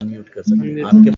Unmute कर सकते हैं आपके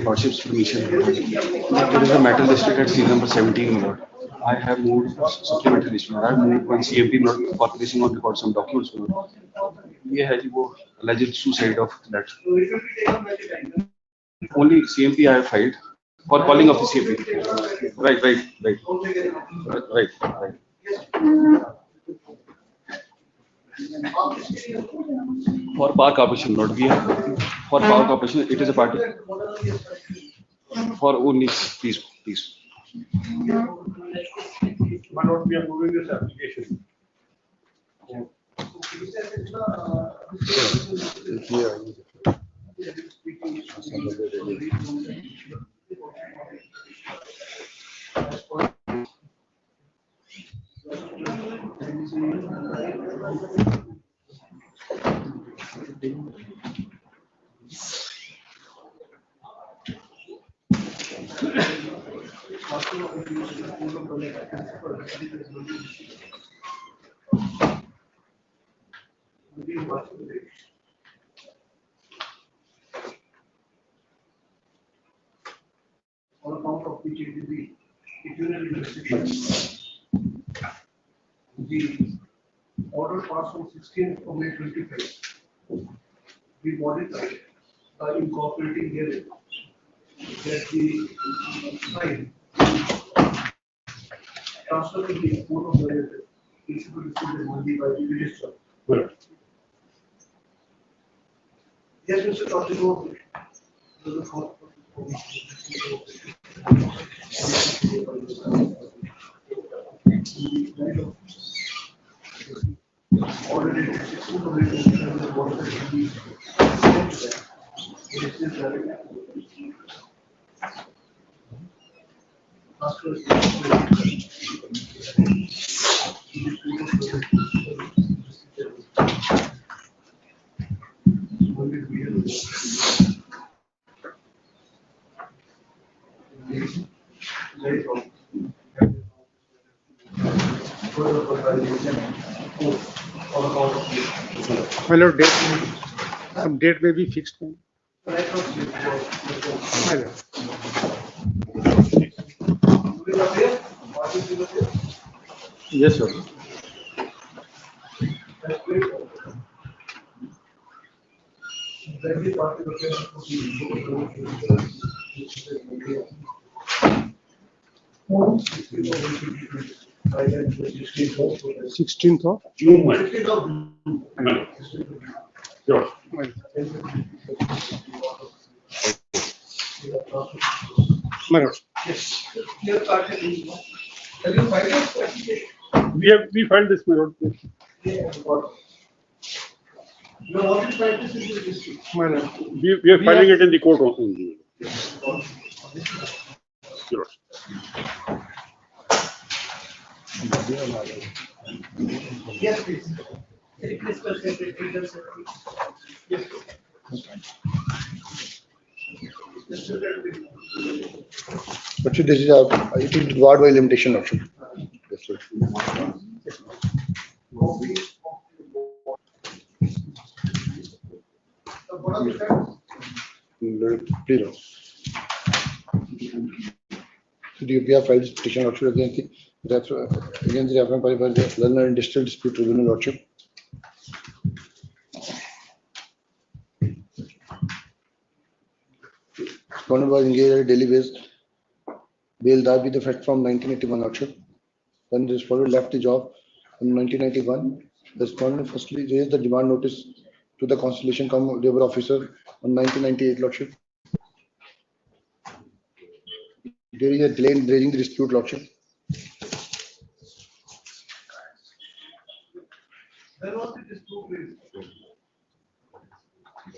Lordship's permission. There is a metal district at seal number 17, Lord. I have moved supplementary list. I have moved one CMP not corporation not record some documents. ये है जी वो alleged suicide of that. Only CMP I have filed for calling of the CMP. Right. For power corporation, not we have. For power corporation, it is a party. For only, please. Why not we are moving this application? On account of which it is the pecuniary restrictions. The order passed on 16th of May 25. We modified by incorporating here that the sign transfer to the court of the is to be received monthly by the registrar. Yes, Mr. Choudhary. Hello, some date may be fixed. Yes, sir. Sixteenth of June. Sure. Yes. We filed this matter. We are filing it in the court only. Sure. Yes, please. Yes. But this is it is guard by limitation option. That's right. Please. So we have filed this petition option against the reference by the Learner Industrial Dispute Tribunal option. One was engaged at a daily basis. Baildar with effect from 1981 auction. When the respondent left the job in 1991, the respondent firstly raised the demand notice to the Constellation Labor Officer on 1998 auction. There is a delay in raising the dispute auction.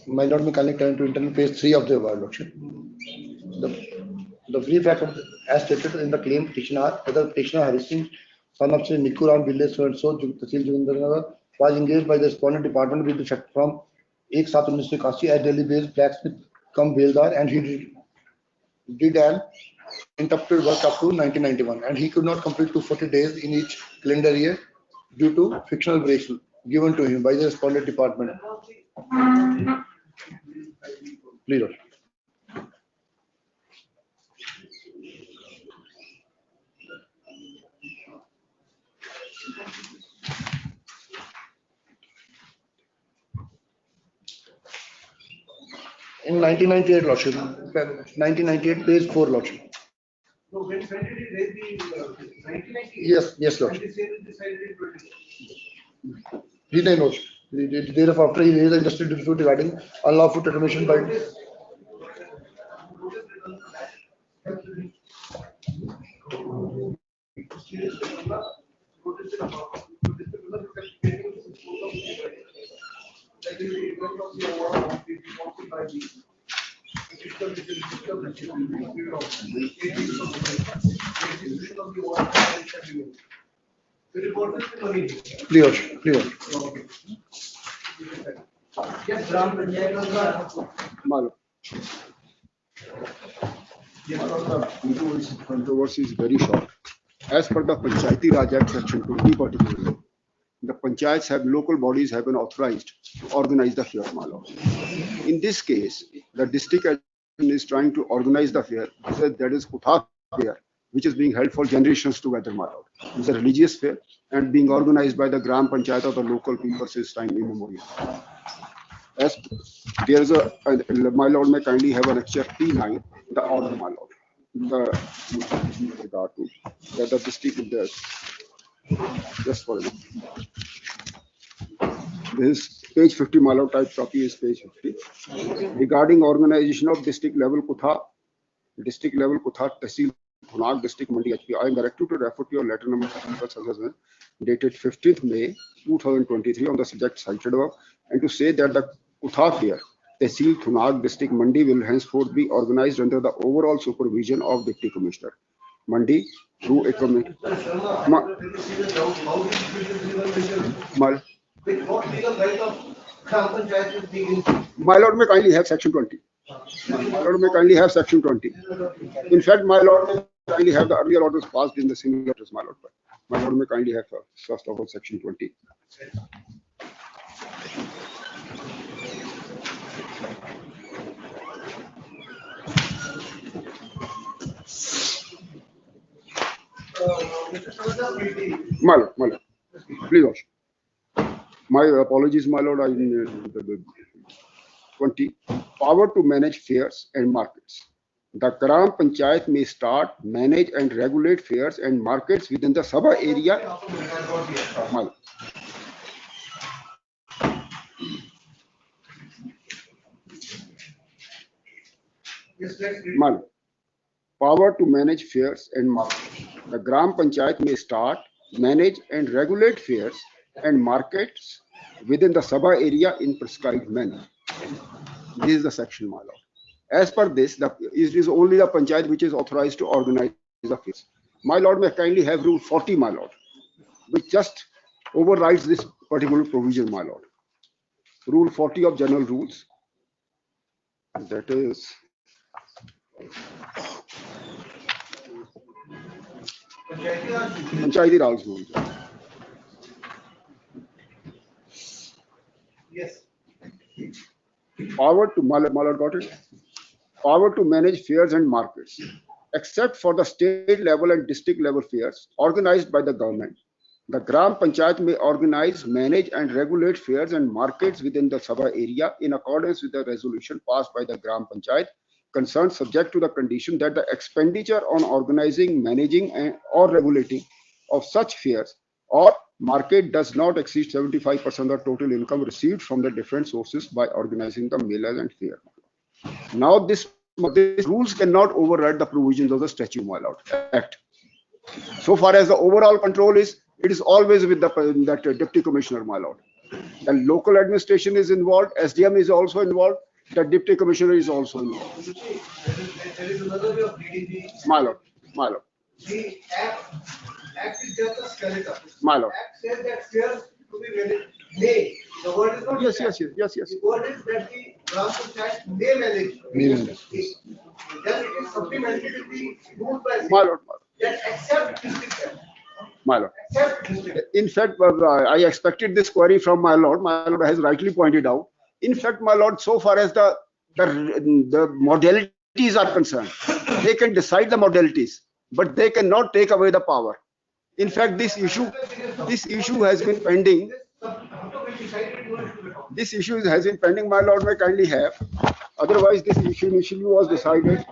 Might not be connected to internal phase 3 of the award auction. The brief record as stated in the claim petitioner, whether petitioner Hari Singh, son of Sri Nikuram Bille so Tahsil Javindra was engaged by the respondent department with effect from 1/7/1981 at daily basis blacksmith come Baildar, and he did an interrupted work up to 1991, and he could not complete 240 days in each calendar year due to fictional breaks given to him by the respondent department. Please. In 1998, Lordship. 1998, page 4, Lordship. No, when did he raise the 1990? Yes, And Lordship. the sale is decided in 20. He did, Lordship. Thereafter, he raised the industry dispute regarding unlawful termination by. Clear, clear. Yes, Ram Panchayat. Malo. Controversy is very short. As per the Panchayati Raj Act section 20 particularly, the panchayats have local bodies have been authorized to organize the fair, my lord. In this case, the district administration is trying to organize the fair, that is Kutha fair, which is being held for generations together, my lord. It's a religious fair and being organized by the Gram Panchayat of the local people since time immemorial. As there is my lord may kindly have an extra P9, the order, my lord. Regard to that the district of the just for it. This page 50, my lord, type copy is page 50. Regarding organization of district level Kutha, Tehsil Thunag district Mandi HP, I am directed to refer to your letter number dated 15th May 2023 on the subject cited above, and to say that the Kutha fair, Tehsil Thunag district Mandi will henceforth be organized under the overall supervision of Deputy Commissioner Mandi through a committee. With what legal right of Gram Panchayat is being. My lord may kindly have section 20. My lord may kindly have section 20. In fact, my lord may kindly have the earlier orders passed in the similar letters, my lord. My lord may kindly have first of all section 20. My lord, please watch. My apologies, my lord. 20. Power to manage fairs and markets. The Gram Panchayat may start, manage and regulate fairs and markets within the Sabha area. My lord. Yes, let's read. My lord. Power to manage fairs and markets. The Gram Panchayat may start, manage and regulate fairs and markets within the Sabha area in prescribed manner. This is the section, my lord. As per this, it is only the Panchayat which is authorized to organize the fairs. My lord may kindly have Rule 40, my lord, which just overrides this particular provision, my lord. Rule 40 of General Rules. That is. Panchayati Raj Rules. Yes. Power to, my lord got it? Power to manage fairs and markets, except for the state level and district level fairs organized by the government. The Gram Panchayat may organize, manage and regulate fairs and markets within the Sabha area in accordance with the resolution passed by the Gram Panchayat concerned, subject to the condition that the expenditure on organizing, managing or regulating of such fairs or market does not exceed 75% of the total income received from the different sources by organizing the melas and fair. Now these rules cannot override the provisions of the Statute, my lord, Act. So far as the overall control is, it is always with that Deputy Commissioner, my lord. The local administration is involved, SDM is also involved, the Deputy Commissioner is also involved. There is another way of reading the. My lord, my lord. The act is just a skeleton. My lord. Act says that fairs to be managed may. The word is not. Yes. The word is that the Gram Panchayat may manage. Then it is supplementary to the rule by. My lord. That accept district fair. My lord. Accept district. In fact, I expected this query from my lord. My lord has rightly pointed out. In fact, my lord, so far as the modalities are concerned, they can decide the modalities, but they cannot take away the power. In fact, this issue has been pending. This issue has been pending, my lord, may kindly have. Otherwise, this issue initially was decided.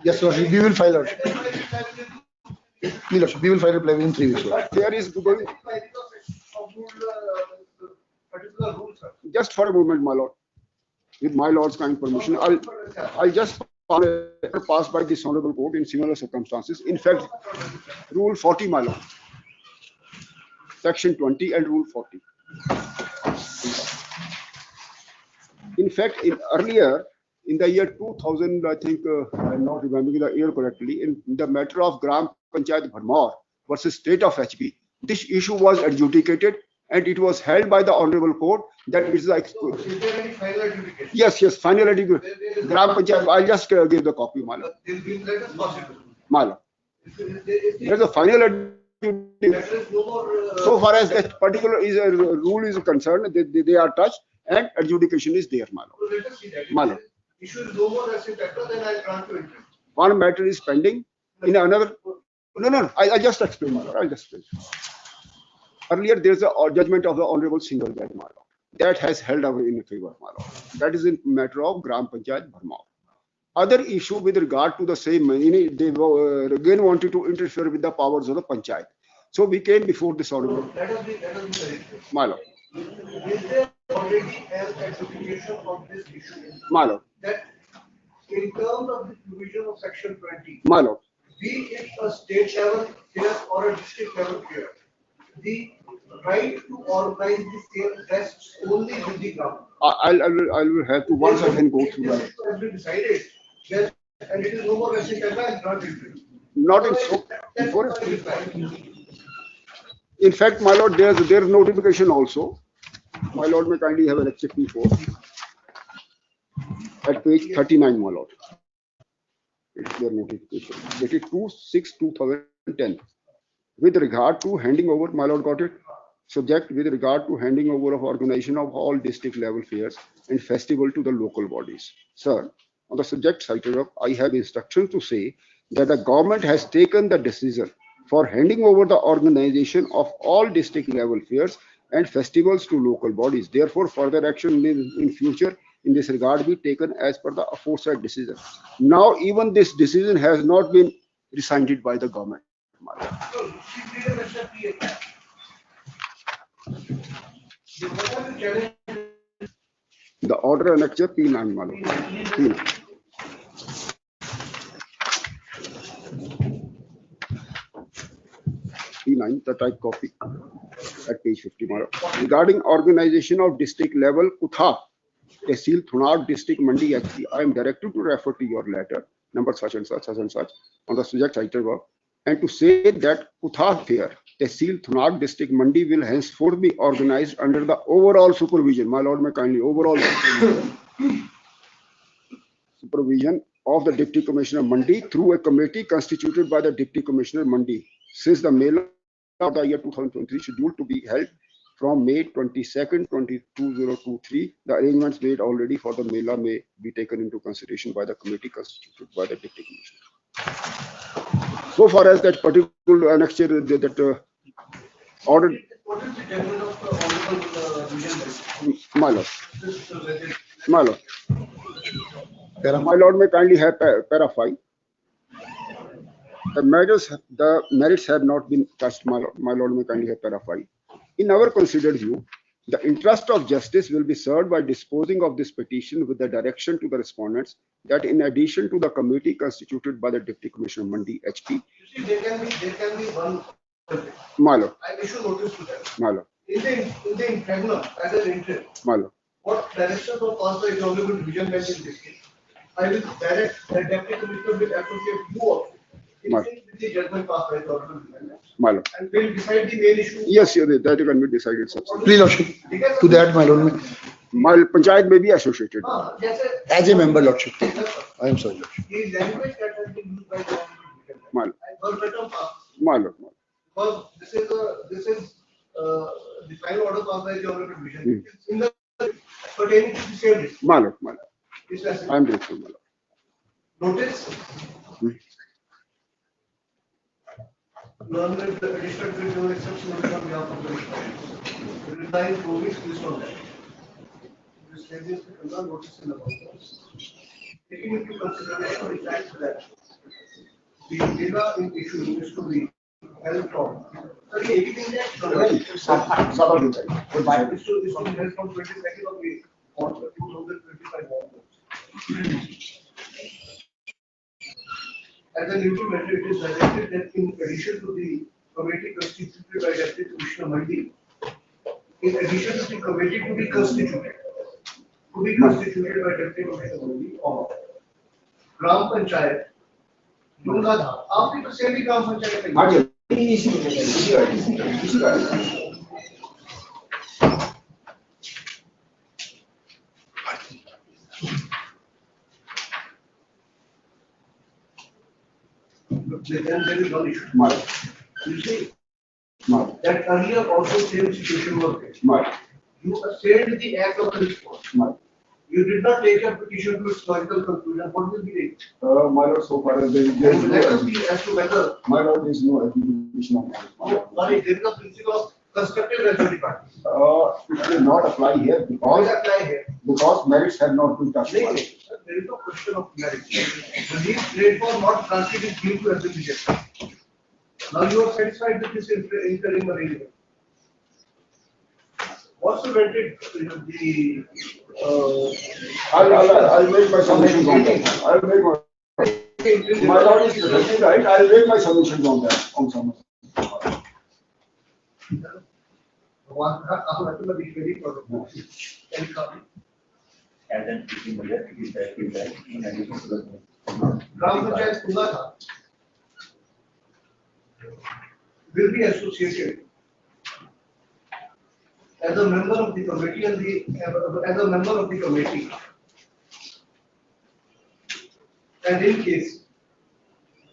Yes, sir. We will file out. Lordship, we will file a reply within 3 weeks. Lordship. There is going, Particular rules, sir. just for a moment, my lord. With my lord's kind permission, I'll just pass by this honorable court in similar circumstances. In fact, Rule 40, my lord. Section 20 and Rule 40. In fact, earlier, in the year 2000, I think, I'm not remembering the year correctly, in the matter of Gram Panchayat Bharmar versus State of HP, this issue was adjudicated and it was held by the honorable court that it is like. Is there any final adjudication? Yes, final adjudication. Gram Panchayat, I'll just give the copy, my lord. Let us pass it. My lord. There's a final adjudication. There is no more. So far as that particular rule is concerned, they are touched and adjudication is there, my lord. Let us see that. My lord. Issue is no more as in factor, then I'll grant you interest. One matter is pending. In another, no, I'll just explain, my lord. I'll just explain. Earlier, there's a judgment of the honorable single judge, my lord. That has held over in favor, my lord. That is in matter of Gram Panchayat Bharmar. Other issue with regard to the same, they again wanted to interfere with the powers of the panchayat. So we came before this honorable. Let us be very clear. My lord. Is there already an adjudication of this issue? My lord. That in terms of the provision of section 20, My lord. be it a state level fair or a district level fair, the right to organize the sale rests only with the government. I will have to once again go through that. This has been decided, then, and it is no more as in factor, and grant interest. Not in so. That's Before, what I reply. in fact, my lord, there's notification also. My lord may kindly have an check before. At page 39, my lord. It's their notification. Dated 2/6/2010. With regard to handing over, my lord got it. Subject with regard to handing over of organization of all district level fairs and festival to the local bodies. Sir, on the subject cited up, I have instructions to say that the government has taken the decision for handing over the organization of all district level fairs and festivals to local bodies. Therefore, further action in future in this regard be taken as per the aforesaid decision. Now, even this decision has not been rescinded by the government. So, she did a measure PA. The moment you challenge The order annexure P9, my lord. P9. P9, the type copy at page 50, my lord. Regarding organization of district level Kutha, Tehsil Thunad District Mandi HP, I am directed to refer to your letter, number such and such, on the subject cited above, and to say that Kutha fair, Tehsil Thunad District Mandi will henceforth be organized under the overall supervision, my lord may kindly, overall supervision of the Deputy Commissioner Mandi through a committee constituted by the Deputy Commissioner Mandi. Since the Mela of the year 2023 scheduled to be held from May 22nd, 2023, the arrangements made already for the Mela may be taken into consideration by the committee constituted by the Deputy Commissioner. So far as that particular annexure, that order, what is the judgment of the honorable region? my lord, This legend. my lord. My lord may kindly have para 5. The merits have not been touched, my lord. My lord may kindly have para 5. In our considered view, the interest of justice will be served by disposing of this petition with the direction to the respondents that in addition to the committee constituted by the Deputy Commissioner Mandi HP, You see, there can be one. my lord, I issue notice to them. my lord, In the infernum, as an interest, my lord, what directions were passed by the honorable division bench in this case? I will direct the deputy commissioner will associate you also. In Right. sync with the judgment passed by the honorable division bench. my lord. And will decide the main issue. Yes, that can be decided subsequently. Please, Lordship. To that, my lord, My panchayat may be associated. as a member, Lordship. I am sorry, Lordship. The language that has been used by the honorable division My bench. I verbatim passed. my lord, Because this is the final order passed by the honorable division. It's in the pertaining to the same district. my lord, my lord. It's as- I am grateful, my lord. Notice learned that the additional tribunal accepts notice on behalf of the respondent. The resign provides based on that. This ladies will notice in the process. Taking into consideration the fact that the data in issue is to be held from. Sorry, everything that is to be held from 22nd of May on 2025 onwards. As a neutral measure, it is directed that in addition to the committee constituted by Deputy Commissioner Mandi, in addition to the committee to be constituted by Deputy Commissioner Mandi or Gram Panchayat, Dungadha, आपकी तो same ही ग्राम पंचायत है। हाँ जी इसी का Then there is one issue. Right. You see, Right. that earlier also same situation was there. Right. You assailed the act of the response. Right. You did not take your petition to its logical conclusion. What will be it? My lord, so far as there is And let us no, see as to whether, my lord, there is no application of that. sorry, there is a principle of constructive resolution party. It will not apply here How is because, apply here? merits have not been touched. There is no question of merit. The leave played for not granted is due to application. Now you are satisfied with this interim arrangement. What's prevented the, I'll make my submissions on that. I'll make my lord is perfectly right. I'll make my submissions on that, on some. one, ultimately very problem. Any comment? And then keeping the feedback in addition to the. Gram Panchayat Kundatha will be associated as a member of the committee and as a member of the committee. And in case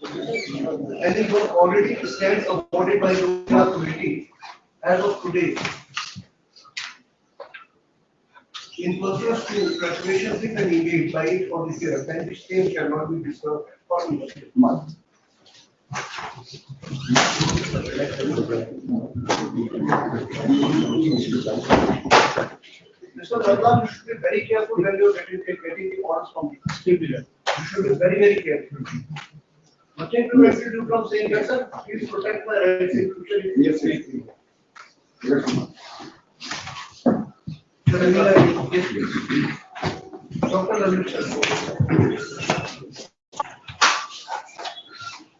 anyone already stands awarded by the committee as of today, in pursuance to preparations if and engaged by it for this year, then the same shall not be disturbed or modified. Mr. Raghav, you should be very careful when you are getting the orders from the state leader. You should be very, very careful. Nothing prevents you from saying, yes, sir, please protect my rights in future. Yes, yes. Yes, ma'am. Yes, please. Dr. Lalit Sharma.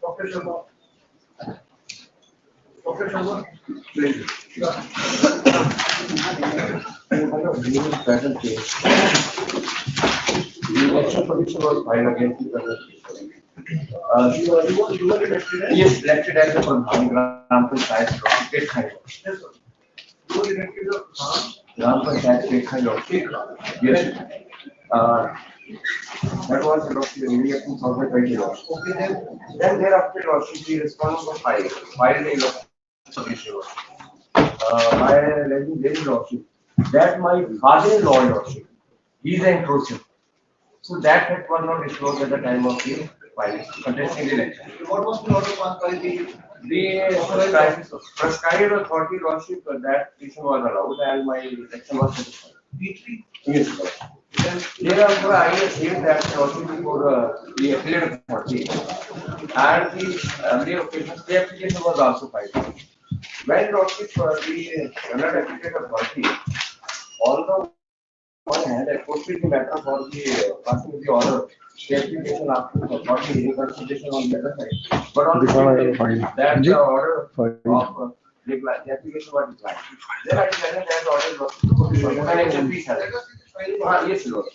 Dr. Sharma. Dr. Sharma. Present case. The election petition was filed against the present case. You were elected as? Yes, elected as a Pradhan Gram Panchayat State Khai. Yes, sir. You were elected as? Gram Panchayat State Khai. Yes. That was adopted in the year 2020 law. Okay, Then thereafter lawsuit, the response was filed a election petition. By alleging very lawsuit that my father-in-law lawsuit, he is an intrusive. So that fact was not disclosed at the time of the filing, contesting the election. what was the order passed by the? The prescribed authority lawsuit that petition was allowed and my election was satisfied. B3? Yes, sir. Thereafter, I said that lawsuit before the appellate authority and the earlier occasions, the application was also filed. When lawsuit for the another appellate authority, although one hand appropriate the matter for the passing of the order, the application after the authority hearing consultation on the other side, but on the same day, that the order of the application was declined. Then I decided that order was to put the and action be held. Yes, Lord.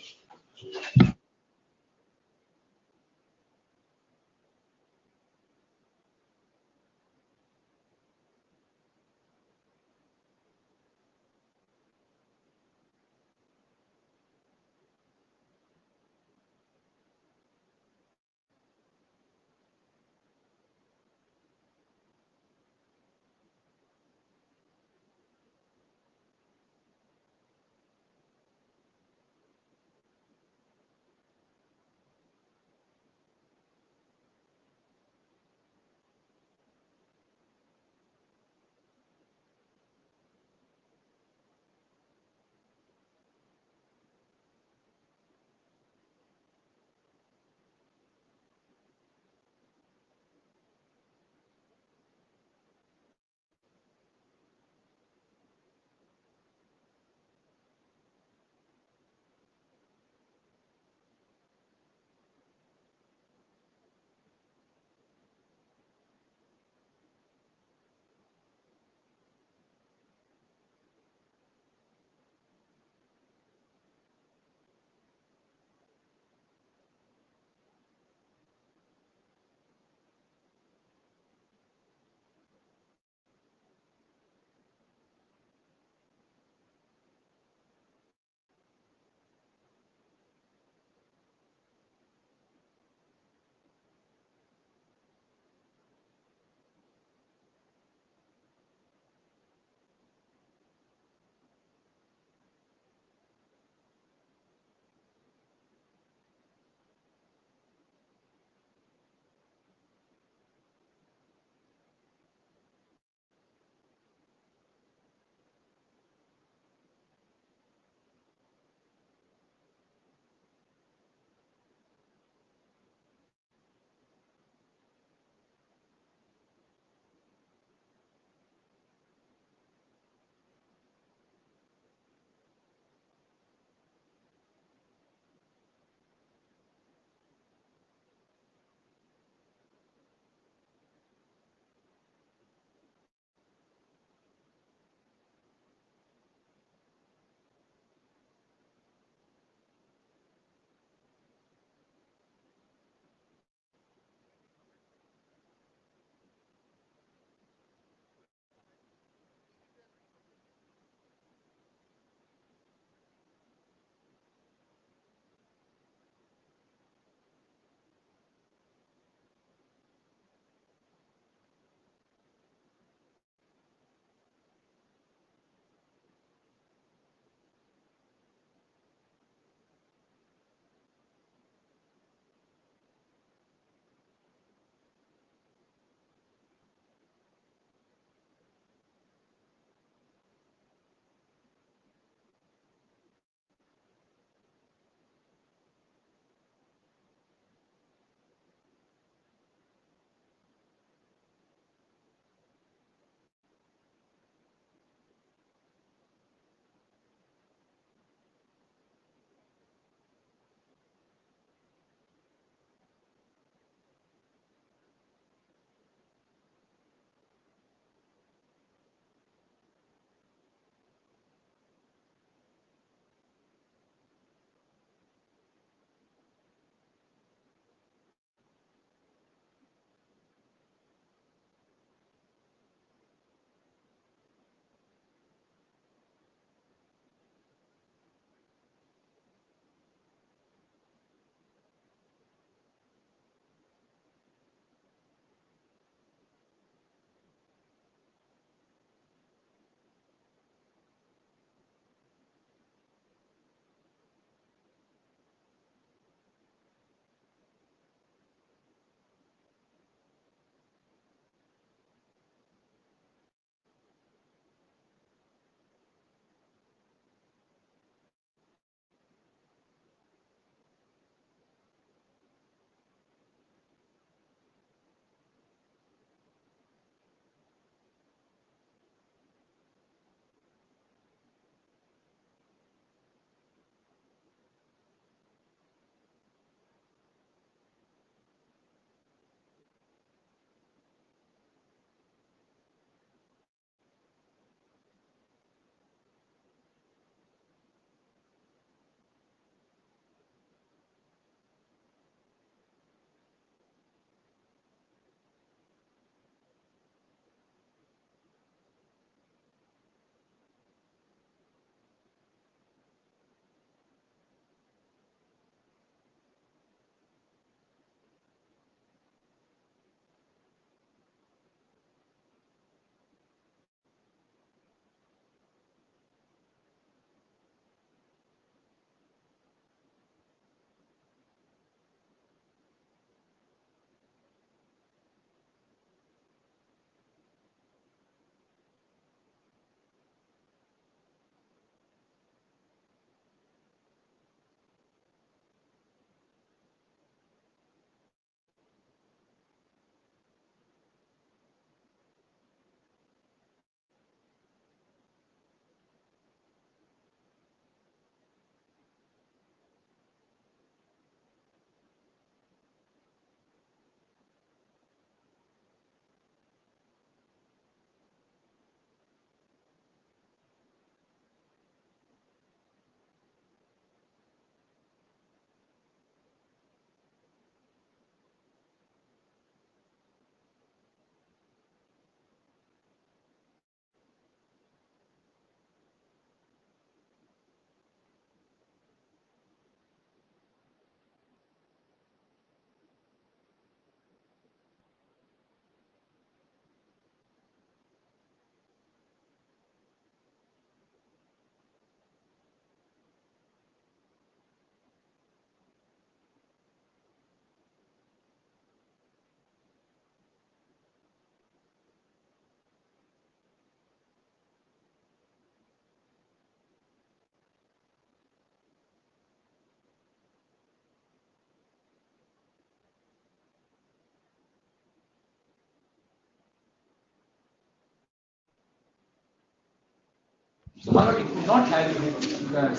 So my lord, it could not have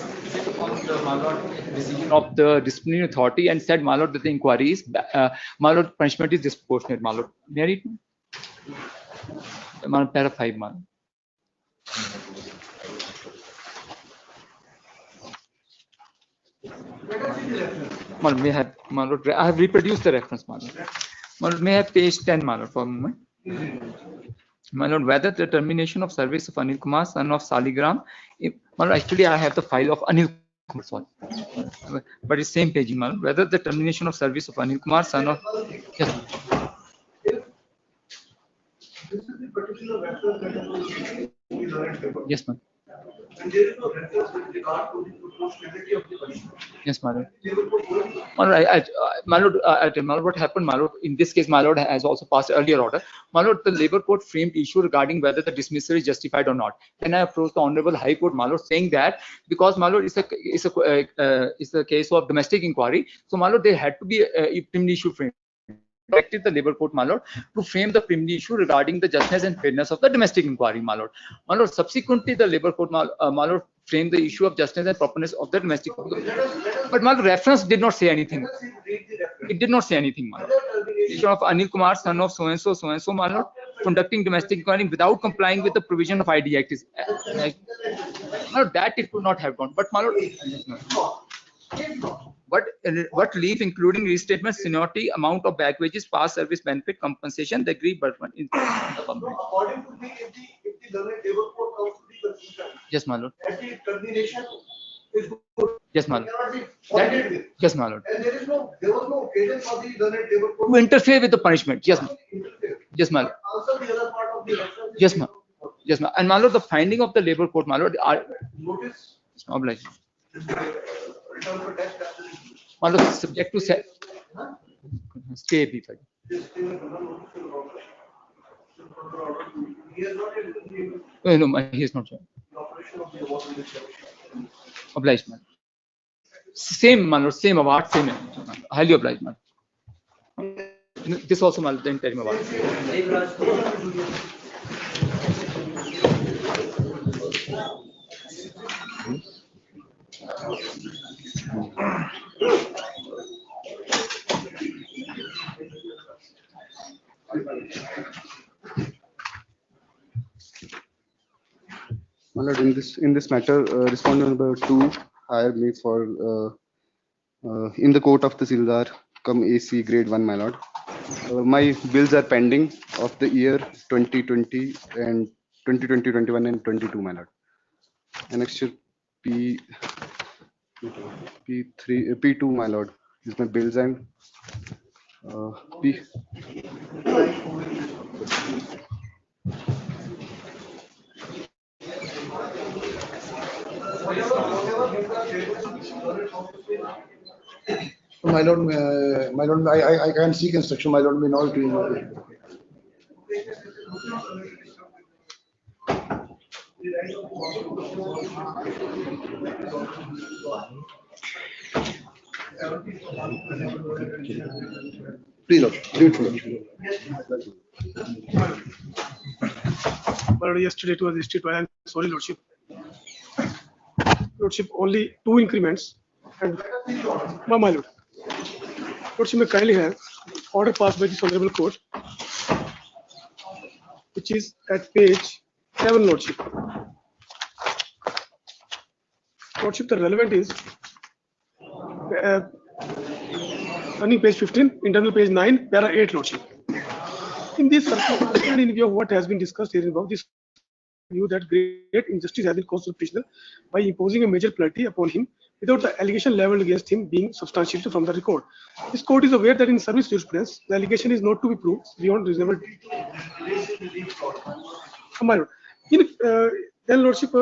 set upon the my lord decision of the disciplinary authority and said, my lord, that the inquiry is, my lord, punishment is disproportionate, my lord. May I read? My lord, para 5, my lord. My lord, may I have, my lord, I have reproduced the reference, my lord. My lord, may I have page 10, my lord, for a moment. My lord, whether the termination of service of Anil Kumar, son of Saligram, my lord, actually I have the file of Anil Kumar, sorry, but it's same page, my lord. Whether the termination of service of Anil Kumar, son of, yes, This is the particular reference that is going to be learned. yes, ma'am. And there is no reference with regard to the proportionality of the punishment. Yes, my lord. They will put one. My lord, my lord, what happened, my lord, in this case, my lord has also passed earlier order. My lord, the Labour Court framed issue regarding whether the dismissal is justified or not. Then I approached the Honorable High Court, my lord, saying that because, my lord, it's a case of domestic inquiry, so, my lord, there had to be a preliminary issue framed. Directed the Labour Court, my lord, to frame the preliminary issue regarding the justness and fairness of the domestic inquiry, my lord. My lord, subsequently, the Labour Court, my lord, framed the issue of justness and properness of the domestic. But my lord, reference did not say anything. Let us read the reference. It did not say anything, my lord. Issue of Anil Kumar, son of so and so, my lord, conducting domestic inquiry without complying with the provision of ID Act is, my lord, that it could not have done. But, my lord, what relief, including restatement, seniority, amount of back wages, past service benefit, compensation, the agreed burden in the public. According to me, if the learned Labour Court comes to the conclusion Yes, my lord. that the termination is good. Yes, my lord. Cannot be pointed with. Yes, my lord. And there was no occasion for the learned Labour Court To interfere with the punishment. Yes, ma'am. to interfere. Yes, my lord. Also, the other part of the reference. Yes, ma'am. Yes, ma'am. And, my lord, the finding of the Labour Court, my lord, are Notice. obliged. Return for test. My lord, subject to stay. This thing is not notice to order. He has not yet given No, he is not sure. the operation of the award in this commission. Obliged, man. Same, my lord, same award, same. Highly obliged, man. This also, my lord, the interim award. My lord, in this matter, respondent number 2 hired me for in the court of Tahsildar, come AC grade 1, my lord. My bills are pending of the year 2020 and 2021 and 22, my lord. Annexure P2, my lord, is my bills and P. My lord, I can seek instruction, my lord, in order to. Please, lord, read to lord. But yesterday it was issued by, I'm sorry, Lordship. Lordship, only 2 increments. And my lord. Lordship, may kindly have order passed by this honorable court, which is at page 7, Lordship. Lordship, the relevant is turning page 15, internal page 9, para 8, Lordship. In this circumstance, and in view of what has been discussed here above, this view that great injustice has been caused to the prisoner by imposing a major penalty upon him without the allegation leveled against him being substantiated from the record. This court is aware that in service jurisprudence, the allegation is not to be proved beyond reasonable. My lord. Then, Lordship,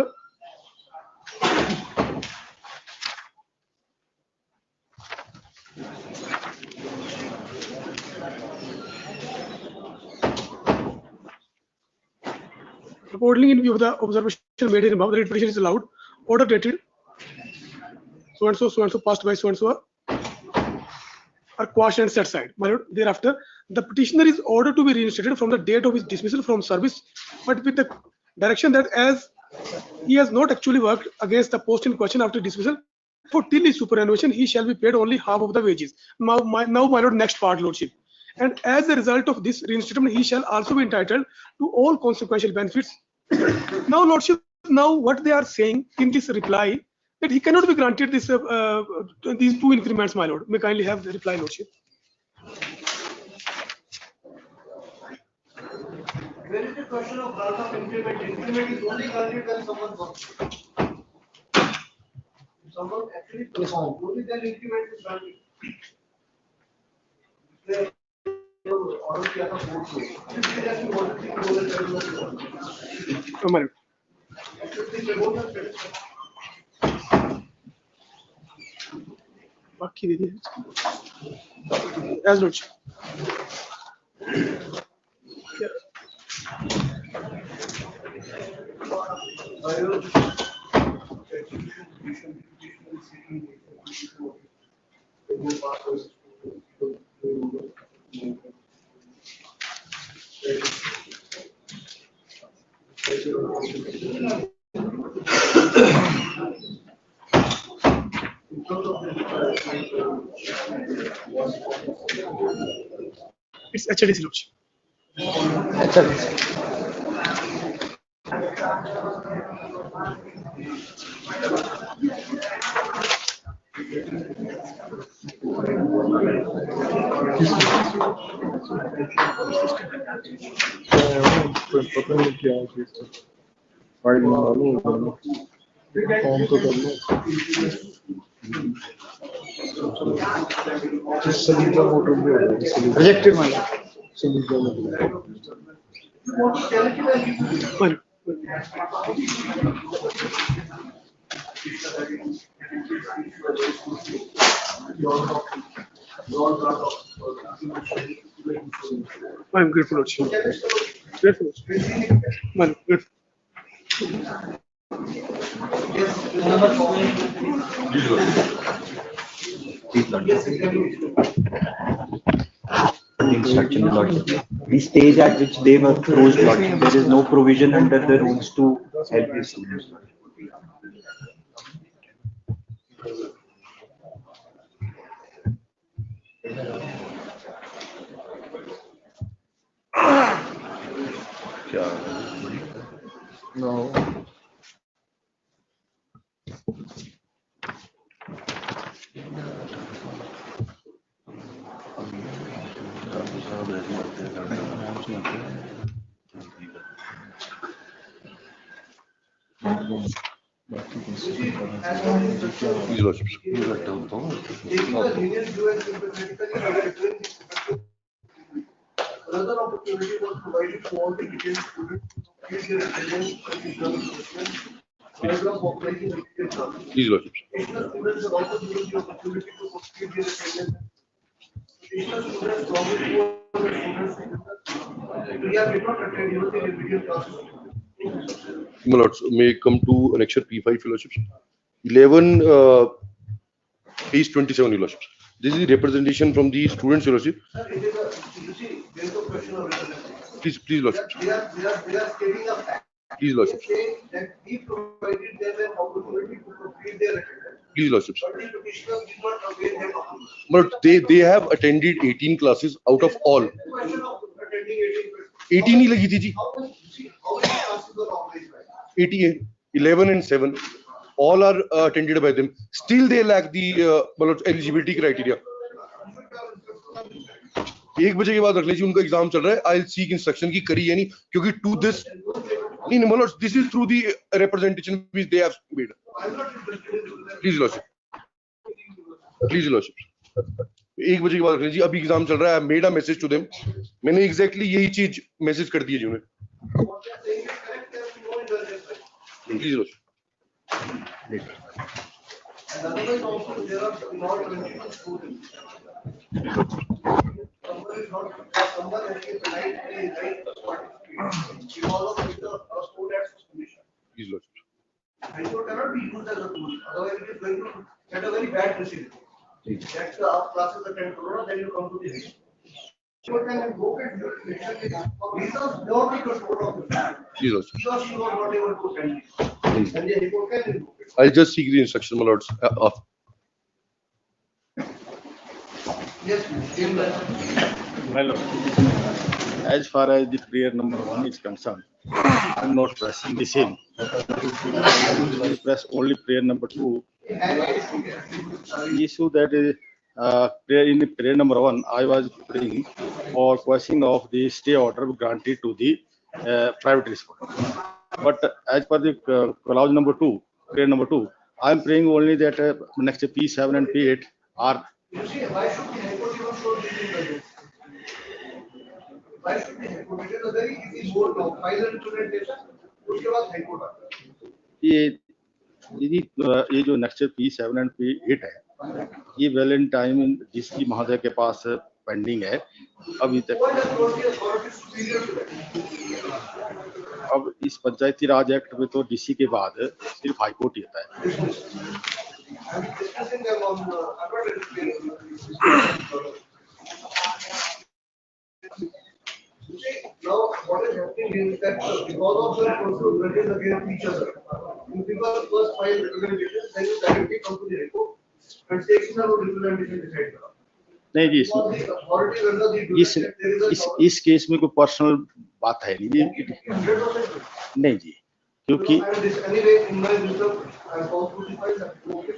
accordingly, in view of the observation made in above, the writ petition is allowed. Order dated so and so passed by so and so are quashed and set aside. My lord, thereafter, the petitioner is ordered to be reinstated from the date of his dismissal from service, but with the direction that as he has not actually worked against the post in question after dismissal. For till his superannuation, he shall be paid only half of the wages. Now, my lord, next part, lordship. And as a result of this reinstatement, he shall also be entitled to all consequential benefits. Now, lordship, now what they are saying in this reply that he cannot be granted this these two increments, my lord. May kindly have the reply, lordship. Where is the question of grant of increment? Increment is only granted when someone works. If someone actually performs, only then increment is granted. There, order किया था court को. This is just one thing to the tribunal. My lord. Actually, the tribunal satisfied. बाकी दे दिए. As lordship. Yeah. It's HDC, lordship. पता नहीं क्या है चीज़ तो फाइल मालूम होगा फॉर्म तो कर लो सलीका वोटर भी होगा Rejected, my lord. सलीका voter My lord. I'm grateful, lordship. Grateful, lordship. My lord, grateful. Instruction, Lordship. The stage at which they were closed, Lordship, there is no provision under the rules to help the students. No. Please, Lordship. Taking the linear view and sympathetically evaluating this effective. Another opportunity was provided to all the detailed students to complete their attendance and exam assessment. Program authorizing detailed classes. Please, Lordship. Additional students are also given the opportunity to complete their attendance. Additional students, along with 200 students, we have did not attend even the remedial classes. My lords, may come to annexure P5, Your Lordships. 11, page 27, Your Lordships. This is the representation from the students, Your Lordship. Sir, it is a, you see, there is a question of representation. Please, Lordships. They are stating a fact. Please, Lordships. They say that we provided them an opportunity to complete their attendance. Please, Lordships. But the petitioners did not avail that opportunity. But they have attended 18 classes out of all. The question of attending 18 ही लगी थी जी. How many classes were organized by? 88, 11 and 7, all are attended by them. Still they lack the eligibility criteria. 1 बजे के बाद रख लीजिए, उनका exam चल रहा है. I'll seek instruction की करी है नहीं, क्योंकि to this नहीं मतलब this is through the representation which they have made. Please Lordship. Please Lordship. 1 बजे के बाद रख लीजिए, अभी एग्जाम चल रहा है. I made a message to them. मैंने exactly यही चीज मैसेज कर दी है जी उन्हें. Please Lordship. And otherwise also there are not 22 students. Someone has been right because of the sport at suspension. Please Lordship. And so cannot be used as a tool, otherwise it is going to get a very bad precedent. That our classes attend Corona, then you come to this. Court can invoke it, reasons beyond the control of the fact. Please, Lordship. He or she was not able to attend. And the High Court can invoke it. I'll just seek the instruction, my lords, of Yes, please. My lord, as far as the prayer number 1 is concerned, I'm not pressing the same. I press only prayer number 2. The issue that is prayer in prayer number 1, I was praying for questioning of the stay order granted to the private respondent. But as per the clause number 2, prayer number 2, I'm praying only that next P7 and P8 are. You see, why should the High Court even show this in the Why should the High Court? It is a very easy mode now. Final implementation, उसके बाद High Court आता है. ये जो next P7 and P8 है, ये well in time जिसकी महोदय के पास पेंडिंग है अभी तक. What has got the authority superior to that? अब इस पंचायती राज एक्ट में तो डीसी के बाद सिर्फ हाई कोर्ट ही आता है. I'm discussing them on, I'm not explaining. You see, now what is happening is that because of the personal grudges against each other, you people first file representations, then you directly come to the High Court and say, "Sir, no representation decide करो." नहीं जी, Because the authority under the jurisdiction, there is a इस case में कोई personal बात है नहीं जी. 100%. नहीं जी, क्योंकि And this anyway, in my wisdom, I'm bound to define that. Okay.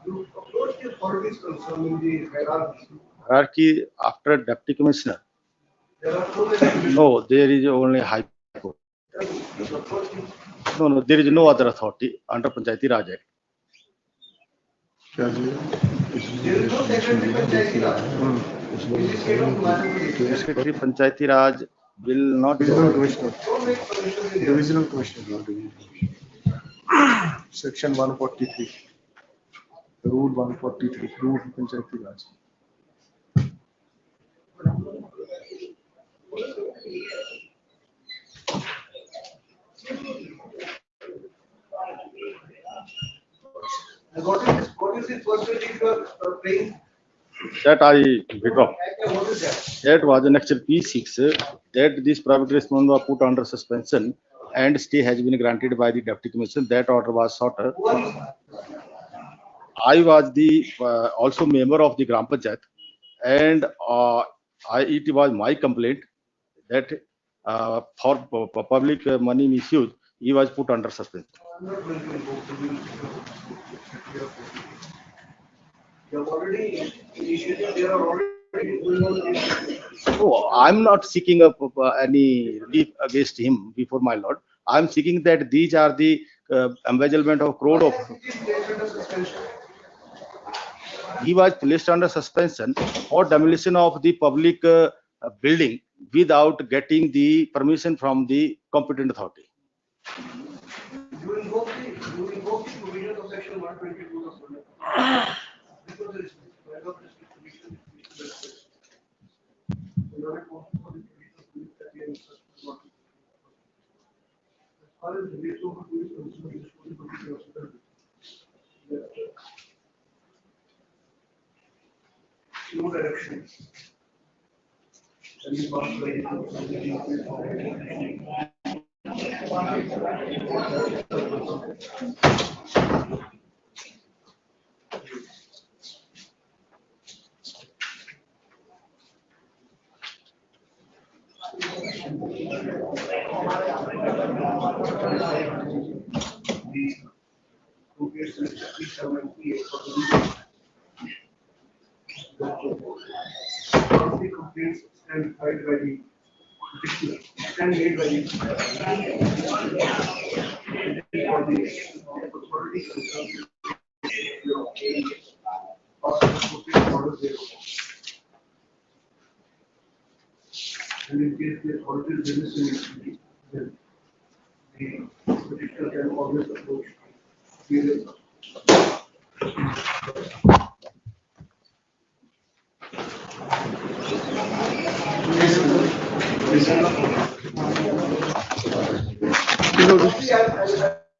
You approach the authorities concerning the hierarchy. after deputy commissioner, There are so many. no, there is only high court. No, there is no other authority under Panchayati Raj Act. There is no secretary Panchayati Raj. In the state of Himachal Pradesh. Secretary Panchayati Raj will not. Divisional Commissioner. Don't make permission in the. Divisional Commissioner. Section 143. Rule 143. Rule Panchayati Raj. What is the percentage you are paying? That I withdraw. What is that? That was an actual P6 that this private respondent was put under suspension and stay has been granted by the deputy commissioner. That order was sought. I was the also member of the Gram Panchayat, and it was my complaint that for public money misuse, he was put under suspension. I'm not going to invoke the rules. You have already initiated, there are already going on. No, I'm not seeking any relief against him before my lord. I'm seeking that these are the embezzlement of crore of. He was placed under suspension for demolition of the public building without getting the permission from the competent authority. You invoke the provision of section 122 of the. Because there is provision. You are responsible for the provision that you have. As far as the rate of police concerned, this will be considered. No direction. And you pass the complaints stand filed by the petitioner, stand made by the authority concerned. And in case the authority is missing, then the petitioner can always approach the.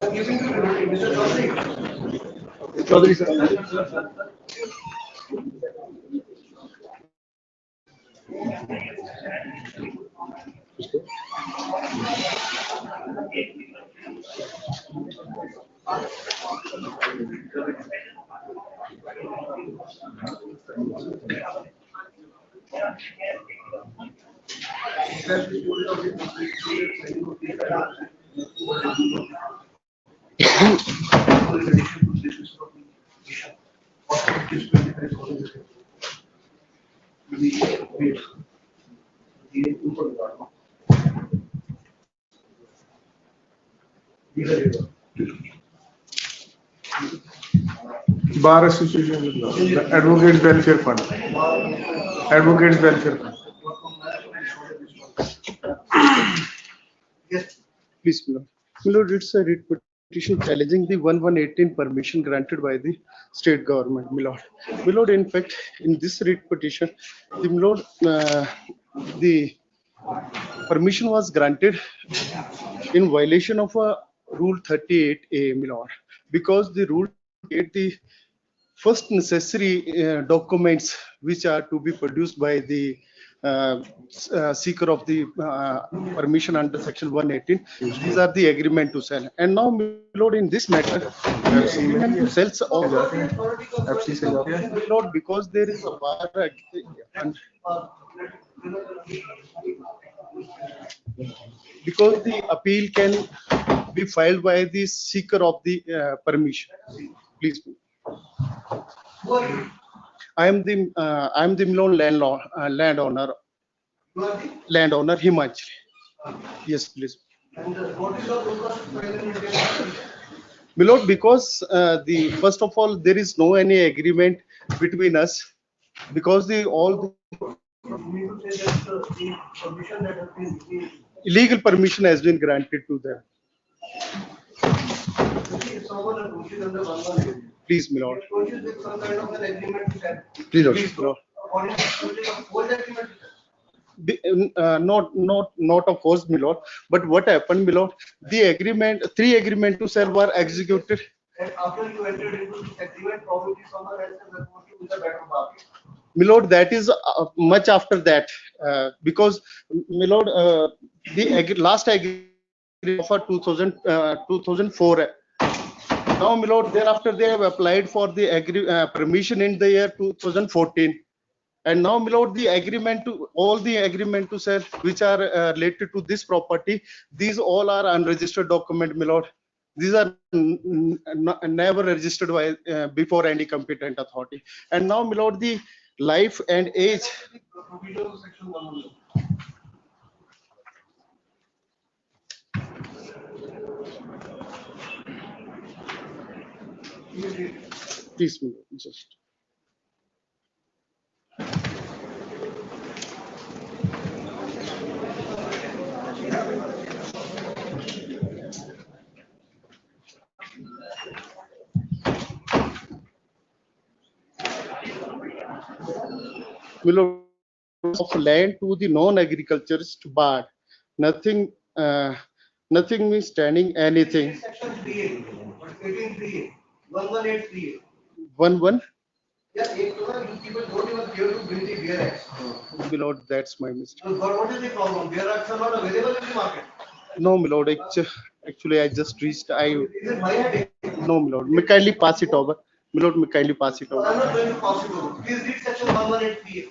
I'm giving you Mr. Chaudhary. Chaudhary sir. Bar Association, the Advocates Welfare Fund. Advocates Welfare Fund. Yes. Please, Milord. Milord, it's a writ petition challenging the 1118 permission granted by the state government, Milord. Milord, in fact, in this writ petition, the Milord, the permission was granted in violation of Rule 38A, Milord, because the Rule 38, the first necessary documents which are to be produced by the seeker of the permission under section 118, these are the agreement to sell. And now, Milord, in this matter, agreement to sell of Milord, because there is a bar and because the appeal can be filed by the seeker of the permission. Please. I am the Milord landowner Himanchali. Yes, please. And what is your purpose to file an injunction? Milord, because the first of all there is no any agreement between us, because the all You mean to say that the permission that has been given, illegal permission has been granted to them. if someone approaches under 118, Please, Milord. approaches with some kind of an agreement to sell. Please, Milord. According to the whole agreement. Not of course, Milord. But what happened, Milord? The three agreement to sell were executed. And after you entered into this agreement, probably someone else has approached you with a better market. Milord, that is much after that, because Milord, the last agreement for 2004. Now, Milord, thereafter they have applied for the permission in the year 2014. And now, Milord, all the agreement to sell which are related to this property, these all are unregistered document, Milord. These are never registered by before any competent authority. And now, Milord, the life and age. Please, Milord, just. Milord, of land to the non-agriculturist barred. Nothing means standing anything. Section 3A, 18 3A, 118 3A. 11. Yeah, you people don't even care to bring the beer acts. Milord, that's my mistake. So, but what is the problem? Beer acts are not available in the market. No, Milord, actually I just reached. Is it my headache? No, Milord, may kindly pass it over. Milord, may kindly pass it I'm over. not going to pass it over. Please read section 118 3A.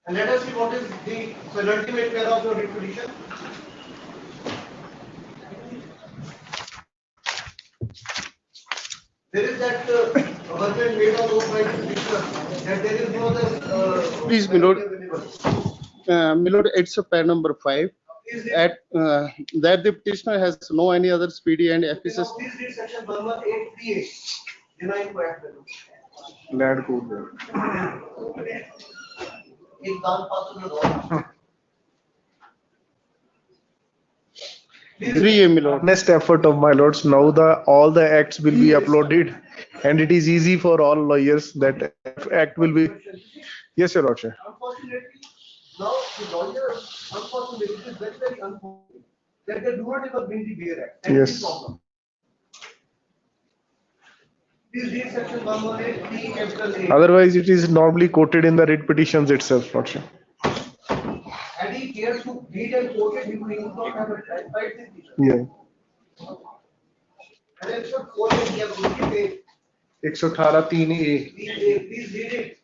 And let us see what is the penultimate pair of your petition. There is that argument made on oath by the petitioner that there is no other. Please, Milord. Milord, it's a pair number 5. At that the petitioner has no any other speedy and efficacious. Please read section 118 3A. Denying quiet value. Land code. एक दान पात्र में 3A, Milord. Honest effort of my lords. Now all the acts will be uploaded, and it is easy for all lawyers that act will be. Yes, your lordship. Unfortunately, now the lawyers, unfortunately, it is very, very unfortunate that they do not even bring the Beer Act. That is Yes. the problem. Please read section 118 capital A. Otherwise, it is normally quoted in the writ petitions itself, Lordship. And he cares to read and quote it, he will not have a right this teacher. Yeah. And it's a quote it, he has written it. 118(3)(a). Please read it.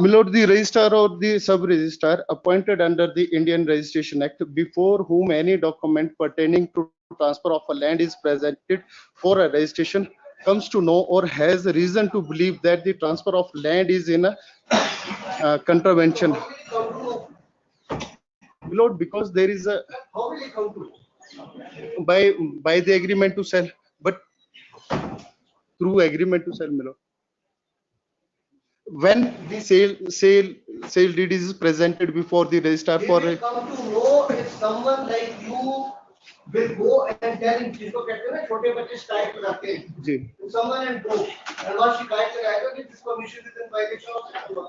My lord, the registrar or the sub-registrar appointed under the Indian Registration Act, before whom any document pertaining to transfer of a land is presented for a registration, comes to know or has reason to believe that the transfer of land is in a contravention. My lord, because there is a How will he come to? by the agreement to sell, but through agreement to sell, my lord. When the sale deed is presented before the registrar He for will come to know if someone like you will go and tell him, जिसको कहते हैं ना छोटे बच्चे शिकायत कराते हैं. जी. If someone and go and वहाँ शिकायत कराएगा कि this permission is in violation of section 1.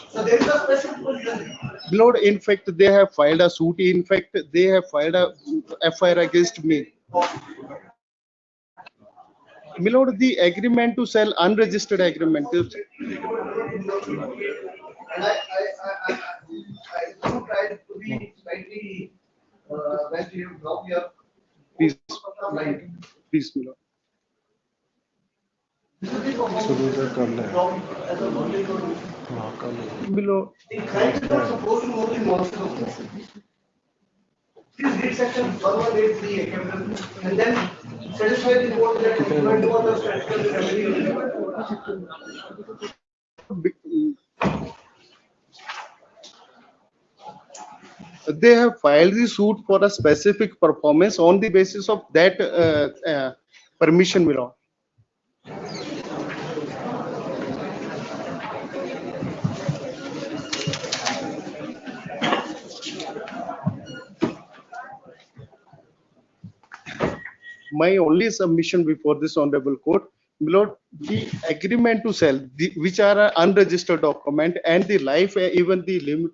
So there is a special provision. Lord, in fact, they have filed a suit. In fact, they have filed a FIR against me. My lord, the agreement to sell unregistered agreement. And I do try to be slightly when you block your Please, line. please, my lord. My lord, The client is not supposed to know the nuances of this. Please read section 118(3) and then satisfy the board that you went to other statutory remedy. they have filed the suit for a specific performance on the basis of that permission, my lord. My only submission before this honorable court, my lord, the agreement to sell, which are an unregistered document, and the life, even the limit,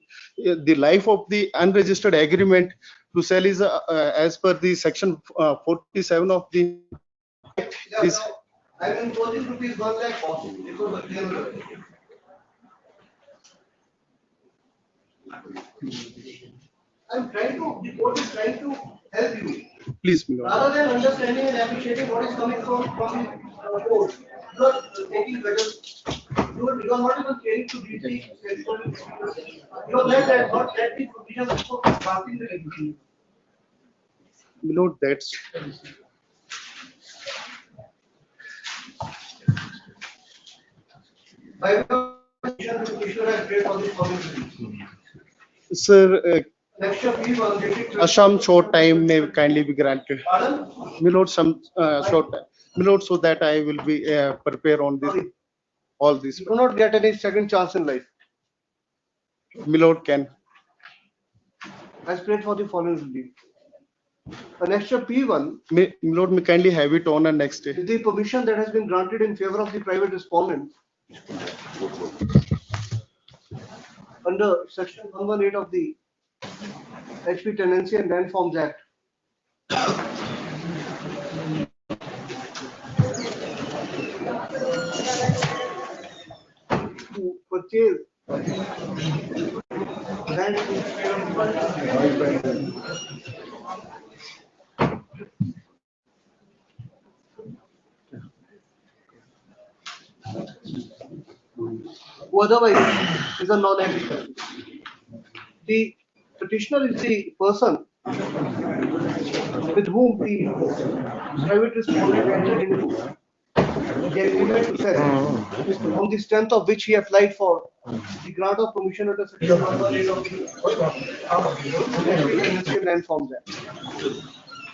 the life of the unregistered agreement to sell is as per the section 47 of the is I will impose rupees 1 lakh cost. I'm trying to, the court is trying to help you. please, my lord. Rather than understanding and appreciating what is coming from the court, you are taking better. You are not even caring to read the statutory. You are not let the provisions for passing the regulation. My lord, that's By the Commissioner has paid for this following. sir. Next year, please, Some short time may kindly be granted. Pardon? My lord, some short time. My lord, so that I will be prepared on this, all this. You do not get any second chance in life. My lord can. As paid for the following relief. An extra P1 My lord, may kindly have it on a next day. is the permission that has been granted in favor of the private respondent under section 118 of the HP Tenancy and Land Forms Act. To purchase land in favor of the private. Who otherwise is a non-applicant. The petitioner is the person with whom the private respondent entered into the agreement to sell, on the strength of which he applied for the grant of permission under section 118 of the Tenancy and Land Forms Act.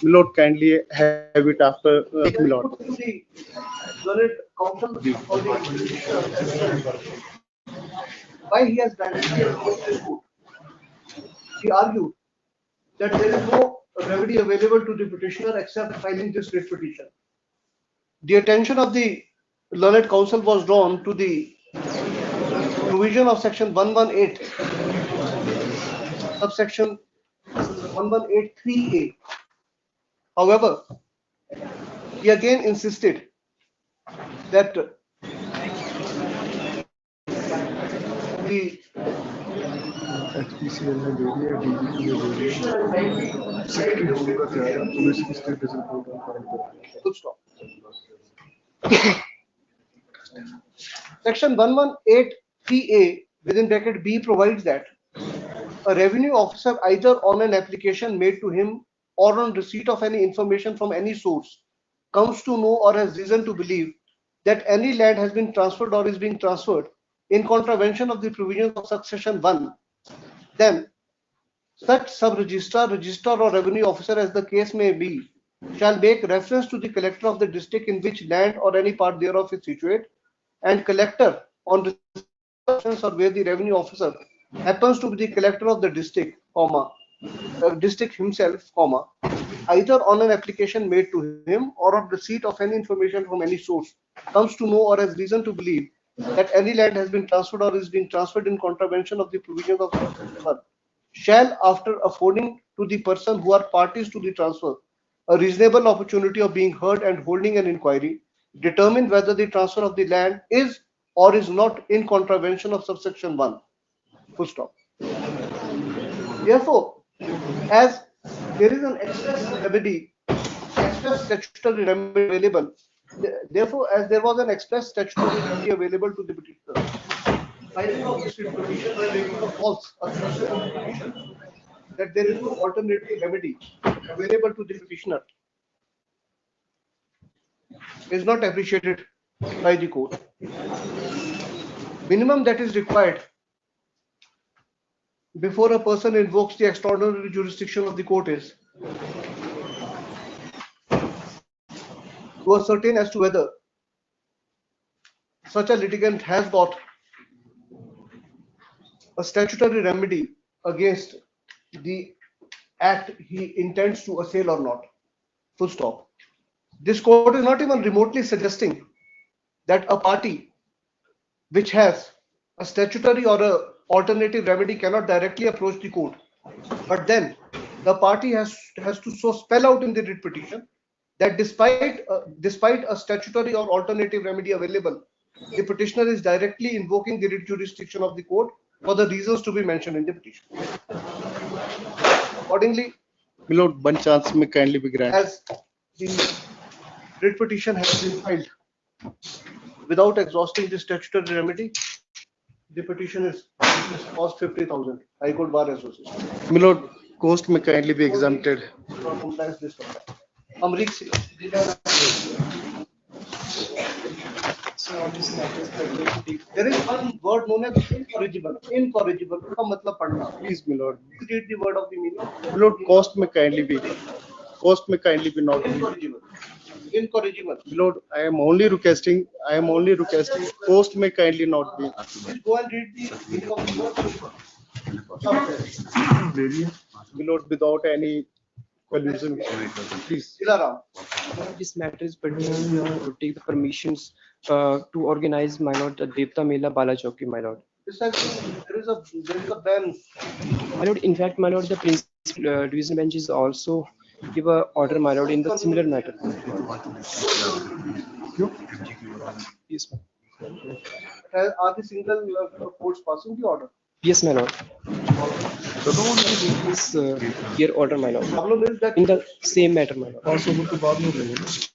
My lord, kindly have it after, my lord. Put to the learned counsel for the petitioner. Why he has directly approached this court? He argued that there is no remedy available to the petitioner except filing this writ petition. The attention of the learned counsel was drawn to the provision of section 118, subsection 118(3)(a). However, he again insisted that the HPCL ने दे दिया, DGP ने दे दिया, 60 होगा ज्यादा, police की status report on file पर। full stop. Section 118(3)(a) within bracket B provides that a revenue officer either on an application made to him or on receipt of any information from any source comes to know or has reason to believe that any land has been transferred or is being transferred in contravention of the provisions of subsection 1, then such sub-registrar, registrar or revenue officer as the case may be shall make reference to the collector of the district in which land or any part thereof is situated, and collector on reference or where the revenue officer happens to be the collector of the district, district himself, either on an application made to him or on receipt of any information from any source, comes to know or has reason to believe that any land has been transferred or is being transferred in contravention of the provisions of subsection 1, shall, after affording to the person who are parties to the transfer a reasonable opportunity of being heard and holding an inquiry, determine whether the transfer of the land is or is not in contravention of subsection 1. Full stop. Therefore, as there is an express remedy, express statutory remedy available, therefore, as there was an express statutory remedy available to the petitioner, filing of this petition by making a false assertion that there is no alternative remedy available to the petitioner is not appreciated by the court. Minimum that is required before a person invokes the extraordinary jurisdiction of the court is to ascertain as to whether such a litigant has got a statutory remedy against the act he intends to assail or not. Full stop. This court is not even remotely suggesting that a party which has a statutory or a alternative remedy cannot directly approach the court, but then the party has to so spell out in the writ petition that despite a statutory or alternative remedy available, the petitioner is directly invoking the writ jurisdiction of the court for the reasons to be mentioned in the petition. Accordingly, Below one chance may kindly be granted. as the writ petition has been filed without exhausting the statutory remedy, the petition is cost 50,000. High Court Bar Association. My lord, cost may kindly be exempted. From compliance list of that. Amrik Singh. There is one word known as incorrigible. Incorrigible का मतलब पढ़ना. Please, my lord. Please read the word of the meaning. My lord, cost may kindly be not. Incorrigible. Incorrigible. My lord, I am only requesting, cost may kindly not be. Please go and read the meaning of the word. My lord, without any collusion, please. Dilaram. This matter is pertinent to take the permissions to organize, my lord, the Devta Mela Bala Chowki, my lord. This has there is a ban. My lord, in fact, my lord, the principal division bench is also give a order, my lord, in the similar matter. Yes, ma'am. Are the single courts passing the order? Yes, my lord. This here order, my lord. Problem is that In the same matter, my lord. Also, would to बाद में लेंगे.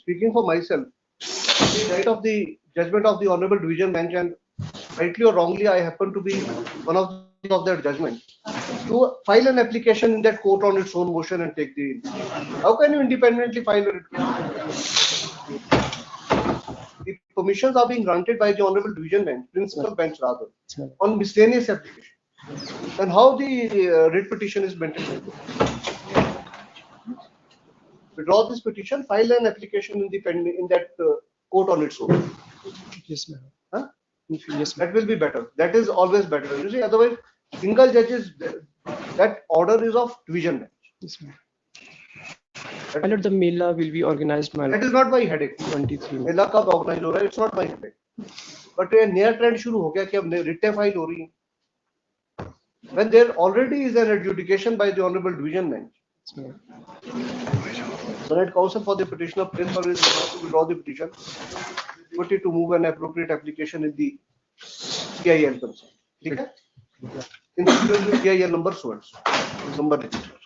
speaking for myself, in light of the judgment of the Honorable Division Bench, and rightly or wrongly, I happen to be one of their judgment, to file an application in that court on its own motion and take the. How can you independently file a writ? The permissions are being granted by the Honorable Division Bench, Principal Bench rather, on miscellaneous application. And how the writ petition is maintained? Withdraw this petition, file an application in that court on its own. Yes, ma'am. Huh? Yes, ma'am. That will be better. That is always better. You see, otherwise, single judges, that order is of division bench. Yes, ma'am. My lord, the Mela will be organized, my lord. That is not my headache. 23. Mela kab organize ho raha hai, it's not my headache. But ये नया trend शुरू हो गया कि अब रिटें file हो रही हैं. When there already is an adjudication by the Honorable Division Bench, the Senate Counsel for the petitioner plains for his right to withdraw the petition, but to move an appropriate application in the CIL concern. ठीक है? In the CIL number source, number register.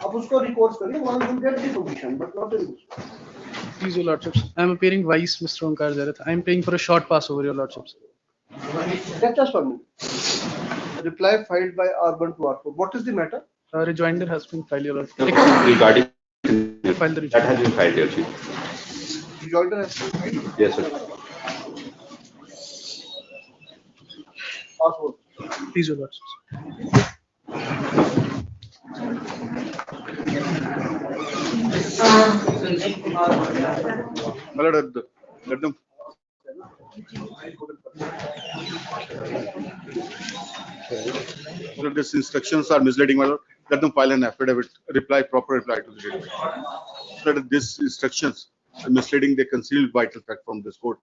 आप उसको recourse करिए, one will get the petition, but not in this. Please, your lordships. I am appearing vice Mr. Onkar Zarath. I am paying for a short pass over your lordships. Just 1 minute. Reply filed by R1 to R4. What is the matter? Rejoinder has been filed, your lordship. Regarding File the that has been filed, Your Chief. Rejoinder has been filed. Yes, sir. Password. Please, your lordships. Let them. So these instructions are misleading, my lord. Let them file an affidavit, proper reply to the date. So that these instructions are misleading, they conceal vital fact from this court.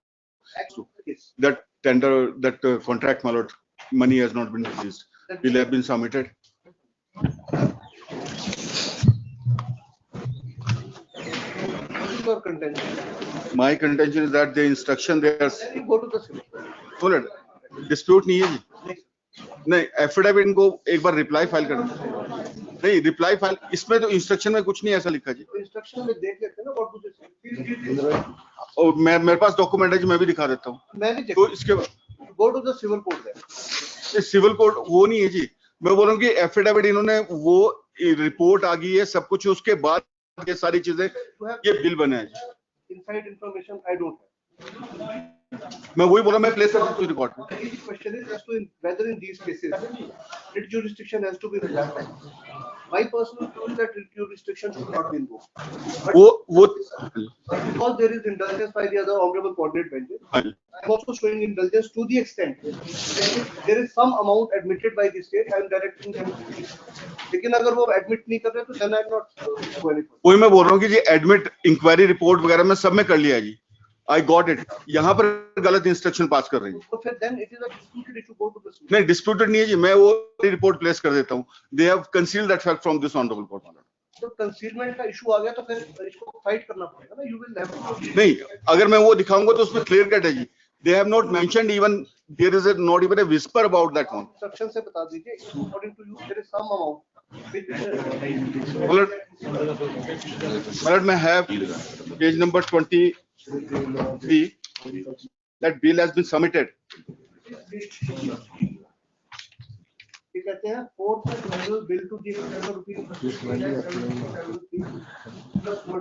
That tender, that contract, my lord, money has not been released. Bill have been submitted. Your contention. My contention is that the instruction there. You go to the civil. बोले dispute नहीं है जी, नहीं affidavit इनको एक बार reply file करना, नहीं reply file इसमें तो इंस्ट्रक्शन में कुछ नहीं ऐसा लिखा जी. इंस्ट्रक्शन में देख लेते हैं ना व्हाट डू दे से. और मेरे पास डॉक्यूमेंट है जी, मैं भी दिखा देता हूँ. मैंने तो इसके go to the civil court there. Civil court वो नहीं है जी, मैं बोल रहा हूँ कि एफिडेविट इन्होंने वो रिपोर्ट आ गई है सब कुछ, उसके बाद ये सारी चीजें ये बिल बने हैं जी. Inside information I don't have. मैं वही बोला, मैं प्लेस कर दूँ रिकॉर्ड में. The question is as to whether in these cases writ jurisdiction has to be revoked. My personal view is that writ jurisdiction should not be invoked. But वो because there is indulgence by the other honorable coordinate benches, I am also showing indulgence to the extent that if there is some amount admitted by the state, I am directing them to release. लेकिन अगर वो admit नहीं कर रहे तो then I am not going further. वही मैं बोल रहा हूँ कि जी एडमिट इंक्वायरी रिपोर्ट वगैरह में सब में कर लिया जी. I got it. यहाँ पर गलत इंस्ट्रक्शन पास कर रही है. तो फिर then it is a disputed issue. Go to the civil. नहीं डिस्प्यूटेड नहीं है जी, मैं वो रिपोर्ट प्लेस कर देता हूँ. They have concealed that fact from this honorable court. तो कंसीलमेंट का इशू आ गया तो फिर इसको फाइट करना पड़ेगा ना. You will have to. नहीं, अगर मैं वो दिखाऊंगा तो उसमें क्लियर कट है जी. They have not mentioned even there is not even a whisper about that one. Instruction से बता दीजिए. According to you, there is some amount. Well, I have page number 23. That bill has been submitted. ये कहते हैं fourth annual bill to the rupees.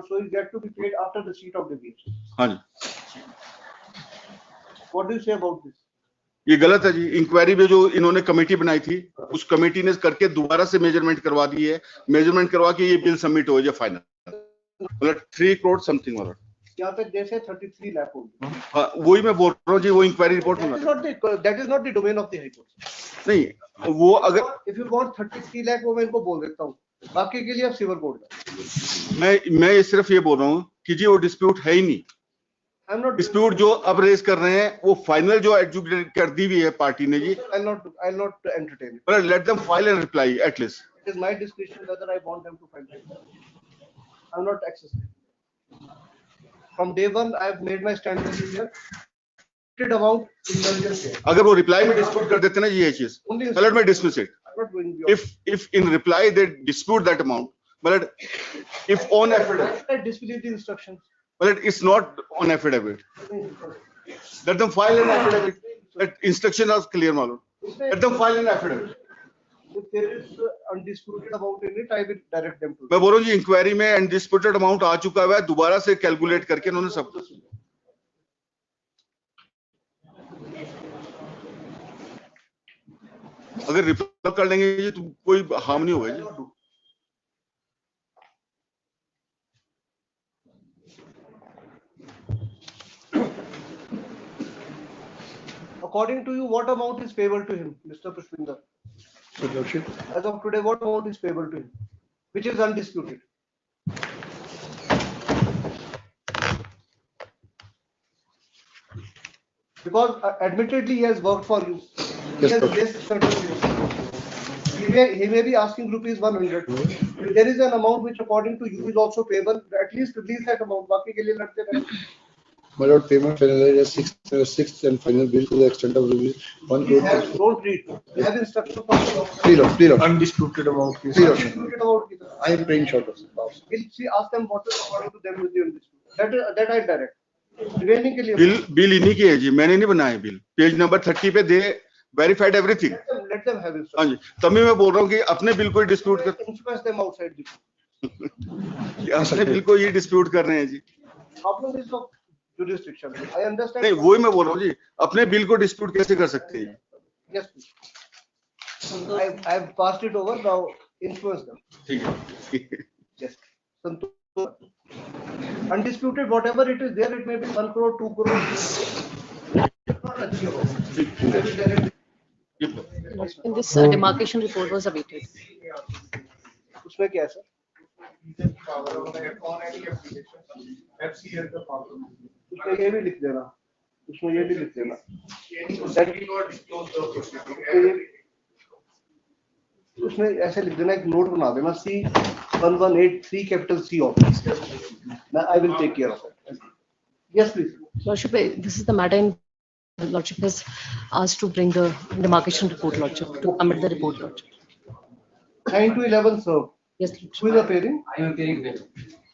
So is that to be paid after the receipt of the bill. हाँ जी. What do you say about this? ये गलत है जी. Inquiry में जो इन्होंने कमेटी बनाई थी, उस कमेटी ने करके दोबारा से मेजरमेंट करवा दी है. मेजरमेंट करवा के ये बिल सबमिट हो जाए फाइनल. मतलब 3 करोड़ समथिंग वाला. यहाँ पे जैसे 33 लाख होगी. हाँ, वही मैं बोल रहा हूँ जी, वो इंक्वायरी रिपोर्ट में. That is not the domain of the High Court. नहीं, वो अगर If you want 33 लाख वो मैं इनको बोल देता हूँ. बाकी के लिए आप सिविल कोर्ट में. मैं सिर्फ ये बोल रहा हूँ कि जी वो डिस्प्यूट है ही नहीं. डिस्प्यूट जो अब रेज कर रहे हैं वो फाइनल जो एडजुकेट कर दी हुई है पार्टी ने जी. I'll not entertain it. But let them file and reply at least. It is my discretion whether I want them to file it. I'm not accessing. From day one, I have made my stand very clear. About indulgence. अगर वो reply में dispute कर देते ना जी ये चीज, let me dismiss it. I'm not going beyond. If in reply they dispute that amount, but if on affidavit, I disbelieve the instructions. but it's not on affidavit. Let them file an affidavit. That instruction is clear, Malum. Let them file an affidavit. If there is undisputed amount in it, I will direct them to. मैं बोल रहा हूँ जी inquiry में undisputed amount आ चुका है, दोबारा से calculate करके उन्होंने सब कुछ. अगर रिपोर्ट कर लेंगे जी तो कोई हार्म नहीं होगा जी. According to you, what amount is payable to him, Mr. Pushpinder? As of today, what amount is payable to him, which is undisputed? Because admittedly he has worked for you. He Yes, has sir. list certain things. He may be asking rupees 100. If there is an amount which according to you is also payable, at least release that amount. बाकी के लिए लड़ते रहें. My lord, payment finalized as sixth and final bill to the extent of rupees 1 Please crore. have, don't read. Have instruction from the doctor. Please, Lord. Undisputed amount. Undisputed amount. I am praying short of it. We'll see, ask them what is according to them with the undisputed. That I direct. Remaining के लिए. Bill इन्हीं की है जी, मैंने नहीं बनाया bill. Page number 30 पे they verified everything. Let them have हाँ instruction. जी, तभी मैं बोल रहा हूँ कि अपने बिल को डिस्प्यूट कर, Influence them outside the. अपने बिल को ये डिस्प्यूट कर रहे हैं जी। Problem is of jurisdiction. I understand. नहीं, वही मैं बोल रहा हूँ जी, अपने बिल को डिस्प्यूट कैसे कर सकते हैं? Yes, please. I've passed it over now. Influence them. ठीक है। Yes. Santosh. Undisputed, whatever it is there, it may be 1 crore, 2 crore. In this demarcation report was awaited. उसमें क्या है सर? उसमें ये भी लिख देना. उसमें ये भी लिख देना. उसमें ऐसे लिख देना, एक नोट बना देना C1183 capital C office. I will take care of it. Yes, please. Lordship, this is the matter in Lordship has asked to bring the demarcation report, Lordship, to submit the report, Lordship. 9 to 11, sir. Yes, Lordship. Who is appearing? I am appearing with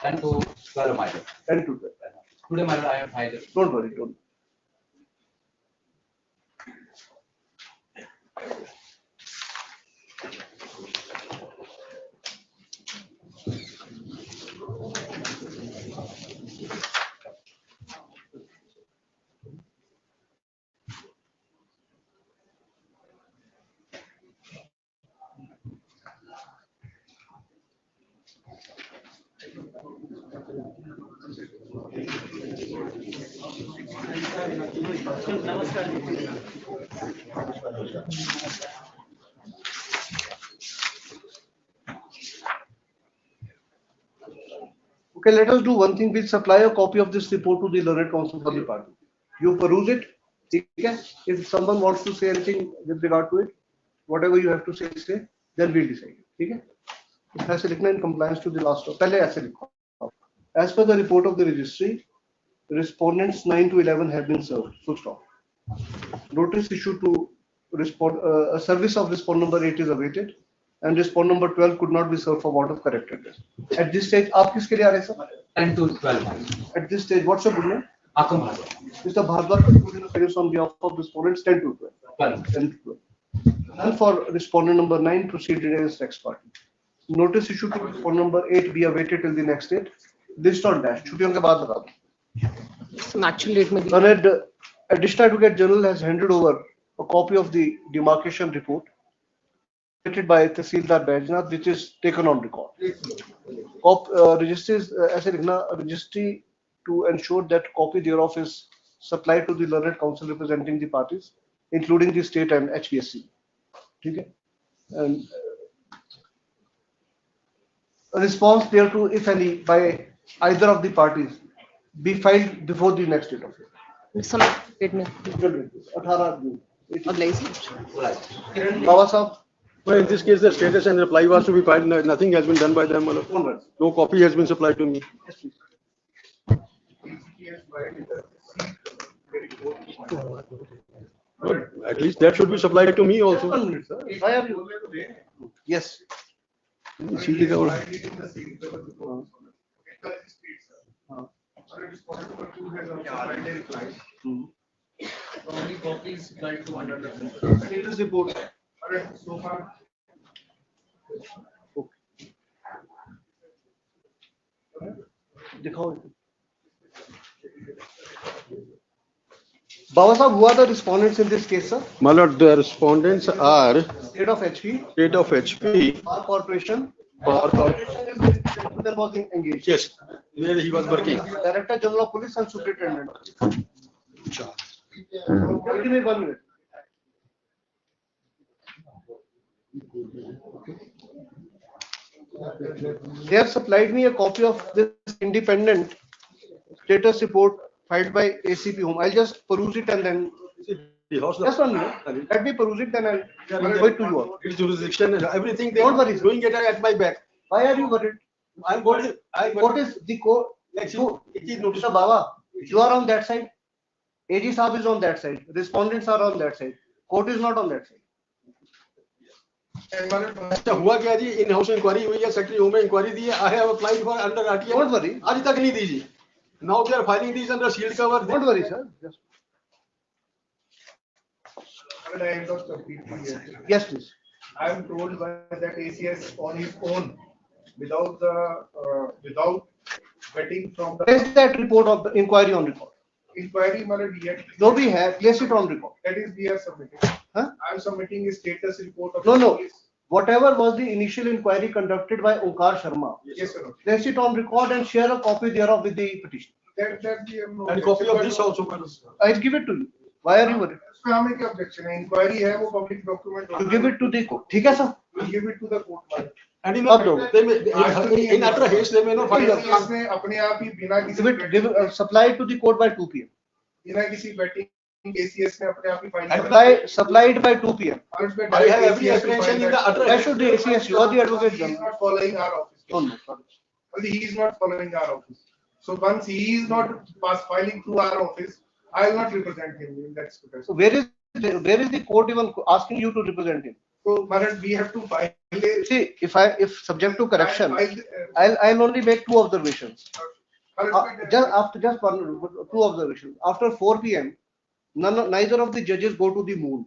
10 to 12, my lord. 10 to 12. Today, my lord, I am filed. Don't worry, don't. Okay, let us do one thing. We'll supply a copy of this report to the learned counsel for the party. You peruse it. Okay? If someone wants to say anything with regard to it, whatever you have to say, then we'll decide. Okay? ऐसे लिखना in compliance to the last of. पहले ऐसे लिखो. As per the report of the registry, respondents 9 to 11 have been served. Full stop. Notice issued to respond. A service of respondent number 8 is awaited, and respondent number 12 could not be served for want of correct address. At this stage, आप किसके लिए आ रहे हैं sir? 10 to 12. At this stage, what's your good name? Akam Bhardwaj. Mr. Bhardwaj is putting appearance on behalf of respondents 10 to 12. 12. 10 to 12. And for respondent number 9, proceeded against next party. Notice issued to respondent number 8 be awaited till the next date. List on dash. छुट्टियों के बाद लगा दो. Some actual date may be. Learned Additional Advocate General has handed over a copy of the demarcation report submitted by Tehsildar Baijnath, which is taken on record. Registries, ऐसे लिखना, registry to ensure that copy thereof is supplied to the learned counsel representing the parties, including the state and HPSC. Okay? And a response thereto, if any, by either of the parties, be filed before the next date of it. Some date may be. 18 June. अगला ही Baba Sahab, Well, in this case, the status and reply was to be filed. Nothing has been done by them. one word. No copy has been supplied to me. Yes, please. But at least that should be supplied to me also. 1 minute, sir. Why are you? Yes. See, the- Status report. So far. दिखाओ. Baba Sahab, who are the respondents in this case, sir? My lord, the respondents are State of HP, State of HP, Bar Corporation. Bar There was engaged. yes, where he was working. Director General of Police and Superintendent. Give me 1 minute. They have supplied me a copy of this independent status report filed by ACP Home. I'll just peruse it and then Just 1 minute. Let me peruse it, then I'll wait to you all. It's jurisdiction, everything they Don't worry, sir. doing it at my back. Why are you worried? I'm going, What is the code? Mr. Baba, you are on that side. AG Saab is on that side. Respondents are on that side. Court is not on that side. अच्छा हुआ क्या जी, in house inquiry हुई है, secretary home में inquiry दी है, I have applied for under RTI, Don't worry. आज तक नहीं दी जी, now they are filing this under sealed cover. Don't worry, sir. Just- Yes, please. I am told by that ACS on his own, without without vetting from the Place that report of the inquiry on record. inquiry, yet. No, we have, place it on record. That is, we are submitting. Huh? I am submitting a status report of. No, no. Whatever was the initial inquiry conducted by Onkar Sharma, Yes, sir. place it on record and share a copy thereof with the petition. That we have no. And copy of this also. I'll give it to you. Why are you worried? उसमें हमें क्या objection है? Inquiry है वो public document. You give it to the court. ठीक है, sir? We give it to the court. And in अब दो. in utter haste they may not file. इसमें अपने आप ही बिना किसी Give it, supply it to the court by 2 p.m. बिना किसी vetting ACS ने अपने आप ही file Supply it by 2 p.m. I have every apprehension in the utter. Why should the ACS, you are the advocate He is general. not following our office. No, no, sorry. Only he is not following our office. So once he is not filing through our office, I will not represent him in that situation. So where is the court even asking you to represent him? So Maharaj, we have to file a. See, if subject to correction, I'll only make 2 observations. Just one, 2 observations. After 4 p.m., neither of the judges go to the moon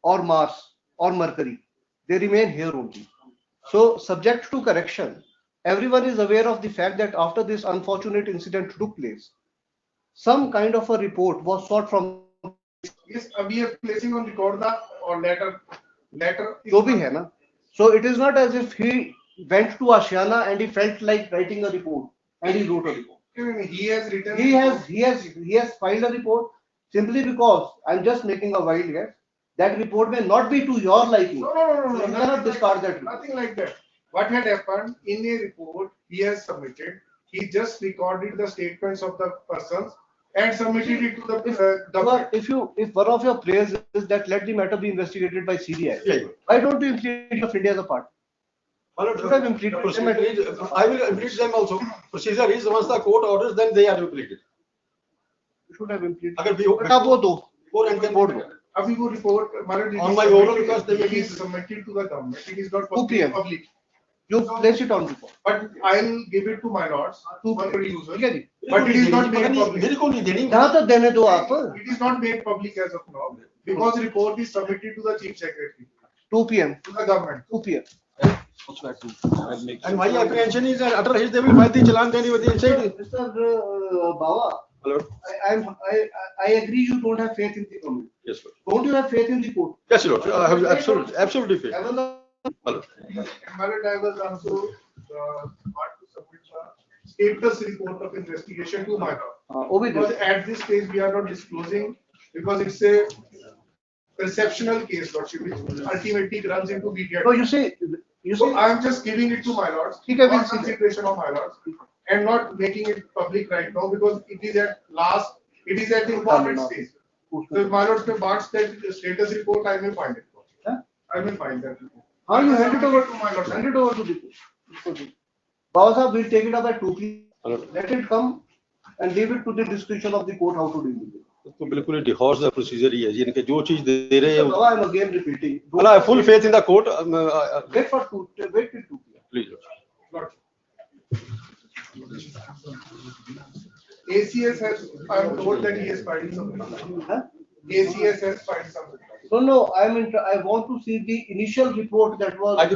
or Mars or Mercury. They remain here only. So subject to correction, everyone is aware of the fact that after this unfortunate incident took place, some kind of a report was sought from. Yes, we are placing on record the or letter. जो भी है ना. So it is not as if he went to Ashiana and he felt like writing a report and he wrote a report. He has written. He has filed a report simply because I'm just making a wild guess. That report may not be to your liking. No. You cannot discard that report. Nothing like that. What had happened in a report he has submitted, he just recorded the statements of the persons and submitted it to the document. If one of your prayers is that let the matter be investigated by CBI, why don't you include of India as a part? I will implead them also. Procedure is once the court orders, then they are implemented. You should have implemented. अगर भी वो दो. Before and then board. अभी वो report On my own because they may be submitted to the government. It is not 2 p.m. public. You place it on record. But I'll give it to my lords for producer. ठीक है जी. But it is not made public. मेरे को नहीं देनी. जहाँ तक देने दो आप. It is not made public as of now because report is submitted to the chief secretary. 2 p.m. To the government. 2 p.m. And my apprehension is that utter haste they will file the challan then with the inside. Mr. Bawa. Hello. I agree you don't have faith in the government. Yes, sir. Don't you have faith in the court? Yes, Lord. I have absolutely faith. Hello. Maharaj, I was also want to submit the status report of investigation to my lord. Because at this stage we are not disclosing because it's a perceptional case, Lordship, which ultimately runs into BTR. No, you see. So I am just giving it to my lords on consideration of my lords and not making it public right now because it is at the important stage. So if my lords may want that status report, I may find it. I may find that report. How you hand it over to my lord? Hand it over to the court. Bawa Sahab will take it up at 2 p.m. Let it come and leave it to the discretion of the court how to deal with it. तो बिल्कुल divorce the procedure ही है जी, इनके जो चीज दे रहे हैं. I am again repeating. I have full faith in the court. Wait till 2 p.m. Please. ACS has, I am told that he has filed something. ACS has filed something. No, I want to see the initial report that was. That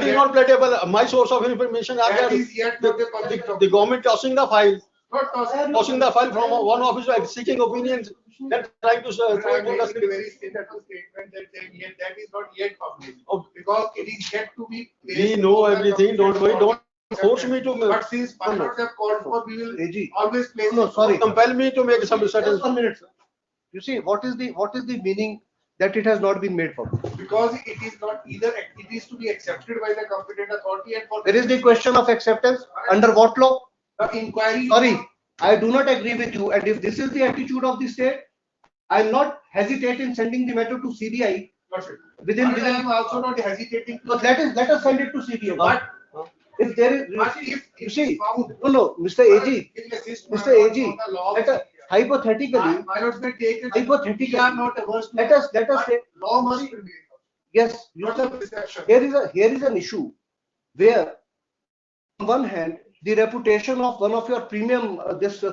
is not pledgeable. My source of information are that is yet not a public the government tossing the file. Not tossing the file from one officer seeking opinions, then trying to I made a very simple statement that is not yet public because it is yet to be. We know everything. Don't worry. Don't force me to. But since pilots have called for, we will always place. No, sorry. Compel me to make some certain. Just 1 minute, sir. You see, what is the meaning that it has not been made public? Because it is not either. It is to be accepted by the competent authority and for. There is the question of acceptance under what law? The inquiry. Sorry, I do not agree with you, and if this is the attitude of the state, I'll not hesitate in sending the matter to CBI. Within, I am also not hesitating. so let us send it to CBI. But if there is, you see, no, Mr. AG, Mr. AG, hypothetically, hypothetically, let us say, Law must prevail. yes, Not a perception. here is an issue where, on one hand, the reputation of one of your premium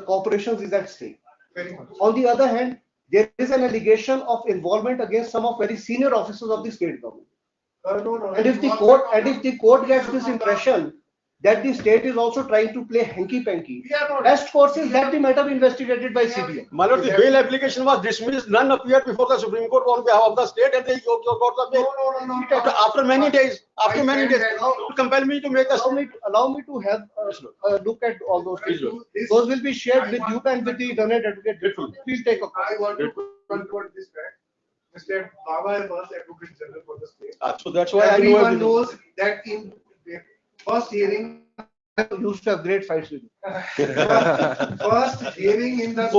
corporations is at stake. Very much. On the other hand, there is an allegation of involvement against some of very senior officers of the state government. No. And if the court gets this impression that the state is also trying to play hanky-panky, best course is that the matter be investigated by CBI. My lord, the bail application was dismissed. None appeared before the Supreme Court on behalf of the state, and they got the bail. No. After many days, to compel me to make Allow me to have a look at all those things. Those will be shared with you and with the learned advocate. Please take a call. I want to conclude this fact. Mr. Baba was Advocate General for the state. So that's why everyone knows that in the first hearing, I used to have great fights with you. first hearing in the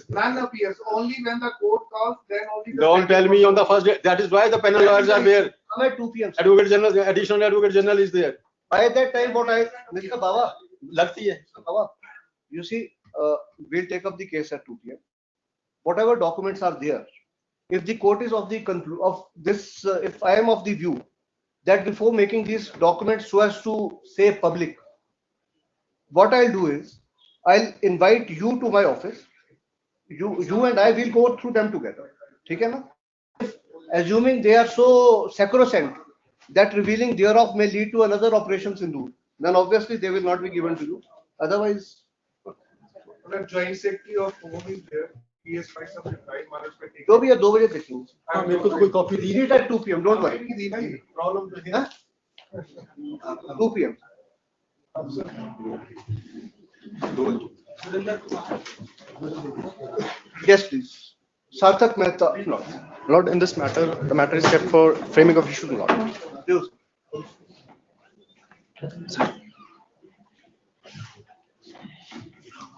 none appears. Only when the court calls, then only. Don't tell me on the first day. That is why the panel lawyers are there. At 2 p.m. Advocate General, additional Advocate General is there. By that time, Mr. Baba, लगती है. Baba, you see, we'll take up the case at 2 p.m. Whatever documents are there, if the court is of this, if I am of the view that before making these documents so as to say public, what I'll do is I'll invite you to my office. You and I will go through them together. ठीक है ना? Assuming they are so sacrosanct that revealing thereof may lead to another Operation Sindoor, then obviously they will not be given to you. Otherwise, The joint secretary of home is there. He has tried some reply. जो भी है 2 बजे देखेंगे. हाँ, मेरे को कोई copy the. Read it at 2 p.m. Don't worry. Problem तो है. 2 p.m. Yes, please. Sarthak Mehta. Lord, in this matter, the matter is kept for framing of issue, Lord. Yes.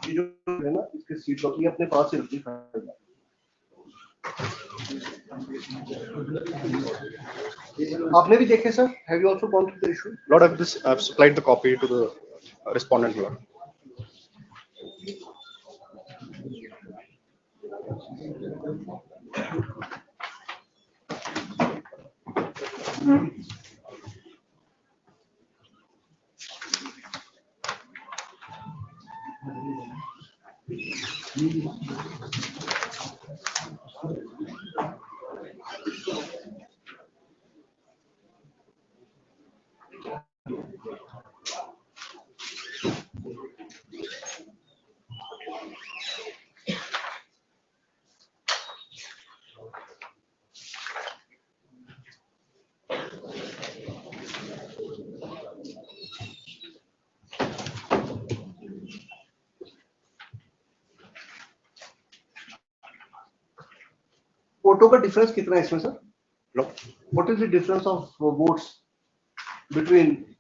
ये जो है ना, इसके सीट कॉपी अपने पास ही रखनी फाइल. आपने भी देखे sir? Have you also gone through the issue? Lord, I've supplied the copy to the respondent, Lord. वोटों का डिफरेंस कितना है इसमें sir? What is the difference of votes between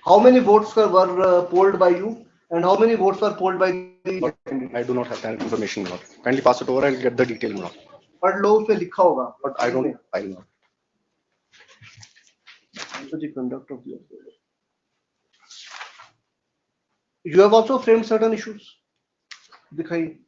how many votes were polled by you and how many votes were polled by the candidate? I do not have that information, Lord. Kindly pass it over. I'll get the detail, Lord. पर लो उसमें लिखा होगा. But I don't. I will not. The conduct of the. You have also framed certain issues. दिखाइए.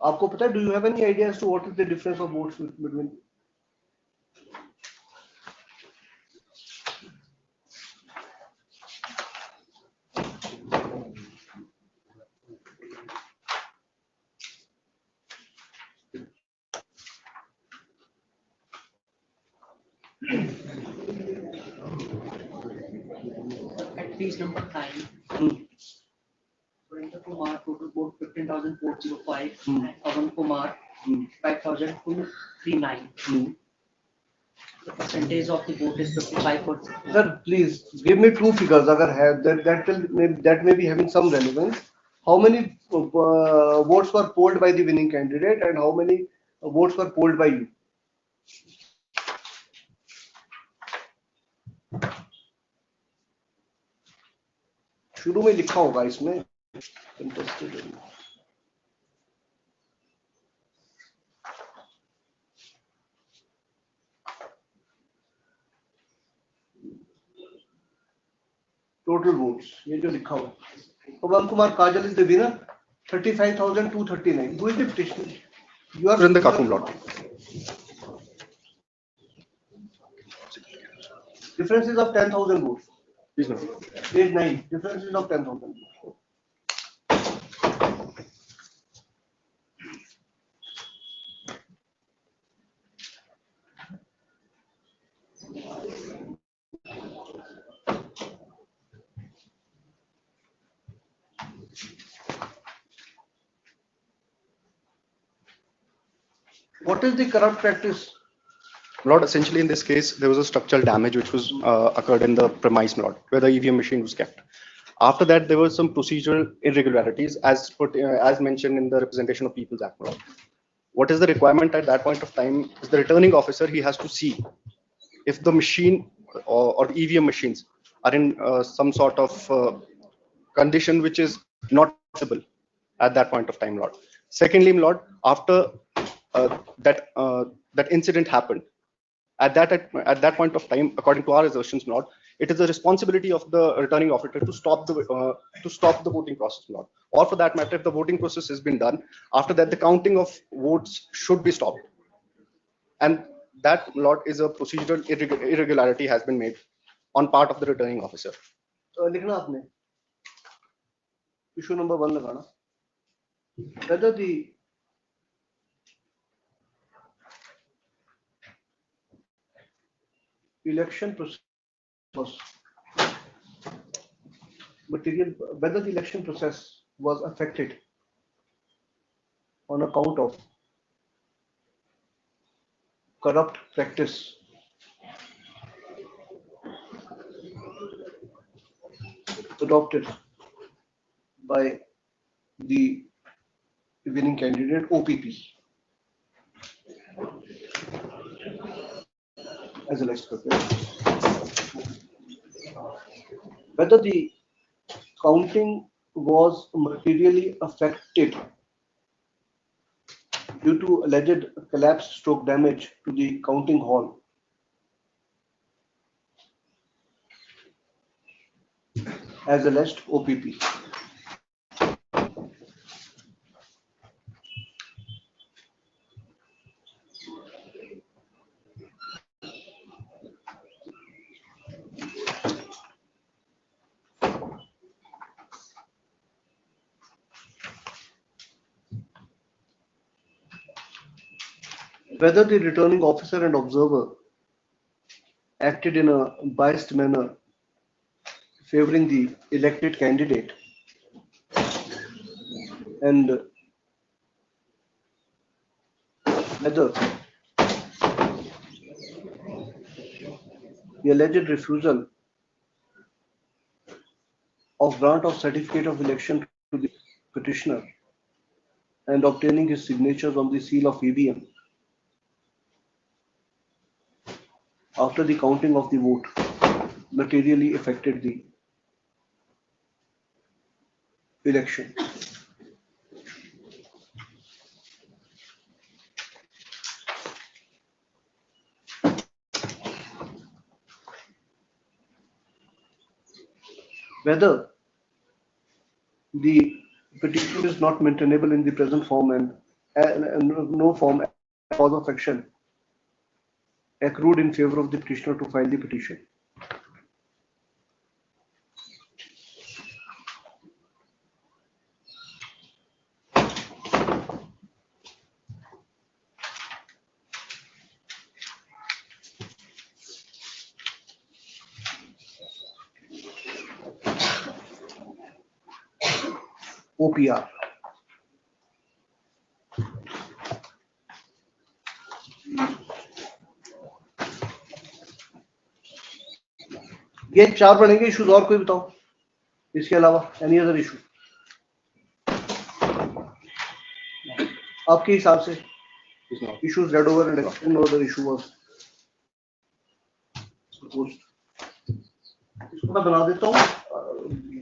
आपको पता है? Do you have any idea as to what is the difference of votes between? At page number 9. Surinder Kumar, total vote 15,405, and Pawan Kumar, 5,239. The percentage of the vote is 55%. Sir, please give me two figures. अगर है that may be having some relevance. how many votes were polled by the winning candidate and how many votes were polled by you? शुरू में लिखा होगा इसमें contested. Total votes ये जो लिखा हुआ Pawan Kumar Kajal is the winner 35,239. Who is the petitioner? You are Surinder Kakum, Lord. Differences of 10,000 votes. Please, Lord. Page 9. Differences of 10,000 votes. What is the corrupt practice? Lord, essentially in this case, there was a structural damage which was occurred in the premise, Lord, where the EVM machine was kept. After that, there were some procedural irregularities as mentioned in the Representation of People's Act, Lord. What is the requirement at that point of time is the returning officer, he has to see if the machine or the EVM machines are in some sort of condition which is not possible at that point of time, Lord. Secondly, Lord, after that incident happened, at that point of time, according to our assertions, Lord, it is the responsibility of the returning officer to stop the voting process, Lord. Or for that matter, if the voting process has been done, after that the counting of votes should be stopped. And that, Lord, is a procedural irregularity has been made on part of the returning officer. लिखना आपने issue number 1 लगाना. Whether the election process was whether the election process was affected on account of corrupt practice adopted by the winning candidate OPP as alleged purpose. Whether the counting was materially affected due to alleged collapse stroke damage to the counting hall as alleged OPP. Whether the returning officer and observer acted in a biased manner favoring the elected candidate and whether the alleged refusal of grant of certificate of election to the petitioner and obtaining his signatures on the seal of EVM after the counting of the vote materially affected the election. Whether the petition is not maintainable in the present form and no form cause of action accrued in favor of the petitioner to file the petition. OPR. ये 4 बनेंगे issues और कोई बताओ इसके अलावा any other issue आपके हिसाब से issues read over and no other issue was proposed. इसको मैं बना देता हूँ,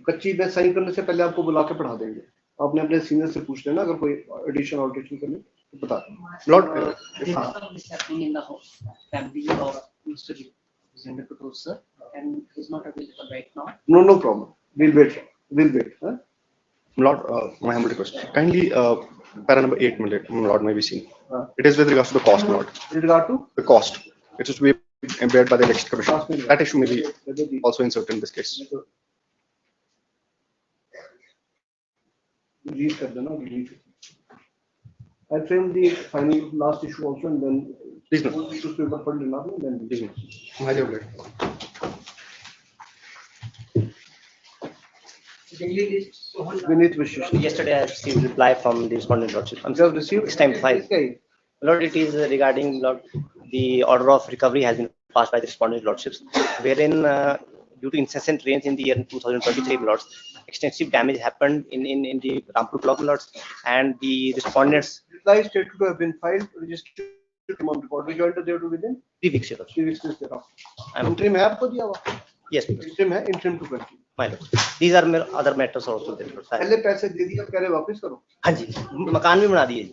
कच्ची में साइन करने से पहले आपको बुला के पढ़ा देंगे. आपने अपने सीनियर से पूछ लेना अगर कोई एडिशन ऑल्टरेशन करनी तो बता दें. Lord, this is happening in the house, family of Mr. Zender Kapoor, sir, and is not available right now. No problem. We'll wait. Huh? Lord, my humble request. Kindly, para number 8, Lord, may be seen. It is with regards to the cost, Lord. With regard to The cost, which is to be embedded by the election commission. That issue may be also inserted in this case. Read kar dena, read. I'll frame the final last issue also and then Please, no. issues paper pad lena and then Please, no. Highly obliged. Vineet wishes. Yesterday I received reply from the respondent lordship. You have received? It's time 5. Okay. Lord, it is regarding Lord, the order of recovery has been passed by the respondent lordships, wherein due to incessant rains in the year 2023, lords, extensive damage happened in the Rampur block, lords, and the respondents. Reply stated to have been filed, registered on record. We joined there to within 3 weeks. 3 weeks is thereafter. Interim है आपको दिया हुआ? Yes, interim है, interim to continue. my lord. These are other matters also there. पहले पैसे दे दिए, अब कह रहे वापस करो. हाँ जी, मकान भी बना दिए.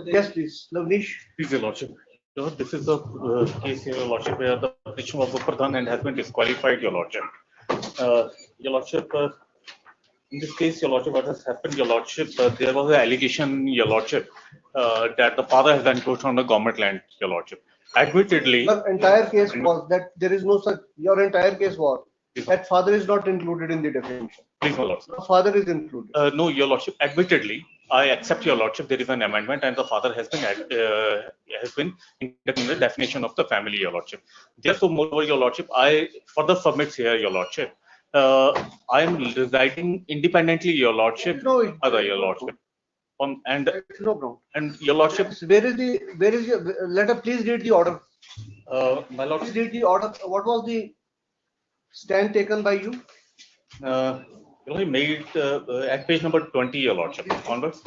Yes, please. Lavnish. Please, Your Lordship. Lord, this is the case, Your Lordship, where the petition was Pradhan and has been disqualified, Your Lordship. Your Lordship, in this case, Your Lordship, what has happened, Your Lordship, there was an allegation, Your Lordship, that the father has encroached on the government land, Your Lordship. Admittedly, The entire case was that there is no such. Your entire case was that father is not included in the definition. please, my Lord. The father is included. No, Your Lordship, admittedly, I accept, Your Lordship, there is an amendment and the father has been included in the definition of the family, Your Lordship. Therefore, moreover, Your Lordship, I further submit here, Your Lordship, I am residing independently, Your Lordship, other, Your Lordship. And no problem. And Your Lordship, where is your, let us please read the order. My Lord, please read the order. What was the stand taken by you? You only made at page number 20, Your Lordship, onwards.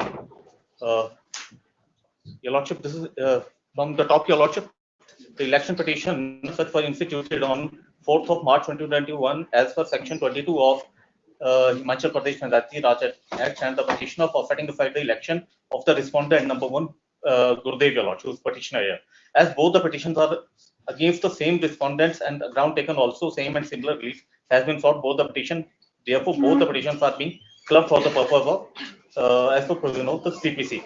Your Lordship, this is from the top, Your Lordship. The election petition such was instituted on 4th of March 2021 as per section 22 of Himachal Pradesh Panchayati Raj Act, and the petitioner for setting aside the election of the respondent number 1, Gurdev, Your Lordship, who is petitioner here. As both the petitions are against the same respondents and the ground taken also same and similar relief has been sought both the petition. Therefore, both the petitions are being clubbed for the purpose of as per provision of the CPC.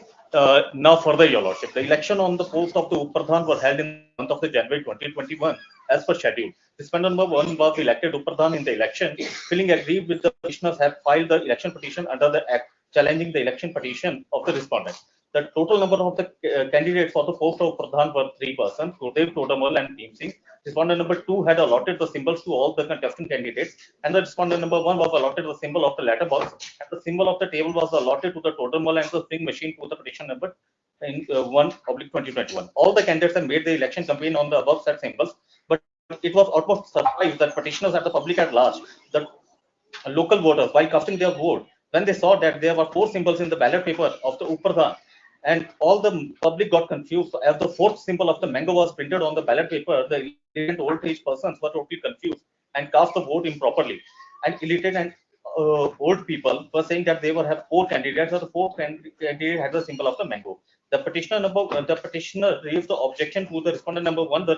Now further, Your Lordship, the election on the post of the Upradhan were held in the month of January 2021 as per schedule. Respondent number 1 was elected Upradhan in the election. Feeling aggrieved with the petitioners have filed the election petition under the Act challenging the election petition of the respondent. The total number of the candidates for the post of Pradhan were 3 persons, Gurdev, Todamal and Bhim Singh. Respondent number 2 had allotted the symbols to all the contesting candidates, and the respondent number 1 was allotted the symbol of the letterbox, and the symbol of the table was allotted to the Todamal and the Singh machine to the petition number in 1/2021. All the candidates have made the election campaign on the above said symbols, but it was almost surprised that petitioners and the public at large, the local voters, while casting their vote, when they saw that there were 4 symbols in the ballot paper of the Upradhan, and all the public got confused as the 4th symbol of the mango was printed on the ballot paper. The illiterate old age persons were totally confused and cast the vote improperly. And illiterate and old people were saying that they were have 4 candidates, or the 4th candidate had the symbol of the mango. The petitioner raised the objection to the respondent number 1, the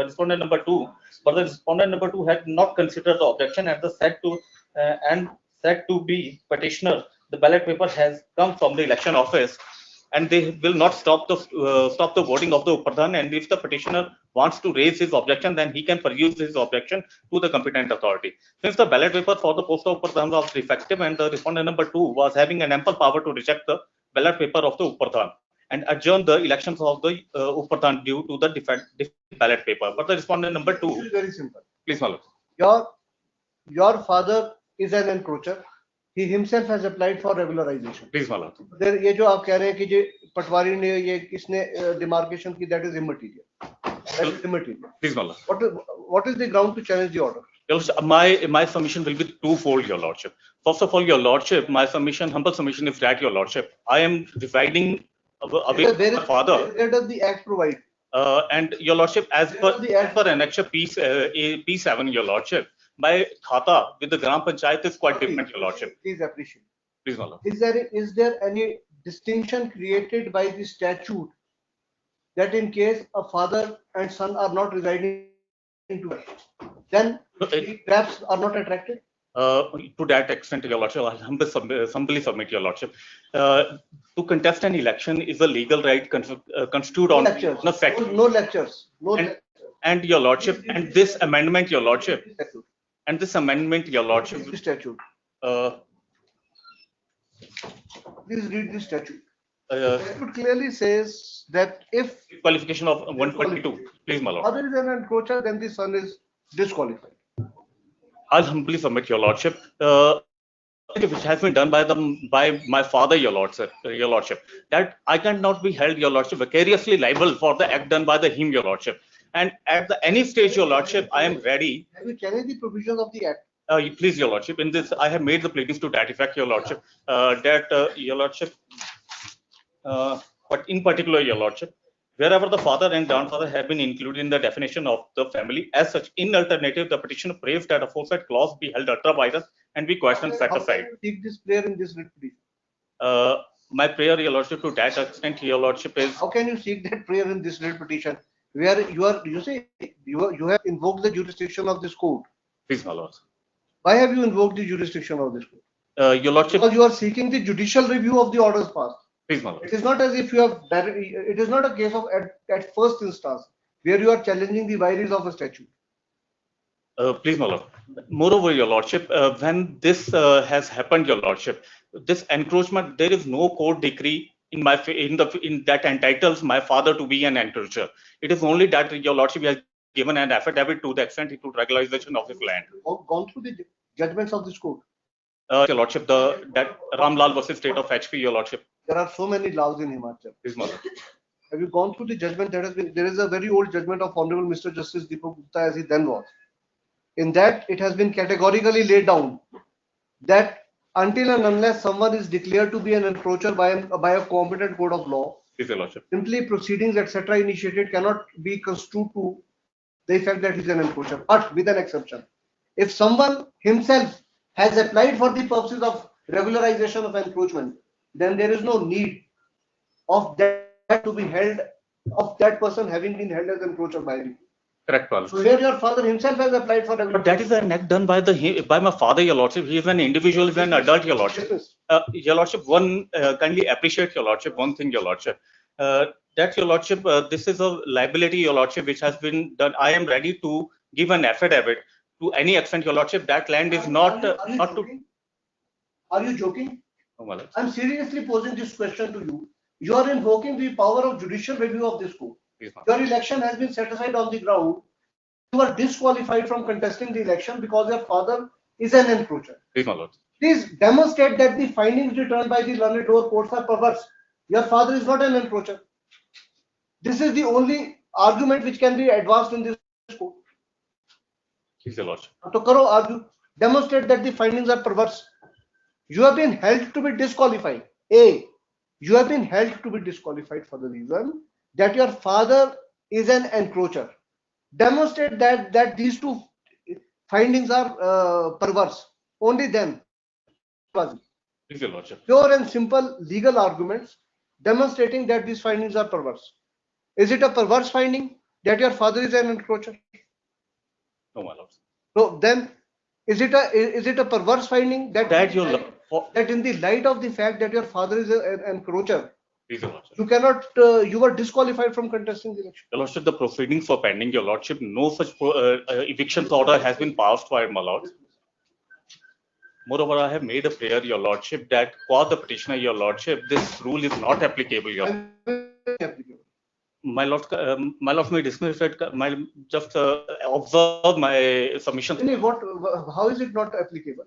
respondent number 2, but the respondent number 2 had not considered the objection and said to be petitioner. The ballot paper has come from the election office, and they will not stop the voting of the Upradhan. And if the petitioner wants to raise his objection, then he can peruse his objection to the competent authority. Since the ballot paper for the post of Upradhan was defective, and the respondent number 2 was having an ample power to reject the ballot paper of the Upradhan and adjourn the elections of the Upradhan due to the defective ballot paper. But the respondent number 2, This is very simple. please, my lord. Your father is an encroacher. He himself has applied for regularization. Please, my lord. There, ये जो आप कह रहे हैं कि ये पटवारी ने ये किसने demarcation की, that is immaterial. That is immaterial. Please, my lord. What is the ground to challenge the order? Your Lordship, my submission will be twofold, Your Lordship. First of all, Your Lordship, my submission, humble submission is that, Your Lordship, I am residing away from my father. Where does the act provide? And Your Lordship, as per Annexure P7, Your Lordship, my khata with the Gram Panchayat is quite different, Your Lordship. Please appreciate. Please, my Lord. Is there any distinction created by the statute that in case a father and son are not residing together, then perhaps are not attracted? To that extent, Your Lordship, I'll humbly submit, Your Lordship. To contest an election is a legal right constituted on a fact. No lectures. And Your Lordship, and this amendment, Your Lordship, Your Lordship. The statute. Please read the statute. It clearly says that if Qualification of 122, please, my Lord. father is an encroacher, then the son is disqualified. I'll humbly submit, Your Lordship, which has been done by my father, Your Lordship, that I cannot be held, Your Lordship, vicariously liable for the act done by him, Your Lordship. And at any stage, Your Lordship, I am ready. Have you challenged the provisions of the act? Please, Your Lordship, in this, I have made the pleadings to that effect, Your Lordship, Your Lordship, but in particular, Your Lordship, wherever the father and grandfather have been included in the definition of the family, as such, in alternative, the petitioner prays that aforesaid clause be held ultra vires and be questioned set aside. How can you seek this prayer in this writ petition? My prayer, Your Lordship, to that extent, Your Lordship, is. How can you seek that prayer in this writ petition, where you have invoked the jurisdiction of this court? Please, my Lord. Why have you invoked the jurisdiction of this court? Your Lordship. Because you are seeking the judicial review of the orders passed. Please, my Lord. It is not as if you have it is not a case of at first instance where you are challenging the vires of a statute. Please, my Lord. Moreover, Your Lordship, when this has happened, Your Lordship, this encroachment, there is no court decree in that entitles my father to be an encroacher. It is only that Your Lordship has given an affidavit to the extent to regularization of his land. Gone through the judgments of this court. Your Lordship, that Ramlal versus State of HP, Your Lordship. There are so many laws in Himachal. Please, my Lord. Have you gone through the judgment that has been? There is a very old judgment of Honorable Mr. Justice Deepak Gupta, as he then was. In that, it has been categorically laid down that until and unless someone is declared to be an encroacher by a competent court of law, Please, Your Lordship. simply proceedings, etc., initiated cannot be construed to the effect that he is an encroacher, but with an exception. If someone himself has applied for the purposes of regularization of encroachment, then there is no need of that to be held, of that person having been held as encroacher by you. Correct, my Lord. So here your father himself has applied for But that is an act done by my father, Your Lordship. He is an individual, he is an adult, Your Lordship. Your Lordship, kindly appreciate, Your Lordship, one thing, Your Lordship. That, Your Lordship, this is a liability, Your Lordship, which has been done. I am ready to give an affidavit to any extent, Your Lordship. That land is not to. Are you joking? Oh, my Lord. I'm seriously posing this question to you. You are invoking the power of judicial review of this court. Your election has been set aside on the ground. You are disqualified from contesting the election because your father is an encroacher. Please, my Lord. Please demonstrate that the findings returned by the learned lower courts are perverse. Your father is not an encroacher. This is the only argument which can be advanced in this court. Please, Your Lordship. So, Karo, argue. Demonstrate that the findings are perverse. You have been held to be disqualified. You have been held to be disqualified for the reason that your father is an encroacher. Demonstrate that these two findings are perverse. Only then. Please, Your Lordship. Pure and simple legal arguments demonstrating that these findings are perverse. Is it a perverse finding that your father is an encroacher? No, my Lord. So then, is it a perverse finding that in the light of the fact that your father is an encroacher, Please, Your Lordship. you cannot, you were disqualified from contesting the election? Your Lordship, the proceedings were pending, Your Lordship. No such eviction order has been passed by my Lord. Moreover, I have made a prayer, Your Lordship, that for the petitioner, Your Lordship, this rule is not applicable, Your Lordship. My Lord, may dismiss it. Just observe my submission. How is it not applicable?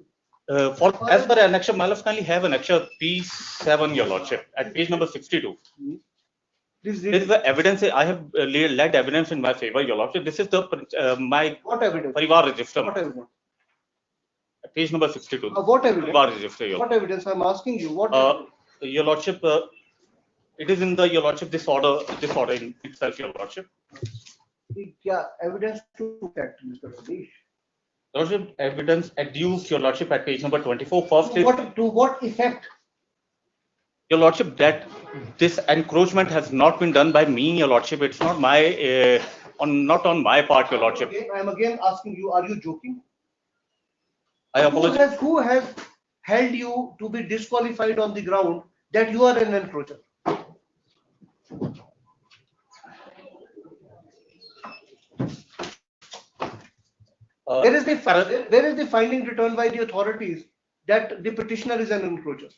As per annexure, my Lord, kindly have annexure P7, Your Lordship, at page number 62. Please This read. is the evidence. I have led evidence in my favor, Your Lordship. This is the my What evidence? Parivar register, What evidence? page number 62. What evidence? Parivar register, Your What evidence? I'm asking you. What? Your Lordship, it is in the Your Lordship this order in itself, Your Lordship. Yeah, evidence to fact, Mr. Sadish. Lordship, evidence adduced, Your Lordship, at page number 24. First is, To what effect? Your Lordship, that this encroachment has not been done by me, Your Lordship. It's not my not on my part, Your Lordship. I'm again asking you, are you joking? I apologize. Who has held you to be disqualified on the ground that you are an encroacher? Where is the finding returned by the authorities that the petitioner is an encroacher?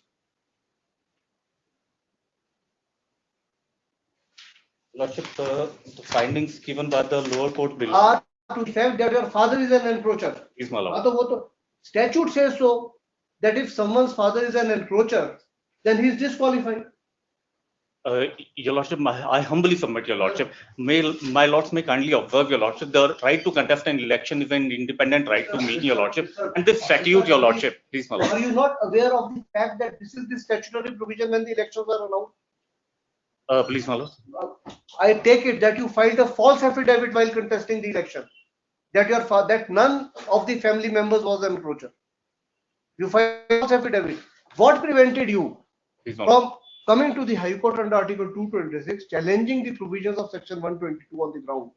Lordship, the findings given by the lower court below. Are to the fact that your father is an encroacher. Is my lord. Statute says so that if someone's father is an encroacher, then he is disqualified. Your Lordship, I humbly submit, Your Lordship. My lords may kindly observe, Your Lordship, the right to contest an election is an independent right to me, Your Lordship. And this statute, Your Lordship, please, my lord. Are you not aware of the fact that this is the statutory provision when the elections are allowed? Please, my lord. I take it that you filed a false affidavit while contesting the election. That none of the family members was an encroacher. You filed a false affidavit. What prevented you from coming to the High Court under Article 226, challenging the provisions of Section 122 on the ground?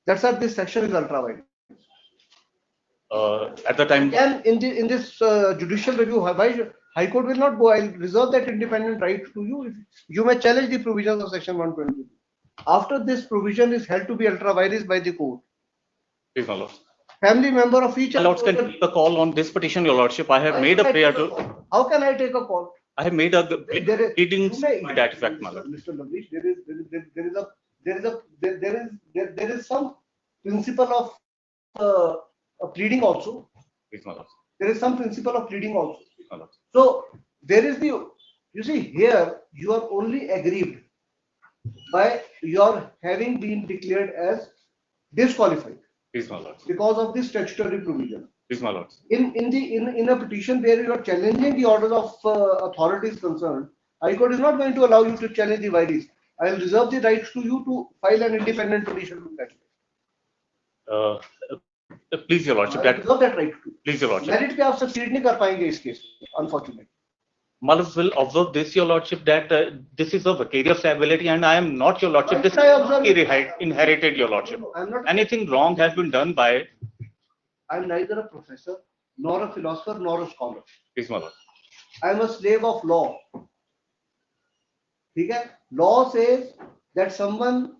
That's why this section is ultra-wide. At the time. And in this judicial review, High Court will not go. I'll reserve that independent right to you. You may challenge the provisions of Section 122. After this provision is held to be ultra-vires by the court, Please, my lord. family member of each. My lords can take a call on this petition, Your Lordship. I have made a prayer to. How can I take a call? I have made a pleading to that effect, my lord. Mr. Lavish, there is some principle of pleading also. Please, my lord. There is some principle of pleading also. Please, my lord. So there is you see here you are only aggrieved by your having been declared as disqualified. Please, my lord. Because of this statutory provision. Please, my lord. In a petition where you are challenging the orders of authorities concerned, High Court is not going to allow you to challenge the vires. I will reserve the right to you to file an independent petition to that. Please, Your Lordship. Reserve that right to. Please, Your Lordship. Merit पे आप succeed नहीं कर पाएंगे इस case में, unfortunately. Malus will observe this, Your Lordship, that this is a vicarious liability, and I am not, Your Lordship. This is inherited, Your Lordship. Anything wrong has been done by. I am neither a professor, nor a philosopher, nor a scholar. Please, my lord. I am a slave of law. Okay? Law says that someone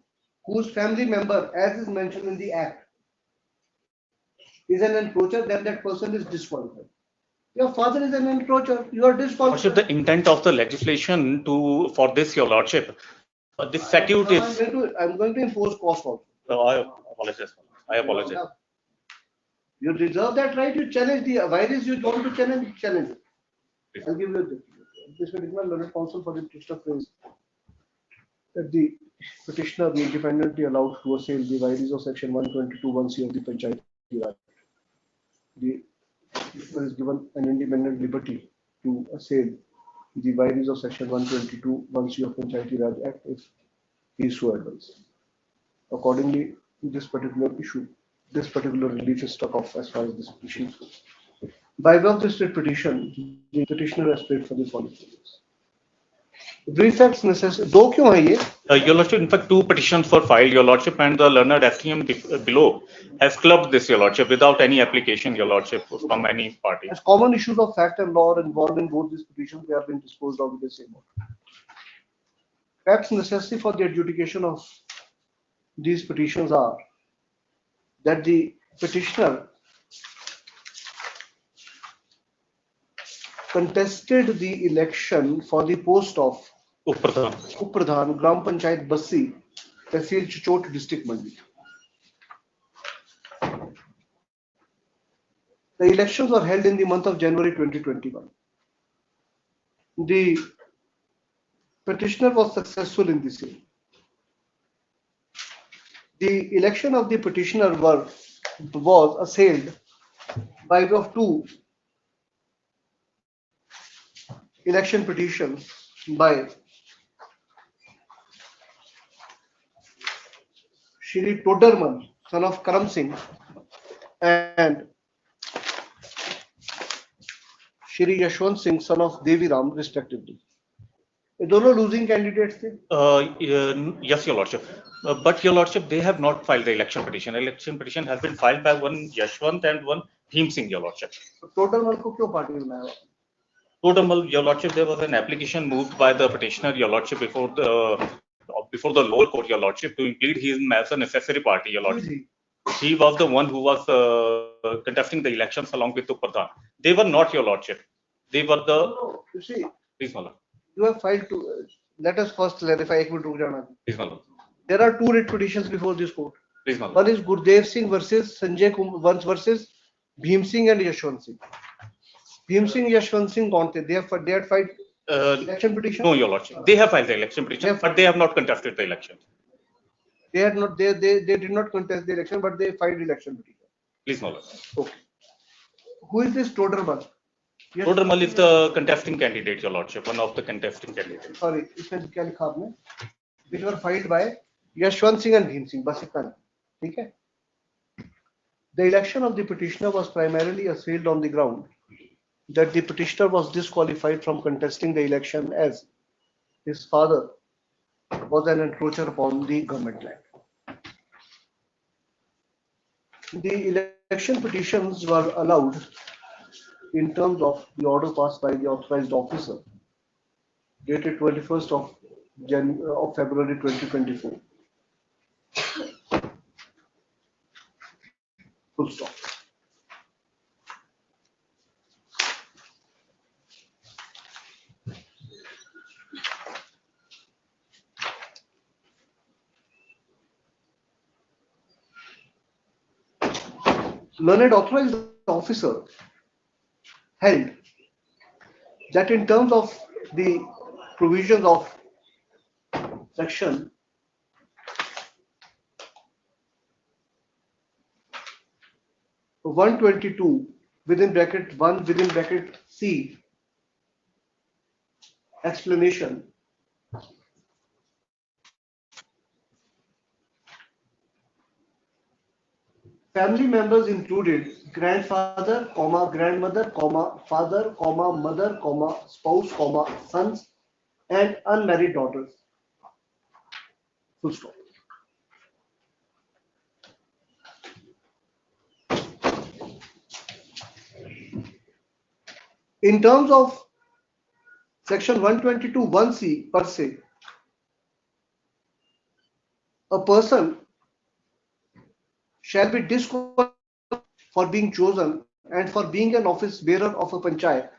whose family member, as is mentioned in the Act, is an encroacher, then that person is disqualified. Your father is an encroacher, you are disqualified. Lordship, the intent of the legislation for this, Your Lordship, this statute is. I'm going to impose cost also. I apologize. I apologize. You reserve that right, you challenge the virus, you want to challenge it. I'll give you this particular learned counsel for the petitioner phrase that the petitioner be independently allowed to assail the virus of Section 122 1C of the Panchayati Raj. The petitioner is given an independent liberty to assail the virus of Section 122 1C of Panchayati Raj Act if he is so advised. Accordingly, this particular relief is struck off as far as this petition goes. By way of this petition, the petitioner has paid for the following. Brief facts necessary. दो क्यों है ये? Your Lordship, in fact, two petitions were filed, Your Lordship, and the learned STM below has clubbed this, Your Lordship, without any application, Your Lordship, from any party. As common issues of fact and law are involved in both these petitions, they have been disposed of with the same order. Facts necessary for the adjudication of these petitions are that the petitioner contested the election for the post of Uppradhan, Gram Panchayat Bassi, Tehsil Chichot, District Mandi. The elections were held in the month of January 2021. The petitioner was successful in the same. The election of the petitioner was assailed by way of two election petitions by Shri Todarman, son of Karam Singh, and Shri Yashwant Singh, son of Devi Ram, respectively. ये दोनों losing candidates थे? Yes, your lordship. But your lordship, they have not filed the election petition. Election petition has been filed by one Yashwant and one Bhim Singh, your lordship. Todarman को क्यों party में बनाया? Todarmal, your lordship, there was an application moved by the petitioner, your lordship, before the lower court, your lordship, to include him as a necessary party, your lordship. He was the one who was contesting the elections along with Pradhan. They were not your lordship. They were the. You see, please, my lord. You have filed to. Let us first clarify. एक minute रुक जाना. Please, my lord. There are two writ petitions before this court. Please, my lord. One is Gurdev Singh versus Sanjay Kumar versus Bhim Singh and Yashwant Singh. Bhim Singh, Yashwant Singh, कौन थे? They had filed election petition. No, your lordship. They have filed the election petition, but they have not contested the election. They had not. They did not contest the election, but they filed election petition. Please, my lord. Okay. Who is this Todarmal? Yes. Todarmal is the contesting candidate, your lordship. One of the contesting candidates. Sorry, इसमें क्या लिखा आपने? Which were filed by Yashwant Singh and Bhim Singh. बस इतना नहीं. ठीक है? The election of the petitioner was primarily assailed on the ground that the petitioner was disqualified from contesting the election as his father was an encroacher upon the government land. The election petitions were allowed in terms of the order passed by the authorized officer dated 21st of February 2024. Full stop. Learned authorized officer held that in terms of the provisions of section 122 within bracket 1 within bracket C explanation family members included grandfather, grandmother, father, mother, spouse, sons, and unmarried daughters. Full stop. In terms of section 122 1C per se, a person shall be disqualified for being chosen and for being an office bearer of a panchayat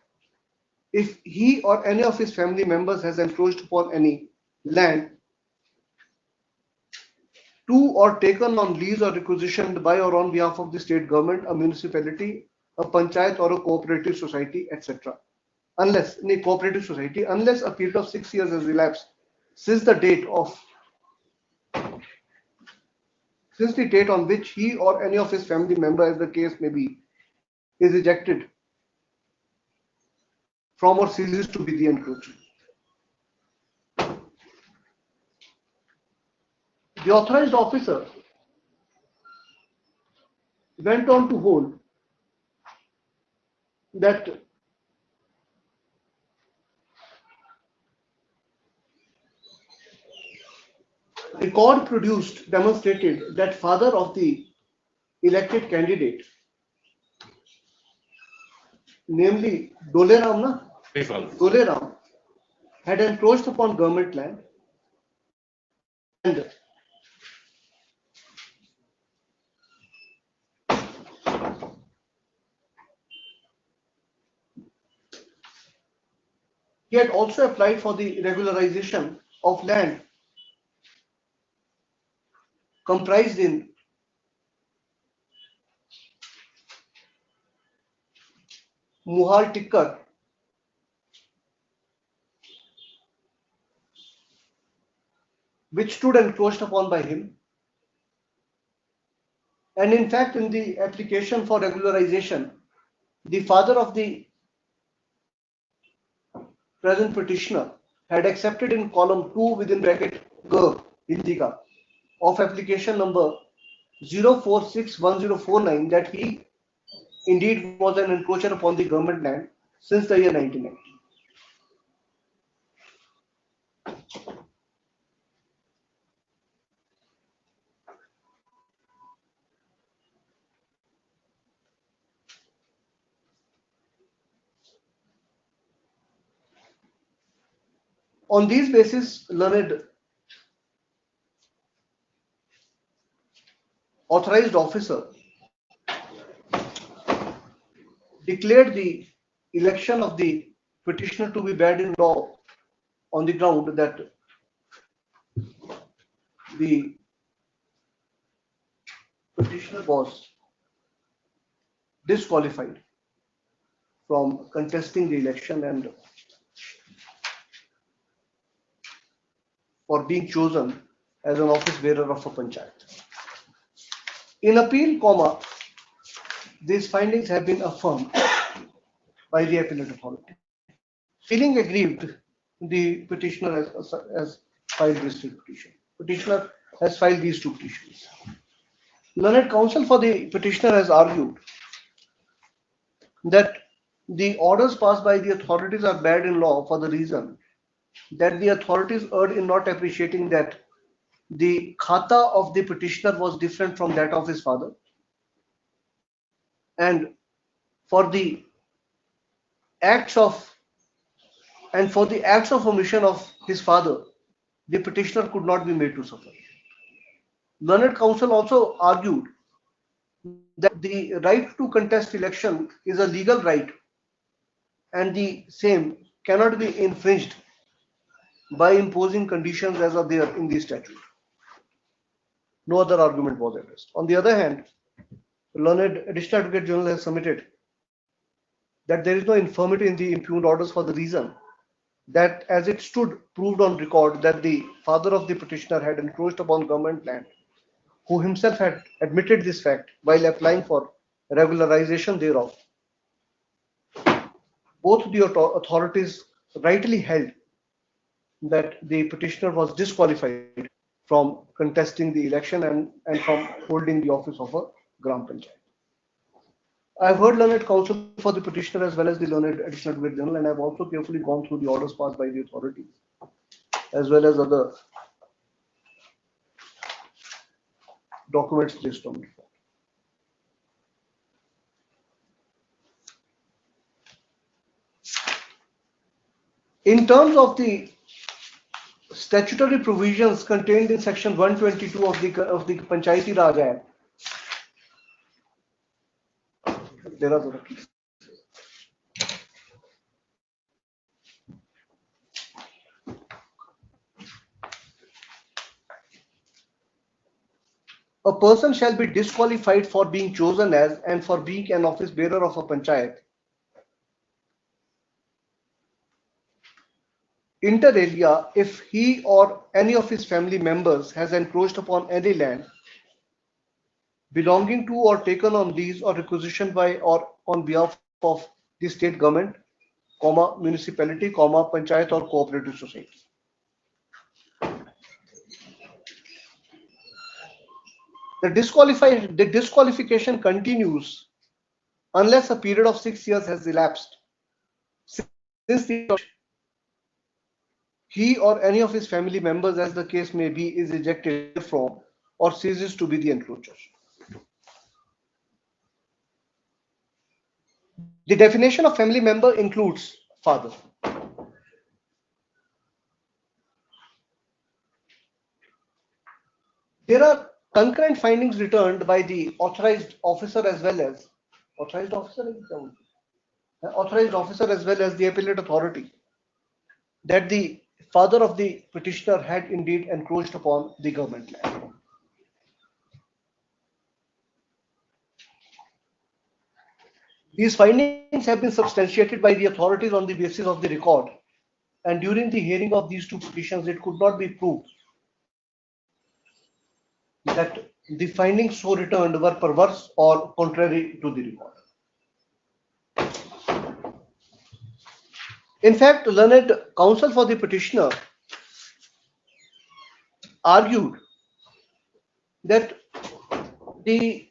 if he or any of his family members has encroached upon any land to or taken on lease or requisitioned by or on behalf of the state government, a municipality, a panchayat or a cooperative society, etc. Unless in a cooperative society, unless a period of 6 years has elapsed since the date on which he or any of his family member, as the case may be, is ejected from or ceases to be the encroacher. The authorized officer went on to hold that record produced demonstrated that father of the elected candidate, namely Dole Ram, had encroached upon government land and he had also applied for the regularization of land comprised in Muhal Tikkar, which stood encroached upon by him, And in fact, in the application for regularization, the father of the present petitioner had accepted in column 2 within bracket G, Hindiga, of application number 0461049 that he indeed was an encroacher upon the government land since the year 1990. On these basis, learned authorized officer declared the election of the petitioner to be bad in law on the ground that the petitioner was disqualified from contesting the election and for being chosen as an office bearer of a panchayat. In appeal, these findings have been affirmed by the appellate authority. Feeling aggrieved, the petitioner has filed this petition. Petitioner has filed these two petitions. Learned counsel for the petitioner has argued that the orders passed by the authorities are bad in law for the reason that the authorities erred in not appreciating that the khata of the petitioner was different from that of his father, and for the acts of omission of his father, the petitioner could not be made to suffer. Learned counsel also argued that the right to contest election is a legal right and the same cannot be infringed by imposing conditions as are there in the statute. No other argument was addressed. On the other hand, learned Additional Advocate General has submitted that there is no infirmity in the impugned orders for the reason that as it stood proved on record that the father of the petitioner had encroached upon government land, who himself had admitted this fact while applying for regularization thereof. Both the authorities rightly held that the petitioner was disqualified from contesting the election and from holding the office of a Gram Panchayat. I have heard learned counsel for the petitioner as well as the learned Additional Advocate General, and I have also carefully gone through the orders passed by the authorities as well as other documents placed on record. In terms of the statutory provisions contained in section 122 of the Panchayati Raj Act, there are the keys. A person shall be disqualified for being chosen as and for being an office bearer of a panchayat inter alia if he or any of his family members has encroached upon any land belonging to or taken on lease or requisition by or on behalf of the state government, municipality, panchayat or cooperative society. The disqualification continues unless a period of 6 years has elapsed since he or any of his family members, as the case may be, is ejected from or ceases to be the encroacher. The definition of family member includes father. There are concurrent findings returned by the authorized officer as well as the appellate authority that the father of the petitioner had indeed encroached upon the government land. These findings have been substantiated by the authorities on the basis of the record, and during the hearing of these two petitions, it could not be proved that the findings so returned were perverse or contrary to the report. In fact, learned counsel for the petitioner argued that the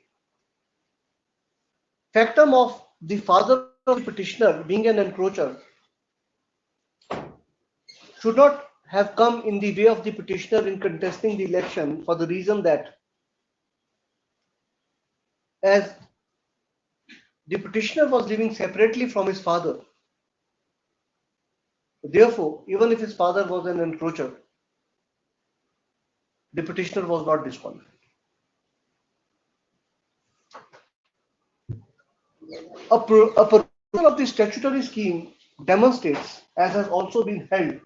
factum of the father of the petitioner being an encroacher should not have come in the way of the petitioner in contesting the election, for the reason that as the petitioner was living separately from his father, therefore, even if his father was an encroacher, the petitioner was not disqualified. A proposal of the statutory scheme demonstrates, as has also been held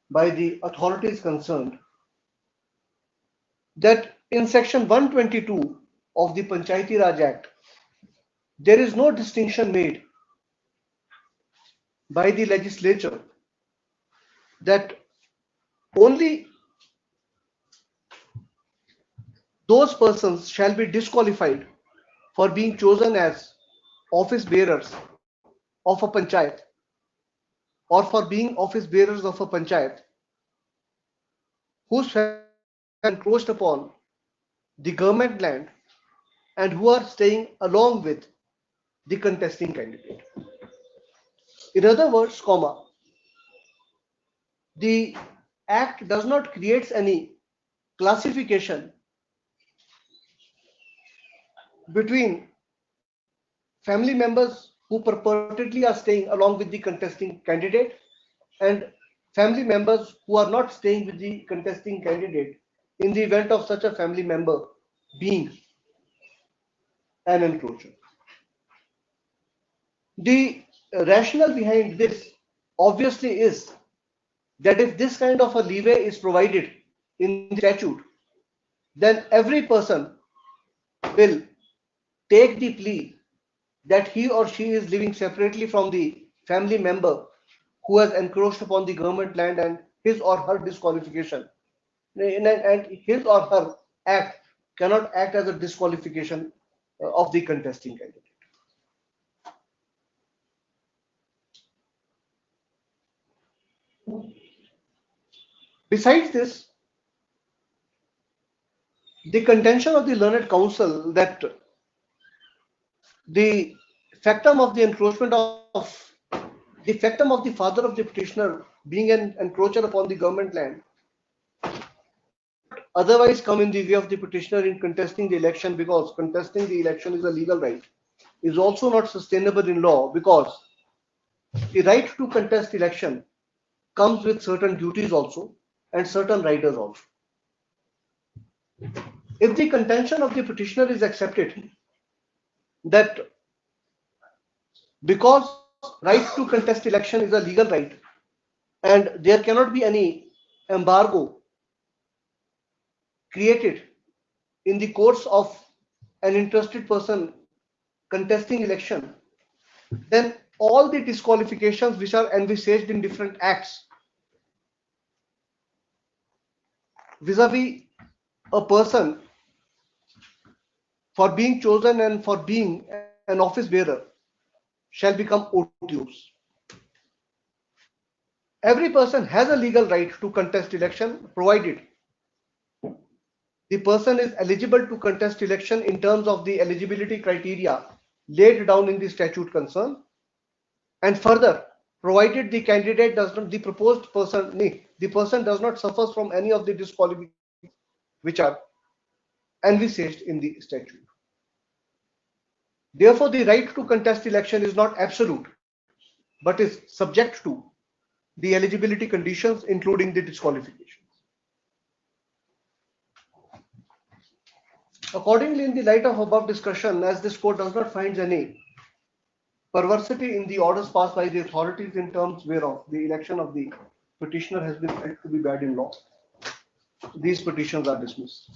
by the authorities concerned, that in section 122 of the Panchayati Raj Act, there is no distinction made by the legislature that only those persons shall be disqualified for being chosen as office bearers of a panchayat or for being office bearers of a panchayat whose families are encroached upon the government land and who are staying along with the contesting candidate. In other words, the Act does not create any classification between family members who purportedly are staying along with the contesting candidate and family members who are not staying with the contesting candidate in the event of such a family member being an encroacher. The rationale behind this obviously is that if this kind of a leeway is provided in the statute, then every person will take the plea that he or she is living separately from the family member who has encroached upon the government land, and his or her disqualification and his or her act cannot act as a disqualification of the contesting candidate. Besides this, the contention of the learned counsel that the factum of the encroachment of the factum of the father of the petitioner being an encroacher upon the government land otherwise come in the way of the petitioner in contesting the election, because contesting the election is a legal right, is also not sustainable in law, because the right to contest election comes with certain duties also and certain riders also. If the contention of the petitioner is accepted that because right to contest election is a legal right and there cannot be any embargo created in the course of an interested person contesting election, then all the disqualifications which are envisaged in different acts vis-a-vis a person for being chosen and for being an office bearer shall become otiose. Every person has a legal right to contest election, provided the person is eligible to contest election in terms of the eligibility criteria laid down in the statute concerned, and further, provided the candidate does not, the proposed person, the person does not suffer from any of the disqualifications which are envisaged in the statute. Therefore, the right to contest election is not absolute, but is subject to the eligibility conditions, including the disqualifications. Accordingly, in the light of above discussion, as this court does not find any perversity in the orders passed by the authorities in terms whereof the election of the petitioner has been held to be bad in law, these petitions are dismissed.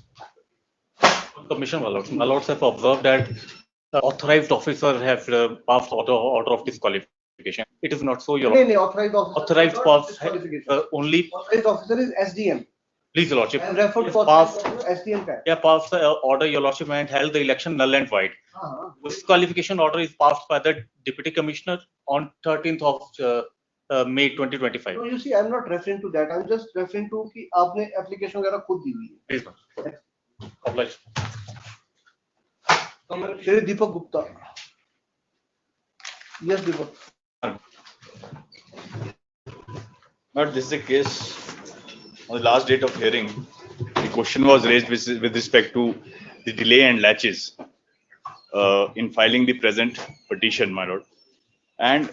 Commission, my lords have observed that the authorized officer have passed order of disqualification. It is not so, your No, authorized officer authorized pass only. Authorized officer is SDM. Please, Your Lordship. I have referred for Passed. STM Pact. Yeah, passed the order, Your Lordship, and held the election null and void. Disqualification order is passed by the Deputy Commissioner on 13th of May 2025. No, you see, I'm not referring to that. I'm just referring to कि आपने application वगैरह खुद दी हुई है. Please, ma'am. Obliged. Shri Deepak Gupta. Yes, Deepak. But this is a case on the last date of hearing. The question was raised with respect to the delay and latches in filing the present petition, my lord. And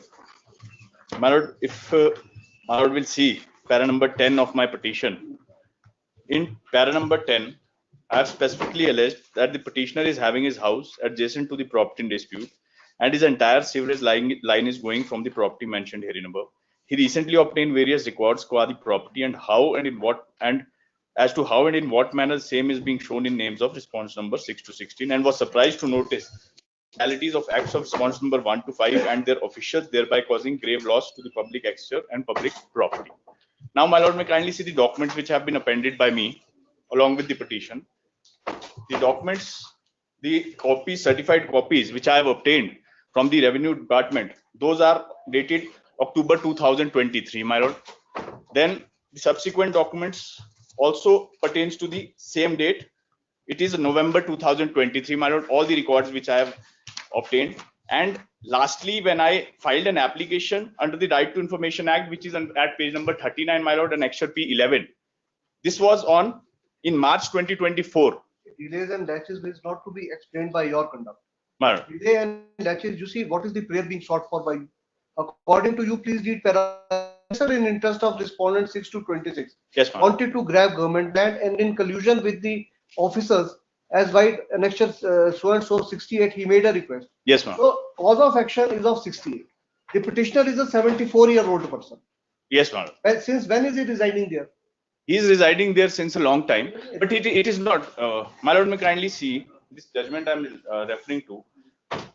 my lord, if my lord will see para number 10 of my petition, in para number 10, I have specifically alleged that the petitioner is having his house adjacent to the property in dispute, and his entire sewerage line is going from the property mentioned herein above. He recently obtained various records qua the property and how and in what and as to how and in what manner the same is being shown in names of response number 6 to 16, and was surprised to notice realities of acts of response number 1 to 5 and their officials, thereby causing grave loss to the public exchequer and public property. Now, my lord, may kindly see the documents which have been appended by me along with the petition. The documents, the copies, certified copies which I have obtained from the Revenue Department, those are dated October 2023, my lord. Then the subsequent documents also pertains to the same date. It is November 2023, my lord, all the records which I have obtained. And lastly, when I filed an application under the Right to Information Act, which is at page number 39, my lord, annexure P11. This was in March 2024. Delays and latches is not to be explained by your conduct. My lord. Delay and latches, you see, what is the prayer being sought for by you? According to you, please read para in interest of respondent 6 to 26. Yes, ma'am. Wanted to grab government land and in collusion with the officers as by annexure so and so 68, he made a request. Yes, ma'am. So cause of action is of 68. The petitioner is a 74-year-old person. Yes, ma'am. Well, since when is he residing there? He is residing there since a long time, but it is not. My lord, may kindly see this judgment I am referring to.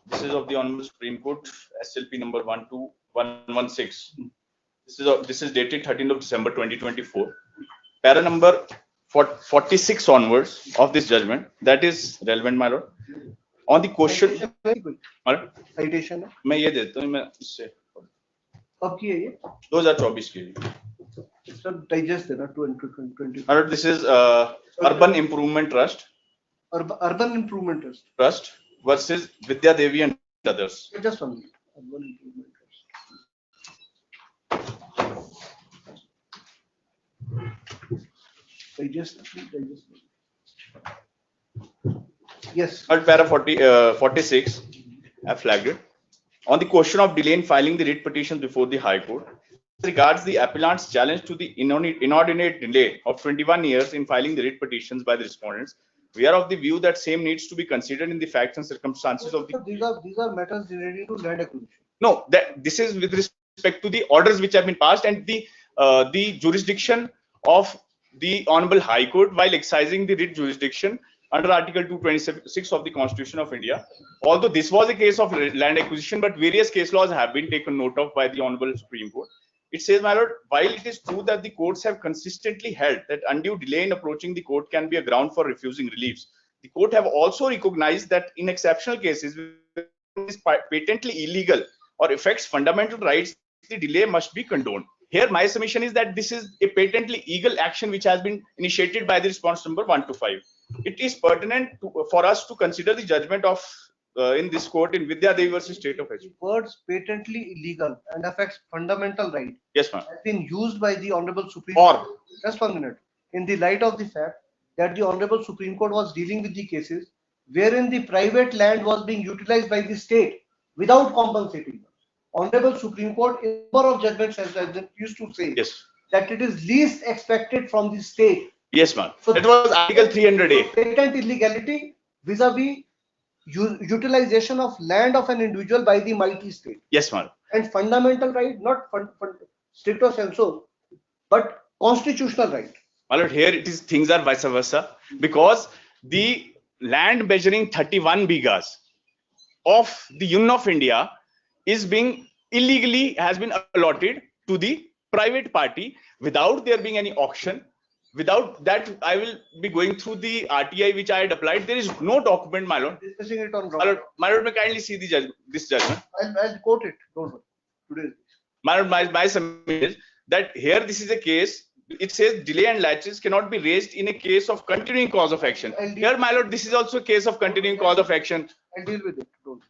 This is of the Honorable Supreme Court, SLP number 12116. This is dated 13th of December 2024. Para number 46 onwards of this judgment, that is relevant, my lord. On the question, my lord, citation मैं ये देता हूँ, मैं इससे अब की है ये 2024 के लिए. सर digest देना 2020. My lord, this is Urban Improvement Trust. Urban Improvement Trust versus Vidya Devi and others. Just one minute. Urban Improvement Trust. Digest. Yes. Para 46, I flagged it. On the question of delay in filing the writ petition before the High Court, regards the appellant's challenge to the inordinate delay of 21 years in filing the writ petitions by the respondents, we are of the view that same needs to be considered in the facts and circumstances of the. These are matters related to land acquisition. No, this is with respect to the orders which have been passed and the jurisdiction of the Honorable High Court while exercising the writ jurisdiction under Article 226 of the Constitution of India. Although this was a case of land acquisition, but various case laws have been taken note of by the Honorable Supreme Court. It says, my lord, while it is true that the courts have consistently held that undue delay in approaching the court can be a ground for refusing reliefs, the court have also recognized that in exceptional cases, when it is patently illegal or affects fundamental rights, the delay must be condoned. Here, my submission is that this is a patently illegal action which has been initiated by the response number 1 to 5. It is pertinent for us to consider the judgment of in this court in Vidya Devi versus State of H. Words patently illegal and affects fundamental right. Yes, ma'am. Has been used by the Honorable Supreme Court. Just 1 minute. In the light of the fact that the Honorable Supreme Court was dealing with the cases wherein the private land was being utilized by the state without compensating. Honorable Supreme Court in number of judgments has used to say that it is least expected from the state. Yes, ma'am. So that was Article 300A. Patent illegality vis-a-vis utilization of land of an individual by the mighty state. Yes, ma'am. And fundamental right, not stricto sensu, but constitutional right. My lord, here it is, things are vice versa, because the land measuring 31 bighas of the Union of India is being illegally has been allotted to the private party without there being any auction, Without that, I will be going through the RTI which I had applied. There is no document, my lord. Discussing it on My lord, may kindly see the this judgment. I'll quote it. Don't worry. Today. My lord, my submission is that here this is a case. It says delay and laches cannot be raised in a case of continuing cause of action. Here, my lord, this is also a case of continuing cause of action. I'll deal with it. Don't.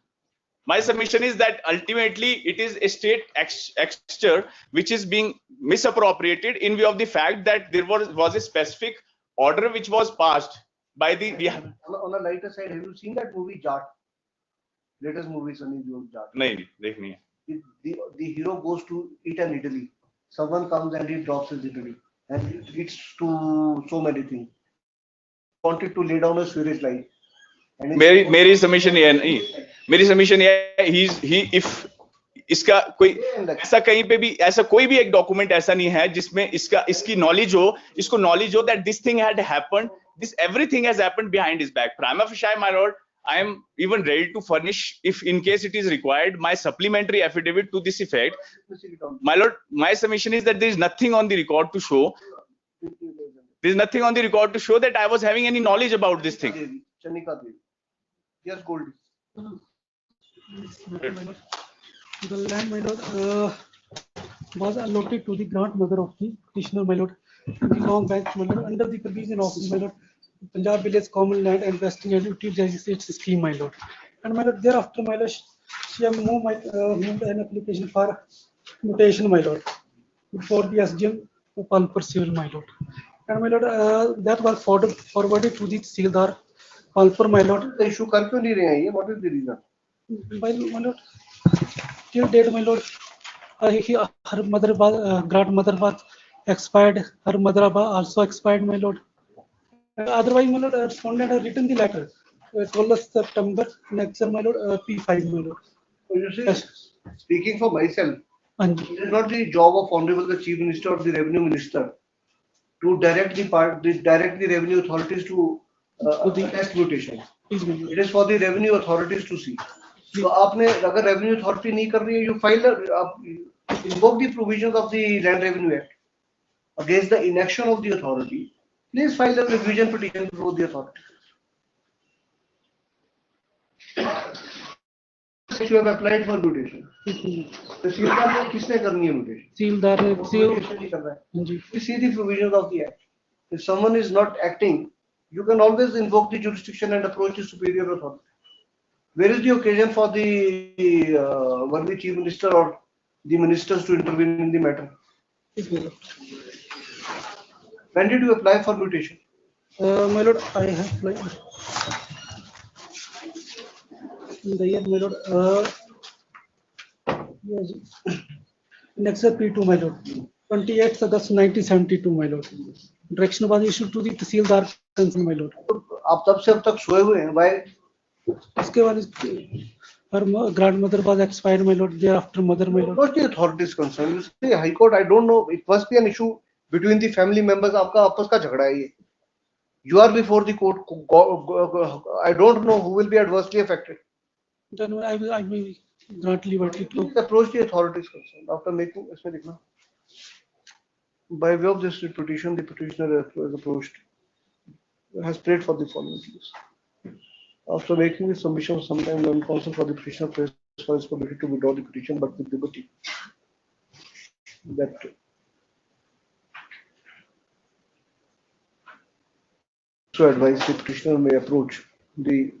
My submission is that ultimately it is a state exchequer which is being misappropriated in view of the fact that there was a specific order which was passed by the. On a lighter side, have you seen that movie Jat? Latest movie, Sunny Deol Jat. नहीं देखनी है. The hero goes to eat an idli. Someone comes and he drops his idli and it leads to so many things. Wanted to lay down a sewage line. मेरी submission ये नहीं, मेरी submission ये if इसका कोई ऐसा कहीं पे भी ऐसा कोई भी एक डॉक्यूमेंट ऐसा नहीं है जिसमें इसकी नॉलेज हो, इसको नॉलेज हो that this thing had happened, this everything has happened behind his back. Prima facie, my lord, I am even ready to furnish, if in case it is required, my supplementary affidavit to this effect. My lord, my submission is that there is nothing on the record to show. There is nothing on the record to show that I was having any knowledge about this thing. Chanika Devi. Yes, Goldie. The land, my lord, was allotted to the grandmother of the petitioner, my lord, long back, my lord, under the provision of, my lord, Punjab Village Common Land and Vesting and Utilization Scheme, my lord. And my lord, thereafter, my lord, she have moved an application for mutation, my lord, before the SDM Palpur Civil, my lord. And my lord, that was forwarded to the Sildar Palpur, my lord. The issue kar kyun nahi rahe hain? What is the reason? My lord, till date, my lord, her mother was, grandmother was expired, her mother was also expired, my lord. Otherwise, my lord, respondent has written the letter, 12th September, next year, my lord, P5, my lord. So you see, speaking for myself, it is not the job of Honorable the Chief Minister or the Revenue Minister to direct the revenue authorities to test mutation. It is for the revenue authorities to see. So, आपने अगर revenue authority नहीं कर रही है, you file invoke the provisions of the Land Revenue Act against the inaction of the authority. Please file a revision petition before the authority. You have applied for mutation. The सीलदार को किसने करनी है mutation? सीलदार ने You see the provisions of the act. If someone is not acting, you can always invoke the jurisdiction and approach the superior authority. Where is the occasion for the worthy chief minister or the ministers to intervene in the matter? When did you apply for mutation? My lord, I have applied in the year, my lord, yes, next year P2, my lord, 28th August 1972, my lord. Direction was issued to the Tehsildar concerned, my lord. आप तब से अब तक सोए हुए हैं, why? इसके बाद her grandmother was expired, my lord. Thereafter, mother, my lord. What's the authorities concerned? You say High Court, I don't know. It must be an issue between the family members. आपका आपस का झगड़ा है ये. You are before the court. I don't know who will be adversely affected. Then I will grant liberty to approach the authorities concerned after making. इसमें देखना. By way of this petition, the petitioner has approached, has prayed for the following things. After making the submission, sometime when counsel for the petitioner prays for his permission to withdraw the petition, but with liberty, that so advise the petitioner may approach the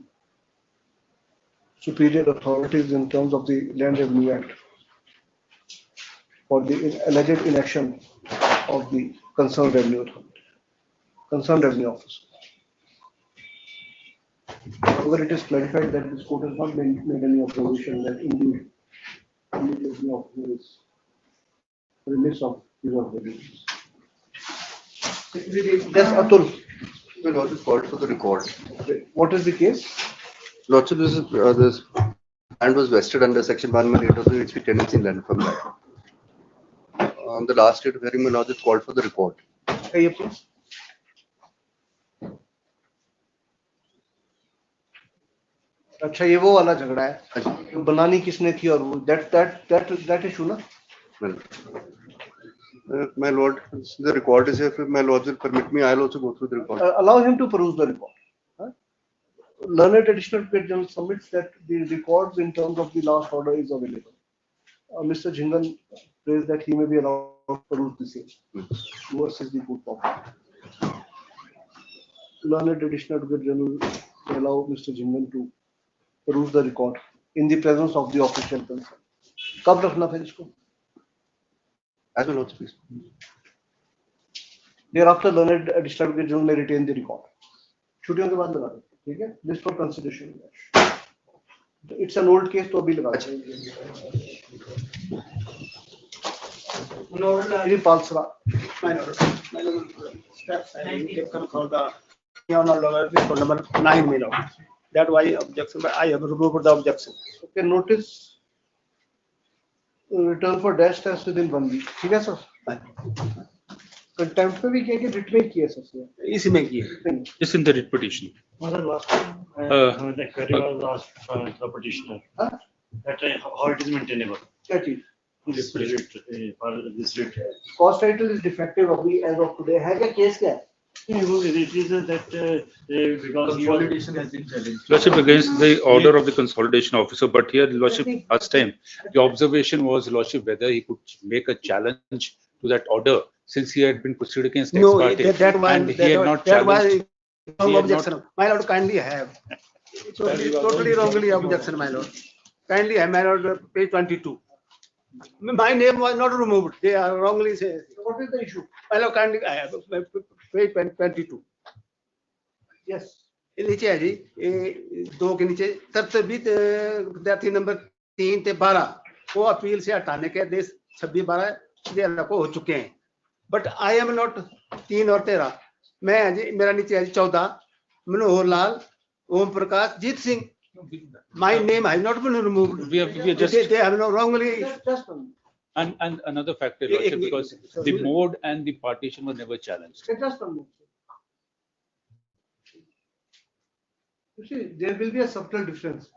superior authorities in terms of the Land Revenue Act for the alleged inaction of the concerned revenue officer. However, it is clarified that this court has not made any observation that indeed the revenue officer is remiss of his obligations. Yes, Atul. My lord is called for the record. What is the case? Lordship, this land was vested under Section 118 of the HP Tenancy Land from that. On the last date of hearing, my lord is called for the report. Hey, please. अच्छा ये वो वाला झगड़ा है बनानी किसने थी और वो that issue ना My lord, the record is here. If my lords will permit me, I'll also go through the record. Allow him to peruse the record. Learned additional general submits that the records in terms of the last order is available. Mr. Jhingan prays that he may be allowed to peruse the same versus the food property. Learned additional general may allow Mr. Jhingan to peruse the record in the presence of the official concerned. कब रखना था इसको? As my lords, please. Thereafter, learned additional general may retain the record. छुट्टियों के बाद लगा दो, ठीक है? This for consideration. It's an old case, तो अभी लगा देंगे. Palsra. Steps I have taken for the for number 9, my lord. That why objection, but I have removed the objection. Okay, notice return for dash test within 1 week. ठीक है sir? Contempt में भी किया कि writ में किया sir? इसी में किया. It's in the writ petition. The query was asked for the petitioner. That how it is maintainable. क्या चीज? This writ, for this writ. Cost title is defective अभी as of today. है क्या केस क्या है? It is that because Consolidation has been challenged. Lordship against the order of the consolidation officer, but here Lordship last time, the observation was Lordship whether he could make a challenge to that order since he had been proceeded against ex No, parte that one, and he had not challenged. No objection. My lord, kindly have. Totally wrongly objection, my lord. Kindly have, my lord, page 22. My name was not removed. They are wrongly say. What is the issue? My lord, kindly have page 22. Yes. ये नीचे है जी, ये 2 के नीचे तरतबीत विद्यार्थी number 3 से 12 को appeal से हटाने के आदेश 26/12 को हो चुके हैं. बट आई एम नॉट 3 और 13. मैं जी मेरा नीचे है 14 मनोहर लाल, ओम प्रकाश, जीत Singh. My name has not been removed. We are just They have no wrongly. and another factor Lordship, because the mode and the partition were never challenged. You see, there will be a subtle difference.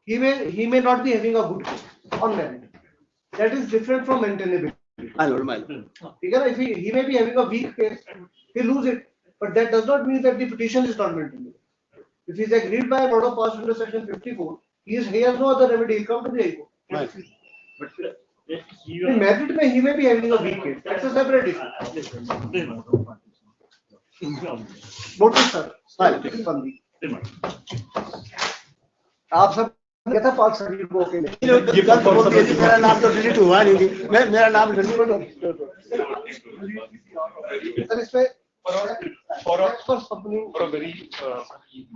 He may not be having a good case on merit. That is different from maintainability. My lord. If he may be having a weak case, he lose it. But that does not mean that the petition is not maintainable. If he is agreed by an order passed under section 54, he has no other remedy. He'll come to the High Court. Right. In merit, he may be having a weak case. That's a separate issue. Notice, sir. आप सब क्या था पाक certificate को okay नहीं मेरा नाम तो डिलीट हुआ नहीं मेरा नाम डिलीट सर इसमें for a very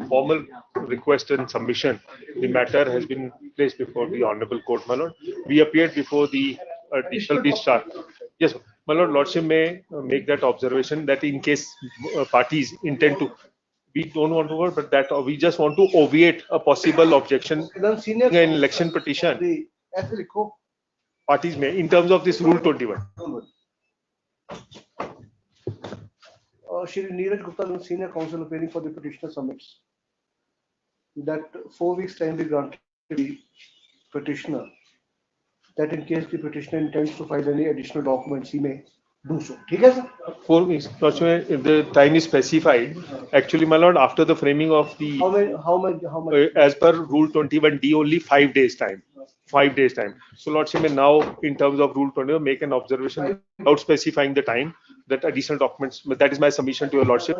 formal request and submission, the matter has been placed before the Honorable Court, my lord. We appeared before the additional discharge. Yes, my lord, lordship may make that observation that in case parties intend to, we don't want to, but that we just want to obviate a possible objection in an election petition. Parties may, in terms of this rule 21. Shri Neeraj Gupta, senior counsel appearing for the petitioner, submits that 4 weeks time be granted to the petitioner, that in case the petitioner intends to file any additional documents, he may do so. ठीक है sir? 4 weeks. If the time is specified, actually, my lord, after the framing of the how much? As per Rule 21D, only 5 days time. 5 days time. So lordship may now, in terms of Rule 21, make an observation without specifying the time that additional documents. But that is my submission to your lordship.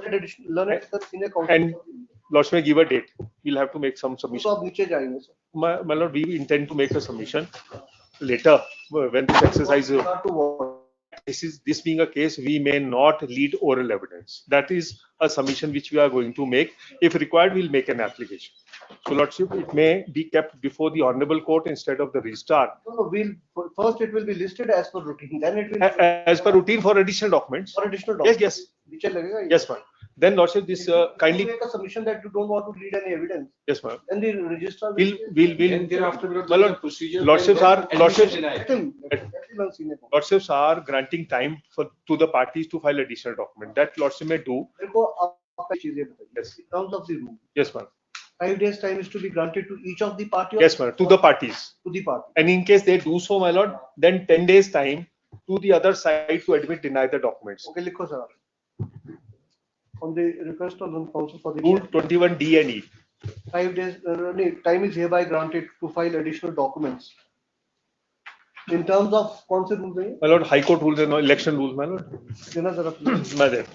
And lordship may give a date. We'll have to make some submission. My lord, we intend to make a submission later when this exercise. This being a case, we may not lead oral evidence. That is a submission which we are going to make. If required, we'll make an application. So, lordship, it may be kept before the honorable court instead of the registrar. No, first it will be listed as per routine. Then it will as per routine for additional documents. For additional documents. Yes. Yes, ma'am. Then, lordship, this kindly make a submission that you don't want to read any evidence. Yes, ma'am. And the registrar will. Lordships are granting time to the parties to file additional document. That lordship may do. Yes. In terms of the rule. Yes, ma'am. 5 days time is to be granted to each of the parties. Yes, ma'am. To the parties. To the party. And in case they do so, my lord, then 10 days time to the other side to admit, deny the documents. Okay, likho sir. On the request of the counsel for the Rule 21D and E. 5 days, time is hereby granted to file additional documents. In terms of कौन से rules हैं? My lord, High Court rules and election rules, my lord. देना जरा please. My lord.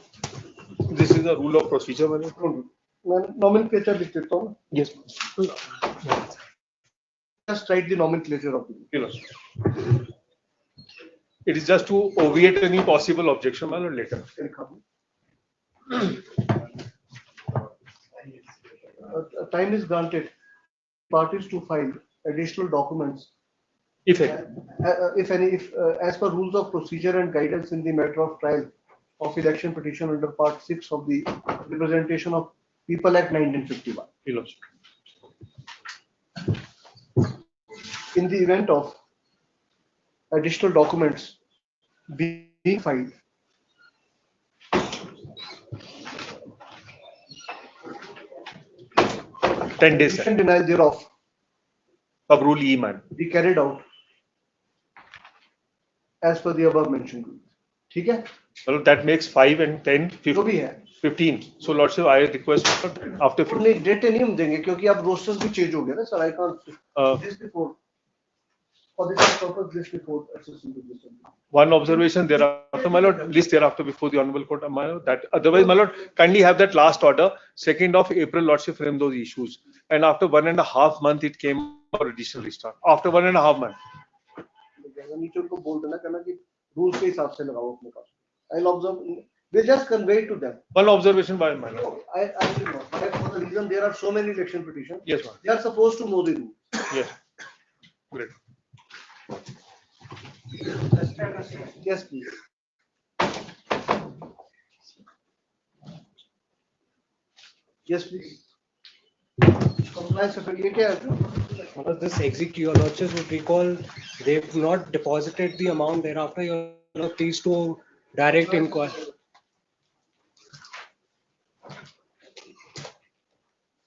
This is a rule of procedure, my lord. मैं nomenclature लिख देता हूँ. Yes. Just write the nomenclature of the rule. Yes. It is just to obviate any possible objection, my lord, later. Time is granted parties to file additional documents if any, as per rules of procedure and guidance in the matter of trial of election petition under part 6 of the Representation of People Act 1951. In the event of additional documents being filed, denial thereof of rule E, man, be carried out as per the above mentioned rules. ठीक है? Well, that makes 5 and 10, 15. So lordship, I request after 15. नहीं date नहीं हम देंगे क्योंकि अब roasters भी change हो गया ना sir. I can't this before for this purpose this before accessing to this. One observation thereafter, my lord, list thereafter before the honorable court, my lord, that otherwise, my lord, kindly have that last order, 2nd of April, lordship frame those issues, and after 1.5 months it came for additional restart. After 1.5 months. नीचे उनको बोल देना कहना कि rules के हिसाब से लगाओ अपने पास. I'll observe. They just convey it to them. One observation by my lord. I will not. For the reason there are so many election petitions. Yes, ma'am. They are supposed to know the rules. Yes. Great. Yes, please. Yes, please. Compliance of ये क्या है? This execute, lordship would recall they've not deposited the amount thereafter. Your please to direct inquiry.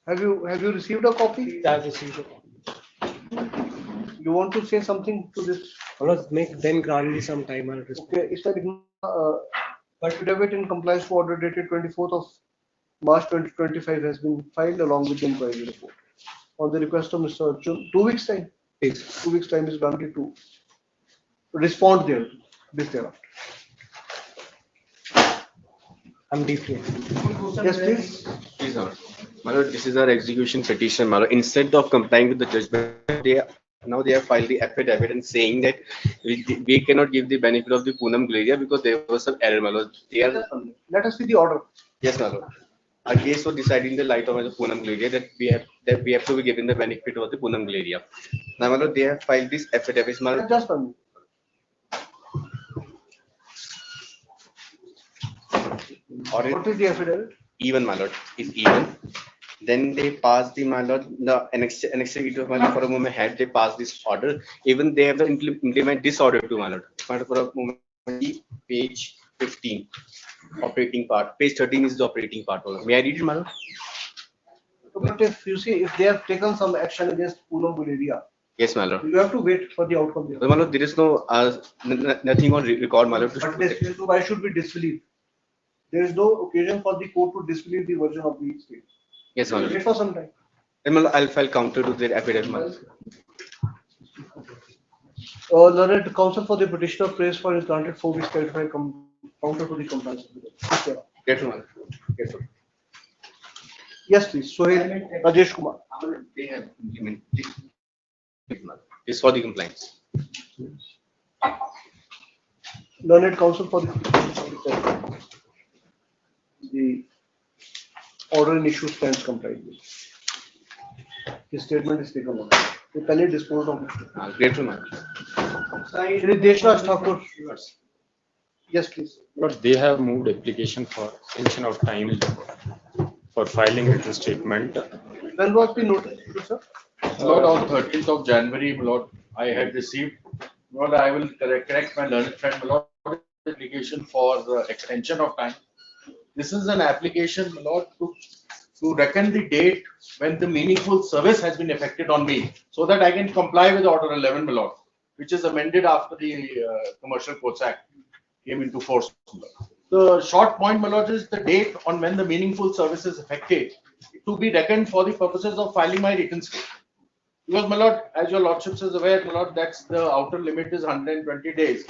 Have you received a copy? I have received a copy. You want to say something to this? Make then grant me some time. I'll respond. Okay, is that affidavit in compliance for order dated 24th of March 2025 has been filed along with the inquiry report. On the request of Mr. Arjun, 2 weeks time. Yes. 2 weeks time is granted to respond there. This thereafter. I'm deeply. Yes, please. Please, my lord, this is our execution petition, my lord. Instead of complying with the judgment, they have filed the affidavit and saying that we cannot give the benefit of the Poonam Guleria because there was some error, my lord. Let us see the order. Yes, my lord. Our case was decided in the light of the Poonam Guleria that we have to be given the benefit of the Poonam Guleria. Now, my lord, they have filed this affidavit, my lord. Just a minute. What is the affidavit? Even, my lord, is even. Then they passed the, my lord, the executive, my lord, for a moment had they passed this order. Even they have to implement this order to, my lord. For a moment, page 15, operating part. Page 13 is the operating part. May I read it, my lord? But if you see, if they have taken some action against Poonam Guleria, yes, my lord. you have to wait for the outcome. Well, my lord, there is no nothing on record, my lord. But why should we disbelieve? There is no occasion for the court to disbelieve the version of the state. Yes, my lord. Wait for some time. Then, my lord, I'll file counter to their affidavit, my lord. Learned counsel for the petitioner prays for his granted 4 weeks clarified counter to the compliance. Yes, my lord. Yes, sir. Yes, please. Sohail Rajesh Kumar. They have this for the compliance. Learned counsel for the order in issue stands compliant with. His statement is taken on. The pally disposed of it. Grateful, man. Deshras Thakur. Yes, please. But they have moved application for extension of time for filing written statement. When was the notice, sir? Lord, on 13th of January, Lord, I had received, Lord, I will correct my learned friend, Lord, application for the extension of time. This is an application, Lord, to reckon the date when the meaningful service has been effected on me, so that I can comply with Order 11, my Lord. which is amended after the Commercial Courts Act came into force. The short point, my lord, is the date on when the meaningful service is effected to be reckoned for the purposes of filing my written statement. Because, my lord, as your lordships is aware, my lord, that's the outer limit is 120 days.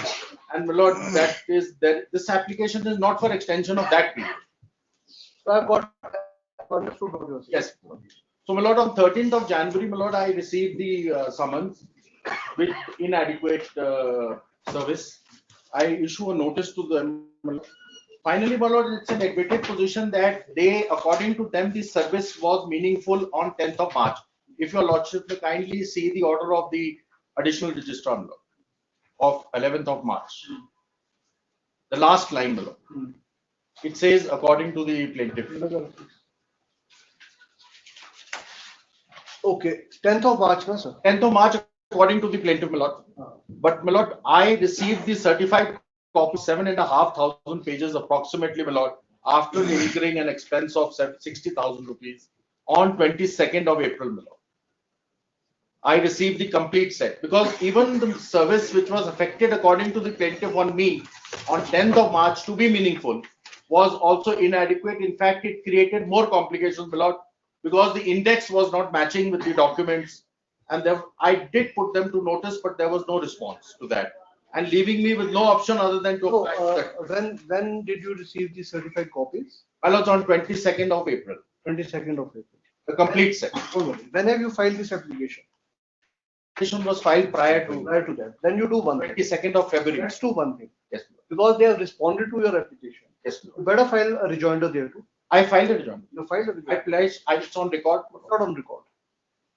And, my lord, that this application is not for extension of that period. So I've got understood what you're saying. Yes. So, my lord, on 13th of January, my lord, I received the summons with inadequate service. I issue a notice to them. Finally, my lord, it's an admitted position that they, according to them, the service was meaningful on 10th of March. If your lordship may kindly see the order of the additional registrar, my lord, of 11th of March. The last line, my lord. It says, according to the plaintiff. Okay, 10th of March, no, sir. 10th of March, according to the plaintiff, my lord. But, my lord, I received the certified copy, 7,500 pages approximately, my lord, after incurring an expense of 60,000 rupees on 22nd of April, my lord. I received the complete set because even the service which was affected according to the plaintiff on me on 10th of March to be meaningful was also inadequate. In fact, it created more complications, my lord, because the index was not matching with the documents. And I did put them to notice, but there was no response to that. And leaving me with no option other than to apply. When did you receive the certified copies? I was on 22nd of April. 22nd of April. The complete set. When have you filed this application? Application was filed prior to that. Then you do one thing. 22nd of February. Let's do one thing. Yes. Because they have responded to your application. Yes. You better file a rejoinder there too. I filed a rejoinder. You filed a rejoinder. It's on record. Not on record.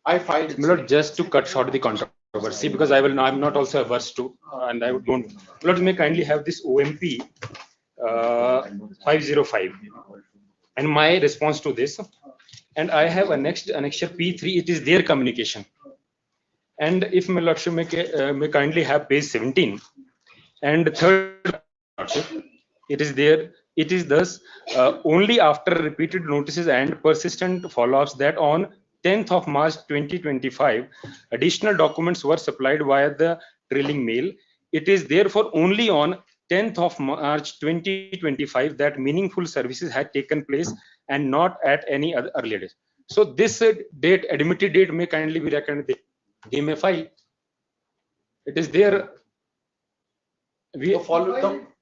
I filed it. My lord, just to cut short the controversy, because I'm not also averse to, and I don't. My lord, may kindly have this OMP 505 and my response to this. And I have annexed annexure P3. It is their communication. And if my lordship may kindly have page 17 and third lordship, it is there. It is thus only after repeated notices and persistent follow-ups that on 10th of March 2025, additional documents were supplied via the trailing mail. It is therefore only on 10th of March 2025 that meaningful services had taken place and not at any other earlier date. So this date, admitted date, may kindly be reckoned. They may file. It is there. We follow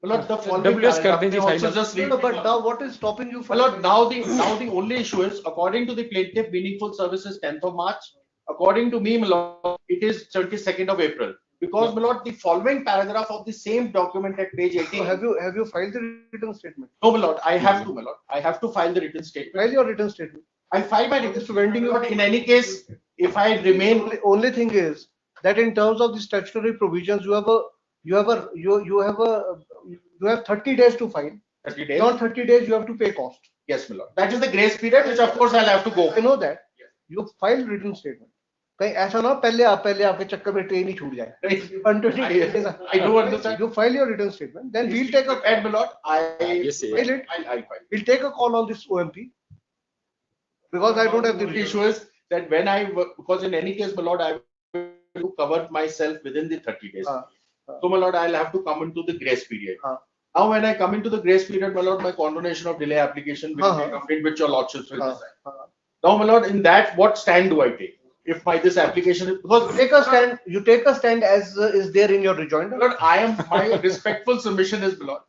the following WS paragraph, Karne ji they also file. just read. No, but now what is stopping you from? My lord, now the only issue is, according to the plaintiff, meaningful services 10th of March. According to me, my lord, it is 22nd of April. Because, my lord, the following paragraph of the same document at page 18. So have you filed the written statement? No, my lord, I have to, my lord. I have to file the written statement. File your written statement. I file my written statement. But in any case, if I remain. The only thing is that in terms of the statutory provisions, you have 30 days to file. 30 days. Not 30 days, you have to pay cost. Yes, my lord. That is the grace period, which of course I'll have to go. I know that. You file written statement. कहीं ऐसा ना पहले आपके चक्कर में train ही छूट जाए. I do understand. You file your written statement, then we'll take a. And my lord, I'll file. We'll take a call on this OMP because I don't have the issue is that when because in any case, my lord, I will cover myself within the 30 days. So, my lord, I'll have to come into the grace period. Now, when I come into the grace period, my lord, my condonation of delay application will be complete, which your lordships will decide. Now, my lord, in that, what stand do I take? If this application is because you take a stand as is there in your rejoinder. Lord, my respectful submission is, my lord,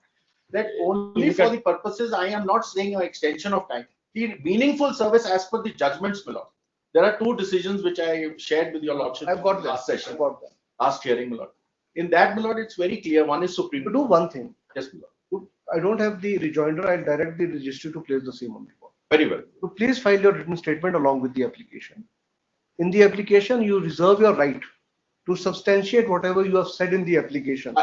that only for the purposes I am not saying an extension of time. The meaningful service as per the judgments, my lord. There are two decisions which I shared with your lordship. I've got last session. I've got that. Last hearing, my lord. In that, my lord, it's very clear. One is Supreme. To do one thing. Yes, my lord. I don't have the rejoinder. I'll direct the registry to place the same on record. Very well. So please file your written statement along with the application. In the application, you reserve your right to substantiate whatever you have said in the application.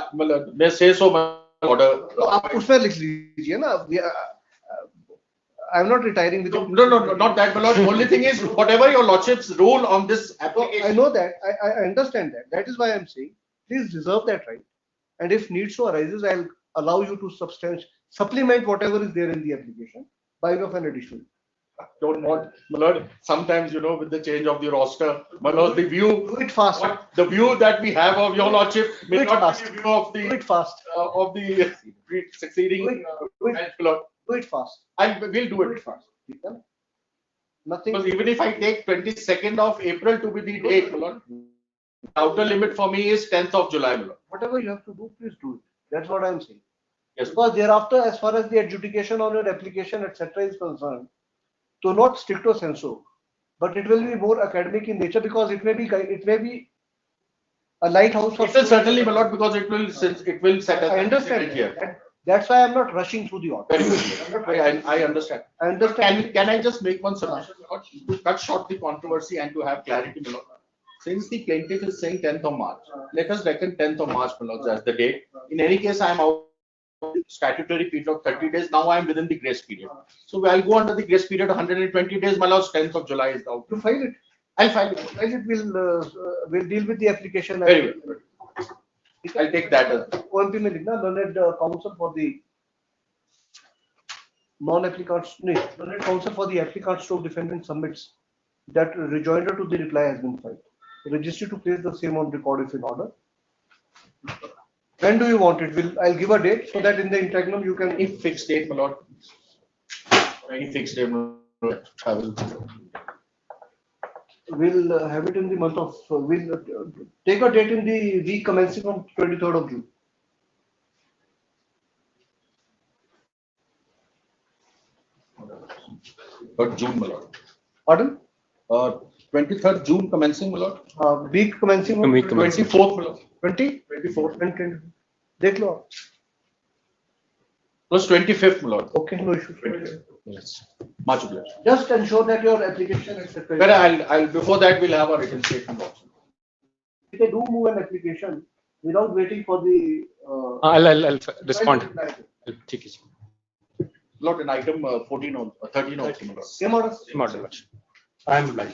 May say so, my order. उसमें लिख लीजिए ना. I'm not retiring with you. No, not that, my lord. Only thing is, whatever your lordships rule on this application. I know that. I understand that. That is why I'm saying, please reserve that right. And if need so arises, I'll allow you to supplement whatever is there in the application by way of an additional. don't want, my lord, sometimes, with the change of the roster, my lord, the view. Do it fast. The view that we have of your lordship may Do it not fast. be the view of the. Do it fast. Of the succeeding. Do it. my lord. Do it fast. We'll do it fast. Nothing. Because even if I take 22nd of April to be the date, my lord, the outer limit for me is 10th of July, my lord. Whatever you have to do, please do it. That's what I'm saying. Yes. Because thereafter, as far as the adjudication on your application, etc., is concerned, to not stricto sensu, but it will be more academic in nature because it may be a lighthouse for. It will certainly, my lord, because it will set. I understand here. That's why I'm not rushing through the order. Very good. I understand. I understand. Can I just make one suggestion, my lord, to cut short the controversy and to have clarity, my lord? Since the plaintiff is saying 10th of March, let us reckon 10th of March, my lord, as the date. In any case, I am out of the statutory period of 30 days. Now I am within the grace period. So I'll go under the grace period of 120 days, my lord. 10th of July is out. To file it. I'll file it. File it. We'll deal with the application. Very good. I'll take that as. OMP में लिखना learned counsel for the non-applicants, learned counsel for the applicants to defendant submits that rejoinder to the reply has been filed. Registry to place the same on record if in order. When do you want it? I'll give a date so that in the interregnum you can. Any fixed date, my lord. Any fixed date, my lord. Travel. We'll have it in the month of. We'll take a date in the week commencing on 23rd of June. June, my lord. Pardon? 23rd June commencing, my lord. Week commencing on 24th, my lord. 24th and देख लो. Plus 25th, my lord. Okay, no issue. Yes. Much obliged. Just ensure that your application, etc. But I'll before that we'll have a written statement also. If they do move an application without waiting for the. I'll respond. I'll take it. Lord, in item 14 or 13 also, my lord. Same order. Same order, Lordship. I am like.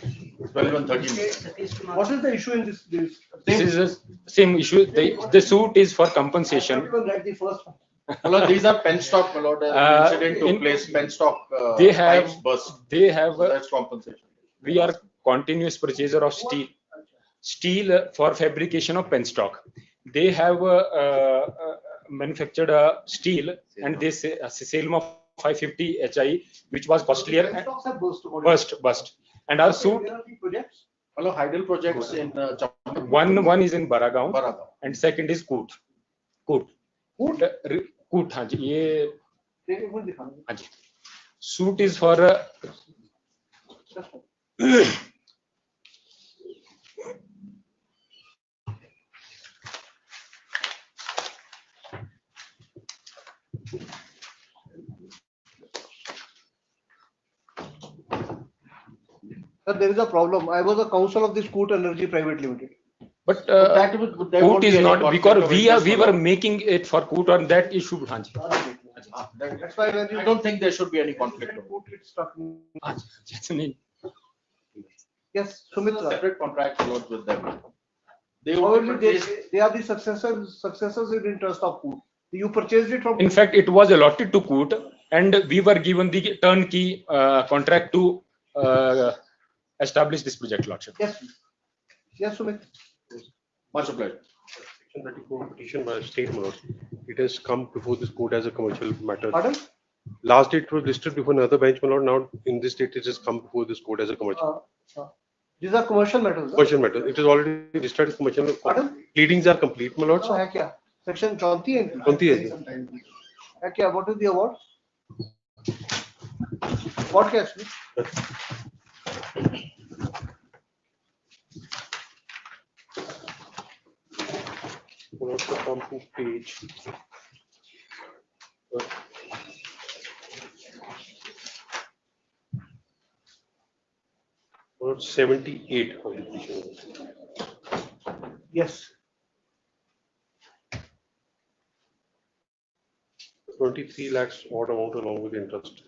12 and 13. What is the issue in this? This is the same issue. The suit is for compensation. Everyone read the first one. My lord, these are pen stock, my lord. Incident took place. Pen stock. They have. Pipes burst. They have. That's compensation. We are continuous purchaser of steel. Steel for fabrication of pen stock. They have manufactured steel and they say a sale of 550 HI, which was costlier. Stocks have Burst. And our suit. Projects. Hello, Hydel projects in. One is in Baragaon and second is Koot. Koot, हाँ जी ये हाँ जी suit is for Sir, there is a problem. I was a counsel of this Coot Energy Private Limited. But there Koot is not because we were making it for Koot on that issue. हाँ जी. That's why when you I don't think there should be any conflict. it struck me. हाँ, Yes, Sumitra. Separate contract with them. They Probably only purchased. they are the successors in interest of Coot. You purchased it from. In fact, it was allotted to Koot, and we were given the turnkey contract to establish this project, Lordship. Yes. Yes, Sumit. Much obliged. Section 34 petition by state lord. It has come before this court as a commercial matter. Pardon? Last date was listed before another bench, my lord. Now in this date it has come before this court as a commercial. These are commercial matters. Commercial matter. It is already registered as commercial. Pardon? Pleadings are complete, my lord. है क्या? Section 34 है? 34 है। है क्या? What is the award? What case? We'll also come to page. About 78 of the petition. Yes. 23 lakhs odd amount along with interest.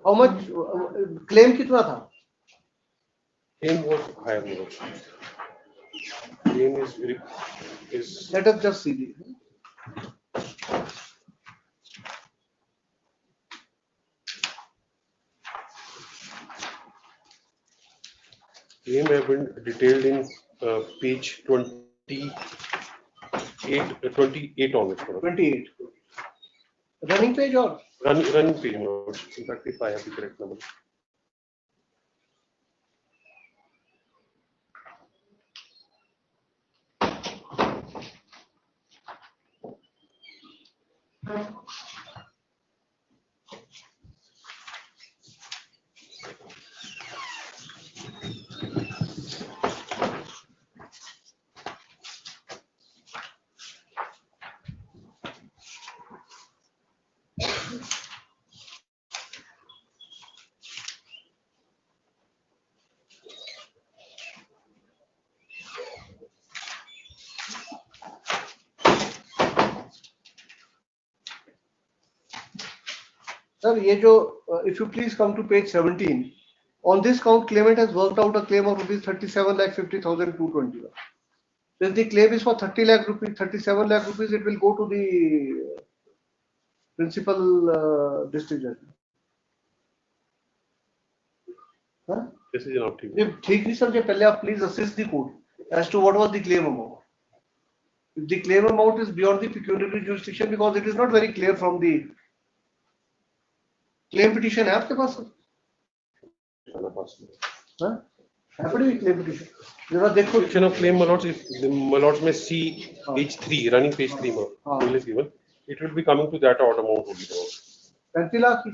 How much claim कितना था? Claim was higher, my lord. Claim is very Let us just see the. claim have been detailed in page 28 onwards. 28. Running page or? Running page, my lord. In fact, if I have the correct number. Sir, if you please come to page 17, on this count, claimant has worked out a claim of rupees 37,50,220. So if the claim is for 30 lakh rupees, 37 lakh rupees, it will go to the principal district judge. Huh? This is not true. ठीक नहीं sir, पहले आप please assess the court as to what was the claim amount. If the claim amount is beyond the pecuniary jurisdiction, because it is not very clear from the claim petition है आपके पास? हाँ? Happy claim petition. जरा देखो. Petition of claim, my lords, if the my lords may see page 3, running page 3, given, it will be coming to that order amount only. 35 lakh की.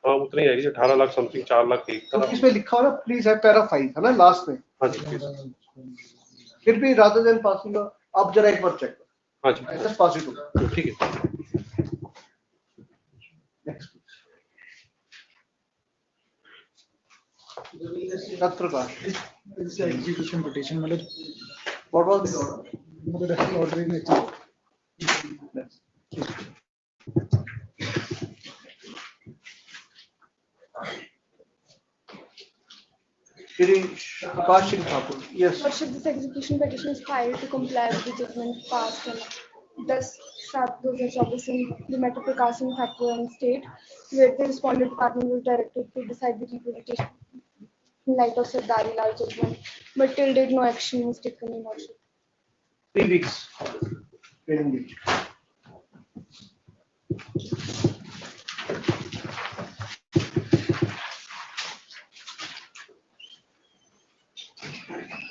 हाँ उतना ही आएगी 18 lakh something 4 lakh एक तो इसमें लिखा हो ना प्लीज है पैरा 5 है ना लास्ट में. हाँ जी प्लीज. फिर भी rather than passing आप जरा एक बार चेक. हाँ जी. Just pass it on. ठीक है. Next. Satrakash. This is execution petition, Malad. What was the order? The order in execution. Shri Prakash Singh Thakur. Yes. Worship, this execution petition is filed to comply with the judgment passed on 10/7/2024 in the matter Prakash Singh Thakur and state, where the respondent department was directed to decide the reputation in light of Sardari Lal judgment, but till date no action was taken in worship. 3 weeks. Training week.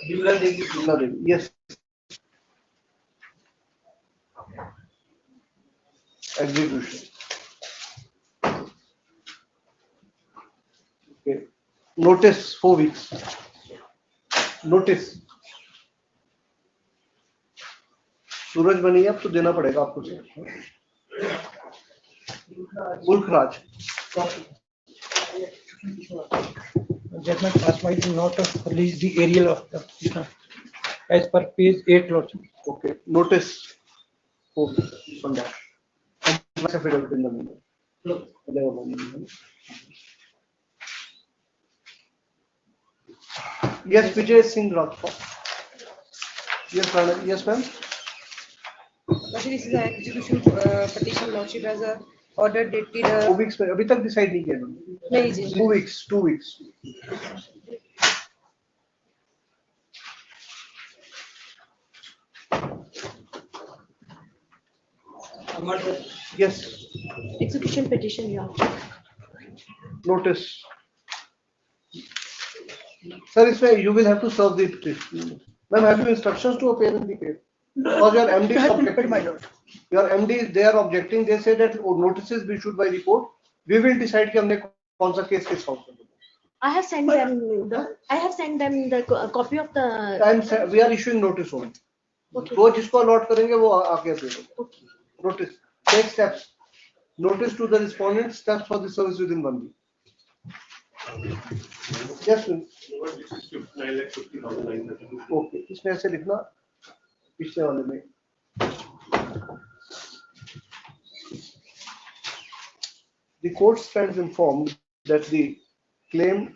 Bimla Devi. Yes. Execution. Okay. Notice 4 weeks. Notice. सूरज बनी अब तो देना पड़ेगा आपको sir. Mulkhraj. Judgment passed by will not release the aerial of the petitioner as per page 8, Lordship. Okay. Notice. Okay. Sunday. Affidavit in the middle. Yes, Vijay Singh Rathore. Yes, madam. Yes, ma'am. This is an execution petition, Lordship, as a order dated. 2 weeks में अभी तक decide नहीं किया मैंने. नहीं जी. 2 weeks. 2 weeks. Yes. Execution petition, yeah. Notice. Sir, इसमें you will have to serve the petition. Ma'am, have you instructions to appear in the case? Because your MD is objecting. Your MD is there objecting. They say that notices be issued by report. We will decide कि हमने कौन सा case solve करना. I have sent them the copy of the. We are issuing notice only. Okay. वो जिसको allot करेंगे वो आके appeal. Okay. Notice. Take steps. Notice to the respondent. Steps for the service within 1 week. Yes. 9,50,932. Okay. इसमें ऐसे लिखना. पिछले वाले में. The court stands informed that the claim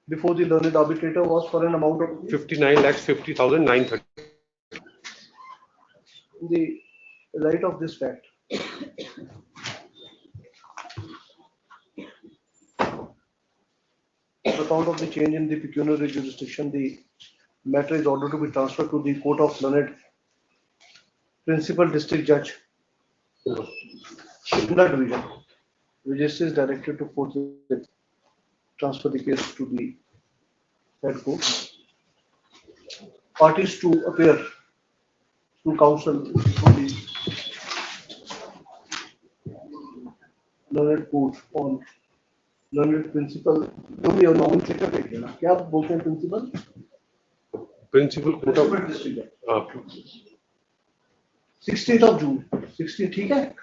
before the learned arbitrator was for an amount of 59,50,930. In the light of this fact, on account of the change in the pecuniary jurisdiction, the matter is ordered to be transferred to the Court of Learned Principal District Judge, Shimla Division. Registry is directed to forthwith transfer the case to the head court. Parties to appear to counsel on the learned court on learned principal. तुम ये nomenclature देख लेना. क्या बोलते हैं principal? Principal court of District Judge. 16th of June. 16 ठीक है?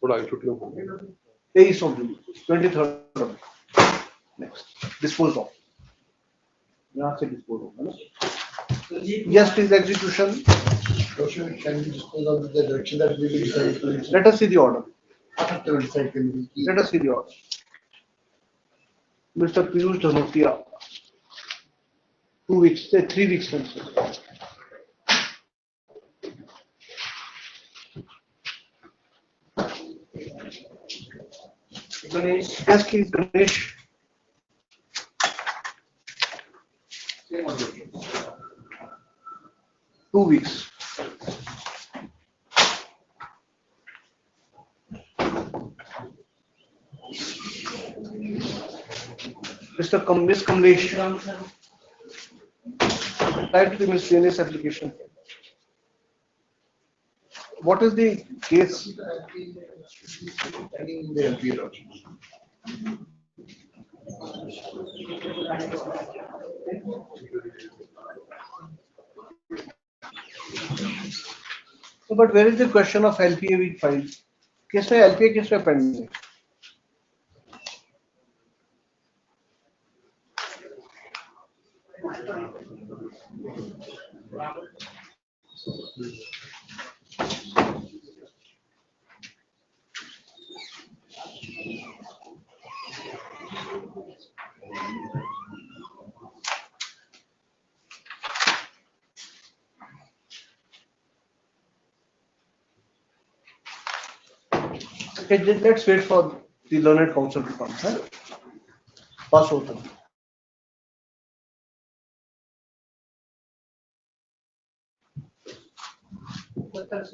थोड़ा छुट्टियों 23 of June. 23rd of next. Dispose of. यहाँ से dispose होगा ना? Yes, please execution. Can we dispose of the direction that we will decide? Let us see the order. After we decide, can we? Let us see the order. Mr. Piyush Dhanotia. 2 weeks, say 3 weeks. Ganesh, yes, please, Ganesh. Two weeks. Miss Kamlesh. Prior to the miscellaneous application. What is the case? So, but where is the question of LPA we filed? Case में LPA किस में pending है? Okay, let's wait for the learned counsel to come. Huh? Pass over.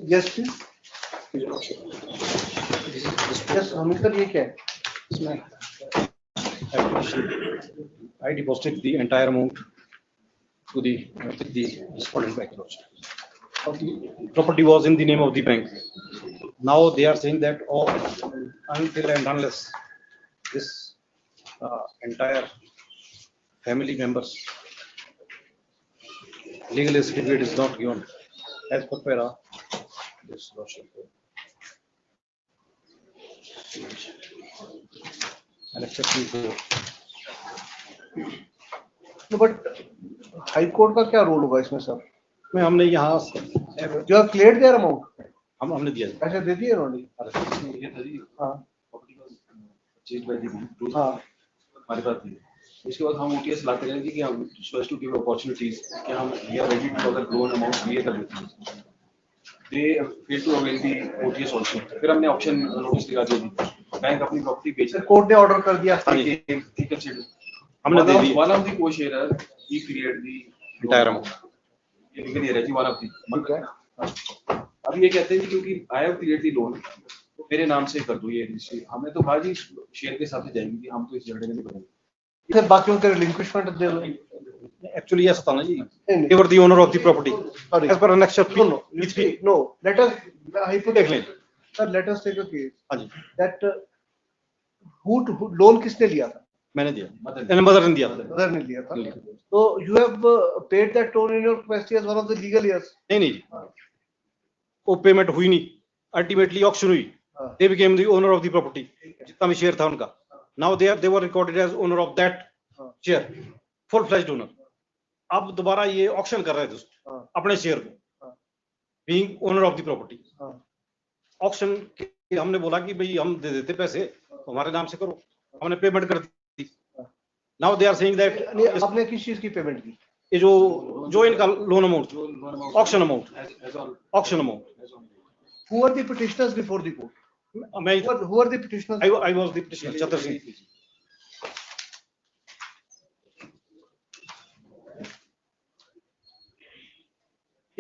Yes, please. Yes, Hamilton, ये क्या है? इसमें I deposited the entire amount to the respondent bank. The property was in the name of the bank. Now they are saying that until and unless this entire family members legal certificate is not given as per para this lordship. And accepting the No, but High Court का क्या role होगा इसमें sir? में हमने यहाँ You have cleared their amount. हमने दिया पैसे दे दिए उन्होंने. हाँ. हाँ. हमारे पास थी. इसके बाद हम OTS लाते रहेंगे कि हम so as to give opportunities कि हम we are ready to other loan amount clear कर देते हैं. They fail to avail the OTS also. फिर हमने option notice दिखा दी थी. बैंक अपनी प्रॉपर्टी बेच. कोर्ट ने ऑर्डर कर दिया. ठीक है हमने दे दी. One of the co-sharer he cleared the entire amount. ये लिख नहीं रहा जी one of the. अब ये कहते हैं क्योंकि I have cleared the loan तो मेरे नाम से कर दो ये रजिस्ट्री. हमने तो कहा जी शेयर के हिसाब से जाएंगे कि हम तो इस झगड़े में नहीं पड़ेंगे. फिर बाकियों के रिलिंक्विशमेंट दे दो. Actually yes था ना जी. They were the owner of the property. Sorry. As per annexure P. No. Let us hypothetically. Sir, let us take a case. हाँ जी. That who loan किसने लिया था? मैंने दिया. मदर ने दिया था. मदर ने लिया था. So you have paid that loan in your capacity as one of the legal heirs. नहीं नहीं जी. वो पेमेंट हुई नहीं. Ultimately auction हुई. They became the owner of the property. जितना भी शेयर था उनका. Now they were recorded as owner of that share. Full fledged owner. अब दोबारा ये auction कर रहे थे अपने शेयर को. Being owner of the property. Auction के हमने बोला कि भाई हम दे देते पैसे हमारे नाम से करो. हमने पेमेंट कर दी. Now they are saying that आपने किस चीज की पेमेंट की? ये जो इनका loan amount auction amount Who are the petitioners before the court? Who are the petitioners? I was the petitioner Chatur Singh.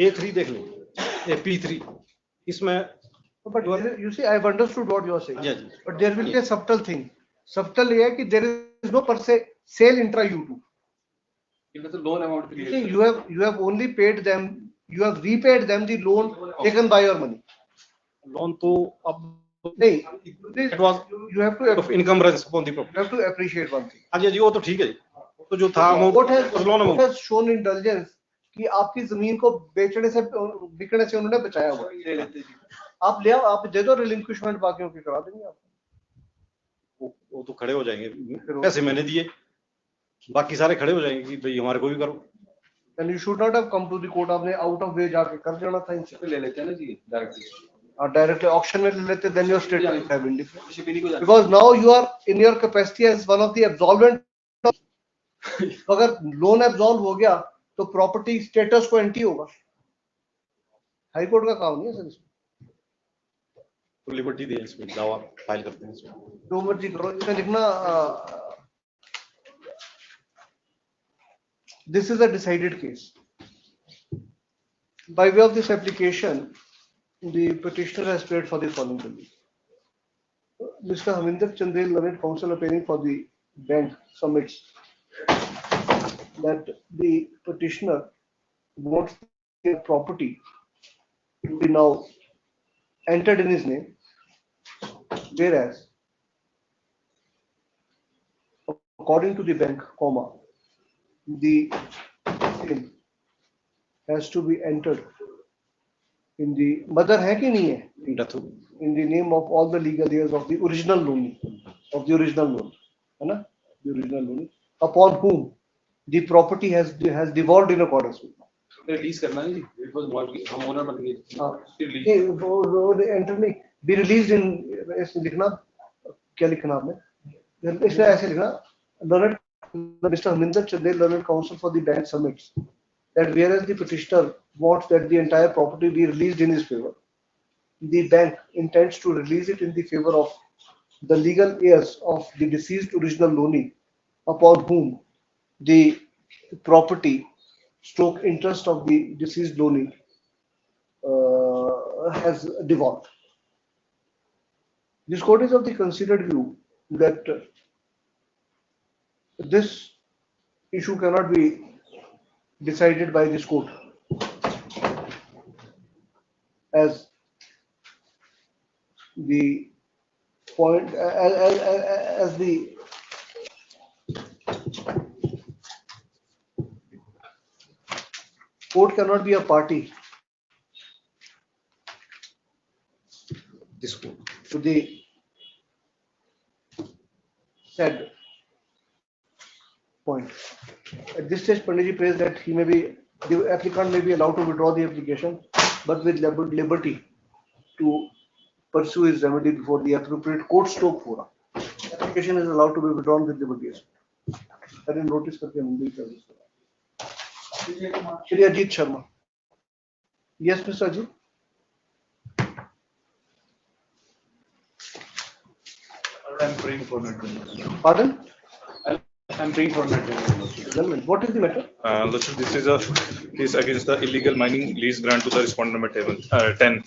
A3 देख लें, ये P3 इसमें But you see, I've understood what you are saying. Yes. But there will be a subtle thing. Subtle ये है कि there is no per se sale intra you two. It was a loan amount You created. see, you have only paid them, you have repaid them the loan taken by your money. Loan तो अब नहीं, it was you have to of encumbrance upon the property. you have to appreciate one thing. हाँ जी वो तो ठीक है जी, तो जो था amount What has was loan what amount. has shown indulgence कि आपकी जमीन को बिकने से उन्होंने बचाया हुआ है। आप ले आओ, आप दे दो रिलिंक्विशमेंट, बाकियों की करा देंगे आप। वो तो खड़े हो जाएंगे, पैसे मैंने दिए, बाकी सारे खड़े हो जाएंगे कि भाई हमारे को भी करो। And you should not have come to the court. आपने out of way जाके कर देना था इनसे। ले लेते हैं ना जी डायरेक्टली। Directly auction में ले लेते, then your state will have been different. Because now you are in your capacity as one of the absolvent. अगर loan absolve हो गया तो property status को एंटी होगा। हाई कोर्ट का काम नहीं है सर इसमें। तो लिबर्टी दे इसमें दावा फाइल करते हैं इसमें। जो मर्जी करो, इसमें लिखना this is a decided case. By way of this application, the petitioner has prayed for the following relief. Mr. Haminder Chandel, learned counsel appearing for the bank, submits that the petitioner wants their property to be now entered in his name, whereas according to the bank, the same has to be entered in the mother है कि नहीं है? In the name of all the legal heirs of the original loan, है ना? The original loan, upon whom the property has devolved in accordance with. Release करना है जी, it was mortgage, हम owner बन गए। Enter नहीं, be released in, इसमें लिखना, क्या लिखना आपने? इसमें ऐसे लिखना, learned Mr. Haminder Chandel, learned counsel for the bank, submits that whereas the petitioner wants that the entire property be released in his favor, the bank intends to release it in the favor of the legal heirs of the deceased original loanee, upon whom the property stroke interest of the deceased loanee has devolved. This court is of the considered view that this issue cannot be decided by this court, as the point, as the court cannot be a party to the said point. At this stage, Panditji prays that the applicant may be allowed to withdraw the application, but with liberty to pursue his remedy before the appropriate court stroke fora. Application is allowed to be withdrawn with liberty. That is notice करके Mumbai service. Shri Ajit Sharma. Yes, Mr. Ajit. I'm praying for that. Pardon? I'm praying for that. Gentlemen, what is the matter? Lordship, this is a case against the illegal mining lease grant to the respondent number 10.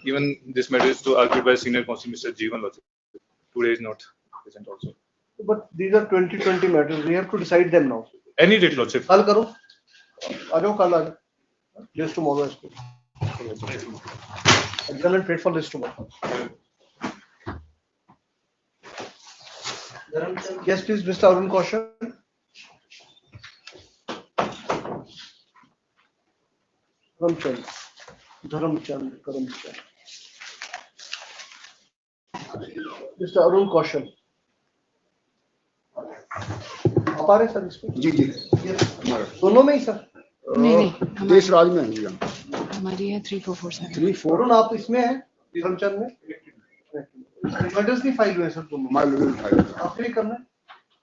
Even this matter is to argued by senior counsel Mr. Jeevan, Lordship. Today is not present also. But these are 2020 matters. We have to decide them now. Any date, Lordship. कल करो. आ जाओ कल आ जाओ. Just tomorrow is good. Gentlemen, wait for this tomorrow. Yes, please, Mr. Arun Kaushal. Dharamchand. Mr. Arun Kaushal. आप आ रहे sir इसमें? जी जी दोनों में ही सर? नहीं देश राज में है हमारी है 3447 3-4 आप इसमें है धर्मचंद में रिजॉइंडर्स नहीं फाइल हुए सर दोनों आपके लिए करना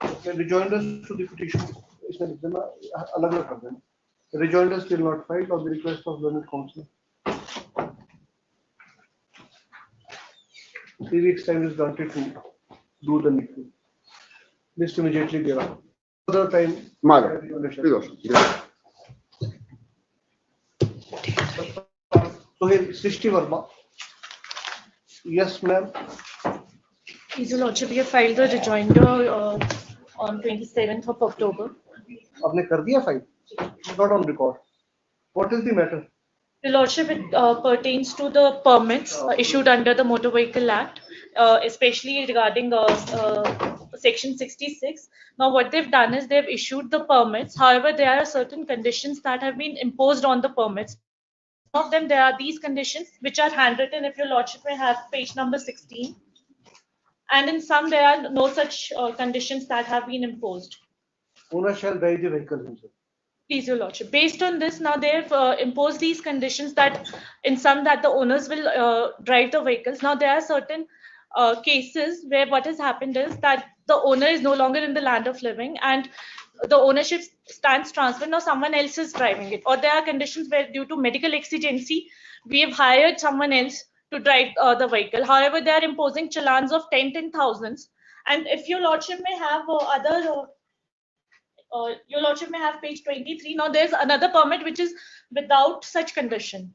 है रिजॉइंडर्स टू द पिटीशन इसमें लिख देना अलग अलग कर देना rejoinders will not file on the request of learned counsel 3 weeks time is granted to do the needful. List immediately thereafter. Other time. Madam, please. Sohail Srishti Verma. Yes, ma'am. His Lordship, we have filed the rejoinder on 27th of October. आपने कर दिया file? Not on record. What is the matter? Your Lordship, it pertains to the permits issued under the Motor Vehicle Act, especially regarding Section 66. Now, what they've done is they've issued the permits. However, there are certain conditions that have been imposed on the permits. Some of them, there are these conditions which are handwritten, if Your Lordship may have page number 16. And in some, there are no such conditions that have been imposed. Owner shall drive the vehicle himself. Please, Your Lordship. Based on this, now they've imposed these conditions that in some that the owners will drive the vehicles. Now there are certain cases where what has happened is that the owner is no longer in the land of living and the ownership stands transferred. Now someone else is driving it. Or there are conditions where due to medical exigency, we have hired someone else to drive the vehicle. However, they are imposing challans of 10 thousands. And if Your Lordship may have Your Lordship may have page 23. Now there's another permit which is without such condition.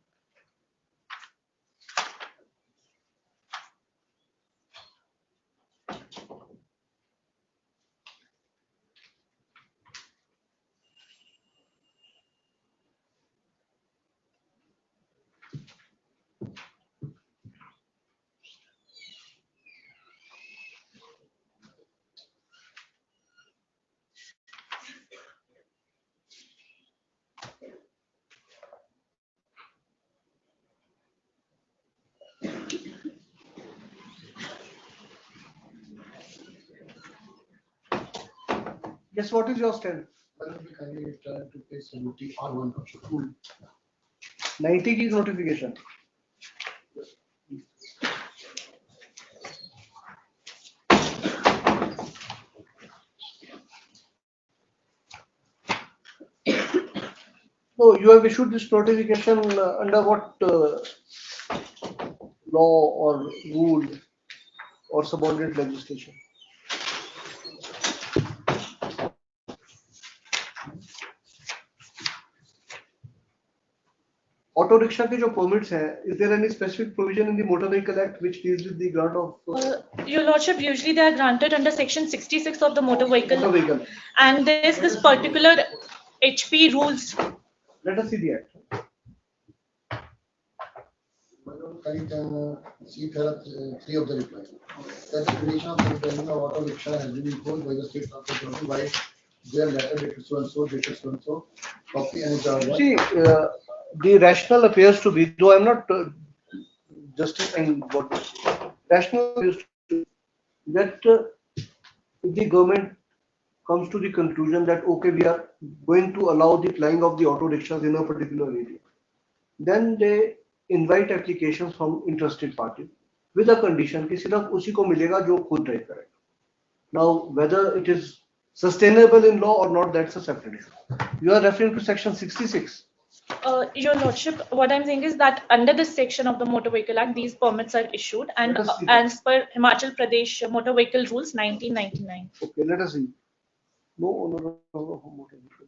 Yes, what is your stand? Kindly turn to page 70 R1. 90 की notification. So you have issued this notification under what law or rule or subordinate legislation? Auto rickshaw के जो permits हैं, is there any specific provision in the Motor Vehicle Act which deals with the grant of? Your Lordship, usually they are granted under Section 66 of the Motor Vehicle. Motor Vehicle. And there's this particular HP rules. Let us see the act. See para 3 of the reply. That the condition of the auto rickshaw has been imposed by the state transport authority by their letter dated so and so, dated so and so, copy and charge. See, the rationale appears to be, though I'm not justifying what rationale appears to be, that if the government comes to the conclusion that okay, we are going to allow the plying of the auto rickshaws in a particular area, then they invite applications from interested parties with a condition कि सिर्फ उसी को मिलेगा जो खुद drive करेगा. Now, whether it is sustainable in law or not, that's a separate issue. You are referring to Section 66. Your Lordship, what I'm saying is that under this section of the Motor Vehicle Act, these permits are issued and as per Himachal Pradesh Motor Vehicle Rules 1999. Okay, let us see. No owner of a motor vehicle.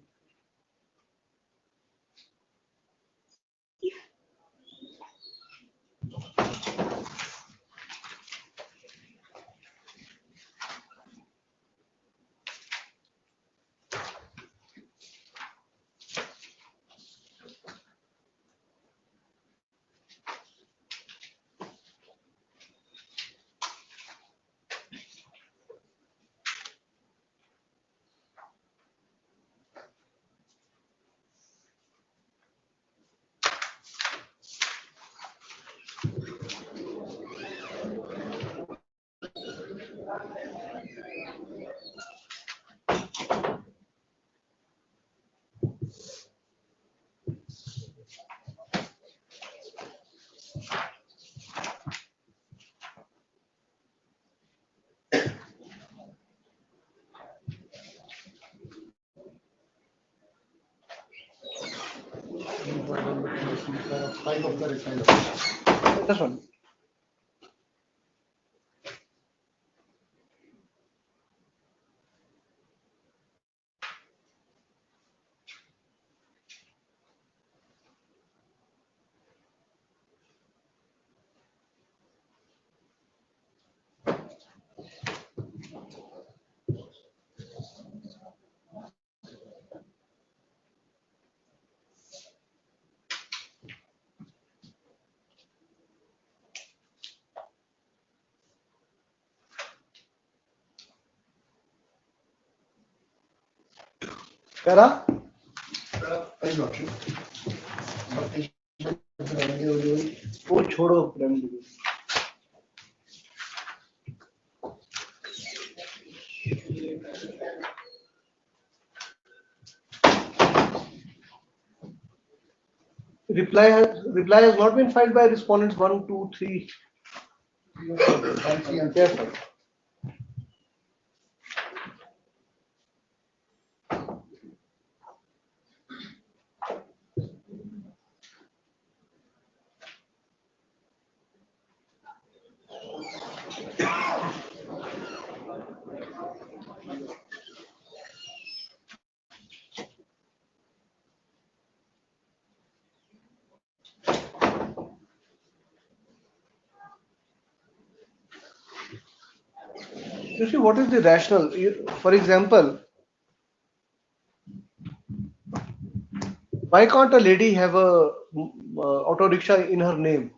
Five of the reply. This one. Kara? वो छोड़ो remedial. Reply has not been filed by respondents 1, 2, 3. Yes, sir. You see, what is the rationale? For example, why can't a lady have a auto rickshaw in her name?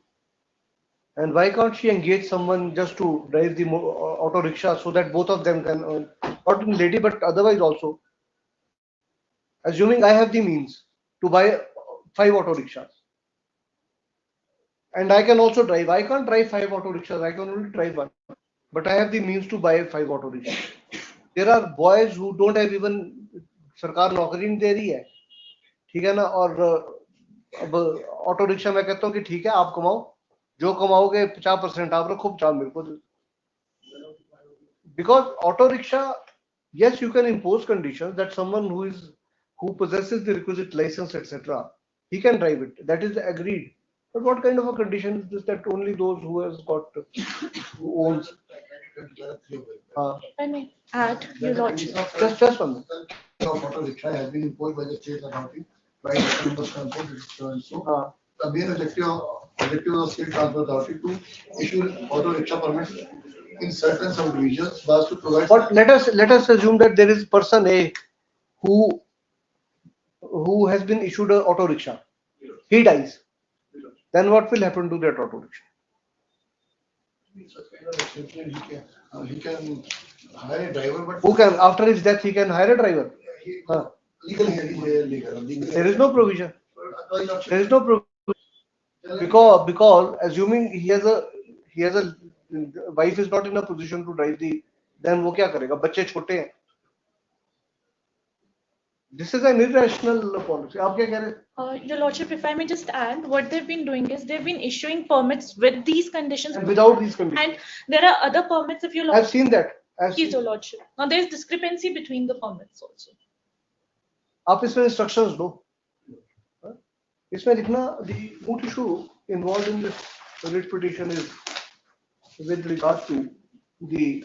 And why can't she engage someone just to drive the auto rickshaw so that both of them can earn? Not only lady, but otherwise also. Assuming I have the means to buy 5 auto rickshaws. And I can also drive. I can't drive 5 auto rickshaws. I can only drive one. But I have the means to buy 5 auto rickshaws. There are boys who don't have even सरकार नौकरी नहीं दे रही है, ठीक है ना? और अब ऑटो रिक्शा मैं कहता हूँ कि ठीक है आप कमाओ, जो कमाओगे 50% आप रखो, 50 मेरे को दो. Because auto rickshaw, yes, you can impose conditions that someone who possesses the requisite license, etc., he can drive it. That is agreed. But what kind of a condition is this that only those who has got who owns? If I may add, Your Lordship. Just one minute. Auto rickshaw has been imposed by the state authority by December transport so and so. The main objective of state transport authority to issue auto rickshaw permits in certain subdivisions thus to provide. But let us assume that there is person A who has been issued an auto rickshaw. He dies. Then what will happen to that auto rickshaw? He can hire a driver, but Who can, after his death, he can hire a driver? legally, There is no provision. There is no provision because assuming he has a wife is not in a position to drive the, then वो क्या करेगा? बच्चे छोटे हैं. This is an irrational policy. आप क्या कह रहे हैं? Your Lordship, if I may just add, what they've been doing is they've been issuing permits with these conditions. And without these conditions. And there are other permits if you. I've seen that. Yes, Your Lordship. Now there's discrepancy between the permits also. आप इसमें instructions दो. इसमें लिखना the moot issue involved in this writ petition is with regard to the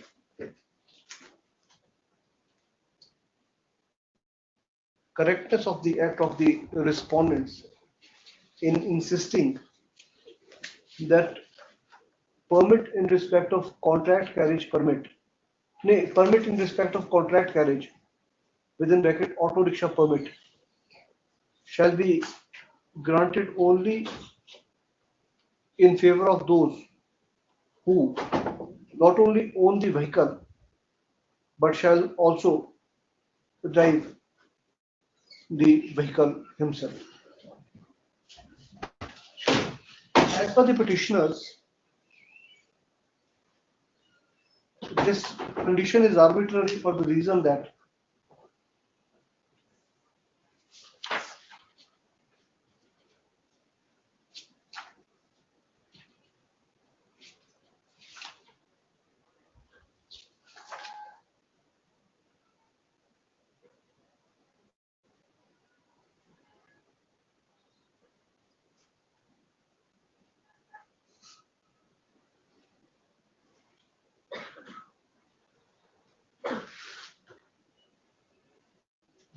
correctness of the act of the respondents in insisting that permit in respect of contract carriage permit in respect of contract carriage within bracket auto rickshaw permit shall be granted only in favor of those who not only own the vehicle but shall also drive the vehicle himself. As per the petitioners, this condition is arbitrary for the reason that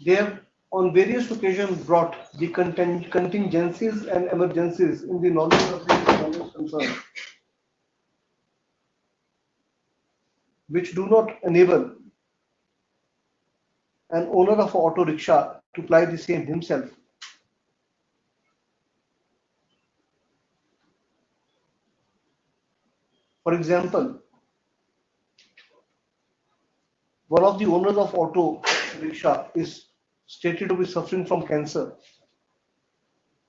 they have on various occasions brought the contingencies and emergencies in the knowledge of the respondents concerned, which do not enable an owner of an auto rickshaw to ply the same himself. For example, one of the owners of auto rickshaw is stated to be suffering from cancer,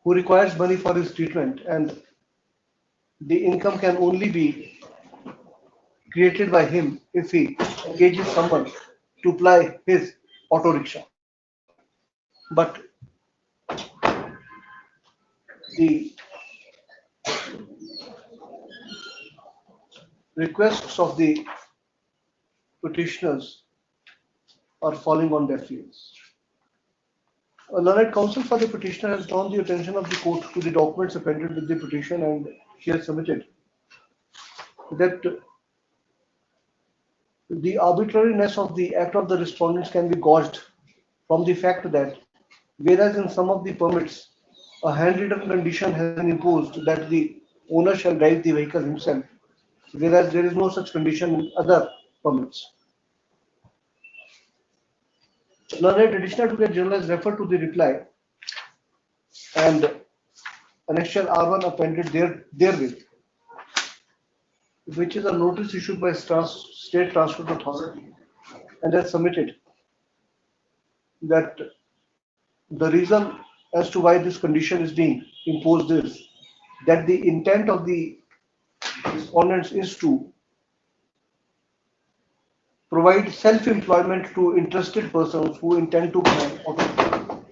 who requires money for his treatment, and the income can only be created by him if he engages someone to ply his auto rickshaw. But the requests of the petitioners are falling on deaf ears. A learned counsel for the petitioner has drawn the attention of the court to the documents appended with the petition, and she has submitted that the arbitrariness of the act of the respondents can be gauged from the fact that whereas in some of the permits a handwritten condition has been imposed that the owner shall drive the vehicle himself, whereas there is no such condition in other permits. Learned Additional Advocate General has referred to the reply and annexure R1 appended therewith, which is a notice issued by State Transport Authority, and has submitted that the reason as to why this condition is being imposed is that the intent of the respondents is to provide self-employment to interested persons who intend to become auto.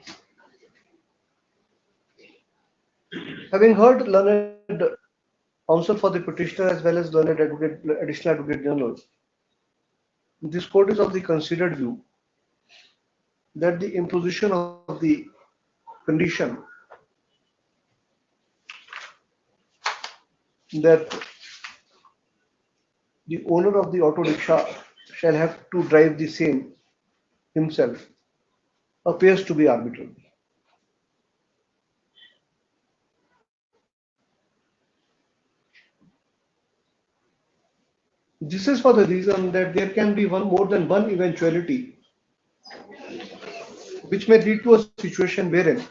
Having heard learned counsel for the petitioner as well as learned additional advocate general, this court is of the considered view that the imposition of the condition that the owner of the auto rickshaw shall have to drive the same himself appears to be arbitrary. This is for the reason that there can be more than one eventuality which may lead to a situation wherein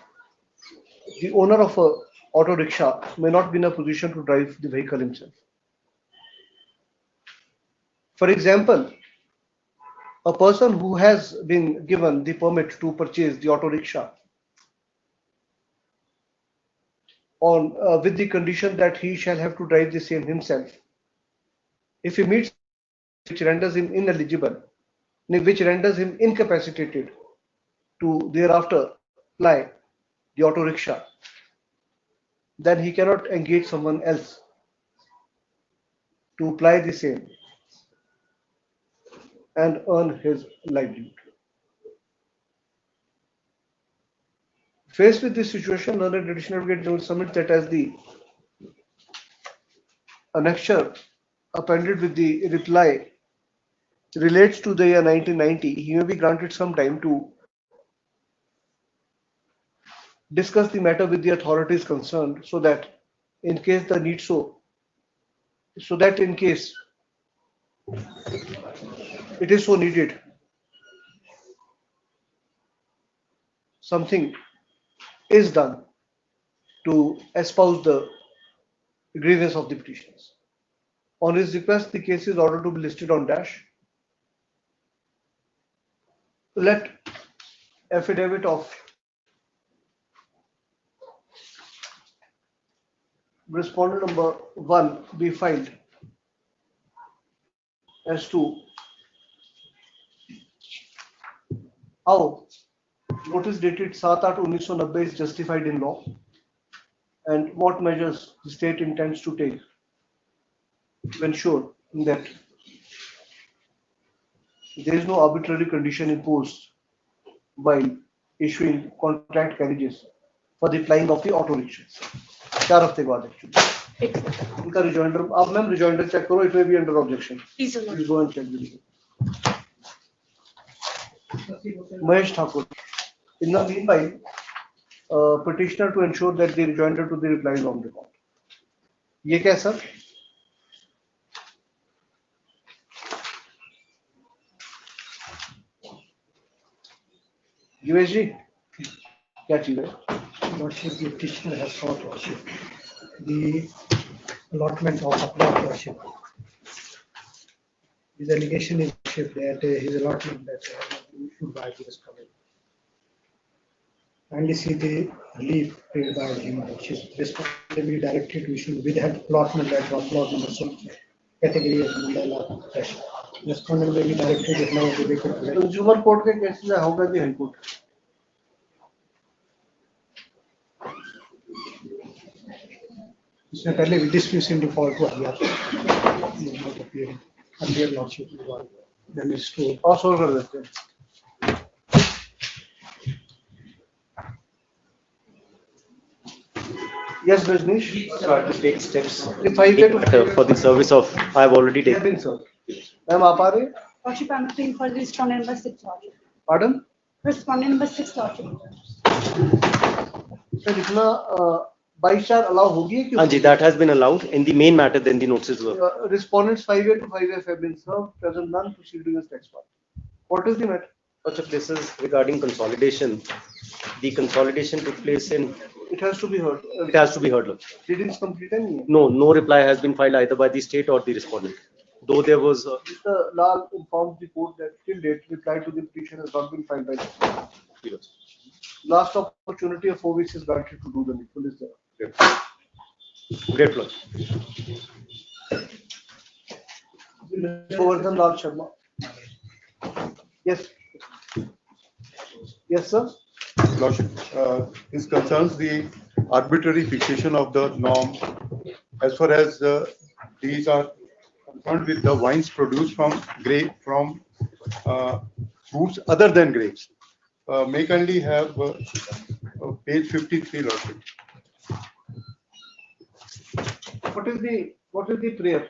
the owner of a auto rickshaw may not be in a position to drive the vehicle himself. For example, a person who has been given the permit to purchase the auto rickshaw on with the condition that he shall have to drive the same himself, if he meets which renders him ineligible, which renders him incapacitated to thereafter ply the auto rickshaw, then he cannot engage someone else to ply the same and earn his livelihood. Faced with this situation, learned additional advocate general submits that as the annexure appended with the reply relates to the year 1990, he may be granted some time to discuss the matter with the authorities concerned, so that in case the need in case it is so needed, something is done to espouse the grievance of the petitioners. On his request, the case is ordered to be listed on dash. Let affidavit of respondent number 1 be filed as to how notice dated 7/8/1990 is justified in law and what measures the state intends to take to ensure that there is no arbitrary condition imposed by issuing contract carriages for the plying of the auto rickshaws. 4 हफ्ते बाद actually इनका rejoinder, अब ma'am rejoinder check करो, it may be under objection, please go and check the Mahesh Thakur. In the meanwhile, petitioner to ensure that the rejoinder to the reply is on record. ये क्या sir? US जी क्या चीज है? Lordship, the petitioner has sought lordship the allotment of appellate lordship. His allegation is that his allotment that has not been issued by the respondent. kindly see the relief paid by him, which is respectively directed to issue with head plot number or plot number so category of Mandela dash. Respondent may be directed to know the vacant. Consumer court के cases होगा भी high court इसमें पहले disputes in default हुआ यार not appearing earlier lordship then it's to पास और कर देते हैं Yes, Rajneesh. So I have to take steps If I get for the service of, I have already have been taken. served. Ma'am, आप आ रहे हैं? Lordship, I'm appealing for the respondent number 6, Lordship. Pardon? Respondent number 6, Lordship. Sir, इतना 22 allow होगी कि? Anji, that has been allowed in the main matter, then the notices were. Respondents 5A to 5F have been served, present none, proceed against text part. What is the matter? Such this is regarding consolidation. The consolidation took place in, It has to be heard. it has to be heard. Lord. Pleadings completed नहीं है? No, no reply has been filed either by the state or the respondent. Though there was, Mr. Lal informs the court that till date reply to the petition has not been filed by the court. Last opportunity of 4 weeks is granted to do the needful is there. great Lord. Govardhan Lal Sharma. Yes. Yes, sir. Lordship, this concerns the arbitrary fixation of the norm as far as these are concerned with the wines produced from fruits other than grapes. May kindly have page 53, Lordship. What is the prayer?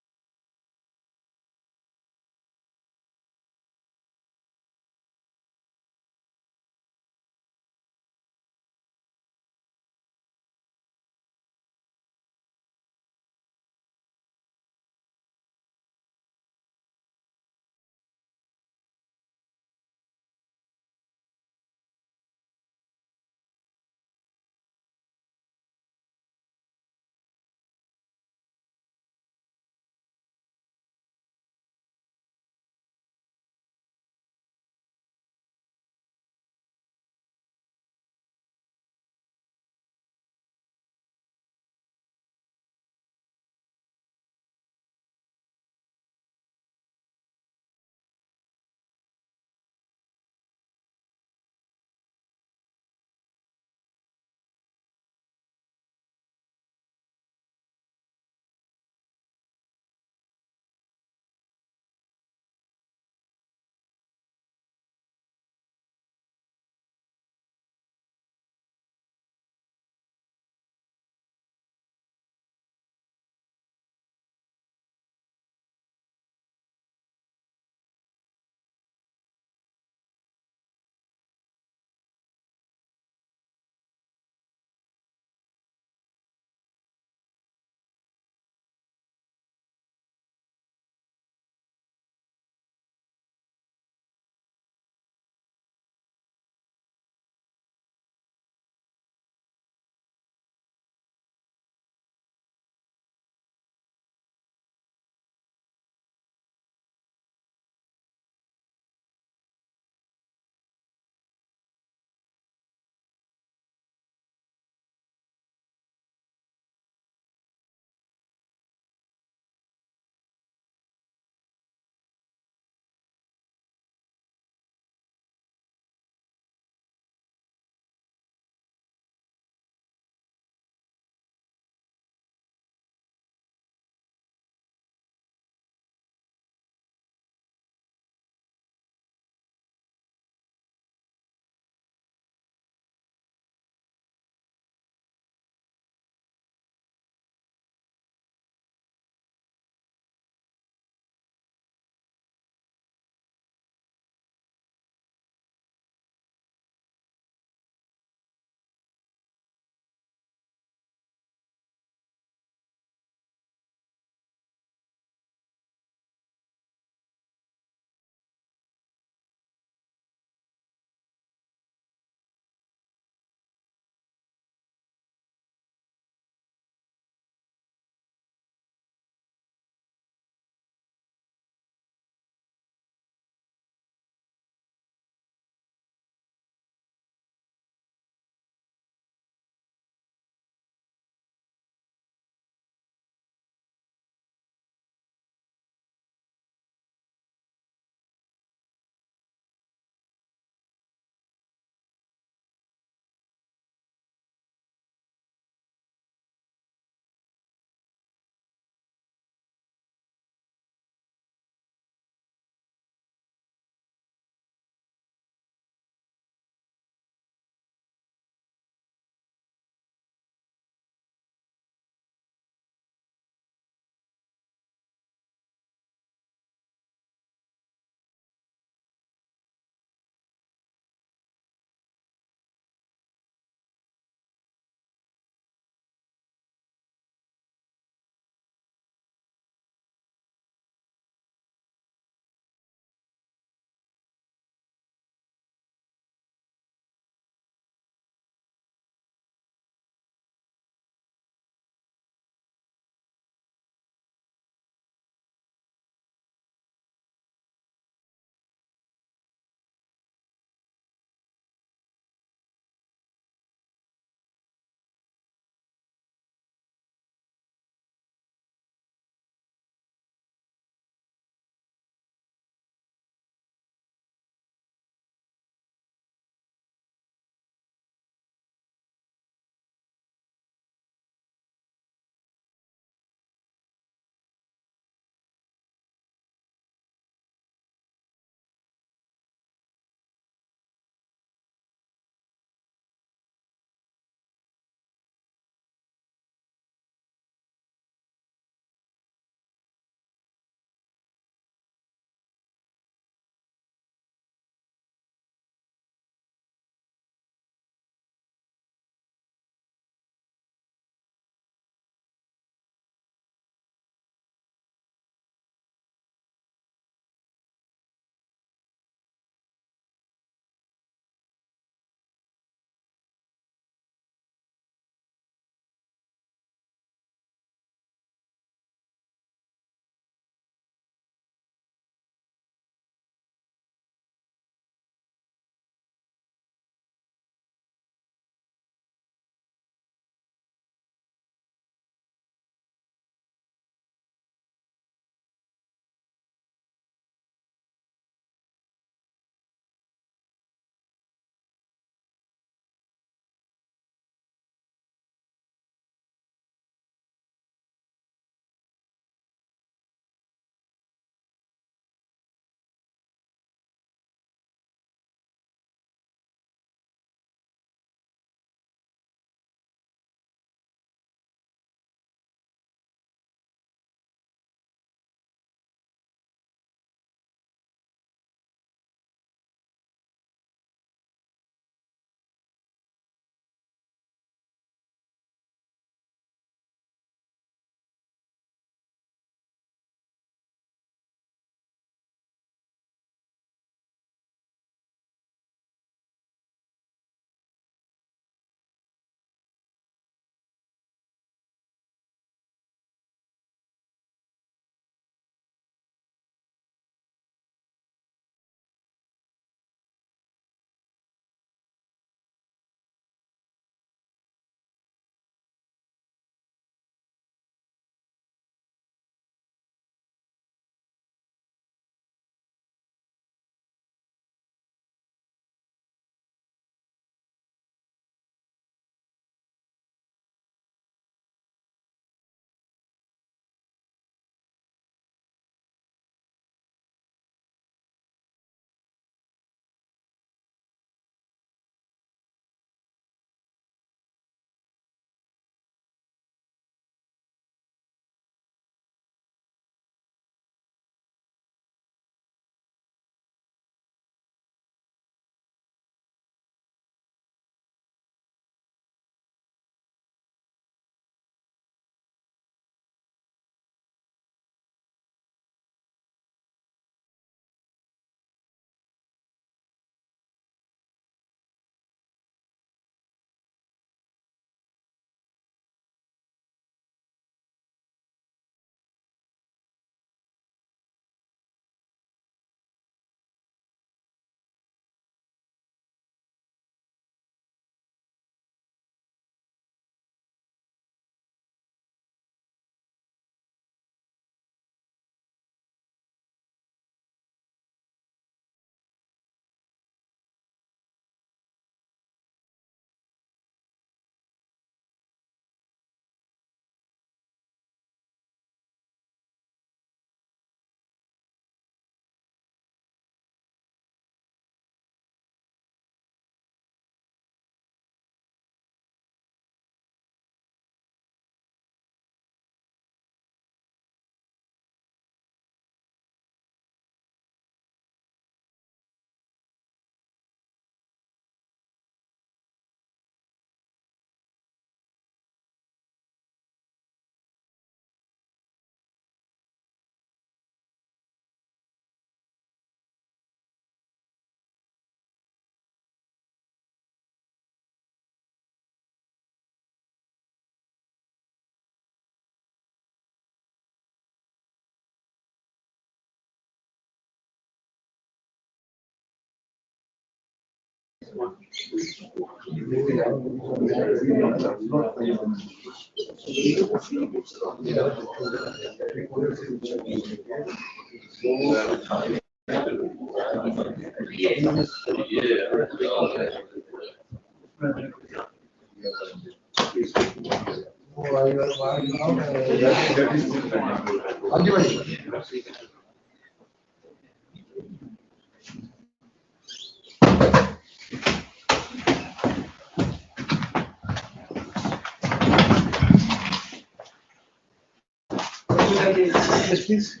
Yes, please.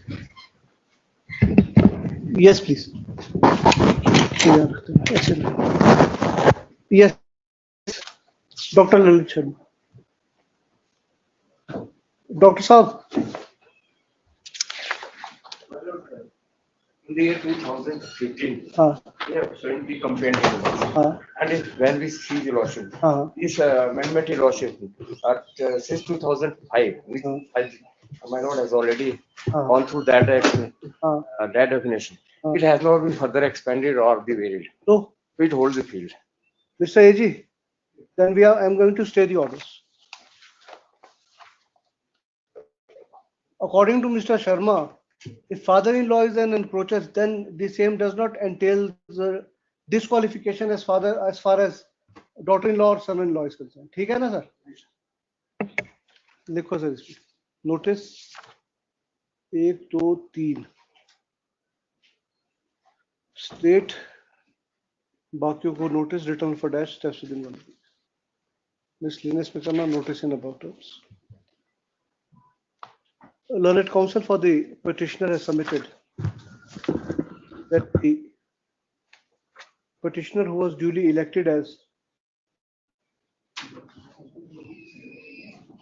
Yes, please. Yes, Dr. Lalit Sharma. Dr. Saab. In the year 2015, हाँ, we have 20 complaints. हाँ, And when we see the lawsuit, हाँ, this amendment in lawsuit, since 2005, which my lord has already हाँ, gone through that, हाँ, that definition. हाँ. It has not been further expanded or be varied. So, It holds the field. Mr. AG, then I'm going to stay the orders. According to Mr. Sharma, if father-in-law is an encroacher, then the same does not entail the disqualification as far as daughter-in-law or son-in-law is concerned. ठीक है ना sir? लिखो sir इसमें. Notice 1, 2, 3. State बाकियों को notice return for dash steps within 1 week. Miscellaneous में करना notice in about terms. Learned counsel for the petitioner has submitted that the petitioner who was duly elected as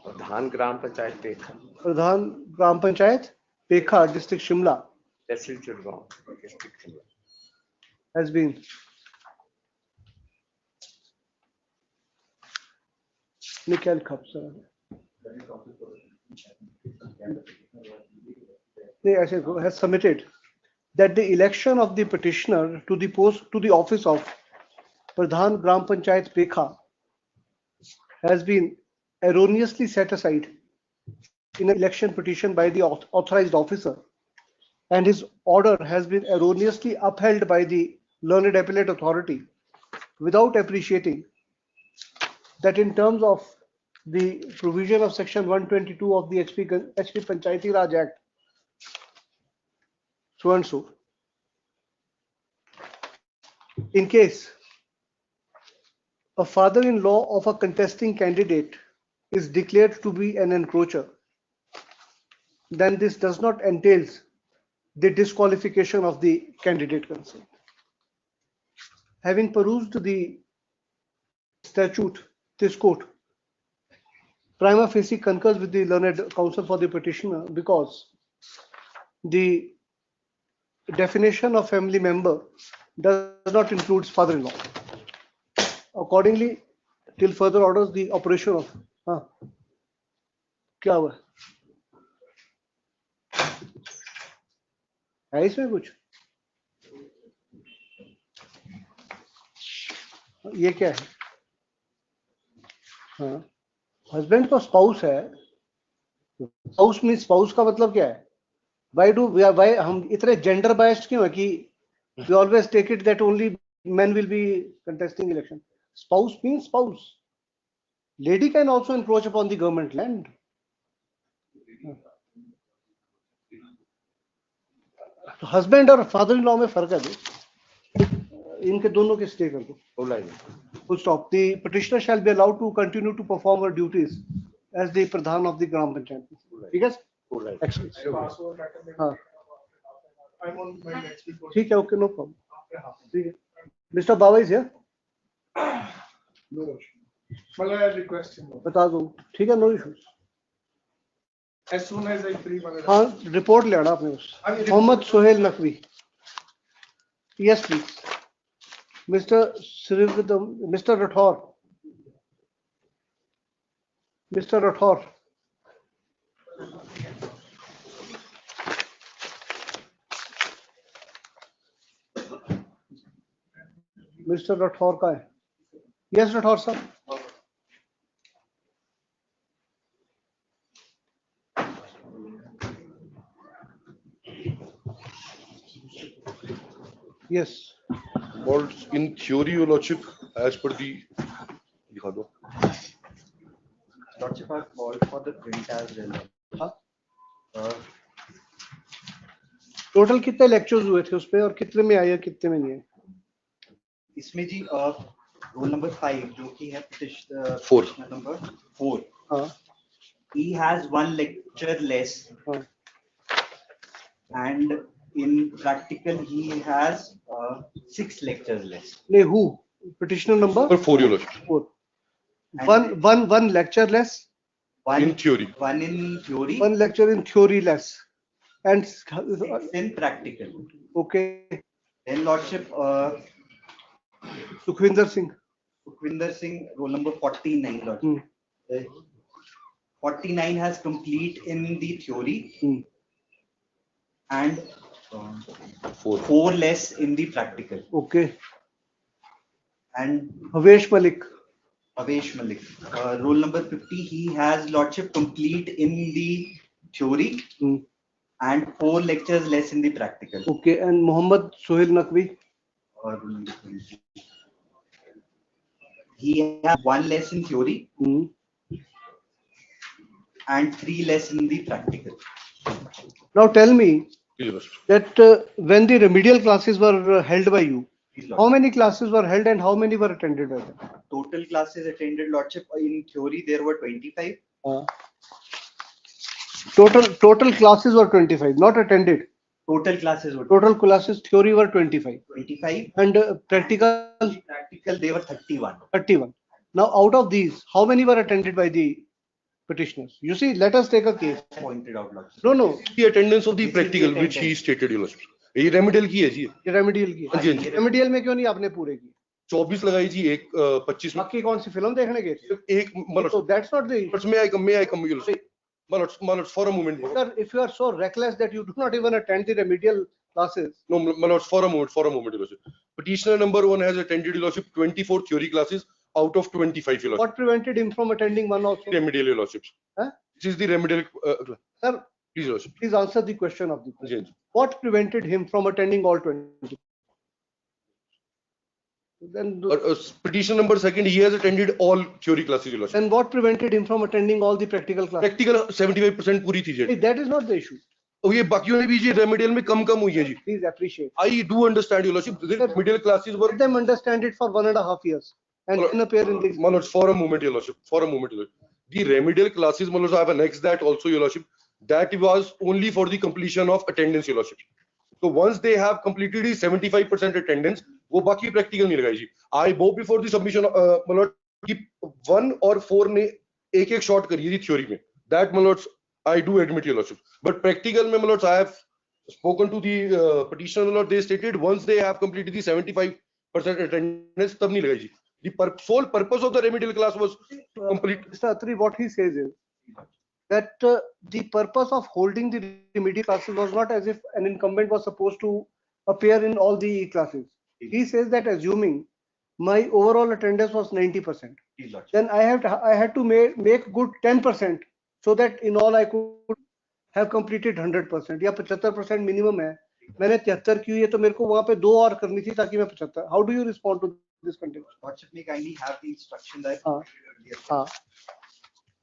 Pradhan Gram Panchayat Pekha, Pradhan Gram Panchayat Pekha, District Shimla, Tehsil Chudgaon, District Shimla, has been Nikhil Khapsar. Has submitted that the election of the petitioner to the office of Pradhan Gram Panchayat Pekha has been erroneously set aside in an election petition by the authorized officer, and his order has been erroneously upheld by the learned appellate authority without appreciating that in terms of the provision of section 122 of the HP Panchayati Raj Act, so and so, in case a father-in-law of a contesting candidate is declared to be an encroacher, then this does not entail the disqualification of the candidate concerned. Having perused the statute, this court prima facie concurs with the learned counsel for the petitioner because the definition of family member does not include father-in-law. Accordingly, till further orders, the operation of क्या हुआ है इसमें कुछ ये क्या है हाँ husband तो स्पाउस है स्पाउस मीन स्पाउस का मतलब क्या है why हम इतने जेंडर बायस्ड क्यों है कि we always take it that only men will be contesting election. Spouse means spouse. Lady can also encroach upon the government land. तो husband और father-in-law में फर्क है इनके दोनों के स्टे कर दो. Full stop. The petitioner shall be allowed to continue to perform her duties as the Pradhan of the Gram Panchayat. ठीक है? Excellent. हाँ. ठीक है, okay, no problem. ठीक है. Mr. Baba is here. No. Well, I request him. बता दो. ठीक है, no issues. As soon as I free. हाँ, report ले आना आपने उस. Mohammad Sohail Naqvi. Yes, please. Mr. Mr. Rathor. Mr. Rathor. Mr. Rathore का है? Yes, Rathore sir. Yes. Well, in theory, your lordship, as per the, दिखा दो. Lordship, I called for the print as well. Total कितने lectures हुए थे उस पे और कितने में आए कितने में नहीं आए? इसमें जी रोल नंबर 5 जो कि है Four. नंबर 4. हाँ. He has one lecture less. हाँ. And in practical he has 6 lectures less. नहीं, who? Petitioner number? 4, your lordship. 4. One lecture less? In theory. One in theory. One lecture in theory less. And 6 in practical. Okay. Then Lordship, Sukhvinder Singh. Sukhvinder Singh, roll number 49, Lordship. 49 has complete in the theory and 4 less in the practical. Okay. And Havesh Malik. Havesh Malik, roll number 50, he has Lordship complete in the theory and 4 lectures less in the practical. Okay. And Muhammad Sohail Naqvi. Roll number 20. He has 1 less in theory and 3 less in the practical. Now tell me that when the remedial classes were held by you, how many classes were held and how many were attended by them? Total classes attended, Lordship, in theory there were 25. Total classes were 25, not attended. Total classes were Total classes theory were 25. 25. And practical they were 31. 31. Now out of these, how many were attended by the petitioners? You see, let us take a case. Pointed out, Lordship. No. The attendance of the practical which he stated, your lordship. ये remedial की है जी. ये remedial की हाँ जी, हाँ जी. Remedial में क्यों नहीं आपने पूरे की? 24 लगाई जी, एक 25 में. बाकी कौन सी फिल्म देखने गए थे? एक मतलब. So that's not the. But may I come, your lordship. Malords, for a moment. Sir, if you are so reckless that you do not even attend the remedial classes. No, Malords, for a moment, your lordship. Petitioner number 1 has attended, your lordship, 24 theory classes out of 25, your lordship. What prevented him from attending one also? Remedial, your lordship. Huh? This is the remedial. Sir, please, lordship. Please answer the question of the question. Yes. What prevented him from attending all 20? Then petition number 2, he has attended all theory classes, your lordship. And what prevented him from attending all the practical classes? Practical 75% पूरी थी जी. That is not the issue. और ये बाकियों ने भी जी remedial में कम हुई है जी. Please appreciate. I do understand, your lordship. The remedial classes were. Let them understand it for 1.5 years and then appear in these. Malords, for a moment, your lordship. For a moment, your lordship. The remedial classes, Malords, I have annexed that also, your lordship. That was only for the completion of attendance, your lordship. So once they have completed the 75% attendance, वो बाकी practical नहीं लगाई जी. I bow before the submission, Malord, कि 1 और 4 ने एक short करी थी theory में. That, Malords, I do admit, your lordship. But practical में, Malords, I have spoken to the petitioner, Malord. They stated once they have completed the 75% attendance, तब नहीं लगाई जी. The sole purpose of the remedial class was complete. Mr. Atri, what he says is that the purpose of holding the remedial classes was not as if an incumbent was supposed to appear in all the classes. He says that assuming my overall attendance was 90%, then I had to make good 10% so that in all I could have completed 100%. या 75% minimum है. मैंने 73 की है तो मेरे को वहाँ पे 2 और करनी थी ताकि मैं 75. How do you respond to this contention? Lordship, may kindly have the instruction that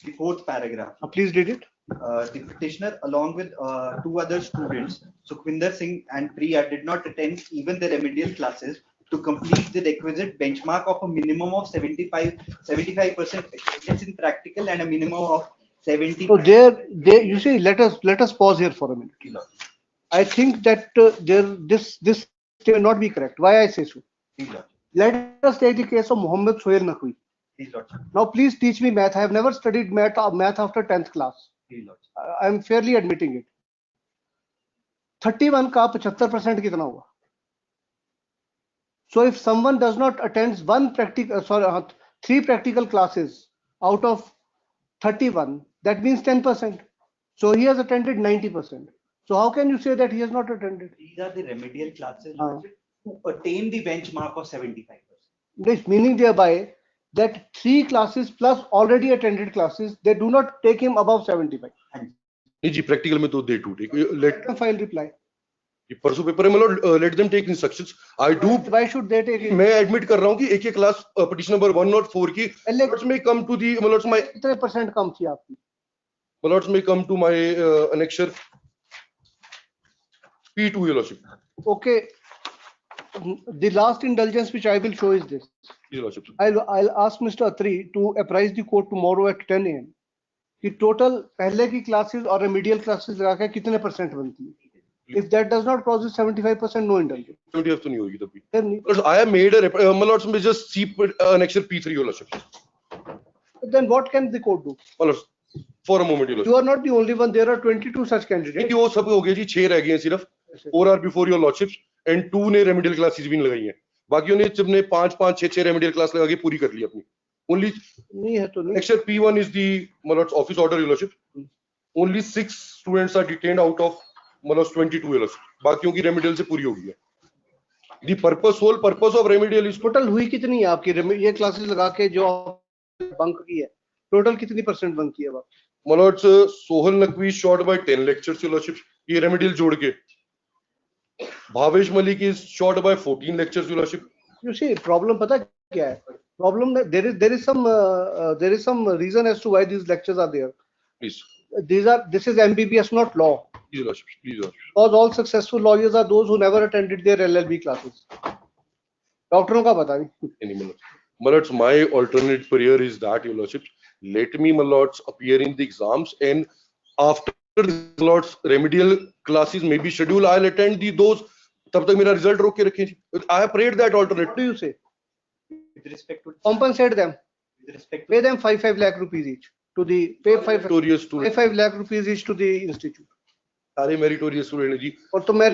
the 4th paragraph. Please read it. The petitioner, along with 2 other students, Sukhvinder Singh and Priya, did not attend even the remedial classes to complete the requisite benchmark of a minimum of 75% attendance in practical and a minimum of 70. So there, you see, let us pause here for a minute. I think that this may not be correct. Why I say so? Let us take the case of Muhammad Sohail Naqvi. Now, please teach me math. I have never studied math after 10th class. I am fairly admitting it. 31 का 75% कितना हुआ? So if someone does not attend 3 practical classes out of 31, that means 10%. So he has attended 90%. So how can you say that he has not attended? These are the remedial classes to attain the benchmark of 75%. This meaning thereby that 3 classes plus already attended classes, they do not take him above 75. नहीं जी practical में तो they to take late File reply. ये परसों paper है मतलब let them take instructions I do Why should they take it? मैं admit कर रहा हूं कि एक एक क्लास पिटीशन नंबर 1 और 4 की लॉर्ड्स में come to the lords my कितने परसेंट कम थी आपकी? लॉर्ड्स में come to my annexure P2 your lordship. Okay. The last indulgence which I will show is this. Your lordship. I'll ask Mr. Atri to apprise the court tomorrow at 10 a.m. कि total पहले की classes और remedial classes लगा के कितने percent बनती है? If that does not cause 75%, no indulgence. 70 तो नहीं होगी तभी. Lords, I have made a my lords may just see annexure P3 your lordship. Then what can the court do? My lords, for a moment your lordship. You are not the only one. There are 22 such candidates. नहीं वो सब हो गए जी 6 रह गए हैं सिर्फ 4 are before your lordships and 2 ने रेमेडियल क्लासेस भी नहीं लगाई हैं. बाकियों ने जब ने 5 6 रेमेडियल क्लास लगा के पूरी कर ली अपनी. Only नहीं है तो नहीं. Annexure P1 is the my lords office order your lordship. Only 6 students are detained out of my lords 22 your lordship. बाकियों की रेमेडियल से पूरी हो गई है. The whole purpose of remedial is total हुई कितनी है आपकी ये क्लासेस लगा के जो बंक की है टोटल कितनी परसेंट बंक की है आप? My lords, Sohal Naqvi short by 10 lectures your lordship. ये remedial जोड़ के. Bhavesh Malik is short by 14 lectures your lordship. You see problem पता क्या है? Problem there is some reason as to why these lectures are there. Please. This is MBBS not law. Please your lordship. Please your lordship. Because all successful lawyers are those who never attended their LLB classes. डॉक्टरों का पता नहीं. My lords, my alternate prayer is that your lordship let me my lords appear in the exams and after the lords remedial classes may be scheduled I'll attend those तब तक मेरा result रोक के रखें. I have prayed that alternate. What do you say? With respect to Compensate them. with respect Pay them 5 lakh rupees each to the pay Meritorious student. 5 lakh rupees each to the institute. सारे meritorious student हैं जी. और तो मैं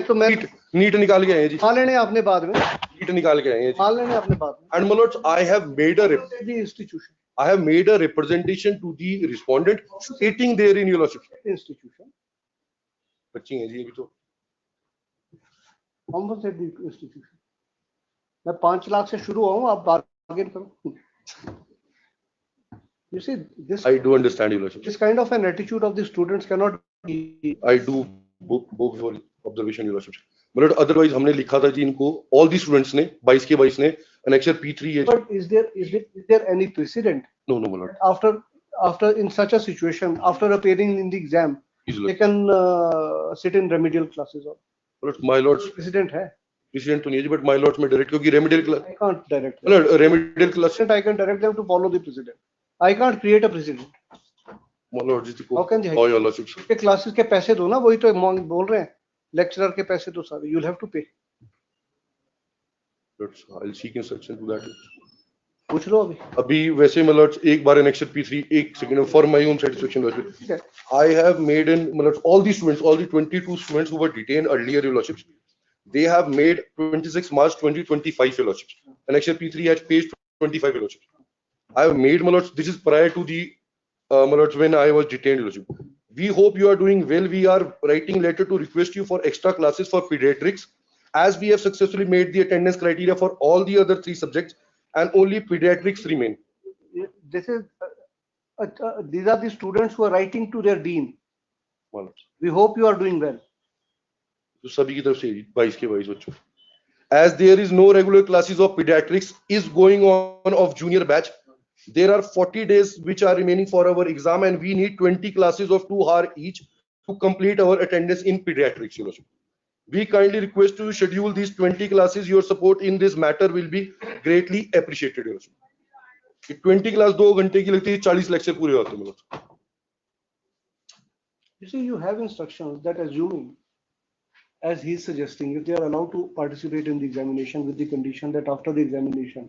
NEET निकाल के आए हैं जी. हाँ लेने आपने बाद में. नीट निकाल के आए हैं जी. हाँ लेने आपने बाद में. And my lords, I have made the institution. I have made a representation to the respondent stating there in your lordship. Institution. बच्ची हैं जी अभी तो. Compensate the institution. मैं 5 लाख से शुरू हुआ आप bargain करो. You see this. I do understand your lordship. This kind of an attitude of the students cannot be. I do book before observation your lordship. But otherwise हमने लिखा था जी इनको all the students ने 22 के 22 ने annexure P3 है. But is there any precedent? No, my lord. After in such a situation, after appearing in the exam, they can sit in remedial classes. But my lords. Precedent है. Precedent तो नहीं है जी, but my lords में direct क्योंकि remedial class. I can't direct. Remedial class. I can direct them to follow the precedent. I can't create a precedent. My lord ji How can they? your lordship. के classes के पैसे दो ना वही तो बोल रहे हैं लेक्चरर के पैसे तो सारे you'll have to pay. I'll seek instruction to that. पूछ लो अभी. अभी वैसे my lords एक बार annexure P3 एक second for my own satisfaction lordship. I have made in my lords all the students, all the 22 students who were detained earlier your lordships. They have made 26 March 2025 your lordships. Annexure P3 at page 25 your lordships. I have made my lords. This is prior to the my lords when I was detained your lordship. We hope you are doing well. We are writing letter to request you for extra classes for pediatrics, as we have successfully made the attendance criteria for all the other 3 subjects, and only pediatrics remain. This is these are the students who are writing to their dean. We hope you are doing well. तो सभी की तरफ से 22 के 22 बच्चों. As there is no regular classes of pediatrics is going on of junior batch, there are 40 days which are remaining for our exam, and we need 20 classes of 2 hours each to complete our attendance in pediatrics. We kindly request to schedule these 20 classes. Your support in this matter will be greatly appreciated. 20 class 2 घंटे की लगती है 40 lecture पूरे होते हैं. You see, you have instructions that assuming, as he is suggesting, if they are allowed to participate in the examination with the condition that after the examination,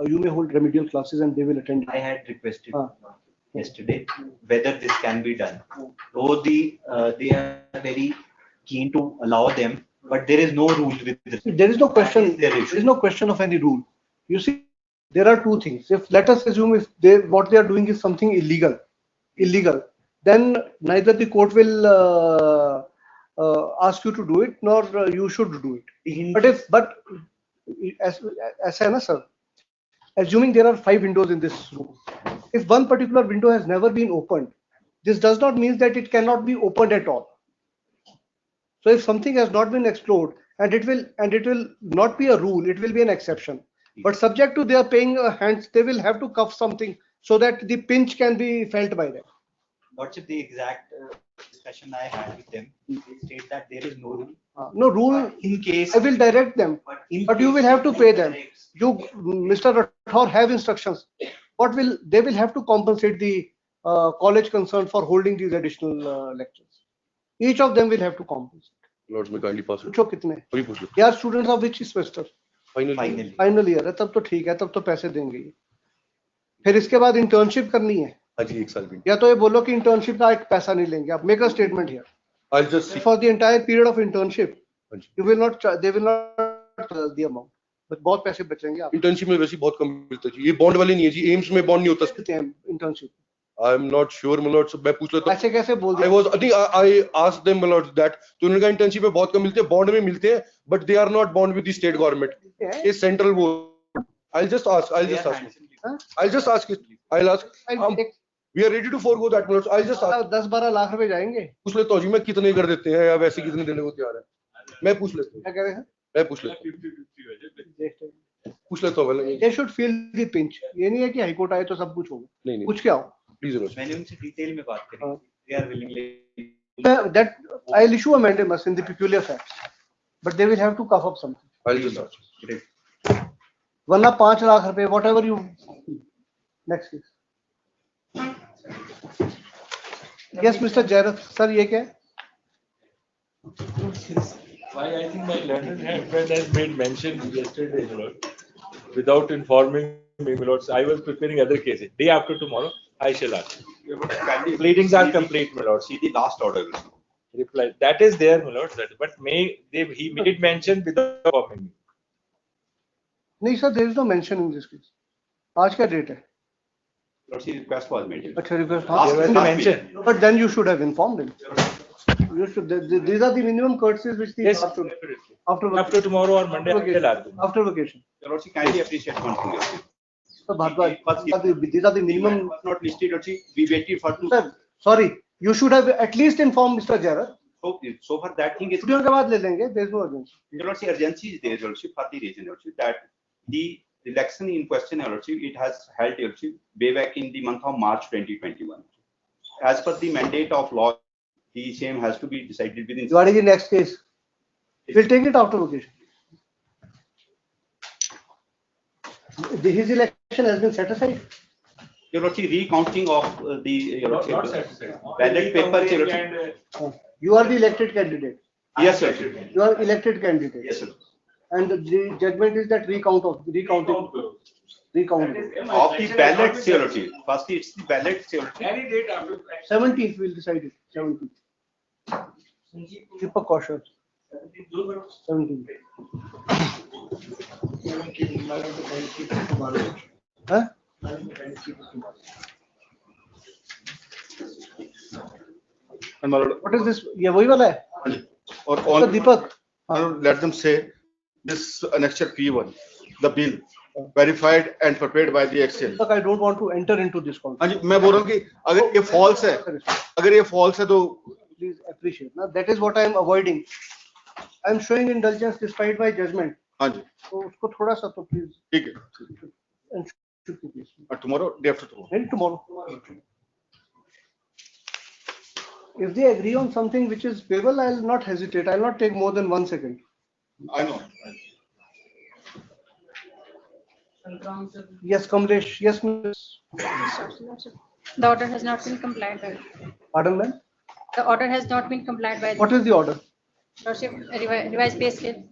you may hold remedial classes and they will attend. I had requested yesterday whether this can be done. Though they are very keen to allow them, but there is no rule with this. There is no question. There is no question of any rule. You see, there are 2 things. If let us assume if what they are doing is something illegal, then neither the court will ask you to do it nor you should do it. But ऐसा है ना sir, assuming there are 5 windows in this room, if one particular window has never been opened, this does not mean that it cannot be opened at all. So if something has not been explored, and it will not be a rule, it will be an exception. But subject to their paying hands, they will have to cuff something so that the pinch can be felt by them. Lordship, the exact discussion I had with them, they state that there is no rule. No rule. In case I will direct them, but you will have to pay them. You, Mr. Rathore, have instructions. They will have to compensate the college concerned for holding these additional lectures. Each of them will have to compensate. Lords, may kindly pass it. पूछो कितने? अभी पूछ लो. They are students of which semester? Final year है, तब तो ठीक है, तब तो पैसे देंगे ही. फिर इसके बाद इंटर्नशिप करनी है. हाँ जी, 1 साल की. या तो ये बोलो कि इंटर्नशिप का एक पैसा नहीं लेंगे आप. Make a statement here. I'll just see. For the entire period of internship, you will not. They will not the amount. But बहुत पैसे बचेंगे आप. Internship में वैसे बहुत कम मिलता है जी. ये bond वाले नहीं है जी. एम्स में bond नहीं होता. Internship. I'm not sure, my lord. So मैं पूछ लेता हूँ. ऐसे कैसे बोल दिया? I think I asked them, my lord, that तो उन्होंने कहा internship में बहुत कम मिलते हैं, bond में मिलते हैं, but they are not bond with the state government. ये central वो. I'll just ask. We are ready to forego that, my lord. I'll just ask. 10-12 lakh रुपए जाएंगे. पूछ लेता हूँ जी, मैं कितने कर देते हैं या वैसे कितने देने को तैयार है. मैं पूछ लेता हूँ. क्या कह रहे हैं? मैं पूछ लेता हूँ. पूछ लेता हूँ पहले. They should feel the pinch. ये नहीं है कि हाई कोर्ट आए तो सब कुछ होगा. नहीं. पूछ के आओ. Please, Lord. मैंने उनसे डिटेल में बात करी. They are willingly. That I'll issue a mandamus in the peculiar facts, but they will have to cough up something. I'll just ask. वरना 5 लाख रुपए, whatever you. Next case. Yes, Mr. Jairath, sir, ये क्या है? Why I think my learned friend has made mention yesterday, my lord, without informing me, my lord. I was preparing other cases. Day after tomorrow, I shall ask. Pleadings are complete, my lord. See the last order. Reply. That is there, my lord. But he made mention without informing me. नहीं sir, there is no mention in this case. आज क्या date है? Lord, see, request was made. अच्छा, request. mention. But then you should have informed him. You should. These are the minimum courtesies which the Yes, after tomorrow or Monday, after vacation. Lord, see, kindly appreciate one thing. So Bhardwaj, these are the minimum. Not listed, Lord, see, we waited for two. Sir, sorry, you should have at least informed Mr. Jairath. So far that thing is. छुट्टियों के बाद ले लेंगे. There is no urgency. Lord, see, urgency is there, Lord, see, for the reason, Lord, see, that the election in question, Lord, see, it has held, Lord, see, way back in the month of March 2021. As per the mandate of law, the same has to be decided within. What is the next case? We'll take it after vacation. His election has been set aside. Your Lordship, recounting of the ballot paper. You are the elected candidate. Yes, sir. You are elected candidate. Yes, sir. And the judgment is that recounting. Of the ballots, Your Lordship. First, it's the ballots, Your Lordship. Any date after. 17th, we'll decide it. 17th. Keep a caution. 17th. Huh? What is this? ये वही वाला है? Or Mr. Deepak. Let them say this annexure P1, the bill verified and prepared by the Excel. Look, I don't want to enter into this conversation. हाँ जी, मैं बोल रहा हूँ कि अगर ये false है, अगर ये false है तो please appreciate. Now that is what I am avoiding. I am showing indulgence despite my judgment. हाँ जी, तो उसको थोड़ा सा तो please. ठीक है. And should be please. Tomorrow, day after tomorrow. Maybe tomorrow. If they agree on something which is payable, I will not hesitate. I will not take more than 1 second. I know. Yes, Kamlesh. Yes, Miss. The order has not been complied by. Pardon, ma'am? The order has not been complied by. What is the order? Lordship, revised pay scale.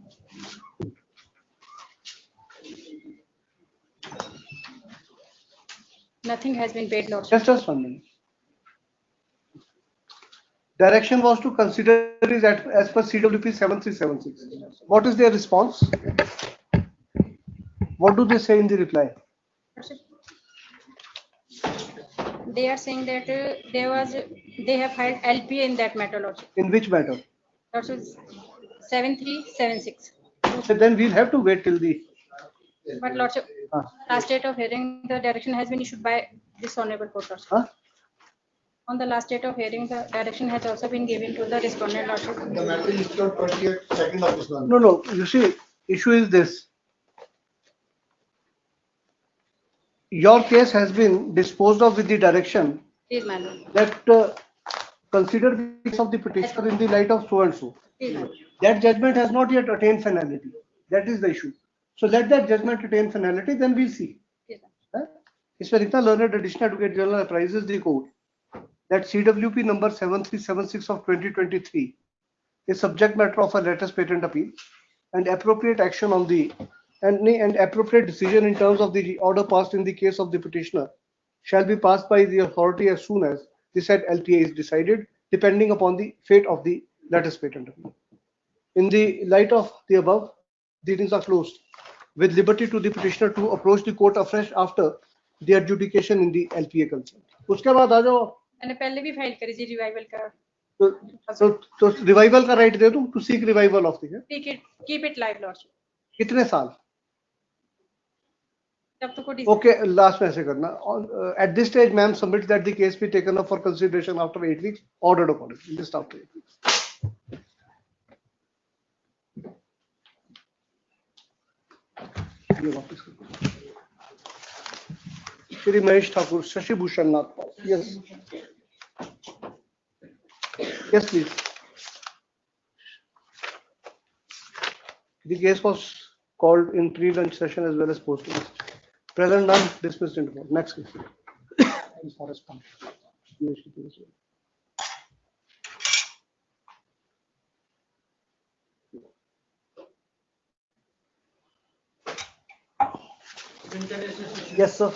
Nothing has been paid, Lordship. Just 1 minute. Direction was to consider is as per CWP 7376. What is their response? What do they say in the reply? They are saying that they have filed LPA in that matter, Lordship. In which matter? Lordship, 7376. So then we'll have to wait till the. But Lordship, last date of hearing, the direction has been issued by this honorable court, Lordship. Huh? On the last date of hearing, the direction has also been given to the respondent, Lordship. The matter is still 28nd of this month. No, you see, issue is this. Your case has been disposed of with the direction Please, madam. that consider the case of the petitioner in the light of so and so. Please, madam. That judgment has not yet attained finality. That is the issue. So let that judgment attain finality, then we'll see. इसमें लिखना learned additional advocate general apprises the court that CWP number 7376 of 2023 is subject matter of a latest patent appeal and appropriate action on the and appropriate decision in terms of the order passed in the case of the petitioner shall be passed by the authority as soon as the said LTA is decided, depending upon the fate of the latest patent appeal. In the light of the above, the hearings are closed, with liberty to the petitioner to approach the court afresh after the adjudication in the LPA concern. उसके बाद आ जाओ. मैंने पहले भी file करी थी revival का. तो रिवाइवल का राइट दे दूं to seek revival of the Keep it live, Lordship. कितने साल? तब तो कोई Okay, last में ऐसे करना. At this stage, ma'am submits that the case be taken up for consideration after 8 weeks, ordered accordingly. Just after 8 weeks. ये वापस करो. Shri Mahesh Thakur, Shashi Bhushan Nath Paul. Yes. Yes, please. The case was called in pre-lunch session as well as post-lunch. Present none, dismissed into court. Next case. Yes, sir.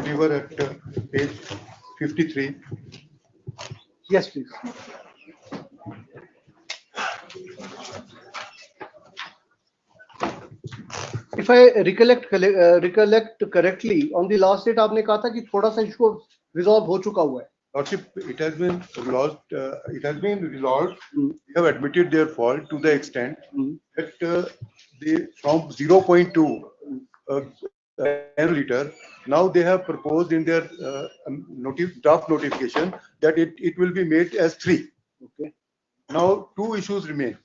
We were at page 53. Yes, please. If I recollect correctly, on the last date आपने कहा था कि थोड़ा सा issue resolve हो चुका हुआ है. Lordship, it has been resolved. They have admitted their fault to the extent that they from 0.2 liter. Now they have proposed in their draft notification that it will be made as 3. Okay. Now 2 issues remain.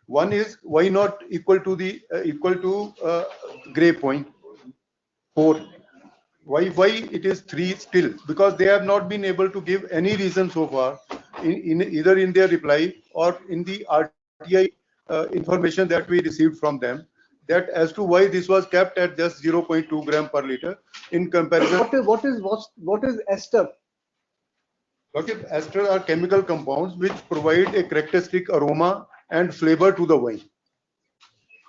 One is why not equal to gray point 4. Why it is 3 still? Because they have not been able to give any reason so far in either in their reply or in the RTI information that we received from them, that as to why this was kept at just 0.2 gram per liter in comparison. What is ester? Okay, ester are chemical compounds which provide a characteristic aroma and flavor to the wine,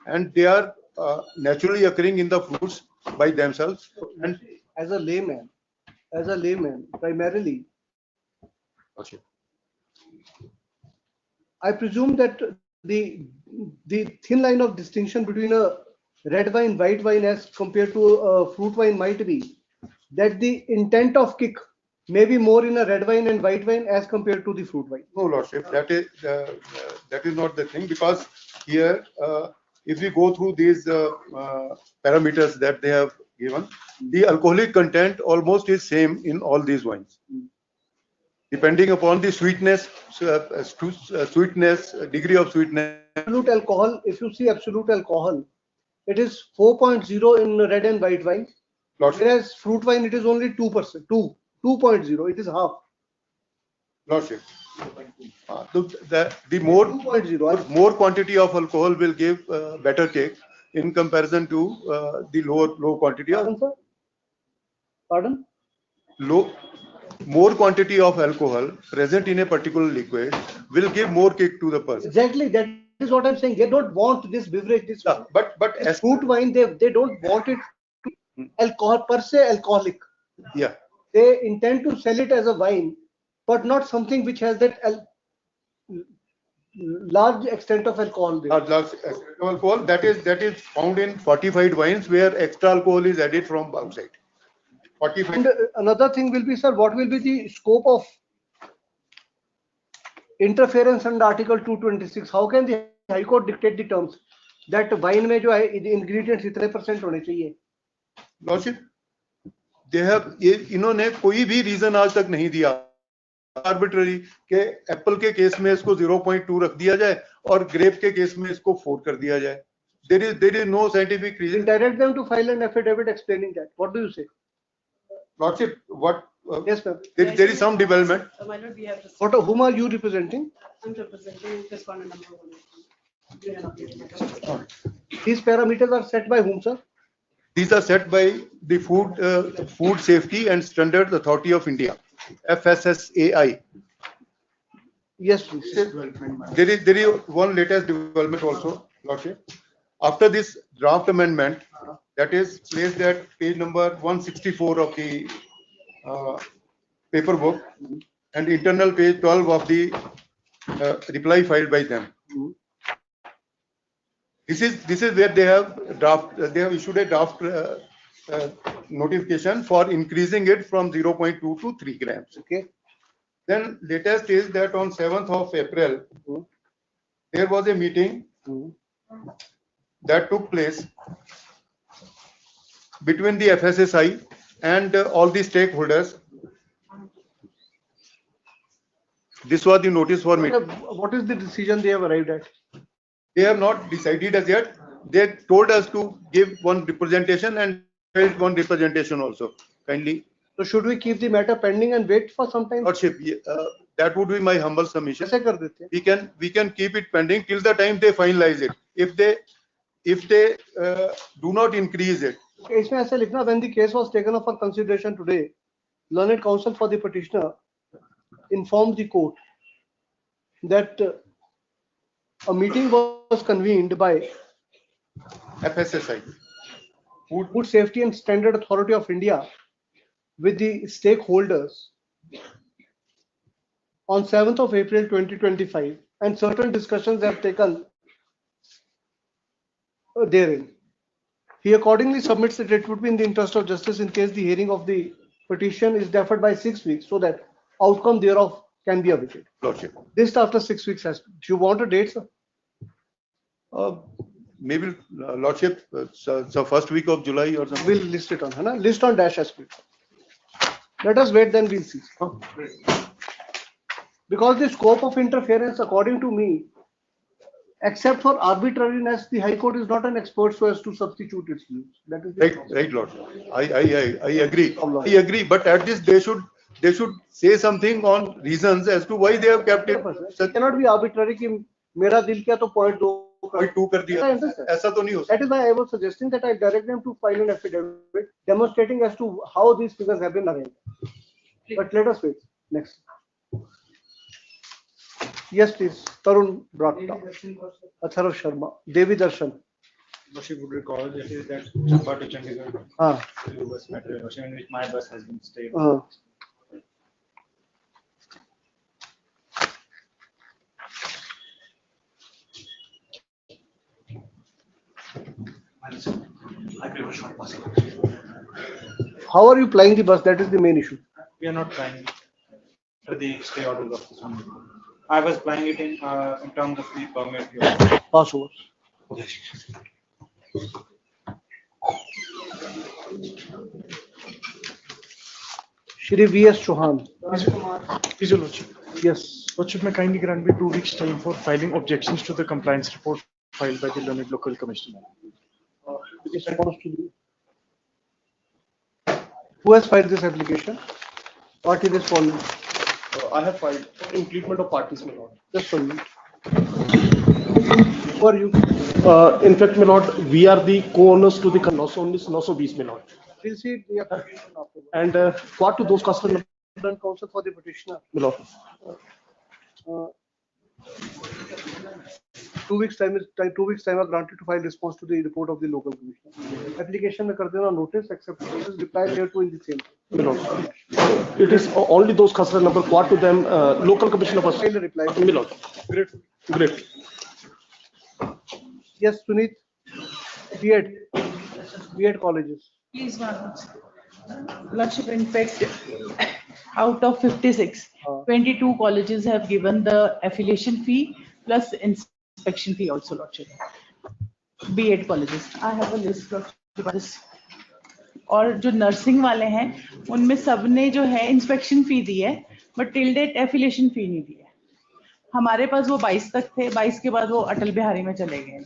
and they are naturally occurring in the fruits by themselves. And as a layman, primarily, okay, I presume that the thin line of distinction between a red wine, white wine as compared to a fruit wine might be that the intent of kick may be more in a red wine and white wine as compared to the fruit wine. No, Lordship, that is not the thing, because here, if we go through these parameters that they have given, the alcoholic content almost is same in all these wines, depending upon the sweetness, degree of sweetness. Absolute alcohol, if you see absolute alcohol, it is 4.0 in red and white wine, whereas fruit wine it is only 2%, 2.0, it is half. Lordship, the more quantity of alcohol will give better take in comparison to the low quantity of. Pardon? More quantity of alcohol present in a particular liquid will give more kick to the person. Exactly, that is what I'm saying. They don't want this beverage, this but as fruit wine, they don't want it to alcohol per se alcoholic. Yeah. They intend to sell it as a wine, but not something which has that large extent of alcohol. Large alcohol that is found in fortified wines where extra alcohol is added from outside. 45. And another thing will be, sir, what will be the scope of interference under Article 226? How can the High Court dictate the terms that wine में जो है ingredients इतने % होने चाहिए? Lordship, they have इन्होंने कोई भी reason आज तक नहीं दिया arbitrary के एप्पल के केस में इसको 0.2 रख दिया जाए और ग्रेप के केस में इसको 4 कर दिया जाए. There is no scientific reason. Direct them to file an affidavit explaining that. What do you say? Lordship, what? Yes, ma'am. There is some development. My lord, we have. Whom are you representing? I'm representing respondent number 1. These parameters are set by whom, sir? These are set by the Food Safety and Standards Authority of India, FSSAI. Yes, please. There is one latest development also, Lordship. After this draft amendment, that is placed at page number 164 of the paper book and internal page 12 of the reply filed by them. This is where they have issued a draft notification for increasing it from 0.2 to 3 grams. Okay. Then latest is that on 7th of April, there was a meeting that took place between the FSSAI and all the stakeholders. This was the notice for meeting. What is the decision they have arrived at? They have not decided as yet. They told us to give one representation and held one representation also. Kindly. So should we keep the matter pending and wait for some time? Lordship, that would be my humble submission. We can keep it pending till the time they finalize it. If they do not increase it. इसमें ऐसे लिखना, when the case was taken up for consideration today, learned counsel for the petitioner informed the court that a meeting was convened by FSSAI, Food Safety and Standard Authority of India, with the stakeholders on 7th of April 2025, and certain discussions have taken therein. He accordingly submits that it would be in the interest of justice in case the hearing of the petition is deferred by 6 weeks, so that outcome thereof can be awaited. Lordship. This after 6 weeks. Do you want a date, sir? Maybe Lordship, so first week of July or something. We'll list it on, list on dash SP. Let us wait, then we'll see. Because the scope of interference, according to me, except for arbitrariness, the High Court is not an expert so as to substitute its views. That is right, Lord. I agree. I agree. But at least they should say something on reasons as to why they have kept it. It cannot be arbitrary कि मेरा दिल किया तो 0.2 कर दिया. ऐसा तो नहीं हो सकता. That is why I was suggesting that I direct them to file an affidavit demonstrating as to how these figures have been arranged. But let us wait. Next. Yes, please. Tarun brought it up. Atharv Sharma. Devi Darshan. She would recall that is that Chamba to Chandigarh bus metro in which my bus has been stayed. I prefer short passing. How are you plying the bus? That is the main issue. We are not plying it. The stay orders of this one. I was plying it in terms of the permit. Pass over. Shri V.S. Chauhan. His Lordship. Yes. Lordship, may kindly grant me 2 weeks time for filing objections to the compliance report filed by the learned local commissioner. Who has filed this application? Party respondent. I have filed for implement of parties, my lord. Just one minute. Who are you? In fact, my lord, we are the co-owners to the 919, my lord. We'll see the application afterwards. And what to those customers? Counsel for the petitioner. My lord. 2 weeks time are granted to file response to the report of the local commissioner. Application में कर देना notice accept notice reply there to in the same. My lord. It is only those customers number what to them local commissioner was reply. My lord. Great. Yes, Sunit. B.Ed colleges. Please, one. Lordship, in fact, out of 56, 22 colleges have given the affiliation fee plus inspection fee also, Lordship. B.Ed colleges. I have a list, Lordship, of this. और जो nursing वाले हैं उनमें सबने जो है inspection फी दी है but till date affiliation फी नहीं दी है. हमारे पास वो 22 तक थे, 22 के बाद वो अटल बिहारी में चले गए.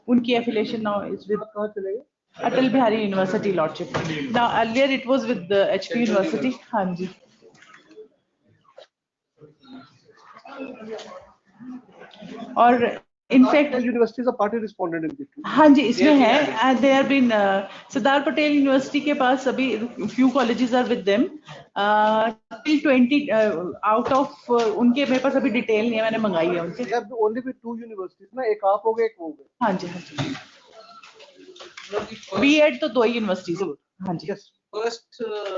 उनकी एफिलिएशन नाउ इज विद कहाँ चले गए? Atal Bihari university, lordship. Now earlier it was with HP university. हाँ जी. और in fact universities of party responded in this. हाँ जी, इसमें है. They are been Sardar Patel university के पास अभी few colleges are with them till 20 out of उनके मेरे पास अभी डिटेल नहीं है, मैंने मंगाई है उनसे. ओनली विद 2 यूनिवर्सिटीज ना, एक आप हो गए एक वो हो गए. हाँ जी, हाँ जी. B.Ed तो 2 ही यूनिवर्सिटीज. हाँ जी. First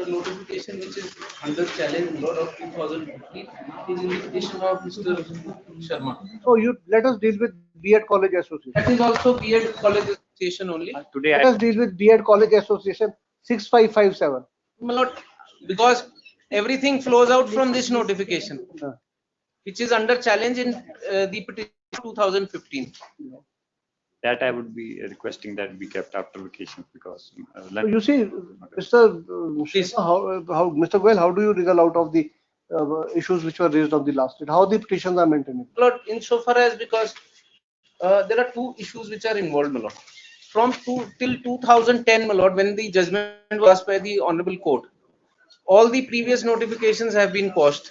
notification which is under challenge lot of 2015 is in the petition of Mr. Sharma. Oh, you let us deal with B.Ed College Association. That is also B.Ed College Association only. Today let us deal with B.Ed College Association 6557. My lord, because everything flows out from this notification, which is under challenge in the petition 2015. That I would be requesting that be kept after vacation because. So you see, Mr. How Mr. Goel, how do you wriggle out of the issues which were raised on the last date? How the petitions are maintained? Lord, insofar as because there are 2 issues which are involved, my lord. From till 2010, my lord, when the judgment was passed by the Honorable Court, all the previous notifications have been quashed.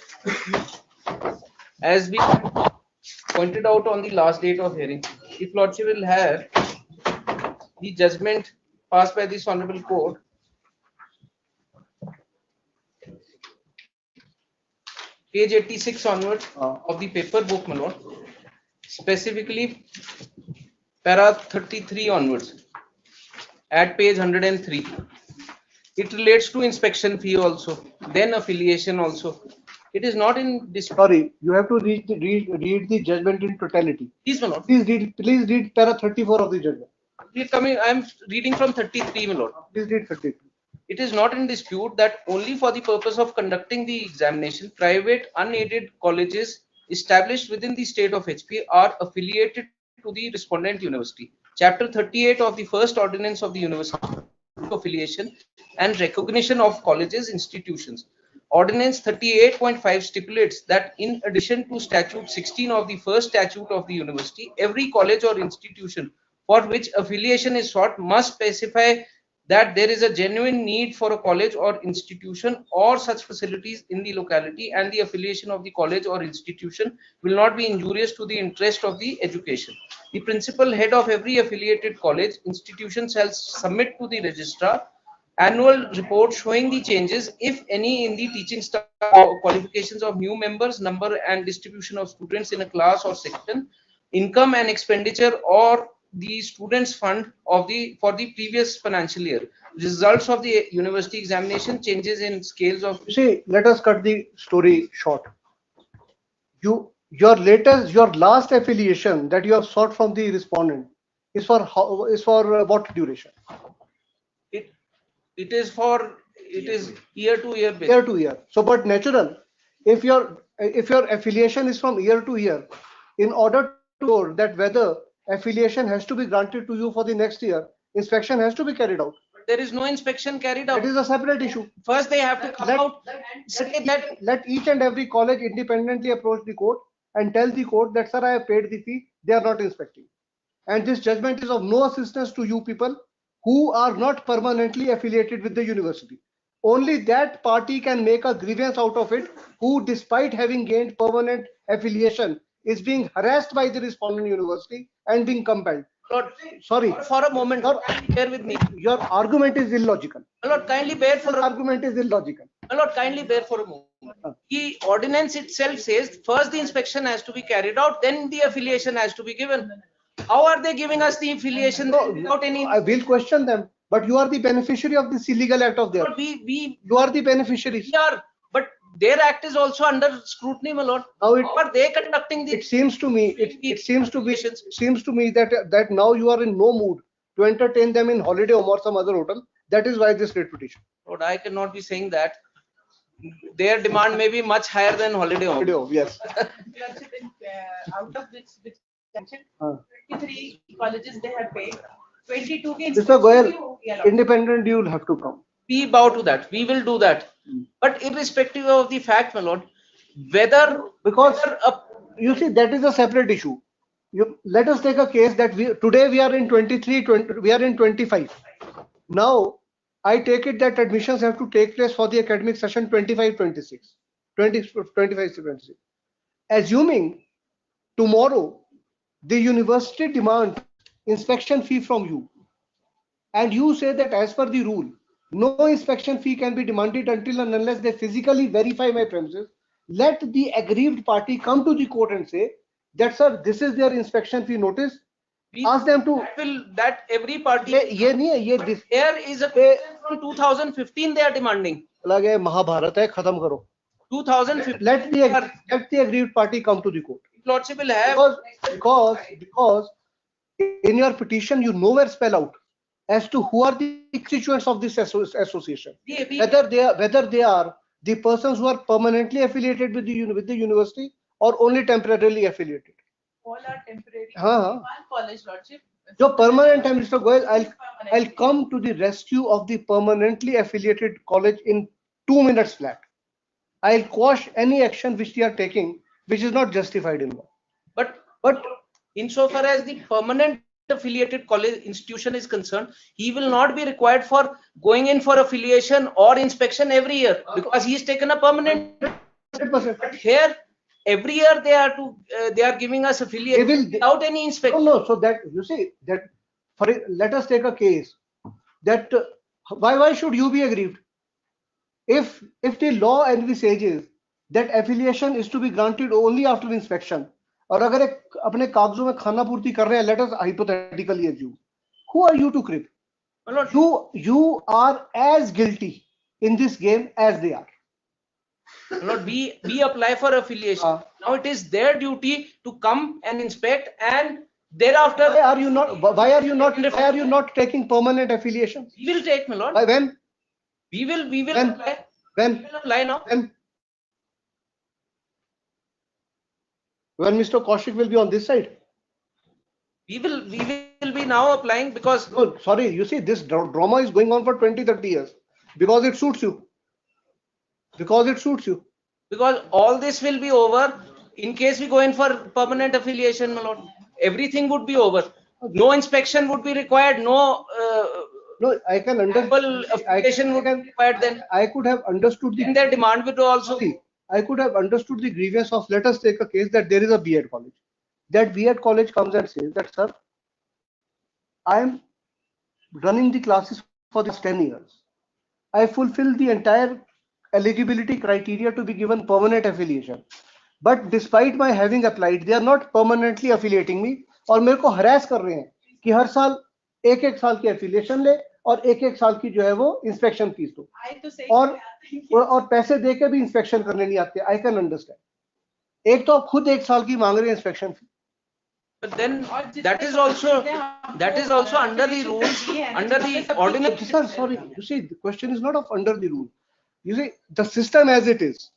As we pointed out on the last date of hearing, if Lordship will have the judgment passed by this Honorable Court, page 86 onwards of the paper book, my lord, specifically para 33 onwards, at page 103. It relates to inspection fee also, then affiliation also. It is not in this. Sorry, you have to read the judgment in totality. Please, my lord. Please read para 34 of the judgment. I am reading from 33, my lord. Please read 33. It is not in dispute that only for the purpose of conducting the examination, private unaided colleges established within the state of HP are affiliated to the respondent university. Chapter 38 of the first ordinance of the university affiliation and recognition of colleges institutions. Ordinance 38.5 stipulates that in addition to Statute 16 of the first statute of the university, every college or institution for which affiliation is sought must specify that there is a genuine need for a college or institution or such facilities in the locality, and the affiliation of the college or institution will not be injurious to the interest of the education. The principal head of every affiliated college institution shall submit to the registrar annual report showing the changes, if any, in the teaching staff qualifications of new members, number and distribution of students in a class or section, income and expenditure or the students fund of for the previous financial year, results of the university examination, changes in scales of. See, let us cut the story short. Your last affiliation that you have sought from the respondent is for what duration? It is year to year basis. Year to year. So, but natural, if your affiliation is from year to year, in order to know that whether affiliation has to be granted to you for the next year, inspection has to be carried out. But there is no inspection carried out. It is a separate issue. First, they have to come out and say that. Let each and every college independently approach the court and tell the court that, sir, I have paid the fee, they are not inspecting. And this judgment is of no assistance to you people who are not permanently affiliated with the university. Only that party can make a grievance out of it, who, despite having gained permanent affiliation, is being harassed by the respondent university and being compelled. Lord, sorry. For a moment, bear with me. Your argument is illogical. Lord, kindly bear for a argument is illogical. Lord, kindly bear for a moment. The ordinance itself says first the inspection has to be carried out, then the affiliation has to be given. How are they giving us the affiliation without any? I will question them, but you are the beneficiary of this illegal act of theirs. You are the beneficiaries. We are, but their act is also under scrutiny, my lord. How are they conducting the? It seems to me, it seems to me that now you are in no mood to entertain them in holiday home or some other hotel. That is why this writ petition. Lord, I cannot be saying that. Their demand may be much higher than holiday home. Yes. Out of which mentioned, 23 colleges they have paid, 22 के Mr. Goyal, inspection independent, you will have to come. We bow to that. We will do that. But irrespective of the fact, my lord, whether You see, that is a separate issue. Let us take a case that today we are in 23, we are in 25. Now, I take it that admissions have to take place for the academic session 25-26, 25-26. Assuming tomorrow the university demands inspection fee from you, and you say that as per the rule, no inspection fee can be demanded until and unless they physically verify my premises, let the aggrieved party come to the court and say that, sir, this is their inspection fee notice. Ask them to. That every party. This. Here is a from 2015 they are demanding. लगे महाभारत है, खत्म करो. 2015. Let the aggrieved party come to the court. Lordship will have. Because in your petition you nowhere spell out as to who are the constituents of this association. Whether they are the persons who are permanently affiliated with the university or only temporarily affiliated. all are temporary. हाँ. One college lordship. जो permanent है, Mr. Goyal, I'll come to the rescue of the permanently affiliated college in 2 minutes flat. I'll quash any action which they are taking, which is not justified in law. But insofar as the permanent affiliated college institution is concerned, he will not be required for going in for affiliation or inspection every year because he has taken a permanent. 100%. But here, every year they are giving us affiliation without any inspection. No, so that you see that let us take a case that why should you be aggrieved? If the law envisages that affiliation is to be granted only after inspection, और अगर एक अपने कागजों में खाना पूर्ति कर रहे हैं, let us hypothetically assume, who are you to crib? You are as guilty in this game as they are. Lord, we apply for affiliation. Now it is their duty to come and inspect, and thereafter. Why are you not taking permanent affiliation? We will take, my lord. By when? We will apply. When? We will apply now. When Mr. Kaushik will be on this side? We will be now applying because. No, sorry, you see this drama is going on for 20-30 years because it suits you. Because it suits you. Because all this will be over in case we go in for permanent affiliation, my lord. Everything would be over. No inspection would be required. No, I can understand. Affiliation would be required then. I could have understood and their demand would also. I could have understood the grievance of, let us take a case that there is a B.Ed college. That B.Ed college comes and says that, sir, I am running the classes for these 10 years. I fulfill the entire eligibility criteria to be given permanent affiliation. But despite my having applied, they are not permanently affiliating me और मेरे को harass कर रहे हैं कि हर साल एक साल की affiliation ले और एक साल की जो है वो inspection fees दो और पैसे दे के भी inspection करने नहीं आते. I can understand. एक तो खुद एक साल की मांग रहे हैं inspection fee. But then that is also under the rules, under the ordinance. Sir, sorry, you see, the question is not of under the rule. You see, the system as it is.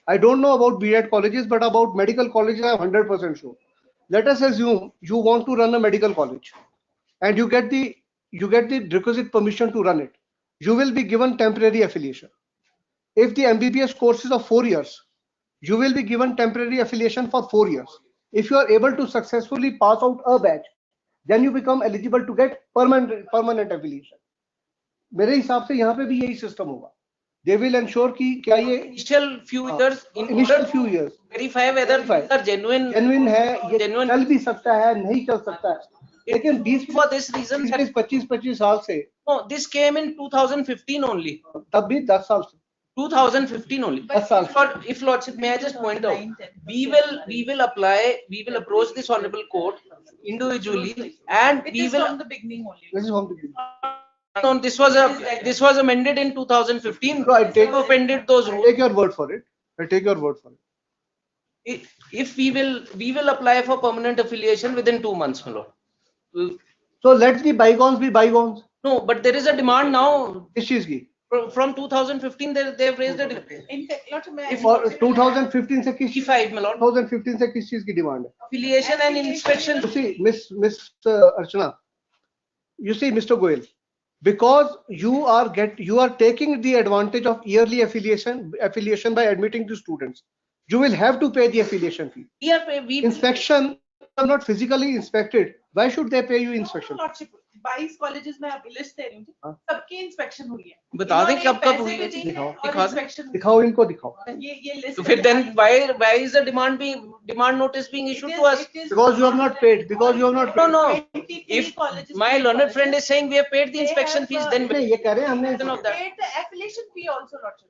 I don't know about B.Ed colleges, but about medical colleges, I am 100% sure. Let us assume you want to run a medical college, and you get the requisite permission to run it. You will be given temporary affiliation. If the MBBS course is of 4 years, you will be given temporary affiliation for 4 years. If you are able to successfully pass out a batch, then you become eligible to get permanent affiliation. मेरे हिसाब से यहाँ पे भी यही system होगा. They will ensure कि क्या ये initial few years verify whether these are genuine है, ये चल भी सकता है, नहीं चल सकता है. लेकिन 20 for this reason 25 साल से. No, this came in 2015 only. तब भी 10 साल से. 2015 only. If Lordship, may I just point out, we will approach this honorable court individually, and we will. From the beginning only. This is from the beginning. No, this was amended in 2015. No, I take amended those rules. Take your word for it. I take your word for it. If we will apply for permanent affiliation within 2 months, my lord. So let the bygones be bygones. No, but there is a demand now. किस चीज की? From 2015, they've raised a demand. In fact, Lord, If 2015 से किस 55, my lord. 2015 से किस चीज की demand है? Affiliation and inspection. You see, Miss Archana, you see, Mr. Goyal, because you are taking the advantage of yearly affiliation by admitting the students, you will have to pay the affiliation fee. Inspection are not physically inspected. Why should they pay you inspection? Lordship, 22 colleges में आप list दे रही हूँ, सबकी inspection हुई है। बता दें कब कब हुई है? दिखाओ इनको दिखाओ। ये लिस्ट। तो फिर then why is the demand notice being issued to us? Because you have not paid. Because you have not paid. No. If my learned friend is saying we have paid the inspection fees, then ये कह रहे हैं हमने paid the affiliation fee also, Lordship.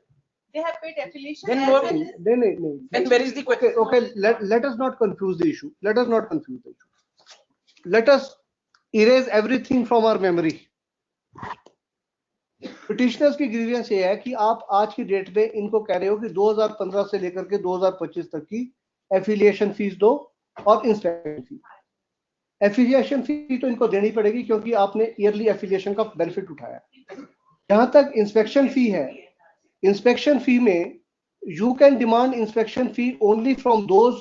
They have paid affiliation. Then as what? well as- Then where is the question? Okay. Let us not confuse the issue. Let us not confuse the issue. Let us erase everything from our memory. Petitioners की grievance ये है कि आप आज की date में इनको कह रहे हो कि 2015 से लेकर के 2025 तक की एफिलिएशन फीस दो और इंस्पेक्शन फी। एफिलिएशन फी तो इनको देनी पड़ेगी क्योंकि आपने ईयरली एफिलिएशन का बेनिफिट उठाया। जहां तक इंस्पेक्शन फी है, इंस्पेक्शन फी में you can demand inspection fee only from those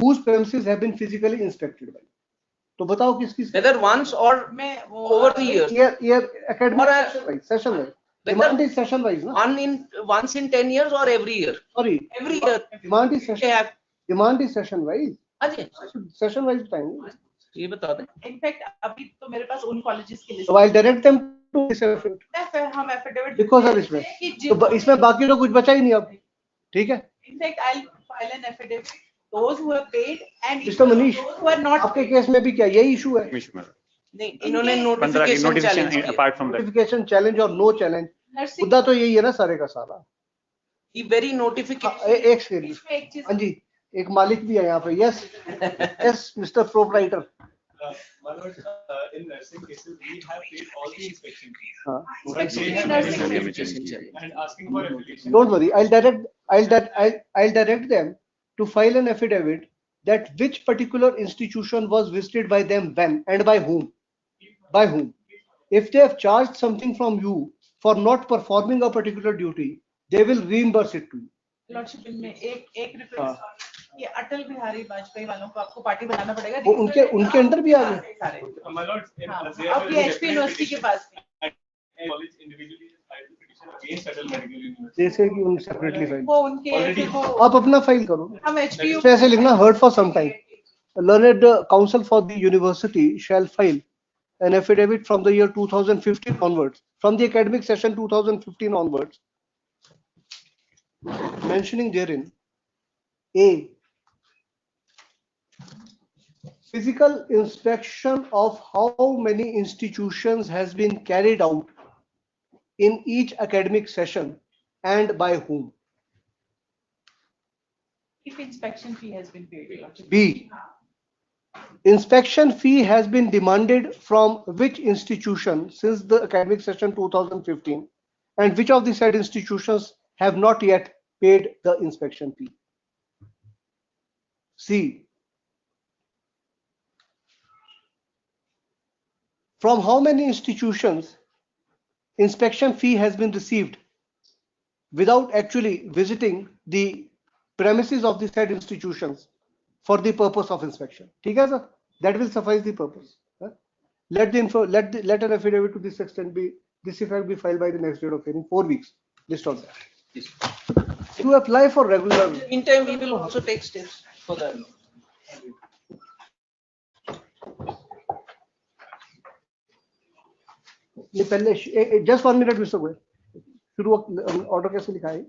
whose premises have been physically inspected by. तो बताओ किसकी? Whether once or over the years. Year academic session wise. Demand is session wise, ना? Once in 10 years or every year? Sorry. Every year. Demand is session. Demand is session wise. हाँ जी. Session wise बताएंगे. ये बता दें. In fact, अभी तो मेरे पास उन कॉलेजेस की list. So I'll direct them to this affidavit. हम affidavit। Because of इसमें. तो इसमें बाकी तो कुछ बचा ही नहीं अब. ठीक है? In fact, I'll file an affidavit. Those who have paid and Mr. Manish, those who are not आपके केस में भी क्या यही इशू है? नहीं, इन्होंने notification challenge apart from that. Notification challenge और no challenge. मुद्दा तो यही है ना सारे का सारा। The very notification. एक सेकंड। हाँ जी, एक मालिक भी है यहाँ पे। Yes, Mr. Proprietor. My lord, in nursing cases, we have paid all the inspection fees. And asking for affiliation. Don't worry, I'll direct them to file an affidavit that which particular institution was visited by them when and by whom. By whom? If they have charged something from you for not performing a particular duty, they will reimburse it to you. Lordship में एक request, ये अटल बिहारी वाजपेयी वालों को आपको party बनाना पड़ेगा। वो उनके अंदर भी आ गए सारे। My lord, अब ये HP यूनिवर्सिटी के पास। college individually filed a petition against Atal Medical University. जैसे कि उन सेपरेटली फाइल। वो उनके आप अपना फाइल करो। हम HP इसमें ऐसे लिखना heard for some time. Learned counsel for the university shall file an affidavit from the year 2015 onwards, from the academic session 2015 onwards, mentioning therein a physical inspection of how many institutions has been carried out in each academic session and by whom. if inspection fee has been paid. B. Inspection fee has been demanded from which institution since the academic session 2015, and which of the said institutions have not yet paid the inspection fee. C. From how many institutions inspection fee has been received without actually visiting the premises of the said institutions for the purpose of inspection. ठीक है sir? That will suffice the purpose. Let an affidavit to this extent be this effect be filed by the next date of hearing, 4 weeks. List on that. Yes. To apply for regular. Meantime, we will also take steps for that. ये पहले just 1 minute Mr. Goyal. शुरू order कैसे लिखा है?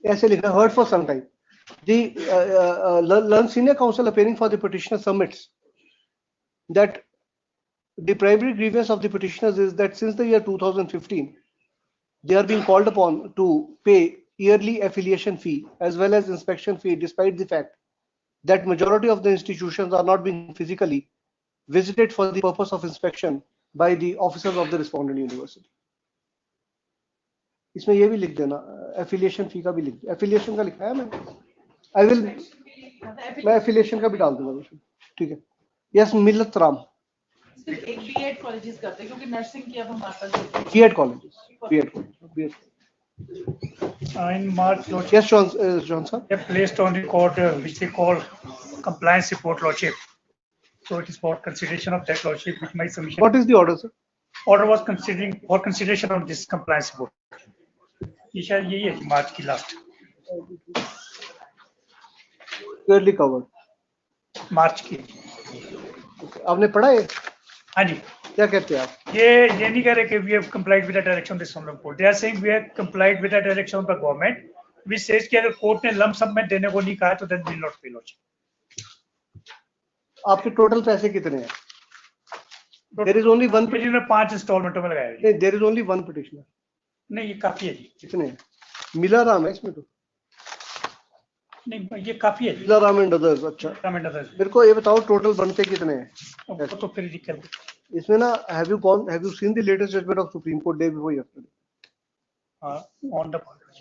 ऐसे लिखा है, heard for some time. The learned senior counsel appearing for the petitioner submits that the primary grievance of the petitioners is that since the year 2015, they are being called upon to pay yearly affiliation fee as well as inspection fee, despite the fact that majority of the institutions are not being physically visited for the purpose of inspection by the officers of the respondent university. इसमें ये भी लिख देना, affiliation fee का भी लिख, affiliation का लिखा है मैं, मैं affiliation का भी डाल दूंगा, ठीक है? Yes, मिल्लत राम. सिर्फ एक B.Ed colleges करते हैं क्योंकि nursing की अब हमारे पास B.Ed colleges. In March, Lordship. Yes, Johnson. They placed on record which they call compliance report, Lordship. So it is for consideration of that, Lordship, with my submission. What is the order, sir? Order was for consideration of this compliance report. ये शायद यही है मार्च की last. Clearly covered. मार्च की. आपने पढ़ा है? हाँ जी. क्या कहते हैं आप? ये नहीं कह रहे कि we have complied with the direction of this honorable court. They are saying we have complied with the direction of the government, which says कि अगर कोर्ट ने lump sum में देने को नहीं कहा तो then will not pay, Lordship. आपके टोटल पैसे कितने हैं? There is only one. petitioner 5 इंस्टॉलमेंटों में लगाया है. There is only one petitioner. नहीं ये काफी है जी. कितने हैं? मिला राम है इसमें तो. नहीं ये काफी है जी. मिला राम एंड अदर्स. अच्छा. Ram and others. मेरे को ये बताओ टोटल बनते कितने हैं? वो तो फिर दिक्कत. इसमें ना have you seen the latest judgment of Supreme Court day before yesterday?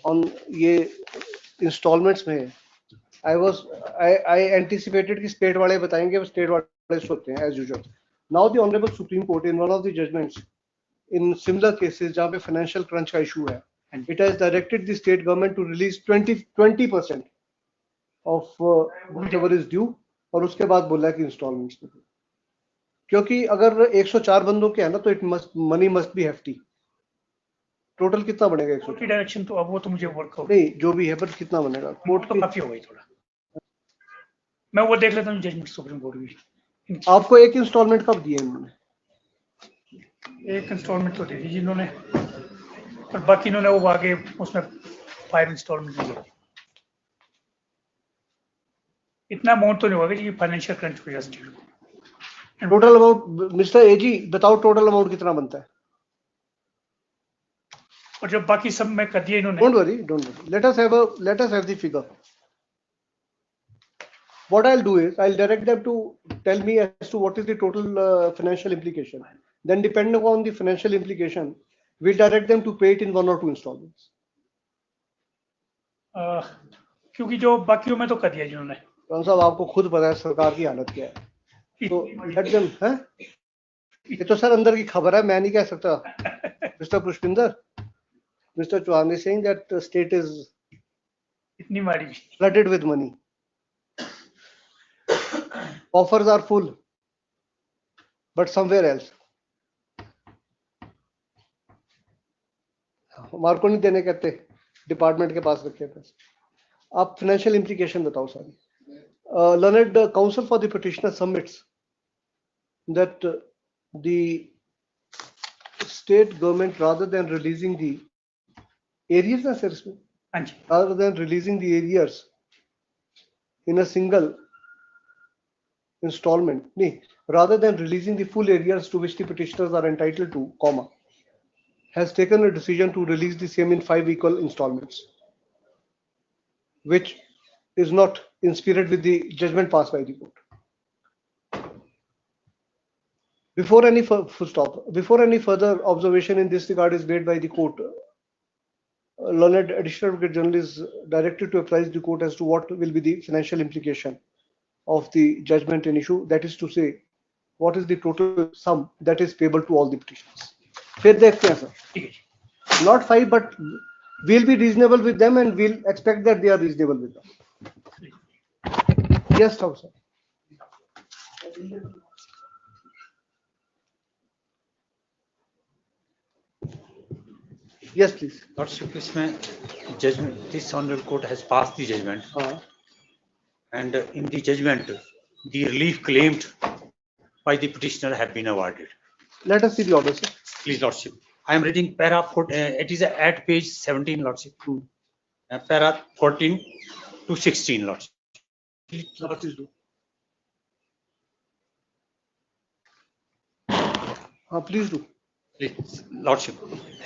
On ये installments में I anticipated कि state वाले बताएंगे, state वाले सोचते हैं as usual. Now the Honorable Supreme Court in one of the judgments in similar cases जहाँ पे financial crunch का issue है, it has directed the state government to release 20% of whatever is due और उसके बाद बोला है कि installments में. क्योंकि अगर 104 बंदों के है ना तो money must be hefty. Total कितना बनेगा? 100 की डायरेक्शन तो अब वो तो मुझे वर्क आउट नहीं जो भी है पर कितना बनेगा? कोर्ट तो काफी हो गई थोड़ा. मैं वो देख लेता हूँ जजमेंट सुप्रीम कोर्ट की. आपको एक इंस्टॉलमेंट कब दिए इन्होंने? एक इंस्टॉलमेंट तो दे दी जिन्होंने, और बाकी इन्होंने वो आगे उसमें 5 इंस्टॉलमेंट दिए. इतना अमाउंट तो नहीं होगा कि फाइनेंशियल क्रंच की वजह से. टोटल अमाउंट मिस्टर एजी बताओ टोटल अमाउंट कितना बनता है? और जब बाकी सब में कर दिए इन्होंने. Don't worry. Let us have the figure. What I'll do is I'll direct them to tell me as to what is the total financial implication. Then depending upon the financial implication, we direct them to pay it in 1 or 2 installments. क्योंकि जो बाकियों में तो कर दिया जिन्होंने. कौन साहब आपको खुद पता है सरकार की हालत क्या है. तो let them, हैं? ये तो सर अंदर की खबर है, मैं नहीं कह सकता. Mr. Pushpinder, Mr. Chauhan is saying that the state is flooded with money. Offers are full, but somewhere else. हमारे को नहीं देने कहते, डिपार्टमेंट के पास रखे पैसे. आप financial implication बताओ सारी. Learned counsel for the petitioner submits that the state government, rather than releasing the arrears, rather than releasing the arrears in a single installment, rather than releasing the full arrears to which the petitioners are entitled to, has taken a decision to release the same in 5 equal installments, which is not in spirit with the judgment passed by the court. Before any further observation in this regard is made by the court, learned additional advocate general is directed to apprise the court as to what will be the financial implication of the judgment in issue. That is to say, what is the total sum that is payable to all the petitioners. फिर देखते हैं sir. Not 5, but we'll be reasonable with them and we'll expect that they are reasonable with them. Yes, sir. Yes, please. Lordship, judgment, this honorable court has passed the judgment. And in the judgment, the relief claimed by the petitioner have been awarded. Let us see the order, sir. Please, Lordship. I am reading para 14, it is at page 17, Lordship. Para 14 to 16, Lordship. Please do. Please do. Please, Lordship.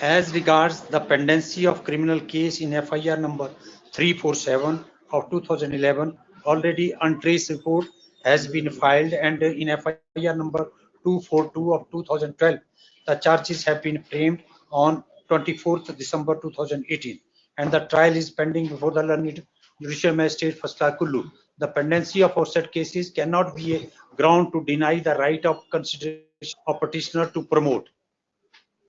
As regards the pendency of criminal case in FIR number 347 of 2011, already untraced report has been filed, and in FIR number 242 of 2012, the charges have been framed on 24th December 2018, and the trial is pending before the learned Judicial Magistrate First Class Kullu. The pendency of offset cases cannot be a ground to deny the right of consideration of petitioner to promote.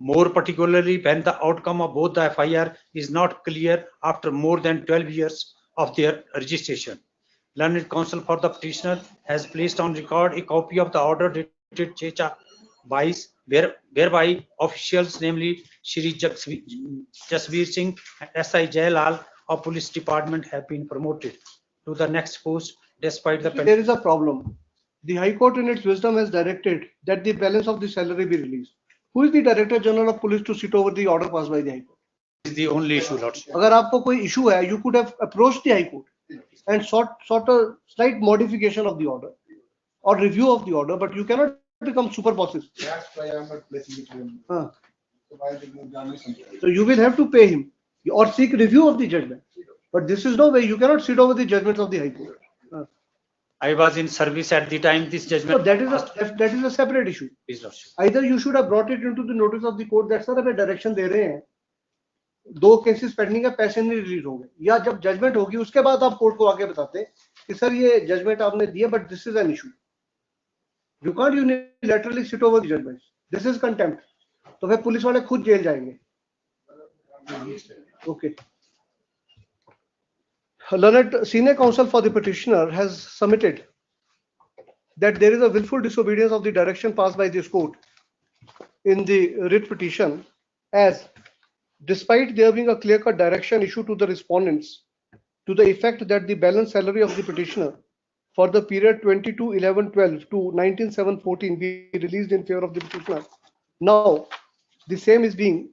More particularly when the outcome of both the FIR is not clear after more than 12 years of their registration. Learned counsel for the petitioner has placed on record a copy of the order dated Checha 22, whereby officials, namely Shri Jasbir Singh and SI Jailal of Police Department, have been promoted to the next post despite the. There is a problem. The High Court in its wisdom has directed that the balance of the salary be released. Who is the Director General of Police to sit over the order passed by the High Court? Is the only issue, Lordship. अगर आपको कोई issue है, you could have approached the High Court and sought a slight modification of the order or review of the order, but you cannot become super bosses. That's why I'm not placing it in. Huh. So why did you give me something? So you will have to pay him or seek review of the judgment. But this is no way. You cannot sit over the judgments of the High Court. I was in service at the time this judgment. So that is a separate issue. Please, Lordship. Either you should have brought it into the notice of the court that sir हमें direction दे रहे हैं, 2 cases pending है, पैसे नहीं release होंगे, या जब judgement होगी उसके बाद आप कोर्ट को आगे बताते कि सर ये जजमेंट आपने दिया, but this is an issue. You can't unilaterally sit over the judgments. This is contempt. तो फिर पुलिस वाले खुद जेल जाएंगे. Okay. Learned senior counsel for the petitioner has submitted that there is a willful disobedience of the direction passed by this court in the writ petition, as despite there being a clear-cut direction issued to the respondents to the effect that the balance salary of the petitioner for the period 22/11/12 to 19/7/14 be released in favor of the petitioner. Now, the same is being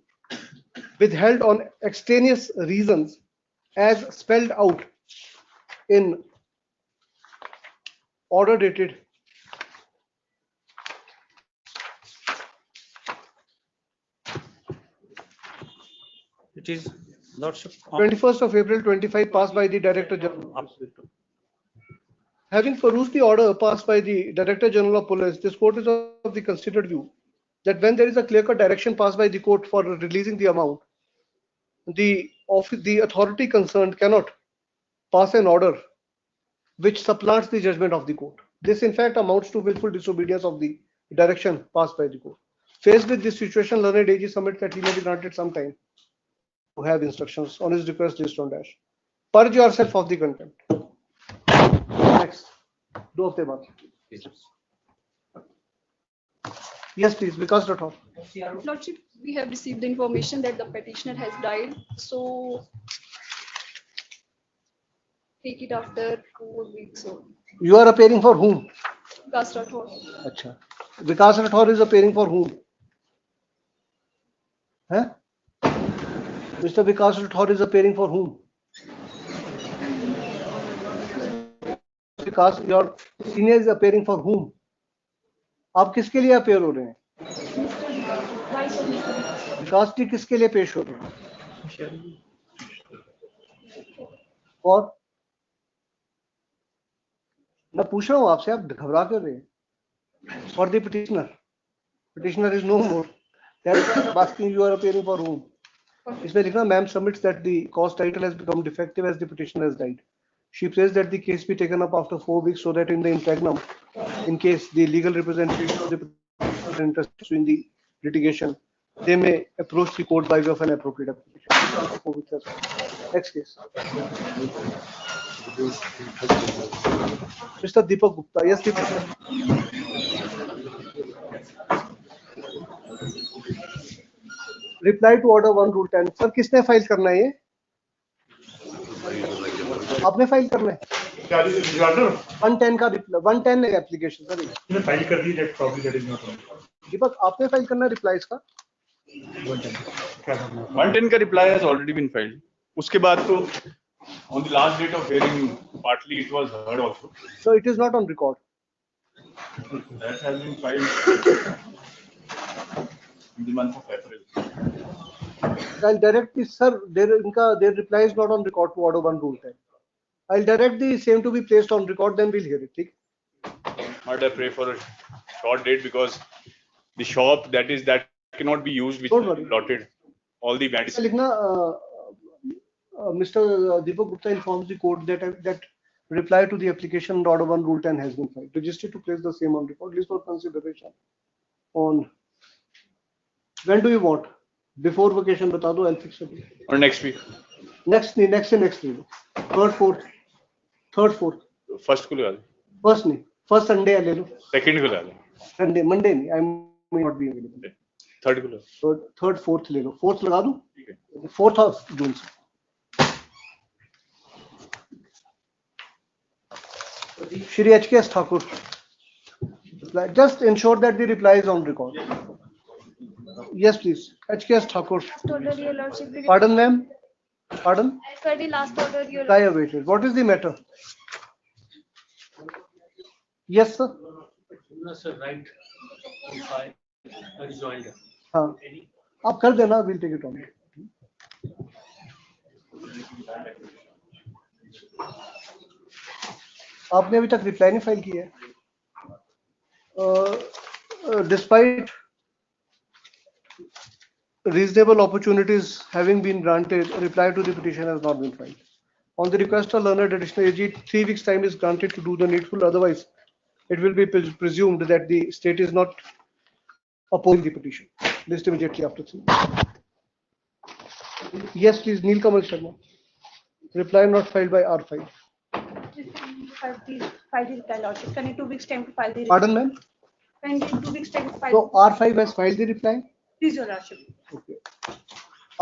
withheld on extraneous reasons as spelled out in order dated It is Lordship. 21st of April 25 passed by the Director General. Having perused the order passed by the Director General of Police, this court is of the considered view that when there is a clear-cut direction passed by the court for releasing the amount, the authority concerned cannot pass an order which supplants the judgment of the court. This in fact amounts to willful disobedience of the direction passed by the court. Faced with this situation, Learned AG submits that he may be granted some time to have instructions on his request list on dash. Purge yourself of the contempt. Next. Do of the above. Yes, please, Vikas Rathore. Lordship, we have received the information that the petitioner has died, so take it after 4 weeks old. You are appearing for whom? Vikas Rathore. Acha. Vikas Rathore is appearing for whom? Huh? Mr. Vikas Rathore is appearing for whom? Vikas, your senior is appearing for whom? आप किसके लिए appear हो रहे हैं? विकास जी किसके लिए पेश हो रहे हैं? और मैं पूछ रहा हूँ आपसे, आप घबरा कर रहे हैं? For the petitioner. Petitioner is no more. That's why I'm asking you are appearing for whom? इसमें लिखना ma'am submits that the cause title has become defective as the petitioner has died. She says that the case be taken up after 4 weeks so that in the interregnum, in case the legal representation of the petitioner interested in the litigation, they may approach the court by way of an appropriate application. Next case. Mr. Deepak Gupta. Yes, Deepak. Reply to order 1 rule 10. Sir, किसने file करना है ये? आपने file करना है? 110 का 110 है application sir. मैंने फाइल कर दी, that probably that is not wrong. दीपक, आपने फाइल करना है रिप्लाईज का? 110 का reply has already been filed. उसके बाद तो on the last date of hearing, partly it was heard also. So it is not on record. That has been filed in the month of April. I'll direct this, sir. Their reply is not on record to order 1 rule 10. I'll direct the same to be placed on record, then we'll hear it. Okay? Might I pray for a short date because the shop that cannot be used, which is allotted all the medicine. लिखना, Mr. Deepak Gupta informs the court that reply to the application order 1 rule 10 has been filed. Registered to place the same on record, list for consideration on, when do you want? Before vacation बता दो, I'll fix it. Or next week. Next नहीं, next से next ले लो. Third, fourth. First को लगा दो. First नहीं, first Sunday ले लो. Second को लगा दो. Sunday, Monday नहीं, I may not be available. Third को लगा. Third, fourth ले लो. Fourth लगा दूं? 4th of June से. Shri HKS Thakur. Just ensure that the reply is on record. Yes, please. HKS Thakur. Last order, Your Lordship. Pardon, ma'am. Pardon? As per the last order, Your Reply awaited. What is the matter? Yes, sir. No, sir, right. If I rejoined. हाँ. आप कर देना. We'll take it on. आपने अभी तक reply नहीं file किया है. Despite reasonable opportunities having been granted, a reply to the petition has not been filed. On the request of learned additional AG, 3 weeks time is granted to do the needful. Otherwise, it will be presumed that the state is not opposing the petition. List immediately after 3. Yes, please, Neelkamal Sharma. Reply not filed by R5. File the reply, Lordship. Can you 2 weeks time to file the reply? Pardon, ma'am? Can you 2 weeks time to file? So R5 has filed the reply. Please, Your Lordship. Okay.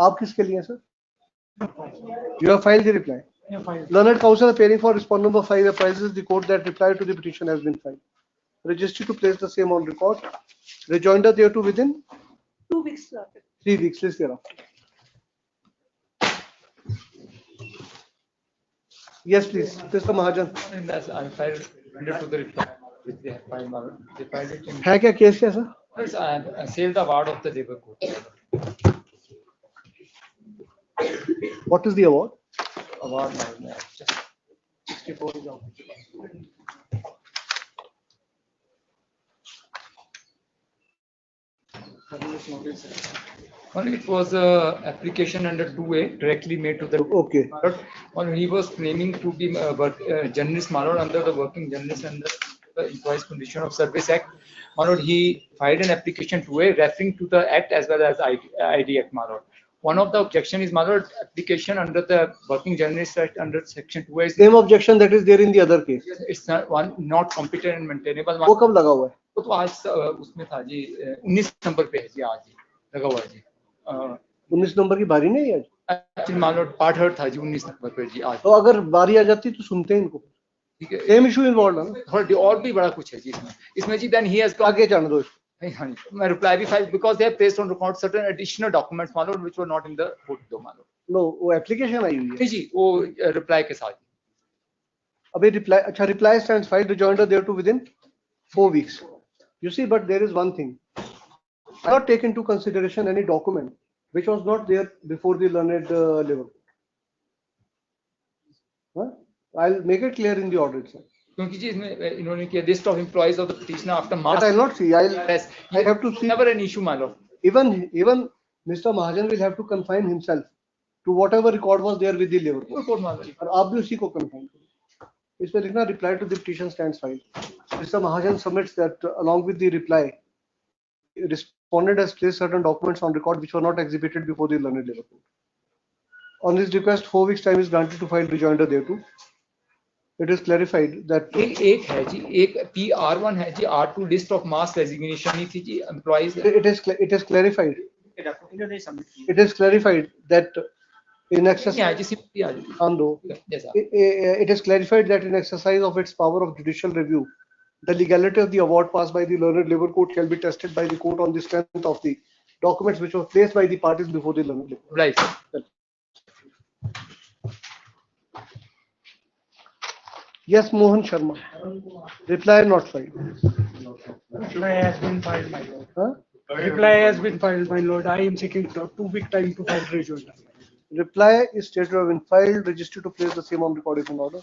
आप किसके लिए sir? You have filed the reply. Learned counsel appearing for respondent number 5 apprises the court that reply to the petition has been filed. Registered to place the same on record. Rejoinder thereto within 2 weeks, Lordship. 3 weeks. List thereafter. Yes, please. Mr. Mahajan. That's unfiled under to the reply which they have filed. They filed it in. है क्या case क्या sir? It's sale the award of the labor court. What is the award? Award just 64 is out. Well, it was a application under 2A directly made to the. Okay. Well, he was claiming to be journalist Malod under the Working Journalist and the Employees Condition of Service Act. Malod, he filed an application 2A referring to the Act as well as ID Act Malod. One of the objection is Malod application under the Working Journalist Act under Section 2A. Same objection that is there in the other case. It's not competent and maintainable. वो कब लगा हुआ है? तो आज उसमें था जी 19 number पे है जी आज लगा हुआ है जी 19 नंबर की बारी नहीं है आज एक्चुअली मान लो पार्ट हर्ट था जी 19 नंबर पे जी आज तो अगर बारी आ जाती तो सुनते हैं इनको ठीक है सेम इशू इन्वॉल्व है ना थोड़ा और भी बड़ा कुछ है जी इसमें जी देन ही हैज आगे जाने दो हाँ जी मैं रिप्लाई भी file because they have placed on record certain additional documents मान लो which were not in the court दो मान लो नो वो एप्लीकेशन आई हुई है जी वो रिप्लाई के साथ अभी रिप्लाई अच्छा reply stands filed rejoinder there to within 4 weeks. You see, but there is one thing. I not take into consideration any document which was not there before the learned level. Huh? I'll make it clear in the order itself. क्योंकि जी इसमें इन्होंने किया list of employees of the petitioner after March I'll not see. I have to see. Never an issue, my lord. Even Mr. Mahajan will have to confine himself to whatever record was there with the labor court. और आप भी उसी को confine करो. इस पे लिखना reply to the petition stands filed. Mr. Mahajan submits that along with the reply, respondent has placed certain documents on record which were not exhibited before the learned labor court. On his request, 4 weeks time is granted to file rejoinder thereto. It is clarified that एक है जी एक PR1 है जी R2 list of mass resignation ही थी जी employees. It is clarified. It is clarified that in exercise it is clarified that in exercise of its power of judicial review, the legality of the award passed by the learned labor court shall be tested by the court on the strength of the documents which were placed by the parties before the learned labor court. Right. Yes, Mohan Sharma. Reply not filed. Reply has been filed, my lord. Huh? Reply has been filed, my lord. I am seeking 2 week time to file rejoinder. Reply is stated to have been filed, registered to place the same on record if in order.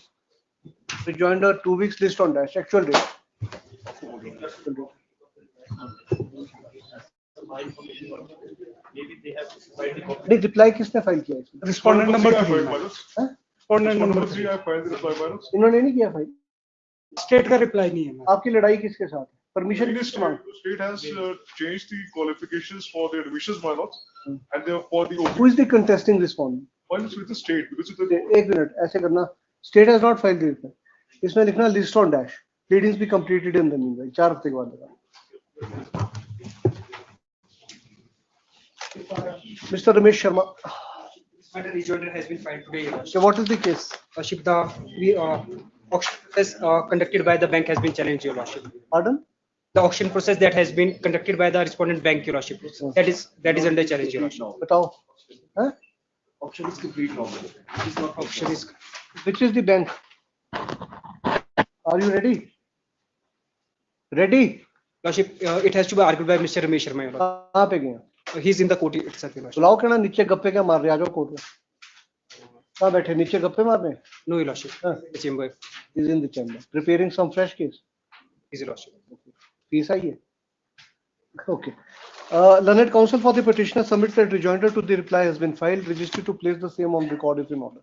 Rejoinder 2 weeks list on dash actual date. Reply किसने file किया इसमें? Respondent number 3. Respondent number 3 इन्होंने नहीं किया file. State का reply नहीं है. आपकी लड़ाई किसके साथ है? Permission The list मांग. state has changed the qualifications for the admissions, my lord, and therefore the Who is the contesting respondent? Well, it's with the state because it's the एक मिनट ऐसे करना. State has not filed the reply. इसमें लिखना list on dash. Pleadings be completed in the meanwhile. 4 हफ्ते के बाद लगा. Mr. Ramesh Sharma. Matter rejoinder has been filed today, Your Lordship. So what is the case? Lordship, the auction process conducted by the bank has been challenged, Your Lordship. Pardon? The auction process that has been conducted by the respondent bank, Your Lordship. That is under challenge, Your Lordship. बताओ. Huh? Auction is complete now. Auction is. Which is the bank? Are you ready? Ready? Lordship, it has to be argued by Mr. Ramesh Sharma, Your Lordship. कहाँ पे गए? He is in the court itself, Your Lordship. बुलाओ कहना नीचे गप्पे क्या मार रहे, आ जाओ कोर्ट में. कहाँ बैठे, नीचे गप्पे मार रहे? No, Your Lordship. The chamber. Is in the chamber. Preparing some fresh case. Is Your Lordship. Fees आई है. Okay. Learned counsel for the petitioner submits that rejoinder to the reply has been filed. Registered to place the same on record is in order.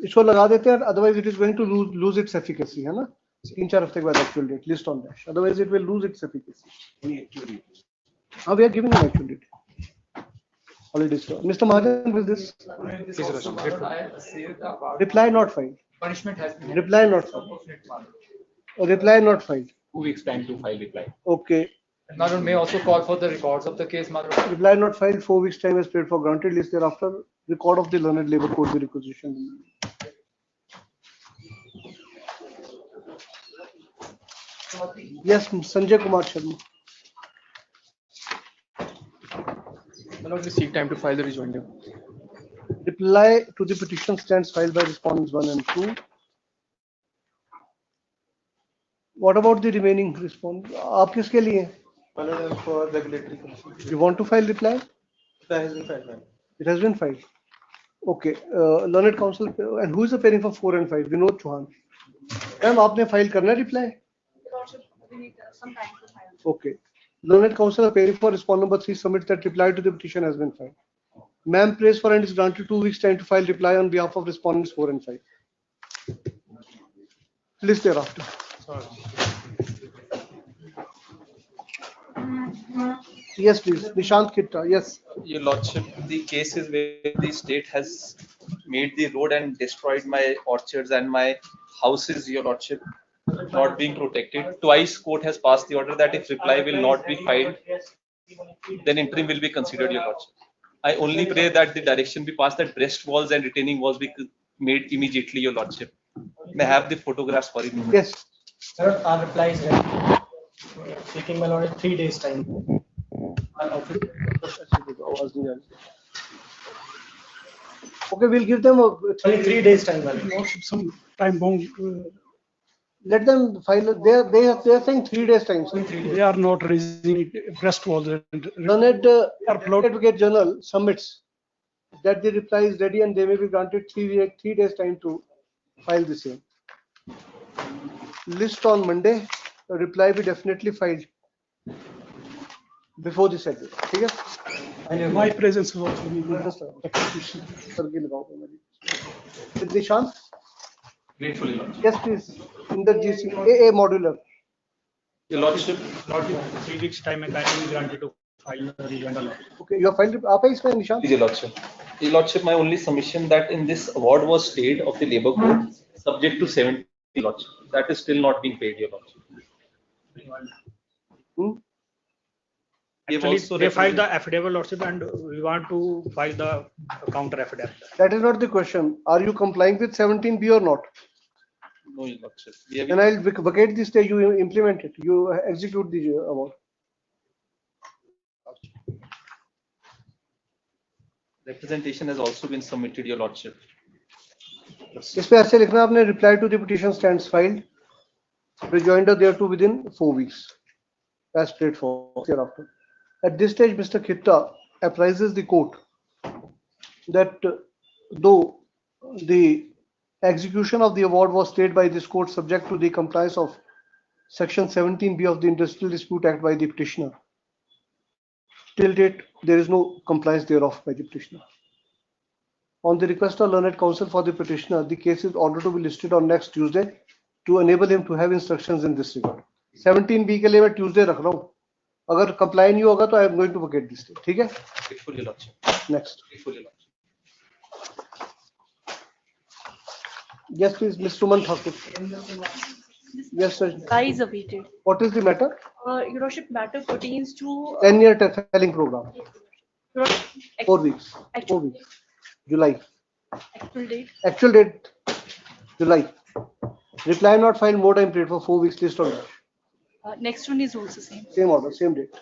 इसको लगा देते हैं, otherwise it is going to lose its efficacy, है ना? 3-4 हफ्ते के बाद actual date list on dash. Otherwise it will lose its efficacy. We are giving an actual date. Already stored. Mr. Mahajan, will this? Reply not filed. Punishment has been. Reply not filed. Reply not filed. 2 weeks time to file reply. Okay. Madam may also call for the records of the case, Madam. Reply not filed, 4 weeks time is paid for granted. List thereafter, record of the learned labor court, the requisition. Yes, Sanjay Kumar Sharma. Madam, we seek time to file the rejoinder. Reply to the petition stands filed by respondents 1 and 2. What about the remaining respondents? आप किसके लिए? For regulatory commission. You want to file reply? That has been filed, ma'am. It has been filed. Okay. Learned counsel, and who is appearing for 4 and 5? Vinod Chauhan. Ma'am, आपने file करना reply? We need some time to file. Okay. Learned counsel appearing for respondent number 3 submits that reply to the petition has been filed. Ma'am prays for and is granted 2 weeks time to file reply on behalf of respondents 4 and 5. List thereafter. Yes, please. Nishant Kitta. Yes. Your Lordship, the case is where the state has made the road and destroyed my orchards and my houses, Your Lordship, not being protected. Twice court has passed the order that if reply will not be filed, then interim will be considered, Your Lordship. I only pray that the direction be passed that breast walls and retaining walls be made immediately, Your Lordship. May I have the photographs for it? Yes. Sir, our reply is ready. Seeking my lord 3 days time. Okay, we'll give them only 3 days time. Some time bound. Let them file. They are saying 3 days time. So They are not raising breast walls. Learned Advocate General submits that the reply is ready and they may be granted 3 days time to file the same. List on Monday. A reply be definitely filed before the schedule. ठीक है? And my presence is also needed. With Nishant? Gratefully, Lordship. Yes, please. In the GC AA modular. Your Lordship. 3 weeks time and time is granted to file the rejoinder. Okay, your file. आप है इसमें Nishant? Your Lordship. Your Lordship, my only submission that in this award was stayed of the Labour Code subject to 70, Lordship. That is still not being paid, Your Lordship. Actually, they filed the affidavit, Lordship, and we want to file the counter affidavit. That is not the question. Are you complying with 17B or not? No, Your Lordship. Then I'll vacate the stay. You implement it. You execute the award. Representation has also been submitted, Your Lordship. इस पे ऐसे लिखना आपने reply to the petition stands filed. Rejoinder thereto within 4 weeks. As straightforward thereafter. At this stage, Mr. Kitta apprises the court that though the execution of the award was stayed by this court subject to the compliance of Section 17B of the Industrial Dispute Act by the petitioner, till date there is no compliance thereof by the petitioner. On the request of learned counsel for the petitioner, the case is ordered to be listed on next Tuesday to enable him to have instructions in this regard. 17B के लिए मैं Tuesday रख रहा हूँ, अगर comply नहीं होगा तो I am going to vacate this, ठीक है? Next, yes please, Ms. Suman Thakur. Yes sir. Guys awaited. What is the matter? Your Worship, matter pertains to 10-year filing program. Your 4 weeks. 4 weeks. July. actual date. Actual date July. Reply not filed, more time period for 4 weeks. List on that. Next one is also same. Same order, same date.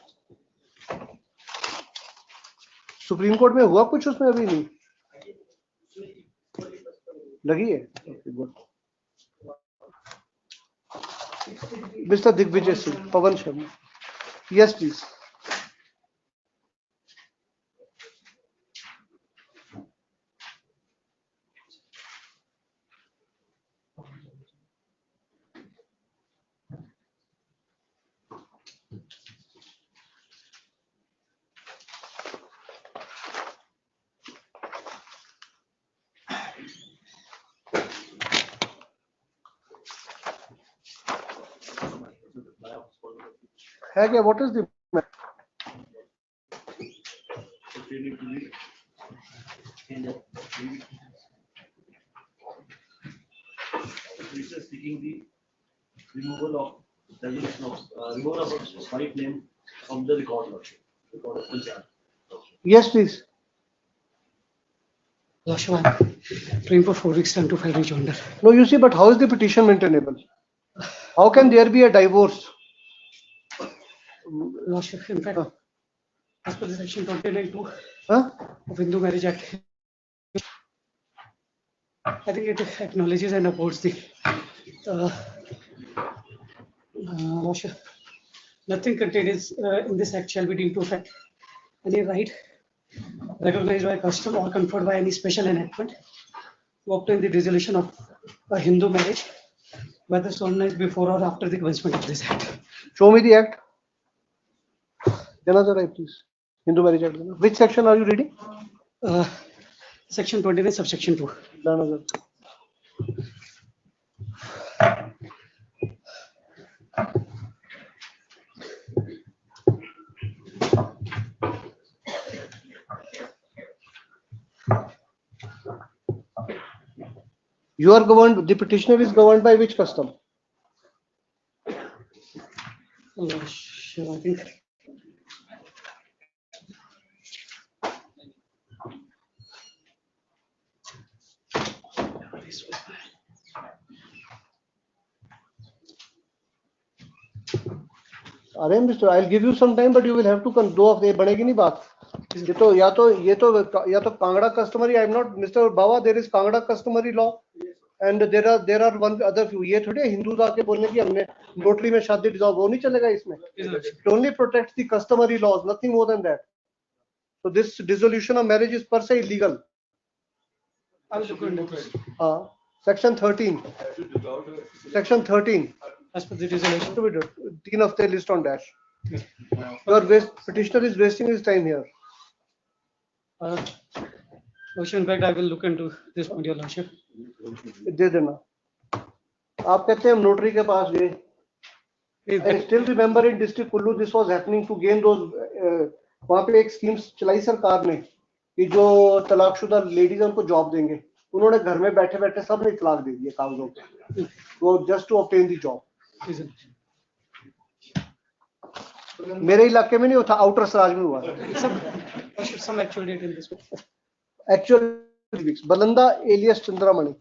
Supreme court में हुआ कुछ उसमें अभी नहीं लगी है? Good. Mister Digvijay Singh, Pawan Sharma. Yes please. है क्या? What is the seeking the removal of swipe name from the record of Punjab. Yes please. Lordship, praying for 4 weeks time to file rejoinder. No, you see, but how is the petition maintainable? How can there be a divorce? Lordship, in fact, as per the section 29(2) Huh? of Hindu Marriage Act, I think it acknowledges and upholds the Lordship. Nothing contained in this act shall be deemed to affect any right recognized by custom or conferred by any special enactment to obtain the dissolution of a Hindu marriage, whether solemnized before or after the commencement of this act. Show me the act. Another right, please. Hindu Marriage Act. Which section are you reading? Section 29, subsection 2. Another. You are governed, the petitioner is governed by which custom? Sure, I think. अरे mister, I'll give you some time, but you will have to दो हफ्ते बनेगी नहीं बात. ये तो या तो Kangra customary. I'm not Mr. Bawa. There is Kangra customary law, and there are one other few. ये थोड़े हिंदू आके बोलने की हमने नोटरी में शादी डिसॉल्व वो नहीं चलेगा इसमें. It only protects the customary laws, nothing more than that. So this dissolution of marriage is per se illegal. Section 13. Section 13. As per the resolution to be done. 3 of the list on dash. Your petitioner is wasting his time here. Lordship, in fact, I will look into this point, Your Lordship. दे देना. आप कहते हैं हम notary के पास गए. I still remember in district Kullu this was happening to gain those. वहाँ पे एक स्कीम चलाई सरकार ने कि जो तलाकशुदा लेडीज हैं उनको जॉब देंगे. उन्होंने घर में बैठे बैठे सब ने तलाक दे दिए कागजों पे. वो just to obtain the job. मेरे इलाके में नहीं होता, आउटर सराज में हुआ. Some actual date in this one. Actual weeks. Balanda alias Chandramani.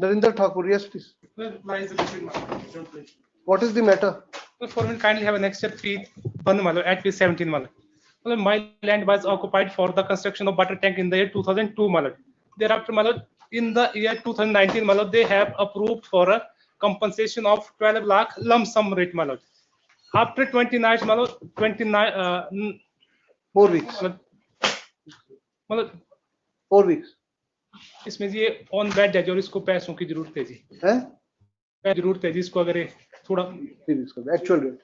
Narinder Thakur, yes please. What is the matter? Foreman, kindly have a next step 3 at page 17. My land was occupied for the construction of water tank in the year 2002. Thereafter, in the year 2019, they have approved for a compensation of 12 lakh lump sum rate. After 29, 4 weeks. 4 weeks. इसमें ये on bed है जो इसको पैसों की जरूरत है जी. जरूरत है जी इसको अगर थोड़ा actual rate.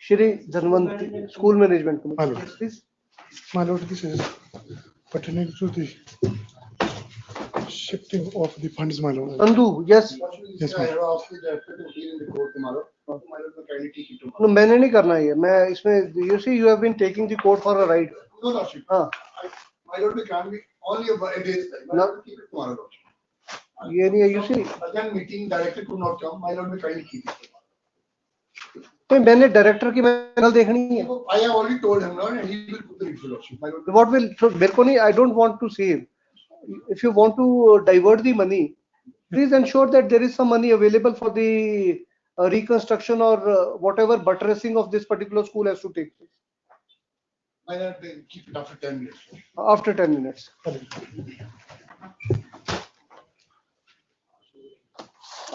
Shri Dhanwanti school management please. My lord, this is pertaining to the Shifting of the funds, my lord. Andu, yes. Yes, No, ma'am. मैंने नहीं करना ये मैं इसमें you see you have been taking the court for a ride. No, Lordship. हाँ My lord, we can't be only a day's time. My No. lord, keep it tomorrow, Lordship. ये नहीं है you see Again, meeting director could not come. My lord, we kindly keep it. तो मैंने director की मैंने देखनी है. I have already told him, Lord, and he will put the review, Lordship. My lord. What will so मेरे को नहीं I don't want to see him. If you want to divert the money, please ensure that there is some money available for the reconstruction or whatever buttressing of this particular school has to take place. My lord, they keep it after 10 minutes. After 10 minutes.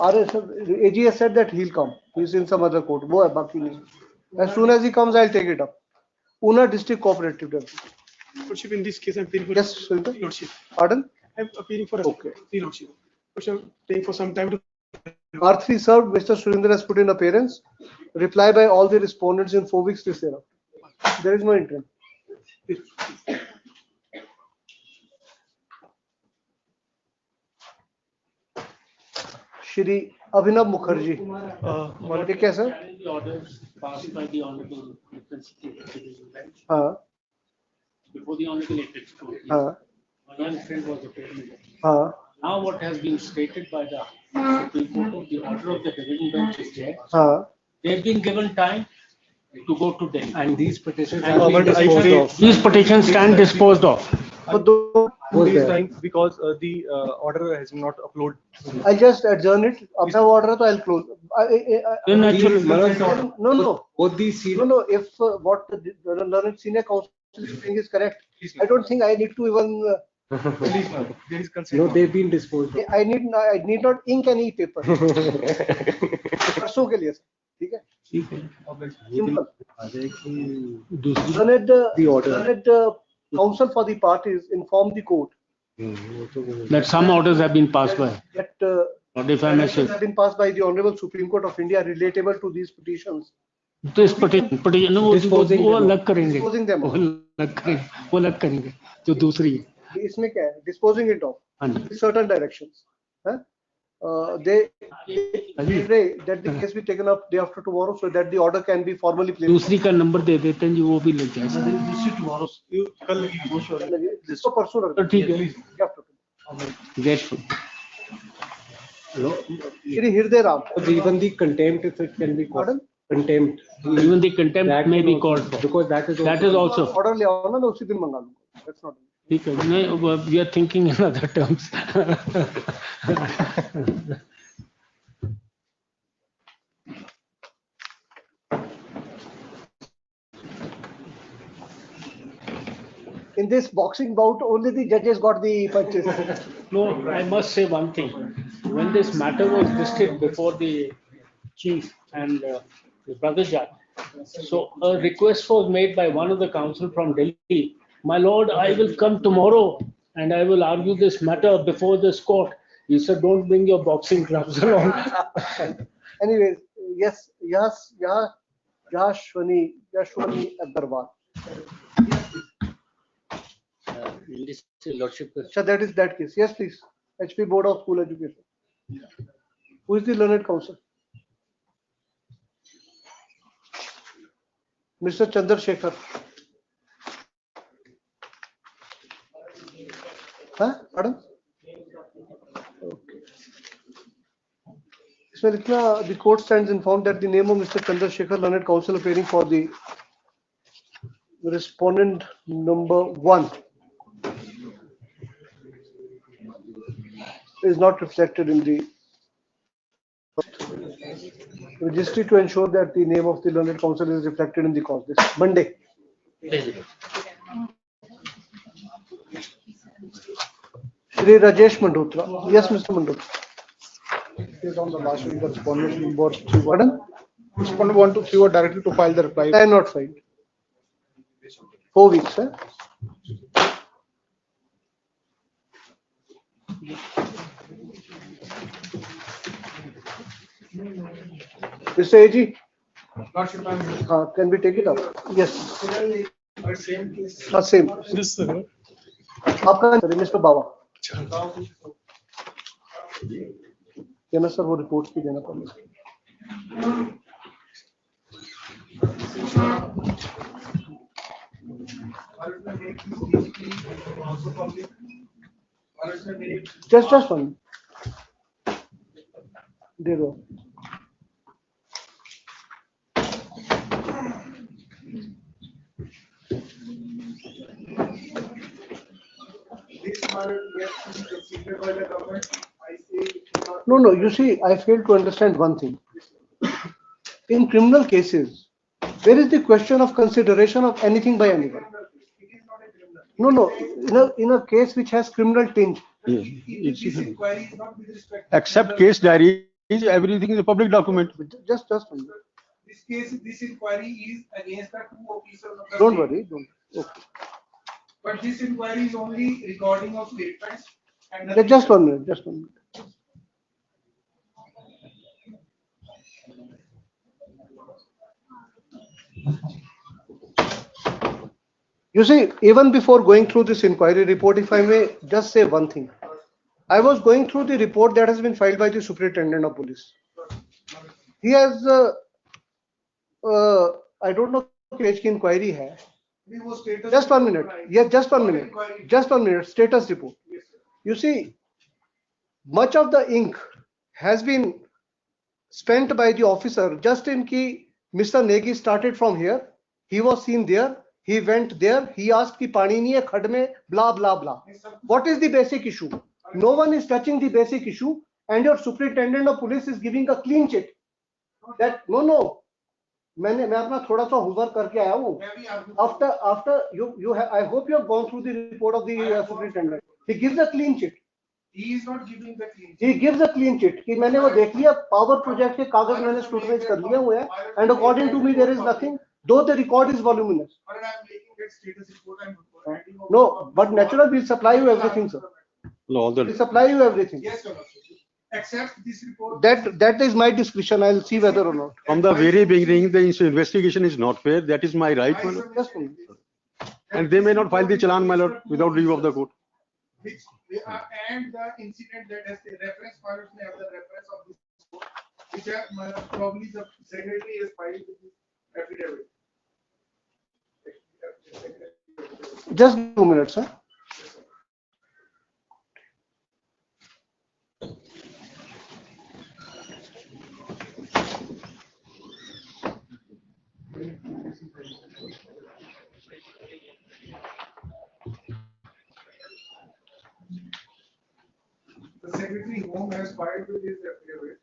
AG has said that he'll come. He's in some other court. वो है बाकी नहीं. As soon as he comes, I'll take it up. Una District Cooperative Deputy. Lordship, in this case, I'm appealing for. Yes, Sundar. Lordship. Pardon? I'm appealing for. Okay. Lordship. Lordship, taking for some time to. R3 served. Mr. Surinder has put in appearance. Reply by all the respondents in 4 weeks this year. There is no interim. Shri Abhinav Mukherjee. ठीक है sir? Orders passed by the Honorable Constitutional Bench. हाँ. Before the Honorable Apex Court. हाँ. One friend was appearing. हाँ. Now what has been stated by the Supreme Court, the order of the division bench is there. हाँ. They've been given time to go to Delhi. And these petitions And have been disposed of. these petitions stand disposed of. These times because the order has not uploaded. I'll just adjourn it. Abhinav order, so I'll close. Then actually- No. Both these. No. If what the learned senior counsel is saying is correct, I don't think I need to even. There is consent. No, they've been disposed of. I need not ink any paper. परसों के लिए ठीक है? Simple. Learned counsel for the parties inform the court That some orders have been passed by. that Or if I may say. have been passed by the Honorable Supreme Court of India relatable to these petitions. This petition वो अलग करेंगे. Disposing them. वो अलग करेंगे. जो दूसरी है. इसमें क्या है? Disposing it off. हाँ. Certain directions. Huh? They pray that the case be taken up day after tomorrow so that the order can be formally placed. दूसरी का नंबर दे देते हैं जी वो भी लग जाएगा. इसको परसों रख तो ठीक है. Grateful. Shri Hirday Ram. Even the contempt, if it can be called. Pardon? Contempt. Even the contempt That may can be also- called for. Because that is That is also. Order ले आओ ना मैं उसी दिन मंगा लूंगा. That's not. ठीक है. नहीं, we are thinking in other terms. In this boxing bout, only the judges got the punches. No, I must say one thing. When this matter was listed before the chief and the brother judge, so a request was made by one of the counsel from Delhi. My lord, I will come tomorrow and I will argue this matter before this court. He said, don't bring your boxing gloves along. Anyways, yes, Yashwani Agarwal. In this lordship. So that is that case. Yes, please. HP Board of School Education. Who is the learned counsel? Mr. Chandrasekhar. Huh? Pardon? Okay. So the court stands informed that the name of Mr. Chandrasekhar, learned counsel appearing for the respondent number 1 is not reflected in the registry to ensure that the name of the learned counsel is reflected in the cause this Monday. Shri Rajesh Mandotra. Yes, Mr. Mandotra. It is on the last week, the respondent number 3. Pardon? Respondent 1 to 3 were directed to file the reply. I am not filed. 4 weeks, sir. Mr. AG, can we take it up? Yes. Same. Mr. Baba. क्या ना sir वो reports भी देना पड़ेगा. Just one. दे दो. No, you see, I fail to understand one thing. In criminal cases, where is the question of consideration of anything by anyone? No, in a case which has criminal tinge. Except case diaries, everything is a public document. Just one. This inquiry is against the two officers of the Don't state. worry, don't. Okay. But this inquiry is only recording of statements and Yeah, nothing just else. 1 minute, just 1 minute. You see, even before going through this inquiry report, if I may just say one thing. I was going through the report that has been filed by the Superintendent of Police. He has, I don't know which inquiry hai. Just 1 minute. Yeah, just 1 minute. Just 1 minute. Status report. You see, much of the ink has been spent by the officer just in ki Mr. Negi started from here. He was seen there. He went there. He asked ki pani nahi hai khad mein, blah blah blah. What is the basic issue? No one is touching the basic issue, and your superintendent of police is giving a clean chit. That no. मैं अपना थोड़ा सा homework करके आया हूँ. After you have, I hope you have gone through the report of the superintendent. He gives a clean chit. He is not giving the clean. He gives a clean chit कि मैंने वो देख लिया power project के कागज मैंने scrutinize कर लिए हुए हैं, and according to me there is nothing, though the record is voluminous. But I am making that status report and handing over. No, but natural will supply you everything, sir. We'll supply you everything. Yes, sir. Except this report. That is my discretion. I'll see whether or not. From the very beginning, the investigation is not fair. That is my right, my lord. Just one minute. And they may not file the challan, my lord, without leave of the court. And the incident that has the reference files may have the reference of this report, which are probably the secretary has filed with this affidavit. Just 2 minutes, sir. The secretary home has filed with his affidavit.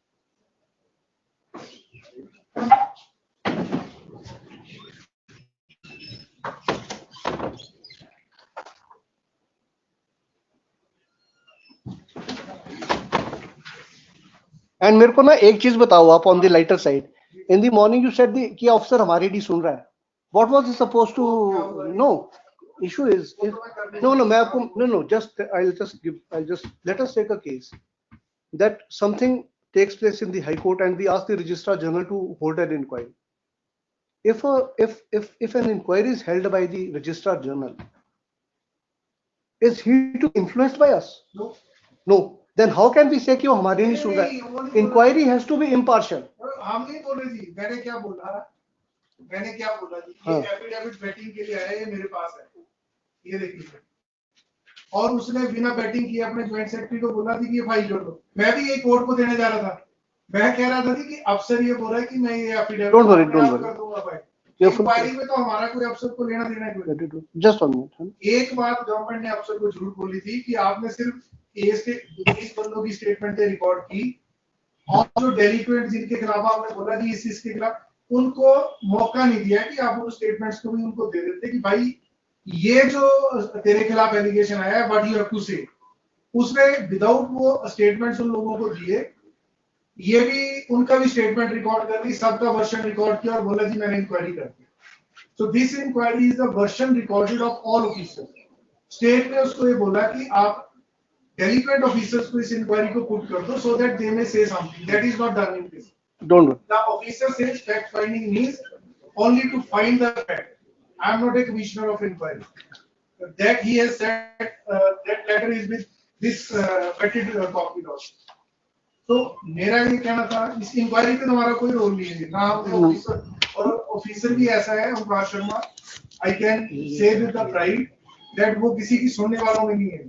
And मेरे को ना एक चीज बताओ आप on the lighter side. In the morning you said the कि officer हमारी नहीं सुन रहा है. What was he supposed to? No. Issue is no मैं आपको no just I'll just let us take a case that something takes place in the High Court and we ask the Registrar General to hold an inquiry. If an inquiry is held by the Registrar General, is he to be influenced by us? No. Then how can we say कि वो हमारी नहीं सुन रहा है? Inquiry has to be impartial. हम नहीं बोल रहे जी. मैंने क्या बोला जी? ये एफिडेविट बैटिंग के लिए आया है, मेरे पास है. ये देखिए. और उसने बिना बैटिंग किए अपने ज्वाइंट सेक्रेटरी को बोला थी कि ये फाइल जोड़ दो. मैं भी ये कोर्ट को देने जा रहा था. मैं कह रहा था कि अफसर ये बोल रहा है कि मैं ये एफिडेविट Don't worry. कर दूंगा फाइल. इंक्वायरी में तो हमारा कोई अफसर को लेना देना है. Just 1 minute. एक बात गवर्नमेंट ने अफसर को झूठ बोली थी कि आपने सिर्फ 20 बंदों की स्टेटमेंट रिकॉर्ड की और जो डेलिक्वेंट जिनके खिलाफ आपने बोला कि इस के खिलाफ उनको मौका नहीं दिया कि आप उन स्टेटमेंट्स को भी उनको दे देते कि भाई ये जो तेरे खिलाफ एलिगेशन आया है व्हाट यू हैव टू से. उसने विदाउट वो स्टेटमेंट्स उन लोगों को दिए, ये भी उनका भी स्टेटमेंट रिकॉर्ड कर दी, सबका वर्जन रिकॉर्ड किया और बोला जी मैंने इंक्वायरी कर दी. So this inquiry is the version recorded of all officers. State ने उसको ये बोला कि आप delinquent officers को इस इंक्वायरी को पुट कर दो so that they may say something. That is not done in this. Don't worry. The officer says fact finding means only to find the fact. I am not a commissioner of inquiry. That he has said that letter is with this petty copy law. तो मेरा ये कहना था इस inquiry में हमारा कोई role नहीं है ना, ऑफिसर और ऑफिसर भी ऐसा है Omkar Sharma, I can say with the pride that वो किसी की सुनने वालों में नहीं है।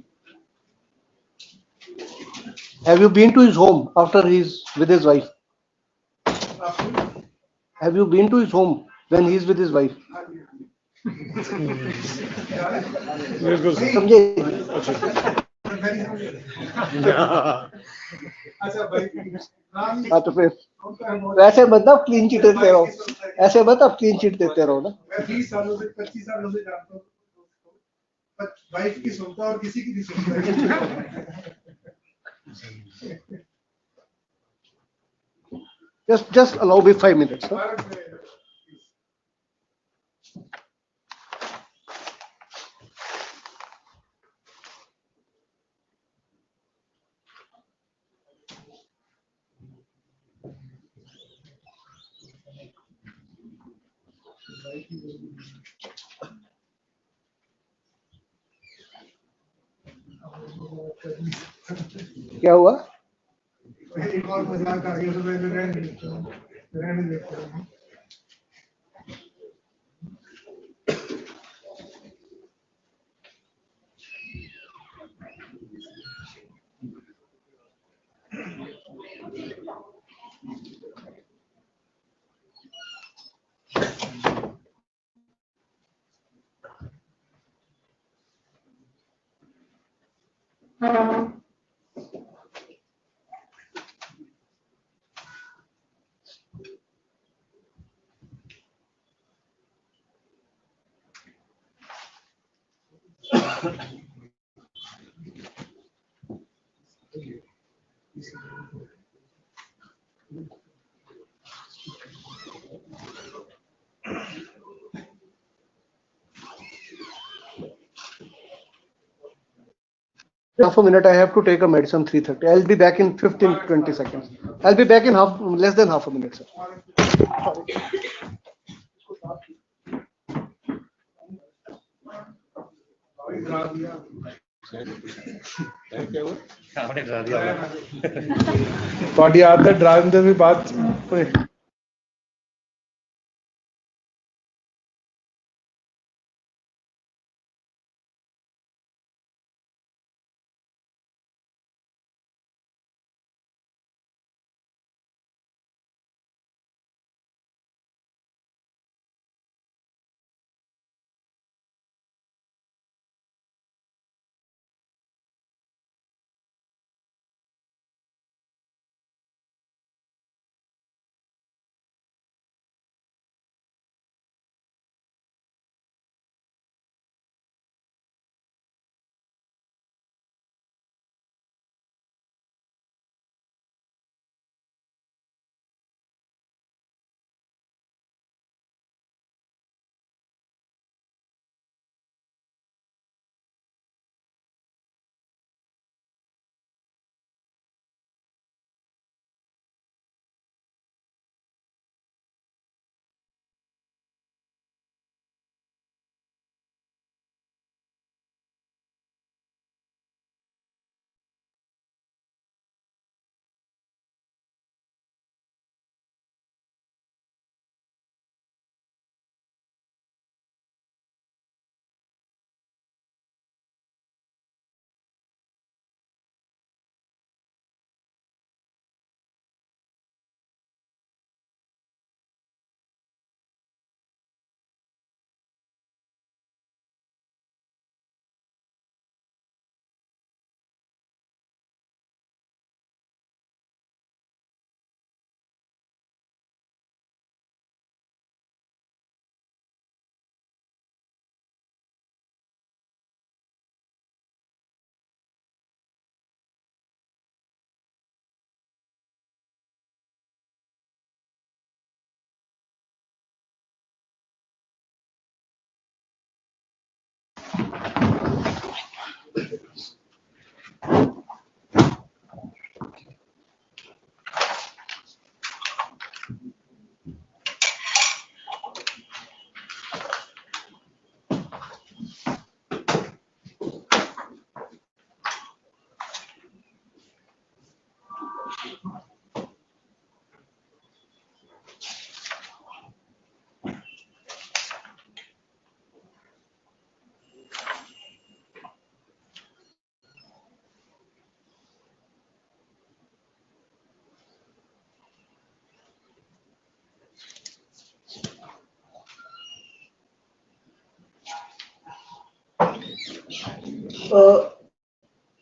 Have you been to his home after he's with his wife? Have you been to his home when he's with his wife? समझे? हाँ तो फिर वैसे मतलब क्लीन चिट देते रहो, ऐसे मतलब क्लीन चिट देते रहो ना। मैं 20 सालों से 25 सालों से जानता हूँ, वाइफ की सुनता और किसी की नहीं सुनता। Just allow me 5 minutes. Huh? क्या हुआ? एक और मजाक आ गया तो मैं रहने देता हूँ। Half a minute, I have to take a medicine 3:30. I'll be back in 15-20 seconds. I'll be back in less than half a minute, sir. ਤੁਹਾਡੀ ਆਦਤ ਡਰਾਈਵਿੰਗ ਦੇ ਵੀ ਬਾਅਦ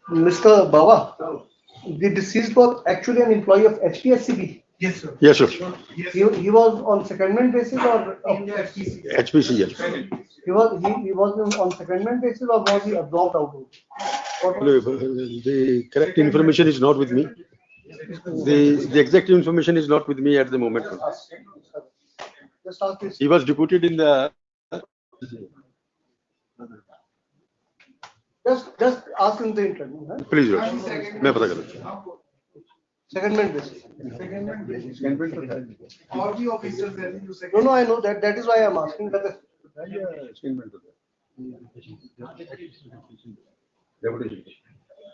Mr. Bawa, the deceased was actually an employee of HPSCB. Yes, sir. Yes, sir. He was on secondment basis or? HPC, yes. He was on secondment basis or was he absorbed out? The correct information is not with me. The exact information is not with me at the moment. Just ask this. He was deputed in the. Just ask in the interview. Huh? Please, मैं पता कर लूँगा. Secondment basis. Secondment basis. All the officers there, you second. No, I know that. That is why I am asking whether.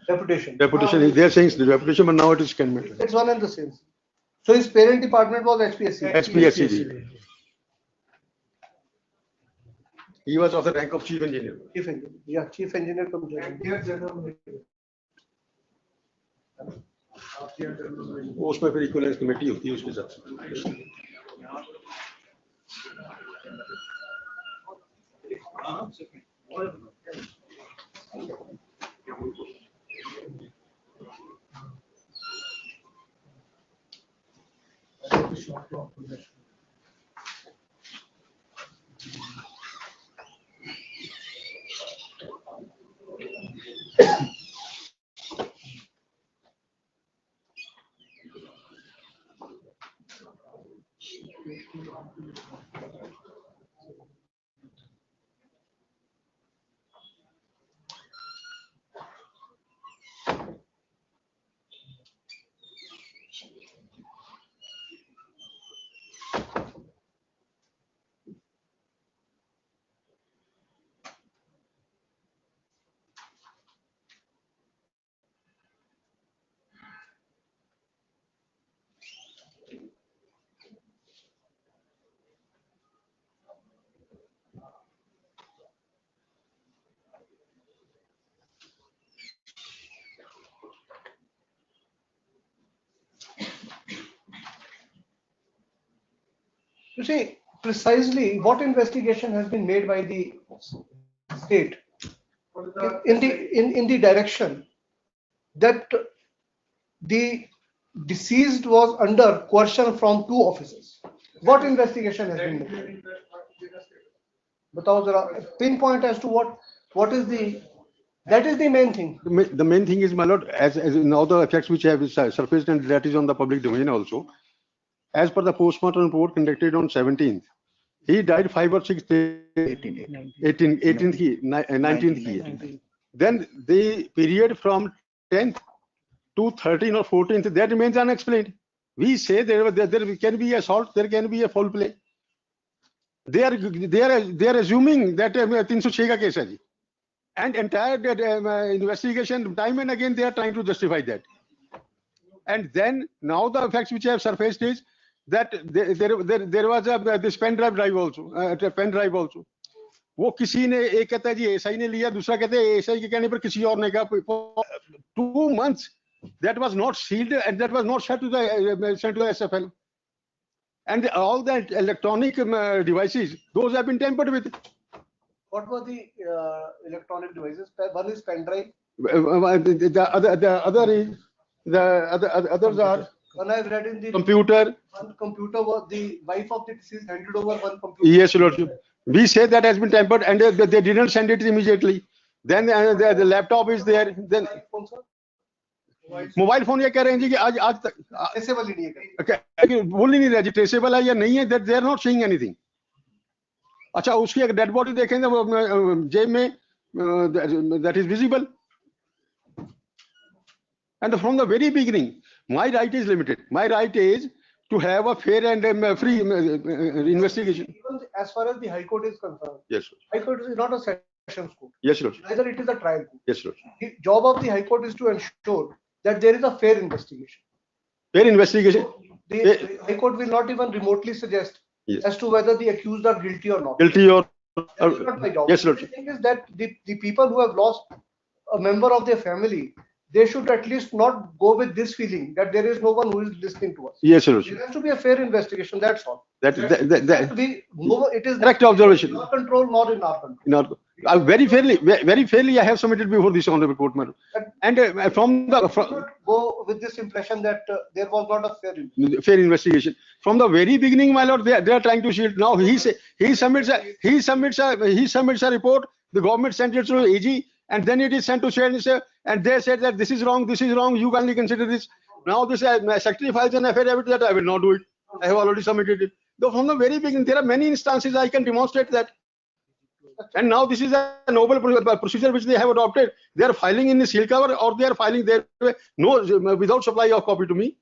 Deputation. Deputation. They are saying the deputation, but now it is secondment. It's one and the same. So his parent department was HPSC. HPSC. He was of the rank of chief engineer. Chief engineer. Yeah, chief engineer comes उसमें फिर equivalence committee होती है उसके साथ. You see, precisely what investigation has been made by the state in the direction that the deceased was under coercion from two officers. What investigation has been made? Batao, pinpoint as to what is the, that is the main thing. The main thing is, my lord, as now the facts which have surfaced, and that is on the public domain also. As per the postmortem report conducted on 17th, he died 5 or 6 days, 19th. Then the period from 10th to 13th or 14th, that remains unexplained. We say there can be assault, there can be a foul play. They are assuming that 306 ka case hai, and entire investigation time and again they are trying to justify that. And then now the facts which have surfaced is that there was this pen drive also, वो किसी ने एक कहता है जी SI ने लिया, दूसरा कहते हैं एसआई के कहने पर किसी और ने कहा. 2 months that was not sealed and that was not sent to the SFL, and all the electronic devices, those have been tampered with. What were the electronic devices? One is pen drive. The others are. When I read in the computer. One computer was the wife of the deceased handed over one computer. Yes, Lordship. We say that has been tampered, and they didn't send it immediately. Then the laptop is there. Then mobile phone ये कह रहे हैं जी कि आज तक traceable ही नहीं है, बोल ही नहीं रहा जी ट्रेसेबल है या नहीं है. They are not saying anything. अच्छा, उसकी एक डेड बॉडी देखें जेब में, that is visible. And from the very beginning, my right is limited. My right is to have a fair and free investigation. Even as far as the High Court is concerned, yes, sir. High Court is not a sessions court. Yes, sir. Neither it is a trial court. Yes, sir. The job of the High Court is to ensure that there is a fair investigation. Fair investigation. The High Court will not even remotely suggest as to whether the accused are guilty or not. Guilty or that is not my job. Yes, sir. The thing is that the people who have lost a member of their family, they should at least not go with this feeling that there is no one who is listening to us. Yes, sir. There has to be a fair investigation. That's all. That it is correct observation. Not control, nor in our control. Very fairly, I have submitted before this honorable court, my lord. And from Go with this impression that there was not a fair investigation from the very beginning, my lord. They are trying to shield. Now he submits a report. The government sent it to AG, and then it is sent to sheriff, and they said that this is wrong. You kindly consider this. Now this secretary files an affidavit that I will not do it. I have already submitted it. Though from the very beginning, there are many instances I can demonstrate that. And now this is a noble procedure which they have adopted. They are filing in the seal cover, or they are filing there without supply of copy to me.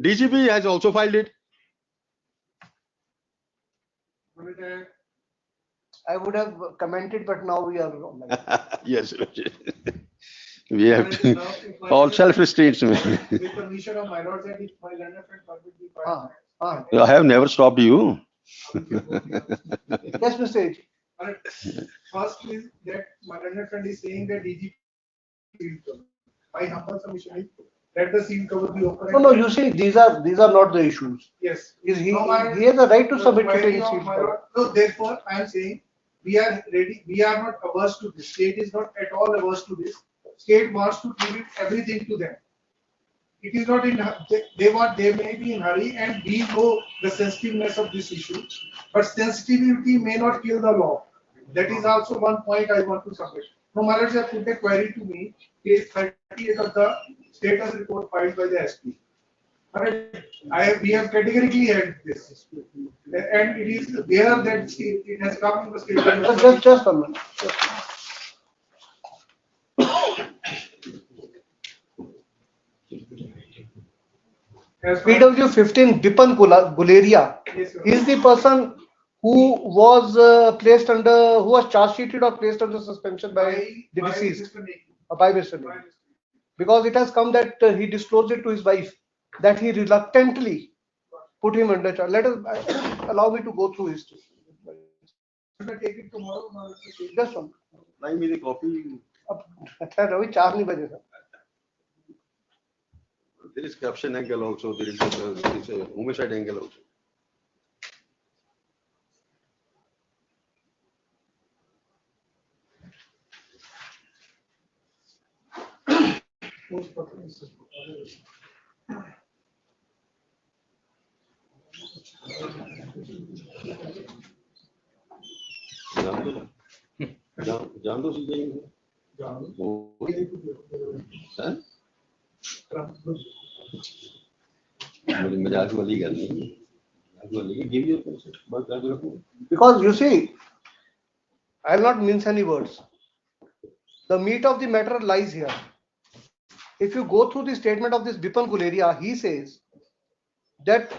DGP has also filed it. I would have commented, but now we are online. Yes, we have all self-restraints. With permission of my lords, and if my learned friend permit me, I have never stopped you. Yes, Mr. H. First is that my learned friend is saying that DGP seal cover. My humble submission is let the seal cover be open. No, you see, these are not the issues. Yes. He has a right to submit it in seal cover. So therefore, I am saying we are ready. We are not averse to this. State is not at all averse to this. State wants to give it everything to them. It is not in they may be in hurry, and we know the sensitiveness of this issue, but sensitivity may not kill the law. That is also one point I want to submit. No, my lords have put a query to me, case 38 of the status report filed by the SP. We have categorically held this, and it is there that it has come in the state. Just a minute. PW 15 Bipan Guleria is the person who was placed under, who was charge sheeted or placed under suspension by the deceased, by Mr. Negi. Because it has come that he disclosed it to his wife that he reluctantly put him under charge. Allow me to go through history. Should I take it tomorrow? Just one. Bring me the copy. Ravi, 4 nahi baje, sir. There is corruption angle also. There is a homicide angle also. जान दो सीधे मजाक वाली गल नहीं give your consent because you see, I will not mince any words. The meat of the matter lies here. If you go through the statement of this Bipan Guleria, he says that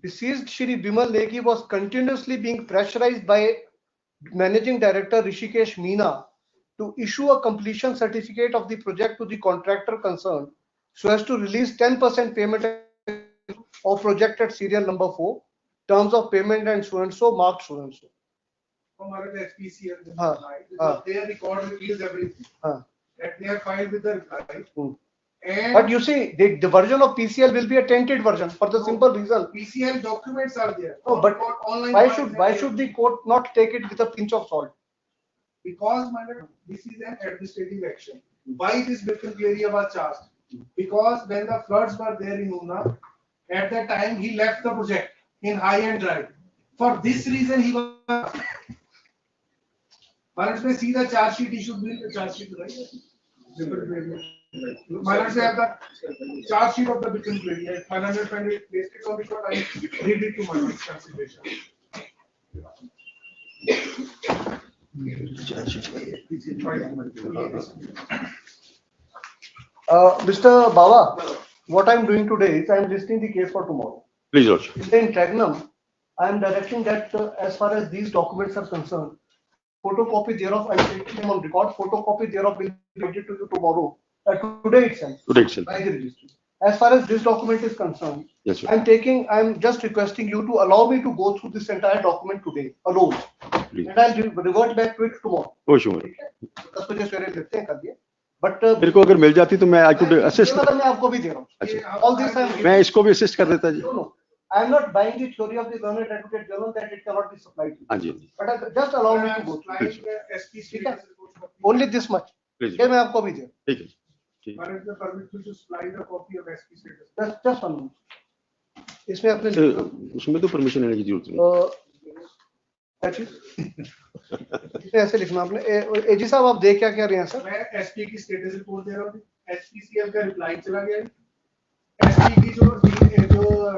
deceased Shri Bimal Negi was continuously being pressurized by Managing Director Rishikesh Meena to issue a completion certificate of the project to the contractor concerned so as to release 10% payment of projected serial number 4, terms of payment and so marked so and so. From our SPCL, their record reveals everything. That they are filed with the reply. And but you see, the version of PCL will be a tainted version for the simple reason. PCL documents are there. No, but why should the court not take it with a pinch of salt? Because, madam, this is an administrative action. Why this Bipan Guleria was charged? Because when the floods were there in Una, at that time he left the project in high and dry. For this reason he was. Madam, may see the charge sheet. He should be in the charge sheet, right? Madam, say have the charge sheet of the Bipan Guleria. Madam, when we placed it on record, I read it to my consideration. Mr. Baba, what I am doing today is I am listing the case for tomorrow. Please, Lord. In the interregnum, I am directing that as far as these documents are concerned, photocopy thereof, I am taking them on record. Photocopy thereof will be presented to you tomorrow, today itself. Today itself. By the registry. As far as this document is concerned, yes, sir. I am just requesting you to allow me to go through this entire document today alone. Please. And I'll revert back to it tomorrow. Oh, sure. 10 बजे सवेरे लेते हैं कर दिए. But मेरे को अगर मिल जाती तो मैं I could assist. मैं आपको भी दे रहा हूँ. All this I am. मैं इसको भी assist कर देता जी. No. I am not buying the theory of the learned advocate general that it cannot be supplied. हाँ जी But just allow me to go through. ठीक है? Only this much. Please. ये मैं आपको भी दे. ठीक है ठीक But if the permit to supply the copy of SP status. Just one minute. इसमें अपने उसमें तो परमिशन लेने की जरूरत नहीं क्या चीज? इसमें ऐसे लिखना आपने एजी साहब आप देख क्या रहे हैं सर? मैं एसपी की स्टेटस रिपोर्ट दे रहा हूँ. एसपीसीएल का रिप्लाई चला गया है. एसपी की जो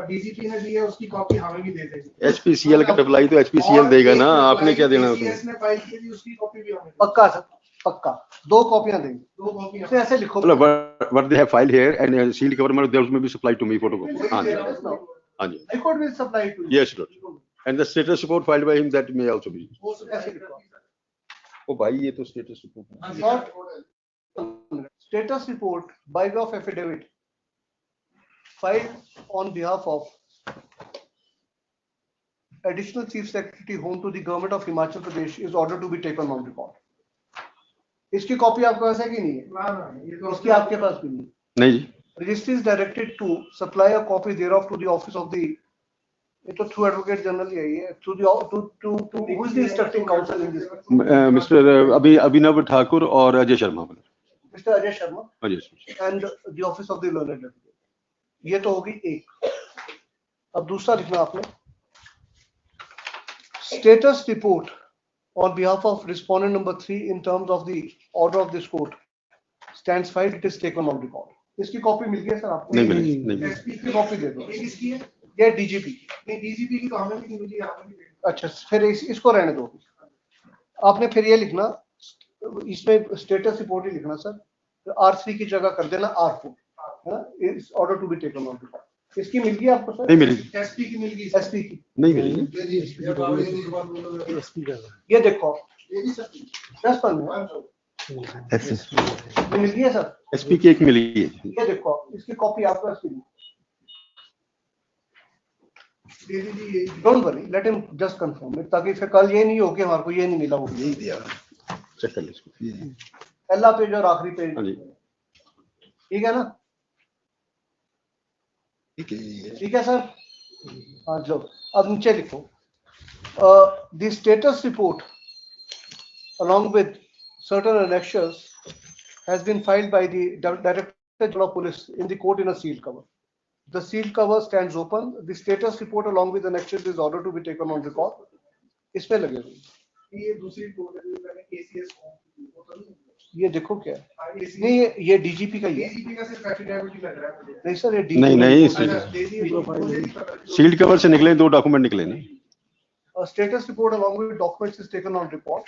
डीजीपी ने दी है उसकी कॉपी हमें भी दे देंगे. एचपीसीएल का रिप्लाई तो एचपीसीएल देगा ना, आपने क्या देना उसमें? ने फाइल की थी उसकी कॉपी भी हमें. पक्का सर, पक्का 2 कॉपियां देंगे. 2 कॉपियां. इसमें ऐसे लिखो. What they have filed here and sealed cover must those may be supplied to me photocopy. हाँ जी हाँ जी. I could will supply to you. Yes sir. And the status report filed by him that may also be. ऐसे लिखो. ओ भाई ये तो status report. Status report by way of affidavit filed on behalf of Additional Chief Secretary Home to the Government of Himachal Pradesh is ordered to be taken on record. इसकी copy आपके पास है कि नहीं है? ना, इसकी आपके पास भी नहीं. नहीं जी. Registry is directed to supply a copy thereof to the office of the. ये तो through Advocate General ही है ये. To who is the instructing counsel in this? Mr. Abhinav Thakur और Ajay Sharma. Mr. Ajay Sharma. Ajay. And the office of the learned advocate. ये तो होगी एक. अब दूसरा लिखना आपने. Status report on behalf of respondent number 3 in terms of the order of this court stands filed. It is taken on record. इसकी copy मिल गई सर आपको? नहीं मिली. एसपी की कॉपी दे दो. ये किसकी है? ये डीजीपी की. नहीं डीजीपी की तो हमें भी नहीं मिली, आपको भी. अच्छा फिर इसको रहने दो. आपने फिर ये लिखना, इसमें स्टेटस रिपोर्ट ही लिखना सर. R3 की जगह कर देना R4. इस order to be taken on record. इसकी मिल गई आपको सर? नहीं मिली. एसपी की मिल गई. एसपी की नहीं मिली. ये देखो दस मिल गई है सर. एसपी की एक मिली है. ये देखो इसकी कॉपी आपको SP. Don't worry, let him just confirm it, ताकि फिर कल ये नहीं हो कि हमारे को ये नहीं मिला. वो नहीं दिया. चेक कर लो इसको. पहला पेज और आखिरी पेज. हाँ जी. ठीक है ना? ठीक है सर. हाँ लो अब नीचे लिखो. The status report along with certain annexures has been filed by the Director General of Police in the court in a sealed cover. The sealed cover stands open. The status report along with annexures is ordered to be taken on record. इसमें लगे हुए. ये दूसरी report है जो मैंने KCS ये देखो क्या है. नहीं ये डीजीपी का ही है. डीजीपी का सिर्फ एफिडेविट लग रहा है. नहीं सर ये नहीं सील्ड कवर से निकले 2 डॉक्यूमेंट निकले ना. A status report along with documents is taken on record.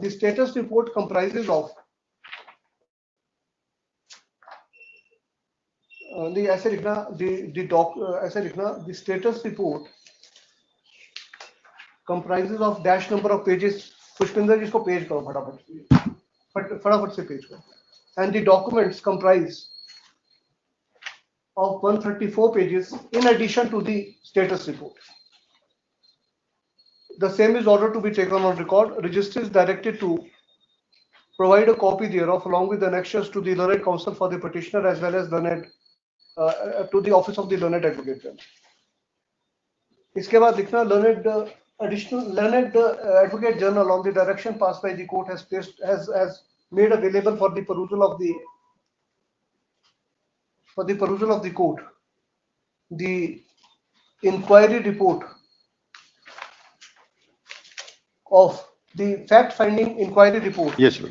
The status report comprises of ऐसे लिखना the status report comprises of dash number of pages. Pushpinder जी इसको पेज करो फटाफट से पेज करो. And the documents comprise of 134 pages in addition to the status report. The same is ordered to be taken on record. Registry is directed to provide a copy thereof along with annexures to the learned counsel for the petitioner as well as to the office of the learned advocate. इसके बाद लिखना learned advocate general on the direction passed by the court has made available for the perusal of the court the inquiry report of the fact finding inquiry report. Yes sir.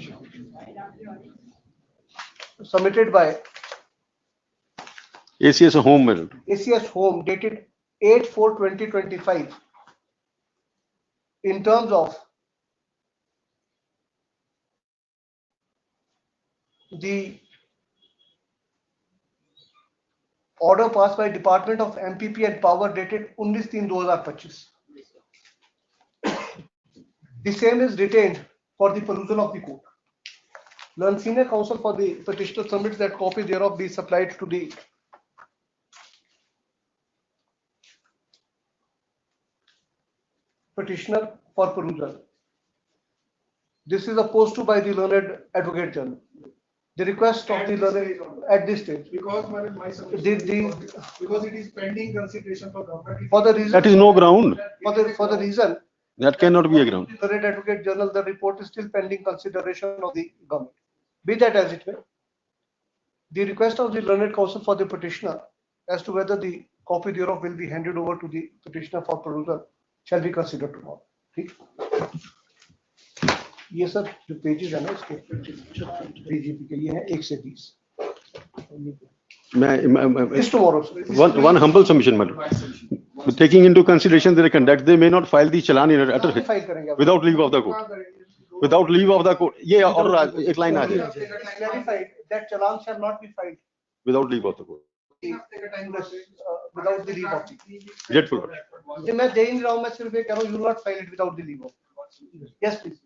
Submitted by ACS Home. ACS Home dated 8/4/2025 in terms of the order passed by Department of MPP and Power dated 19/3/2025. The same is retained for the perusal of the court. Learned senior counsel for the petitioner submits that copy thereof be supplied to the petitioner for perusal. This is opposed to by the learned advocate general. the request of the learned at this stage. Because my because it is pending consideration for government. For the reason. That is no ground. For the reason. That cannot be a ground. Learned Advocate General, the report is still pending consideration of the government. Be that as it may, the request of the learned counsel for the petitioner as to whether the copy thereof will be handed over to the petitioner for perusal shall be considered tomorrow. ठीक? ये sir जो pages है ना इसके BJP के ये है 1 से 20. It's tomorrow. One humble submission, madam. Taking into consideration their conduct, they may not file the challan in utter without leave of the court. Without leave of the court. ये और एक लाइन आ जाए. Clarified that challan shall not be filed Without leave of the court. without the leave of the. Grateful. ये मैं दे नहीं रहा हूँ, मैं सिर्फ ये कह रहा हूँ, you will not file it without the leave of. Yes, please.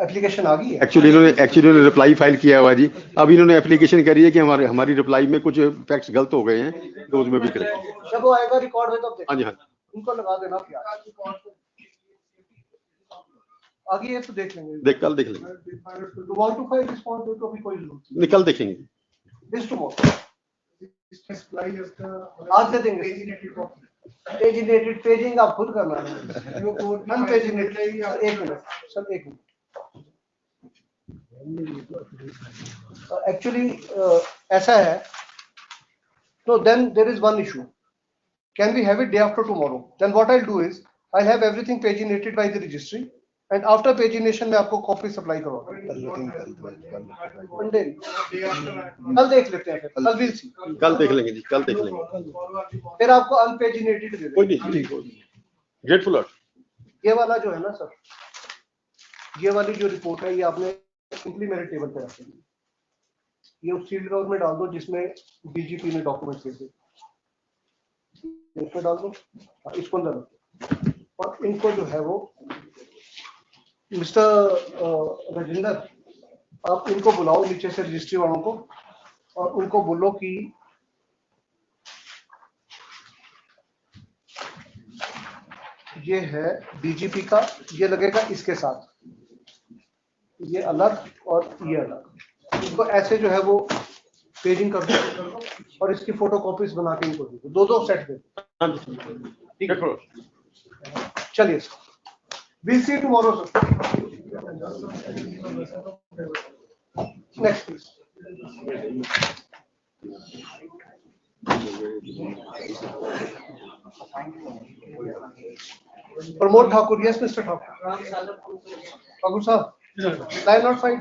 Application आ गई है. एक्चुअली इन्होंने रिप्लाई फाइल किया हुआ जी. अब इन्होंने एप्लीकेशन करी है कि हमारी रिप्लाई में कुछ फैक्ट्स गलत हो गए हैं, तो उसमें भी करें. जब वो आएगा रिकॉर्ड में तब हाँ जी हाँ. उनको लगा देना क्या. आगे है तो देख लेंगे. कल देख लेंगे. Want to file response तो अभी कोई जरूरत नहीं. निकल देखेंगे. This tomorrow. आज दे देंगे. पेजिनेटेड पेजिंग आप खुद करना है. नॉन पेजिनेटेड. एक मिनट सर, एक मिनट. एक्चुअली ऐसा है. So then there is one issue. Can we have it day after tomorrow? Then what I'll do is I'll have everything paginated by the registry, and after pagination मैं आपको copy supply करवाऊंगा. कल देख लेते हैं, कल we'll see. कल देख लेंगे जी, कल देख लेंगे. फिर आपको unpaginated दे कोई नहीं. Grateful lot. ये वाला जो है ना सर, ये वाली जो रिपोर्ट है ये आपने सिंपली मेरे टेबल पे रख दी. ये उस सील कवर में डाल दो जिसमें डीजीपी ने डॉक्यूमेंट भेजे. इसमें डाल दो, इसको अंदर रखो. और इनको जो है वो मिस्टर राजेंद्र, आप इनको बुलाओ नीचे से रजिस्ट्री वालों को, और उनको बोलो कि ये है डीजीपी का, ये लगेगा इसके साथ, ये अलग और ये अलग. इनको ऐसे जो है वो पेजिंग कर दो और इसकी फोटो कॉपीज बना के इनको दे दो. दो सेट दे दो. ठीक है, चलिए sir. We'll see you tomorrow, sir. Next, please. Pramod Thakur. Yes, Mr. Thakur. Thakur sir. I not find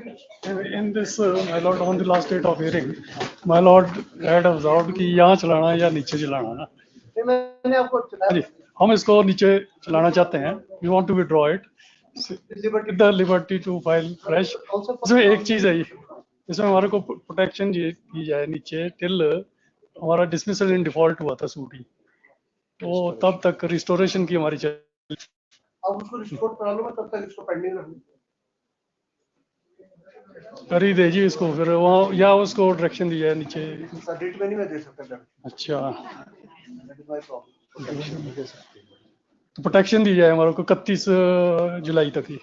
in this, my lord, on the last date of hearing, my lord had observed कि यहाँ चलाना है या नीचे चलाना है. मैंने आपको जी, हम इसको नीचे चलाना चाहते हैं. We want to withdraw it. The liberty to file fresh. इसमें एक चीज है, इसमें हमारे को प्रोटेक्शन की जाए नीचे टिल हमारा डिसमिसल इन डिफॉल्ट हुआ था सूट ही, तो तब तक रिस्टोरेशन की हमारी अब उसको रिस्टोर करा लो, मैं तब तक इसको पेंडिंग रखूं. कर ही दे जी इसको, फिर वहाँ या उसको डायरेक्शन दी जाए नीचे. डेट में नहीं मैं दे सकता. अच्छा, तो प्रोटेक्शन दी जाए हमारे को 31 जुलाई तक ही.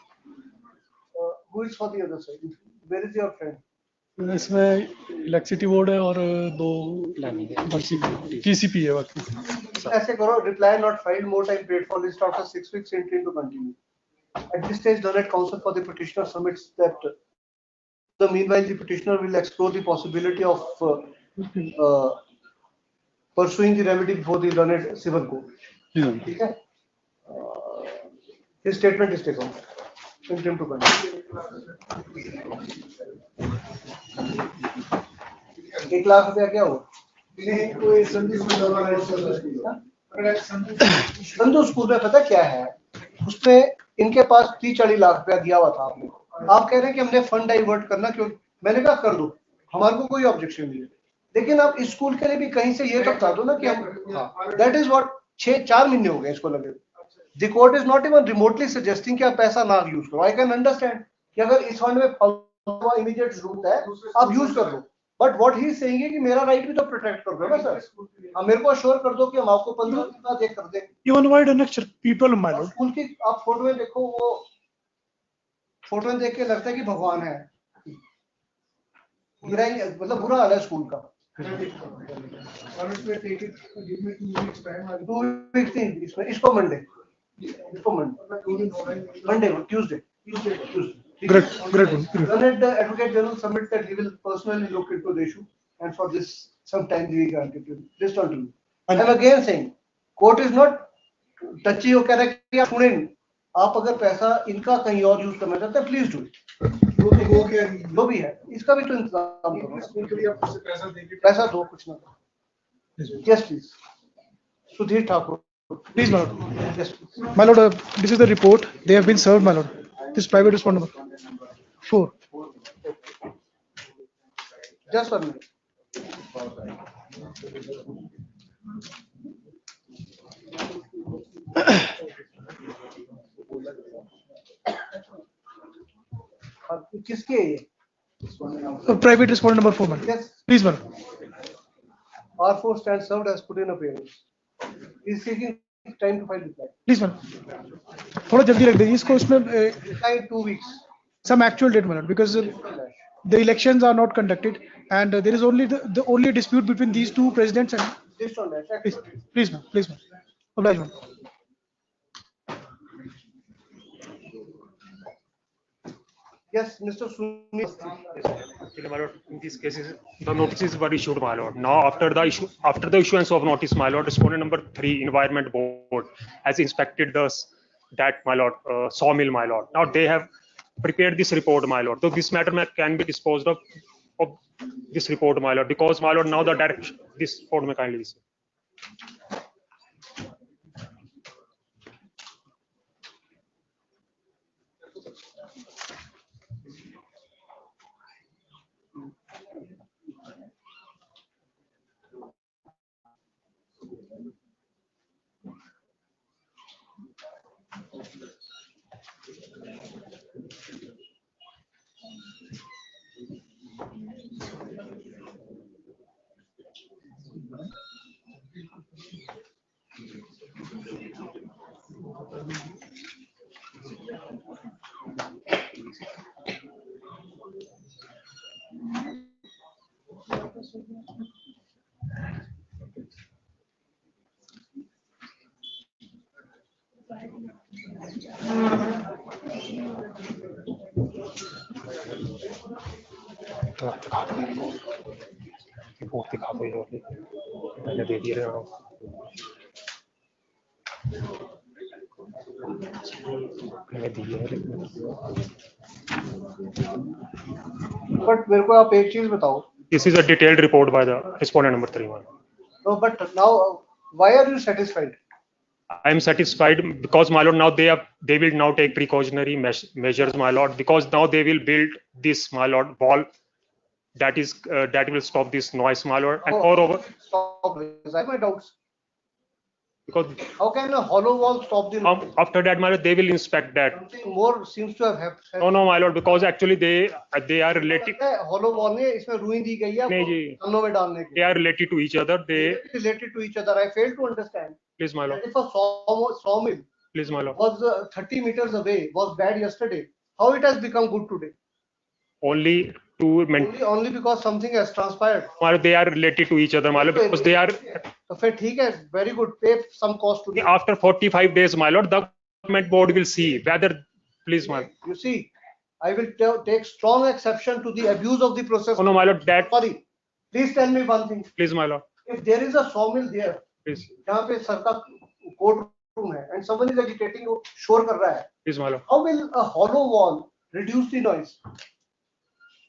Who is for the other side? Where is your friend? इसमें इलेक्ट्रिसिटी बोर्ड है और 2 TCP है बाकी. ऐसे करो, reply not filed, more time paid for list after 6 weeks entry to continue. At this stage, learned counsel for the petitioner submits that the meanwhile the petitioner will explore the possibility of pursuing the remedy before the learned civil court. ठीक है. His statement is taken. Interim to continue. 1 lakh रुपया क्या हुआ? Sandhu school में पता क्या है, उसमें इनके पास 30-40 लाख रुपया दिया हुआ था आपने. आप कह रहे हैं कि हमने फंड डाइवर्ट करना, क्यों? मैंने कहा कर दो, हमारे को कोई ऑब्जेक्शन नहीं है, लेकिन आप इस स्कूल के लिए भी कहीं से ये तो बता दो ना कि हम, दैट इज व्हाट 4 महीने हो गए इसको लगे. The court is not even remotely suggesting कि आप पैसा ना यूज करो. I can understand कि अगर इस फंड में इमीडिएट जरूरत है आप यूज कर लो, But what he is saying है कि मेरा right भी तो protect कर दो ना sir. आप मेरे को assure कर दो कि हम आपको 15 दिन बाद ये कर देंगे. You invite an extra people, my lord. School की आप फोटो में देखो, वो फोटो में देख के लगता है कि भगवान है. गिराएंगे, मतलब बुरा हाल है स्कूल का. 2 weeks नहीं, इसको Monday Tuesday. Great, great one. Learned Advocate General submit that he will personally look into the issue, and for this sometime we granted to this not to. I am again saying, court is not touchy. वो कह रहा है कि आप सुनें, आप अगर पैसा इनका कहीं और यूज करना चाहते हैं, प्लीज डू इट. जो भी है, इसका भी तो इंतजाम करो. पैसा दो, कुछ ना. Yes, please. Sudhir Thakur. Please, my lord. Yes. My lord, this is the report. They have been served, my lord. This private respondent number 4. Just 1 minute. किसके है ये? Private respondent number 4, man. Yes. Please, man. R4 stands served as put in appearance. He is seeking time to file reply. Please, man. थोड़ा जल्दी रख दीजिए इसको, इसमें Reply in 2 weeks. some actual date, my lord, because the elections are not conducted and there is only the only dispute between these two presidents and. Just on that. Please, man. Please, man. Oblige, man. Yes, Mr. Sunil. My lord, in these cases, the notices were issued, my lord. Now, after the issuance of notice, my lord, respondent number 3, Environment Board, has inspected that, my lord, sawmill, my lord. Now they have prepared this report, my lord. So this matter can be disposed of this report, my lord, because, my lord, now the direction this report may kindly receive. Report दिखा दो ये वाली, मैंने दे दिया है मैंने दी है But मेरे को आप एक चीज बताओ. This is a detailed report by the respondent number 3. No, but now why are you satisfied? I am satisfied because, my lord, now they will now take precautionary measures, my lord, because now they will build this, my lord, wall that will stop this noise, my lord, and moreover. Stop this. I have my doubts. Because how can a hollow wall stop the noise? After that, my lord, they will inspect that. Something more seems to have happened. No, my lord, because actually they are related. Hollow wall ने इसमें रुई दी गई है पन्नों में डालने के. They are related to each other. They related to each other. I fail to understand. Please, my lord. If a sawmill please, my lord, was 30 meters away, was bad yesterday, how it has become good today? Only because something has transpired. My lord, they are related to each other, my lord, because they are. So फिर ठीक है, very good. Pay some cost to them. After 45 days, my lord, the government board will see whether. Please, my lord. You see, I will take strong exception to the abuse of the process. Oh no, my lord, that. Sorry. Please tell me one thing. Please, my lord. If there is a sawmill there, please. जहाँ पे सरकार court room है, and someone is agitating, शोर कर रहा है. Please, my lord. How will a hollow wall reduce the noise?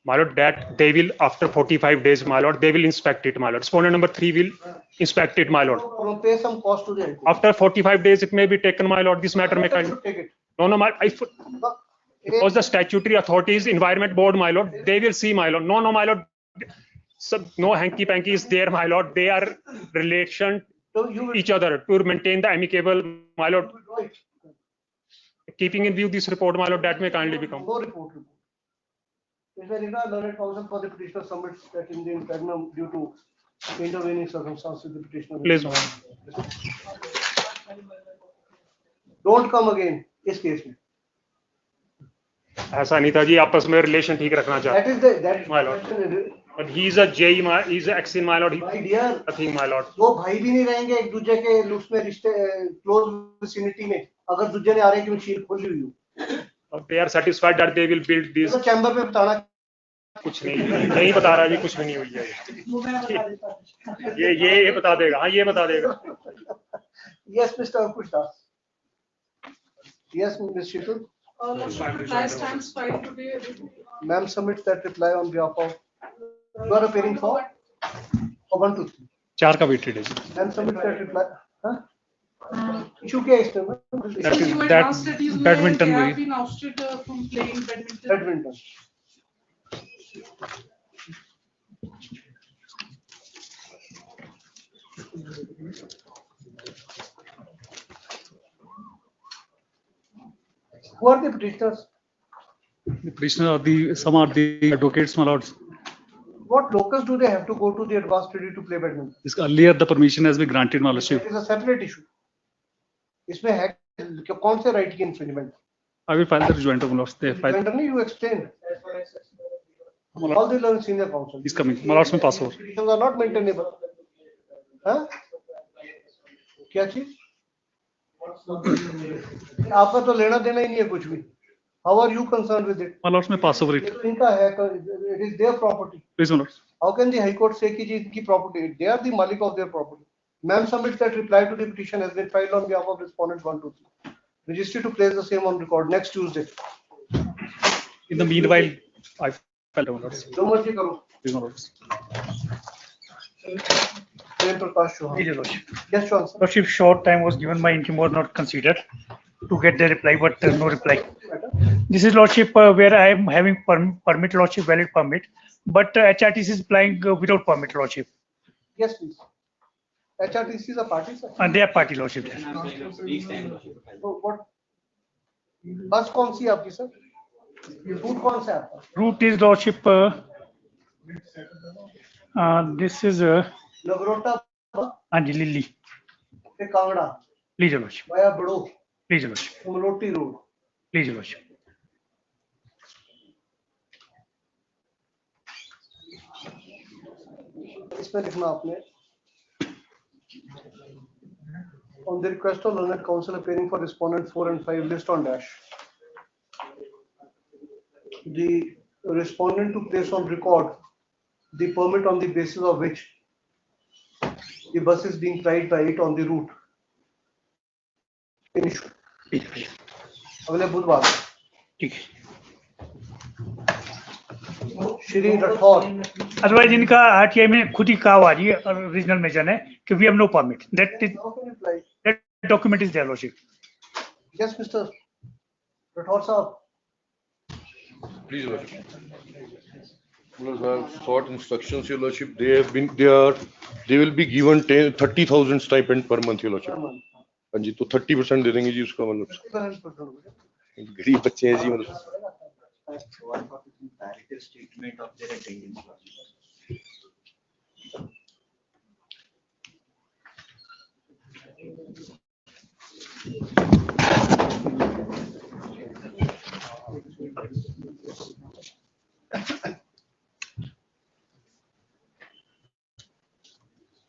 My lord, that they will, after 45 days, my lord, they will inspect it, my lord. Respondent number 3 will inspect it, my lord. Pay some cost to the. After 45 days, it may be taken, my lord. This matter may kindly. Take it. No, my. Because the statutory authorities, Environment Board, my lord, they will see, my lord. No, my lord. No hanky-panky is there, my lord. They are relation to each other to maintain the amicable, my lord. Keeping in view this report, my lord, that may kindly become. No report. इसमें लिखा learned counsel for the petitioner submits that in the interregnum due to intervening circumstances the petitioner. Please. Don't come again इस case में. ऐसा नहीं था जी, आपस में relation ठीक रखना That चाहते is the that. My lord. But he is a JE, he is a ex in my lord. My dear, Nothing, my lord. दो भाई भी नहीं रहेंगे एक दूसरे के उसमें रिश्ते क्लोज विसिनिटी में अगर दूसरे ने आ रहे कि मैं शील खोली हुई हूँ. They are satisfied that they will build this. तो चैम्बर में बताना. कुछ नहीं बता रहा जी, कुछ भी नहीं हुई है ये बता देगा. हाँ ये बता देगा. Yes, Mr. Ankush Das. Yes, Ms. Shitul. Reply stands filed today. Ma'am submits that reply on behalf of. You are appearing for? For 1, 2, 3. 4 का वेटेड है जी. Ma'am submits that reply. हाँ? Issue क्या है इस time? that badminton They वही. have been ousted from playing badminton. Badminton. Who are the petitioners? The petitioner are the, some are the advocates, my lords. What locus do they have to go to the advanced study to play badminton? This earlier the permission has been granted, my lordship. It is a separate issue. इसमें है कौन से right की infringement? I will file the rejoinder, my lords. They file. Rejoinder नहीं, you explain. All the learned senior counsel. Is coming. My lords में pass over. Petitions are not maintainable. हाँ? क्या चीज? आपका तो लेना देना ही नहीं है कुछ भी. How are you concerned with it? My lords में pass over it. इनका है, it is their property. Please, my lords. How can the High Court say कि जी इनकी property? They are the malik of their property. Ma'am submits that reply to the petition has been filed on behalf of respondent 1, 2, 3. Registry to place the same on record next Tuesday. In the meanwhile, I filed, my lords. जो मर्जी करो. Please, my lords. Prem Prakash Chauhan. Yes, Lordship. Yes, Johnson. Lordship, short time was given by interim was not considered to get the reply, but no reply. This is Lordship where I am having permit, Lordship, valid permit, but HRTC is applying without permit, Lordship. Yes, please. HRTC is a party, sir. And they are party, Lordship. So what? बस कौन सी है आपकी sir? Root कौन सा है आपका? Route is Lordship. This is Nagrota Lily. पे Kangra. Please, Lordship. Via Baroh. Please, Lordship. Umroti road. Please, Lordship. इसमें लिखना आपने. On the request of learned counsel appearing for respondent 4 and 5 list on dash. The respondent to place on record the permit on the basis of which the bus is being tried by it on the route. Finish. अगले बुधवार. ठीक है. Shri Rathore. Otherwise, इनका RTI में खुद ही कहा हुआ जी regional major ने कि we have no permit. That document is there, Lordship. Yes, Mr. Rathore sahab. Please, Lordship. Sought instructions, Your Lordship. They will be given 30,000 stipend per month, Your Lordship. हाँ जी, तो 30% दे देंगे जी उसका मतलब. गरीब बच्चे हैं जी मतलब. Statement of their attendance.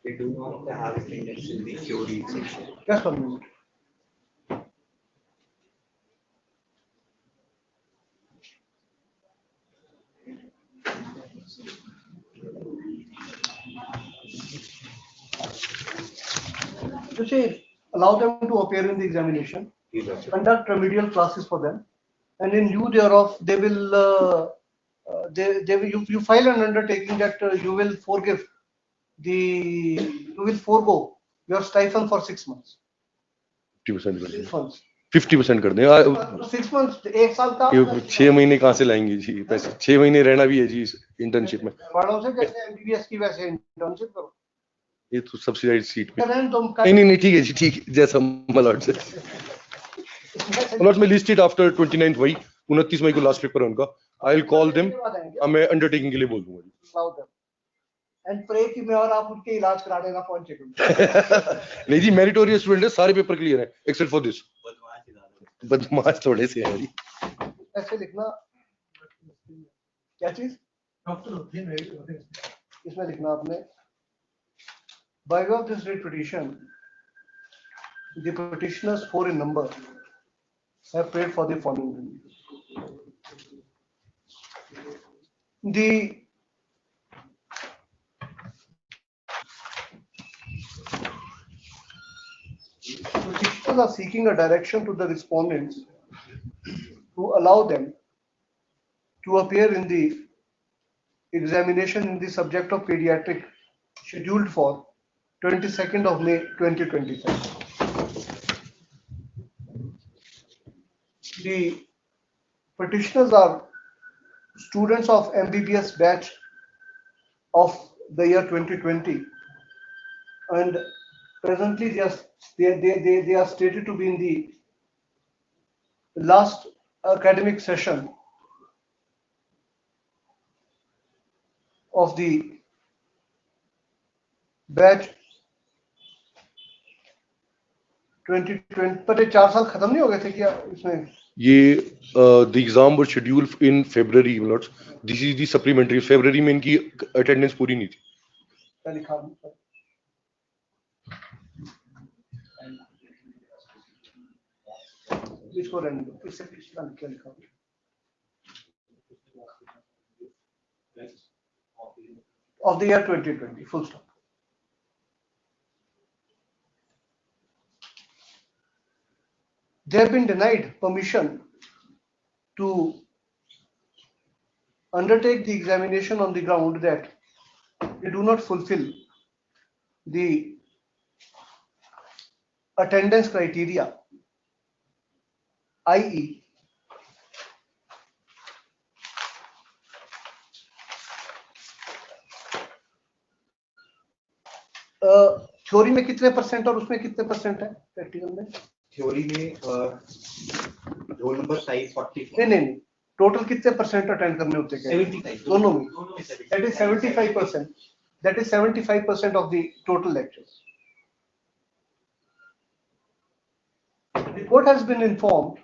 They do not have attendance in the theory section. Just 1 minute. You say allow them to appear in the examination, conduct remedial classes for them, and in lieu thereof, they will you file an undertaking that you will forego your stipend for 6 months. 50% कर दें. 6 months, एक साल का. 6 महीने कहाँ से लाएंगे जी पैसे? 6 महीने रहना भी है जी इंटर्नशिप में. बड़ों से जैसे MBBS की वैसे इंटर्नशिप करो. ये तो सब्सिडाइज सीट पे. नहीं नहीं ठीक है जी, ठीक है जैसा मलॉट से. मलॉट में लिस्टेड आफ्टर 29th मई, 29 मई को लास्ट पेपर है उनका. I'll call them. मैं undertaking के लिए बोल दूंगा जी. Allow them. And pray कि मैं और आप उनके इलाज करा देना फोन चेक. नहीं जी, meritorious student है, सारे पेपर क्लियर है except for this. बदमाश थोड़े से हैं जी. ऐसे लिखना क्या चीज? इसमें लिखना आपने by way of this writ petition, the petitioners, 4 in number, have paid for the following remedies. The petitioners are seeking a direction to the respondents to allow them to appear in the examination in the subject of pediatric scheduled for 22nd of May 2025. The petitioners are students of MBBS batch of the year 2020, and presently they are stated to be in the last academic session of the batch 2020. पर ये 4 साल खत्म नहीं हो गए थे क्या इसमें? ये the exam was scheduled in February, not. This is the supplementary. February में इनकी attendance पूरी नहीं थी. क्या लिखा है? इसको रहने दो. इससे पिछला क्या लिखा है? Of the year 2020, full stop. They have been denied permission to undertake the examination on the ground that they do not fulfill the attendance criteria, i.e., theory में कितने परसेंट और उसमें कितने परसेंट है प्रैक्टिकल में? थ्योरी में roll number type 40. नहीं total कितने परसेंट अटेंड करने होते हैं? 75 दोनों में. That is 75%. That is 75% of the total lectures. The court has been informed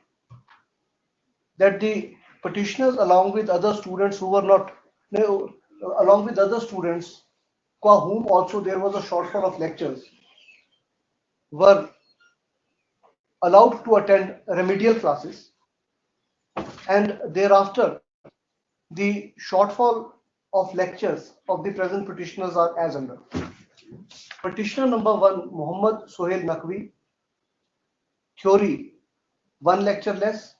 that the petitioners, along with other students who were not, along with other students, for whom also there was a shortfall of lectures, were allowed to attend remedial classes, and thereafter the shortfall of lectures of the present petitioners are as under. Petitioner number 1, Muhammad Sohail Naqvi, theory 1 lecture less,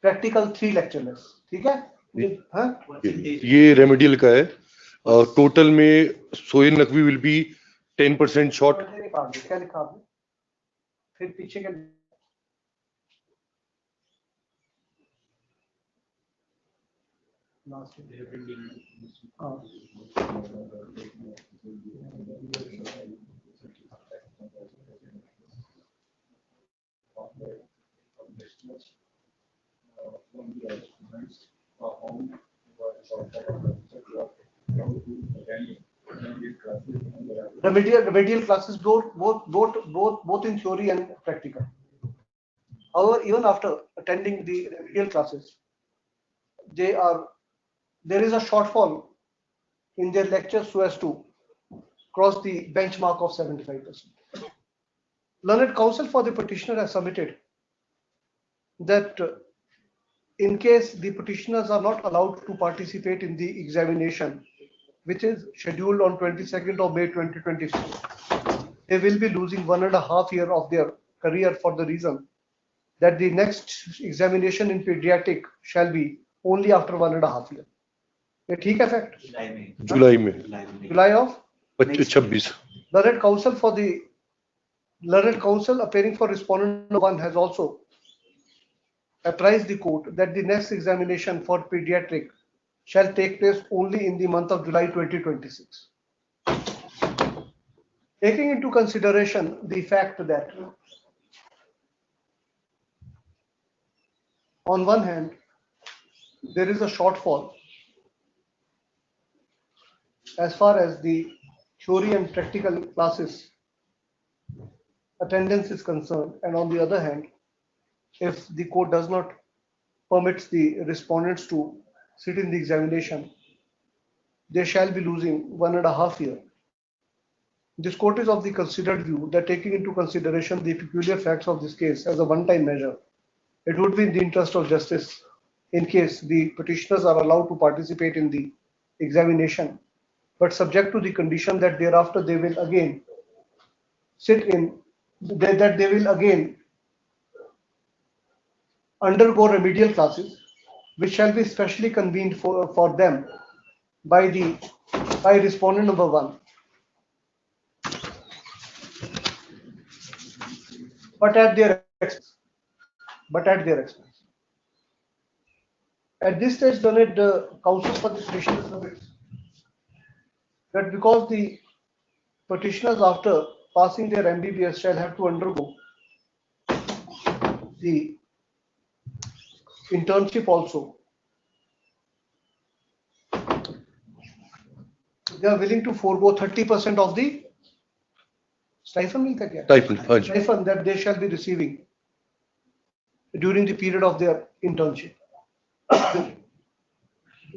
practical 3 lecture less. ठीक है? ये remedial का है. Total में Sohail Naqvi will be 10% short. क्या लिखा आपने? फिर पीछे के remedial classes both in theory and practical. However, even after attending the remedial classes, there is a shortfall in their lectures so as to cross the benchmark of 75%. Learned counsel for the petitioner has submitted that in case the petitioners are not allowed to participate in the examination, which is scheduled on 22nd of May 2026, they will be losing 1.5 years of their career for the reason that the next examination in pediatric shall be only after 1.5 years. ये ठीक है fact? जुलाई में. July of 26. Learned counsel appearing for respondent 1 has also apprised the court that the next examination for pediatric shall take place only in the month of July 2026. Taking into consideration the fact that on one hand there is a shortfall as far as the theory and practical classes attendance is concerned, and on the other hand, if the court does not permit the respondents to sit in the examination, they shall be losing 1.5 years. This court is of the considered view that taking into consideration the peculiar facts of this case as a one-time measure, it would be in the interest of justice in case the petitioners are allowed to participate in the examination, but subject to the condition that thereafter they will again undergo remedial classes, which shall be specially convened for them by respondent number 1. But at their expense. At this stage, the counsel for the petitioners submits that because the petitioners after passing their MBBS shall have to undergo the internship also, they are willing to forego 30% of the stipend that they shall be receiving during the period of their internship.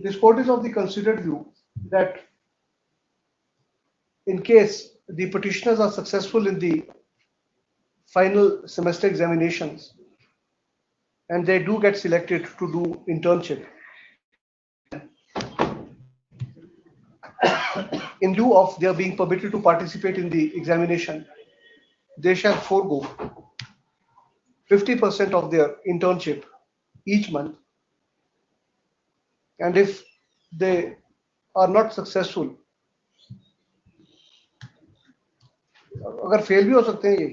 This court is of the considered view that in case the petitioners are successful in the final semester examinations and they do get selected to do internship, in lieu of their being permitted to participate in the examination, they shall forego 50% of their internship each month, and if they are not successful, अगर fail भी हो सकते हैं ये,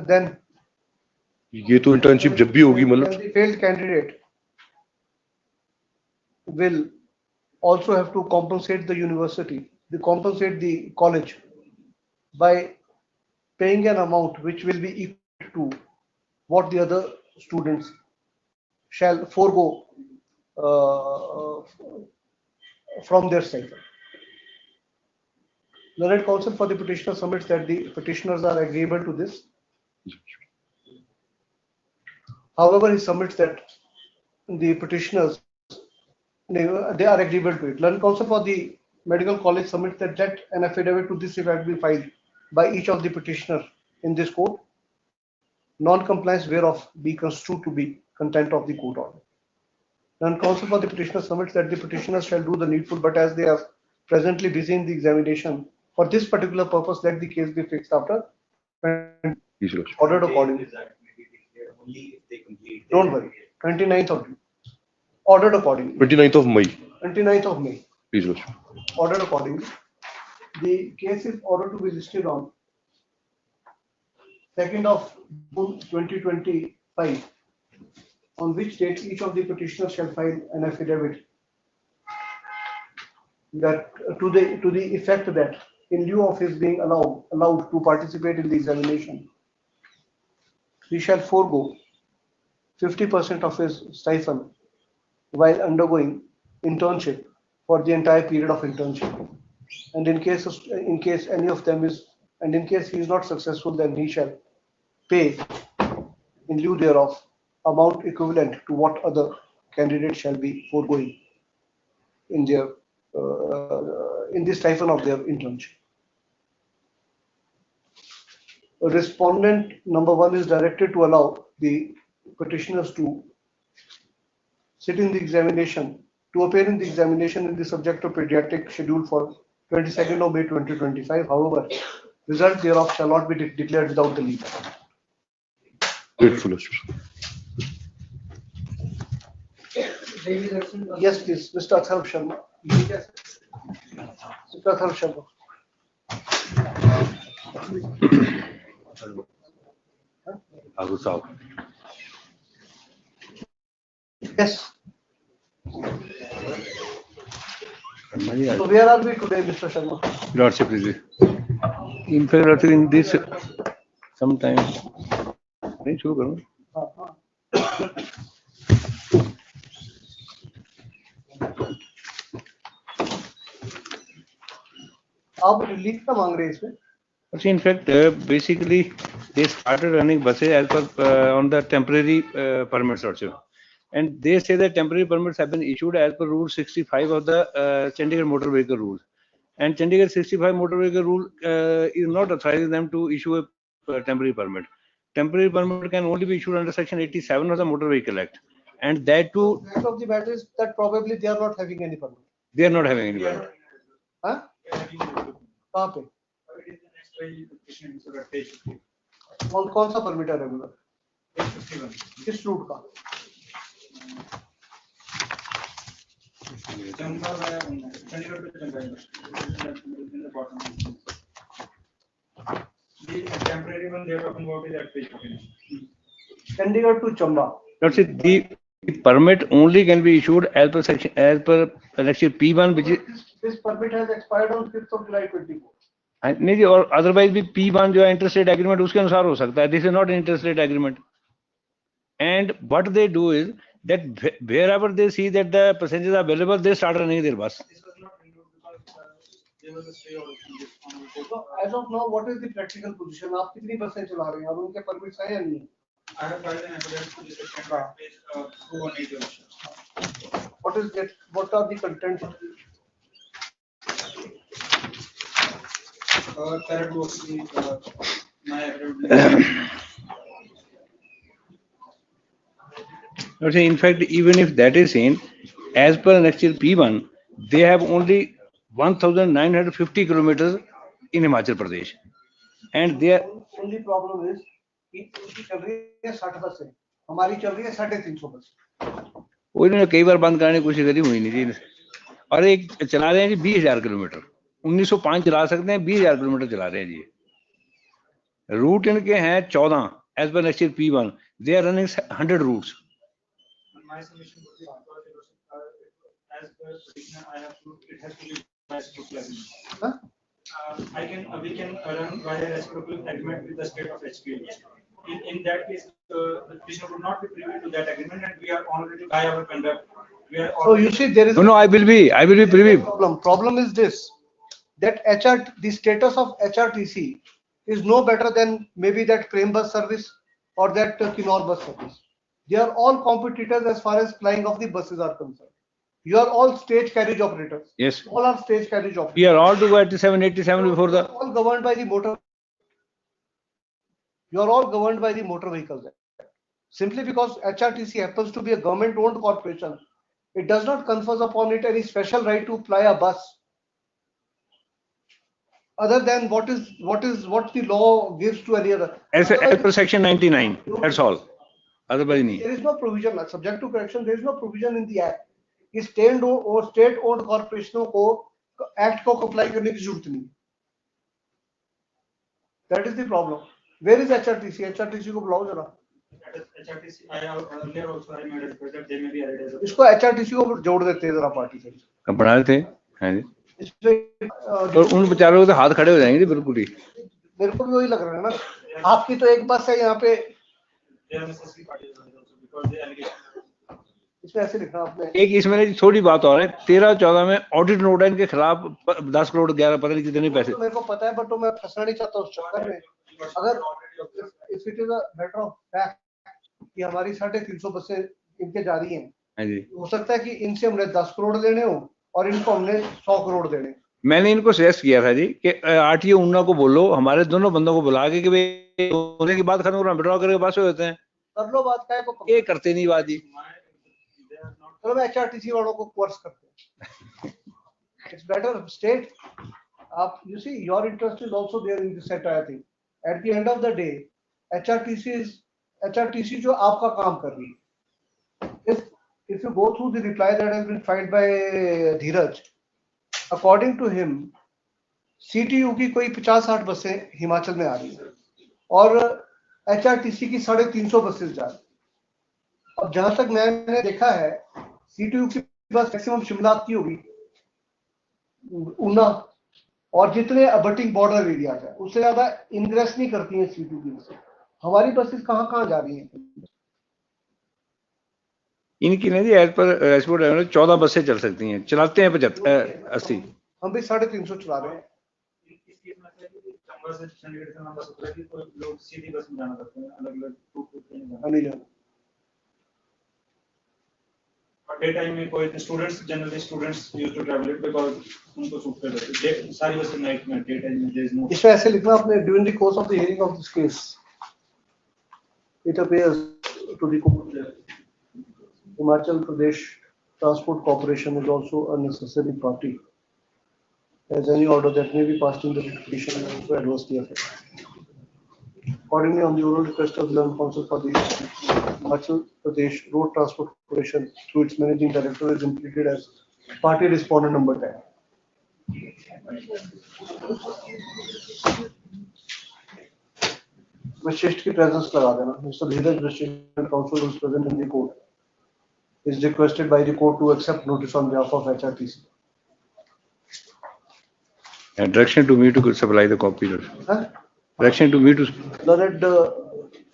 then ये तो internship जब भी होगी मतलब the failed candidate will also have to compensate the university, compensate the college by paying an amount which will be equal to what the other students shall forego from their stipend. Learned counsel for the petitioner submits that the petitioners are agreeable to this. However, he submits that the petitioners, they are agreeable to it. Learned counsel for the medical college submits that an affidavit to this effect be filed by each of the petitioners in this court, non-compliance whereof be construed to be content of the court order. Learned counsel for the petitioner submits that the petitioners shall do the needful, but as they are presently busy in the examination, for this particular purpose, let the case be fixed after ordered accordingly. Don't worry. 29th of June. Ordered accordingly. 29th of May. 29th of May. Please, Lordship. Ordered accordingly. The case is ordered to be listed on 2nd of June 2025, on which date each of the petitioners shall file an affidavit that to the effect that in lieu of his being allowed to participate in the examination, he shall forego 50% of his stipend while undergoing internship for the entire period of internship. And in case any of them is, and in case he is not successful, then he shall pay in lieu thereof amount equivalent to what other candidates shall be foregoing in their in the stipend of their internship. Respondent number 1 is directed to allow the petitioners to sit in the examination, to appear in the examination in the subject of pediatric schedule for 22nd of May 2025. However, result thereof shall not be declared without the leave. Grateful. Yes, please, Mr. Athar Sharma. Mr. Athar Sharma. Yes. So where are we today, Mr. Sharma? Lordship, in fact, in this sometime. नहीं शुरू करूँ आप relief का मांग रहे हैं इसमें? In fact, basically, they started running buses as per on the temporary permits also, and they say that temporary permits have been issued as per Rule 65 of the Chandigarh Motor Vehicle Rules, and Chandigarh 65 Motor Vehicle Rule is not authorizing them to issue a temporary permit. Temporary permit can only be issued under Section 87 of the Motor Vehicle Act, and that too. The fact of the matter is that probably they are not having any permit. They are not having any permit. हाँ? कहाँ पे? कौन सा permit है regular? किस root का? Chandigarh to Chamba. That's it. The permit only can be issued as per section, as per section P1, which is. This permit has expired on 5th of July 24. नहीं जी, और otherwise भी P1 जो है interstate agreement उसके अनुसार हो सकता है. This is not interstate agreement. And what they do is that wherever they see that the passengers are available, they start running their bus. So as of now, what is the practical position? आप कितनी बसें चला रहे हैं और उनके permits हैं या नहीं? I have filed an application to the section page 218. What is that? What are the contents? That was my In fact, even if that is seen, as per next year P1, they have only 1,950 kilometers in Himachal Pradesh, and their only problem is कि उनकी चल रही है 60 बसें, हमारी चल रही है 350 बस. उन्होंने कई बार बंद कराने की कोशिश करी, हुई नहीं जी. और एक चला रहे हैं जी 20,000 किलोमीटर. 1905 चला सकते हैं, 20,000 किलोमीटर चला रहे हैं जी. रूट इनके हैं 14 एज पर next year P1. They are running 100 routes. My submission would be as per petitioner, I have to, it has to be reciprocal agreement. We can run via reciprocal agreement with the state of HPL. In that case, the petitioner would not be privy to that agreement, and we are already by our conduct. So you see, there is no. I will be privy. Problem is this, that the status of HRTC is no better than maybe that Prem bus service or that Kinnaur bus service. They are all competitors as far as flying of the buses are concerned. You are all stage carriage operators. Yes. All are stage carriage operators. We are all to go at 87 before the. All governed by the motor. You are all governed by the Motor Vehicles Act. Simply because HRTC happens to be a government-owned corporation, it does not confer upon it any special right to fly a bus, other than what the law gives to any other. As per section 99. That's all. Otherwise, there is no provision. Subject to correction, there is no provision in the act. इस state-owned corporations को act को comply करने की जरूरत नहीं. That is the problem. Where is HRTC? HRTC को बुलाओ जरा. HRTC, I have earlier also I made a request that they may be added as a. इसको HRTC को जोड़ देते हैं जरा पार्टी से. कब बना रहे थे? हाँ जी. तो उन बेचारों के हाथ खड़े हो जाएंगे बिल्कुल ही. मेरे को भी वही लग रहा है ना. आपकी तो एक बस है यहाँ पे. इसमें ऐसे लिखा आपने. एक इसमें थोड़ी बात और है. 13-14 में ऑडिट नोट है इनके खिलाफ 10 करोड़ 11 पता नहीं कितने पैसे. मेरे को पता है, बट तो मैं फंसना नहीं चाहता उस चक्कर में. अगर if it is a matter of fact कि हमारी 350 बसें इनके जा रही हैं, हाँ जी, हो सकता है कि इनसे हमने 10 करोड़ देने हो और इनको हमने 100 करोड़ देने. मैंने इनको सजेस्ट किया था जी कि RTO उन्ना को बोलो, हमारे दोनों बंदों को बुला के कि भाई होने की बात खत्म करो, विड्रॉ करके पास होते हैं. कर लो बात, काय को ये करते नहीं बात जी. चलो मैं HRTC वालों को कोर्स करते हैं. It's better state. आप you see your interest is also there in this entire thing. At the end of the day, HRTC जो आपका काम कर रही है. If you go through the reply that has been filed by Dheeraj, according to him, CTU की कोई 50-60 बसें हिमाचल में आ रही है और HRTC की 350 बसें जा रही है. अब जहां तक मैंने देखा है, CTU की बस मैक्सिमम शिमला की होगी, ऊना, और जितने अबटिंग बॉर्डर एरिया है उससे ज्यादा इनग्रेस नहीं करती हैं CTU की बसें. हमारी बसेस कहाँ जा रही हैं? इनकी नहीं, एज पर 14 बसें चल सकती हैं, चलाते हैं 75-80. हम भी 350 चला रहे हैं. चंबा से चंडीगढ़ से लंबा सफर है कि कोई लोग सीधी बस में जाना पड़ता है, अलग-अलग रूट पे नहीं जाना। नहीं जाना। और डे टाइम में कोई students generally students used to travel it because उनको सूट कर देते हैं। सारी बसें नाइट में, डे टाइम में देयर इज नो। इसमें ऐसे लिखना आपने during the course of the hearing of this case it appears to the court Himachal Pradesh Transport Corporation is also a necessary party, as any order that may be passed in the petition may also adversely affect. Accordingly, on the oral request of the Learned Council for the Himachal Pradesh Road Transport Corporation through its managing director is implicated as party respondent number 10. Vishesht की presence लगा देना. Mr. Dheeraj Vishesht, counsel was present in the court, is requested by the court to accept notice on behalf of HRTC. And direction to me to supply the copy. Huh? Direction to me to. Learned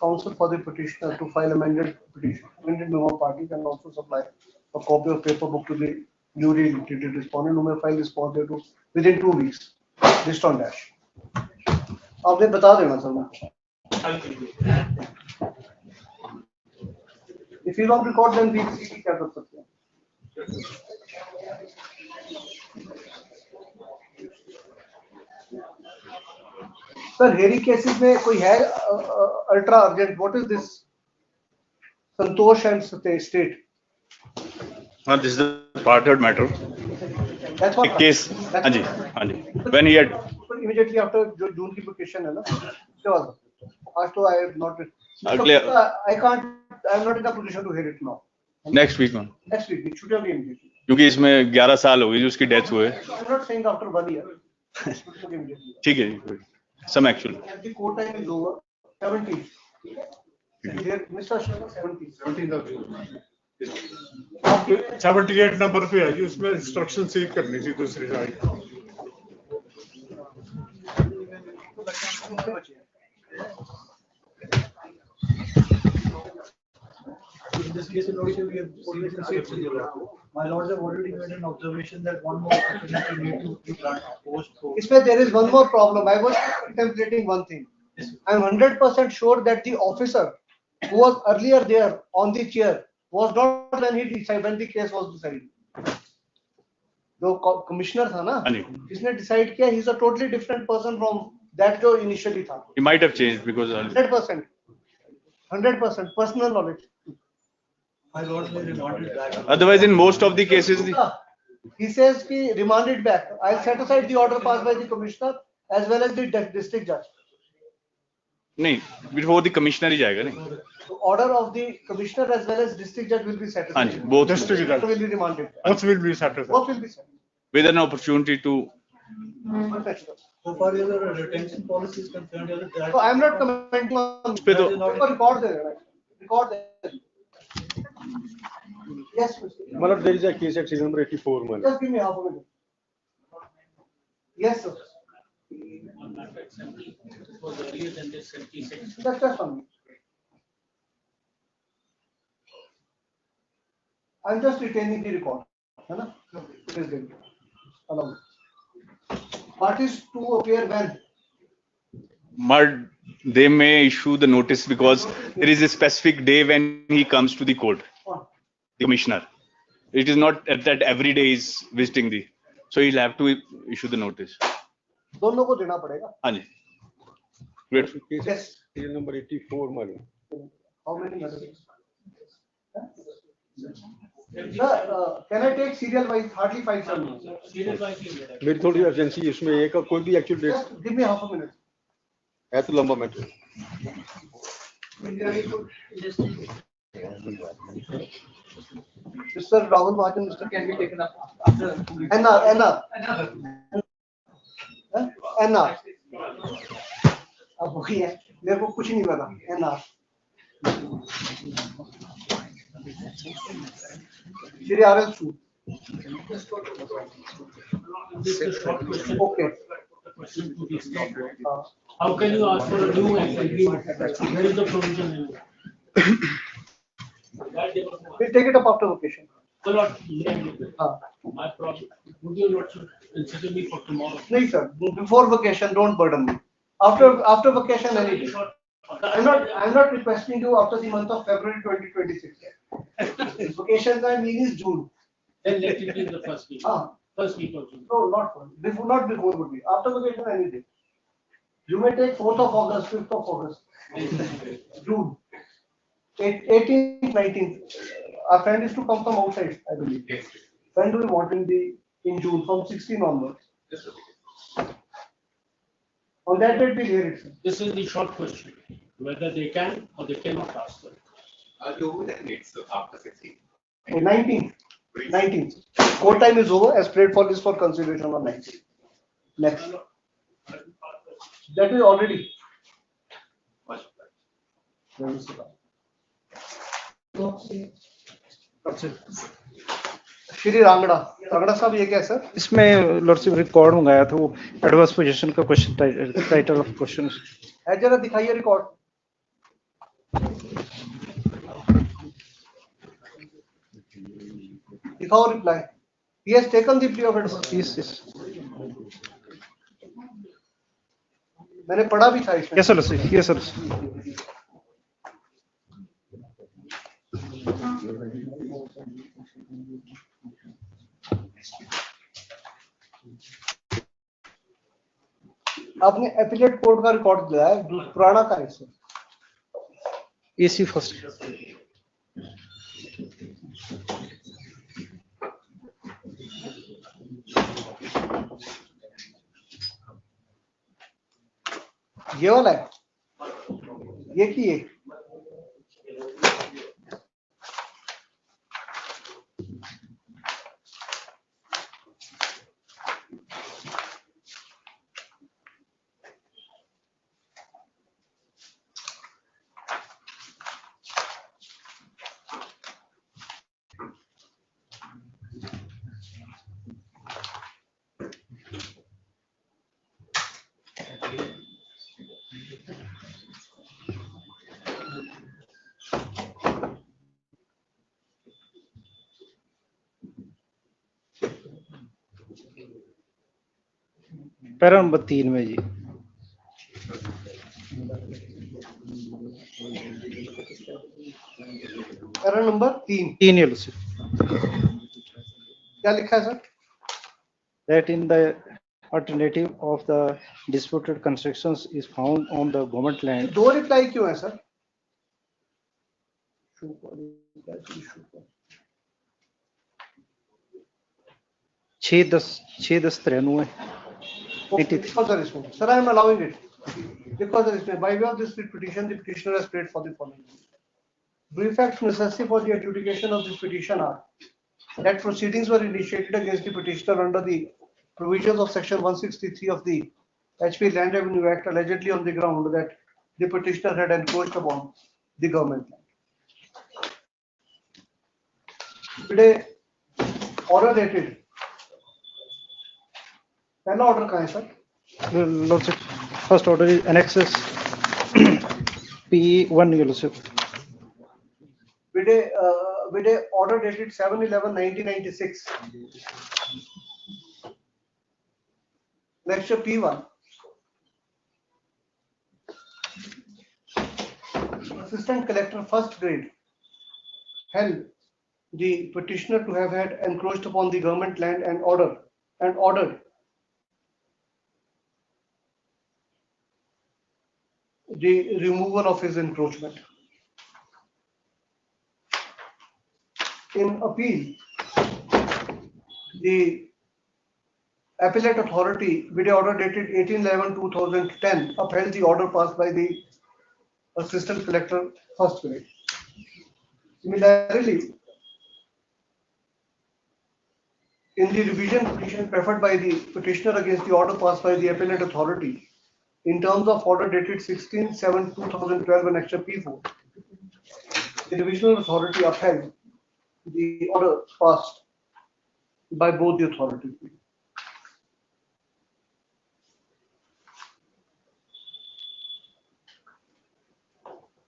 counsel for the petitioner to file amended petition. Amended memo party can also supply a copy of paper book to the newly elected respondent who may file response to within 2 weeks. List on dash. आपने बता देना sir मुझे. If you don't record, then we क्या कर सकते हैं? Sir, hearing cases में कोई है ultra urgent? What is this? Santosh and state. This is the part-heard matter. That's what. A case. That's हाँ जी. When he had. Immediately after जो जून की vacation है ना, उसके बाद. आज तो I have not. अगले. I can't. I am not in a position to hear it now. Next week man. Next week. It should have been immediately. क्योंकि इसमें 11 साल हो गई जो उसकी डेथ हुए. I'm not saying after 1 year. ठीक है जी. Some actually. The court time is over. 17. Here, Mr. Sharma, 17. 17 of June. 78 number पे है जी, उसमें इंस्ट्रक्शन सीख करनी थी दूसरी side. In this case, in Lordship, we have already received. My lords have already made an observation that one more opportunity need to be granted post. Isme there is one more problem. I was contemplating one thing. I am 100% sure that the officer who was earlier there on the chair was not when he decided, when the case was decided. जो commissioner था ना, इसने decide किया, he is a totally different person from that जो initially था. He might have changed because. 100% personal knowledge. My lords may remand it back. Otherwise, in most of the cases, he says कि remand it back. I'll set aside the order passed by the commissioner as well as the district judge. नहीं, before the commissioner ही जाएगा नहीं. So order of the commissioner as well as district judge will be set aside. हाँ जी, both. District judge will be remanded. Both will be set aside. Both will be set. With an opportunity to. So far as the retention policy is concerned, So I am not commenting on. Record there. Record there. Yes, Mr. Malad, there is a case at serial number 84. Malad. Just give me half a minute. Yes, sir. Just one minute. I'm just retaining the record. है ना? It is good. Allow me. Parties to appear when? But they may issue the notice because there is a specific day when he comes to the court. The commissioner. It is not that every day is visiting the. So he'll have to issue the notice. दोनों को देना पड़ेगा. हाँ जी. Great. Yes. Serial number 84. Malad. How many messages? Sir, can I take serial wise? Hardly 5 seconds. serial wise. मेरी थोड़ी urgency है इसमें एक कोई भी actual date. Just give me half a minute. है तो लंबा matter. Mr. Rahul Mahajan, Mr. Can be taken up after NR. अब हो गई है, मेरे को कुछ नहीं पता. NR. Shri RL Sood. Okay. How can you ask for a new agreement? Where is the provision? We'll take it up after vacation. So Lord, my problem, would you not consider me for tomorrow? No, sir. Before vacation, don't burden me. After vacation, any day. I'm not requesting you after the month of February 2026. Vacation time means June. Then let it be in the first week. First week of June. No, not before would be. After vacation, any day. You may take 4th of August, 5th of August, June, 18th, 19th. Our friend is to come from outside, I believe. When do we want in June? From 16 onwards. On that date, we hear it. Sir. This is the short question, whether they can or they cannot transfer. After 16. 19th. 19th. Court time is over. As prayed for this for consideration on 19th. Next. That is already. Shri Rangra साहब ये क्या है sir? इसमें lordship record मंगाया था, वो adverse position का question, title of question है, जरा दिखाइए रिकॉर्ड। दिखाओ reply. He has taken the plea of advance. Yes. मैंने पढ़ा भी था इसमें। Yes, sir. Yes, sir. आपने एपिलेट कोर्ट का रिकॉर्ड दिया है, पुराना का है सर। AC first. ये वाला है, ये की है। पैरा नंबर 3 में जी। पैरा नंबर 3 ये लो सर। क्या लिखा है sir? That in the alternative of the disputed constructions is found on the government land. दो रिप्लाई क्यों है sir? 6-10-93 Sir, I am allowing it. Because by way of this petition, the petitioner has prayed for the following. Brief facts necessary for the adjudication of this petition are that proceedings were initiated against the petitioner under the provisions of section 163 of the HP Land Revenue Act, allegedly on the ground that the petitioner had encroached upon the government land. Today, order dated. पहला order कहाँ है sir? Lordship, first order is annexes P1 Lordship. With a order dated 7/11/1996. Next P1. Assistant Collector First Grade held the petitioner to have had encroached upon the government land and ordered the removal of his encroachment. In appeal, the appellate authority, with the order dated 18/11/2010, upheld the order passed by the Assistant Collector First Grade. Similarly, in the revision petition preferred by the petitioner against the order passed by the appellate authority, in terms of order dated 16/7/2012 and extra P4, the divisional authority upheld the order passed by both the authorities.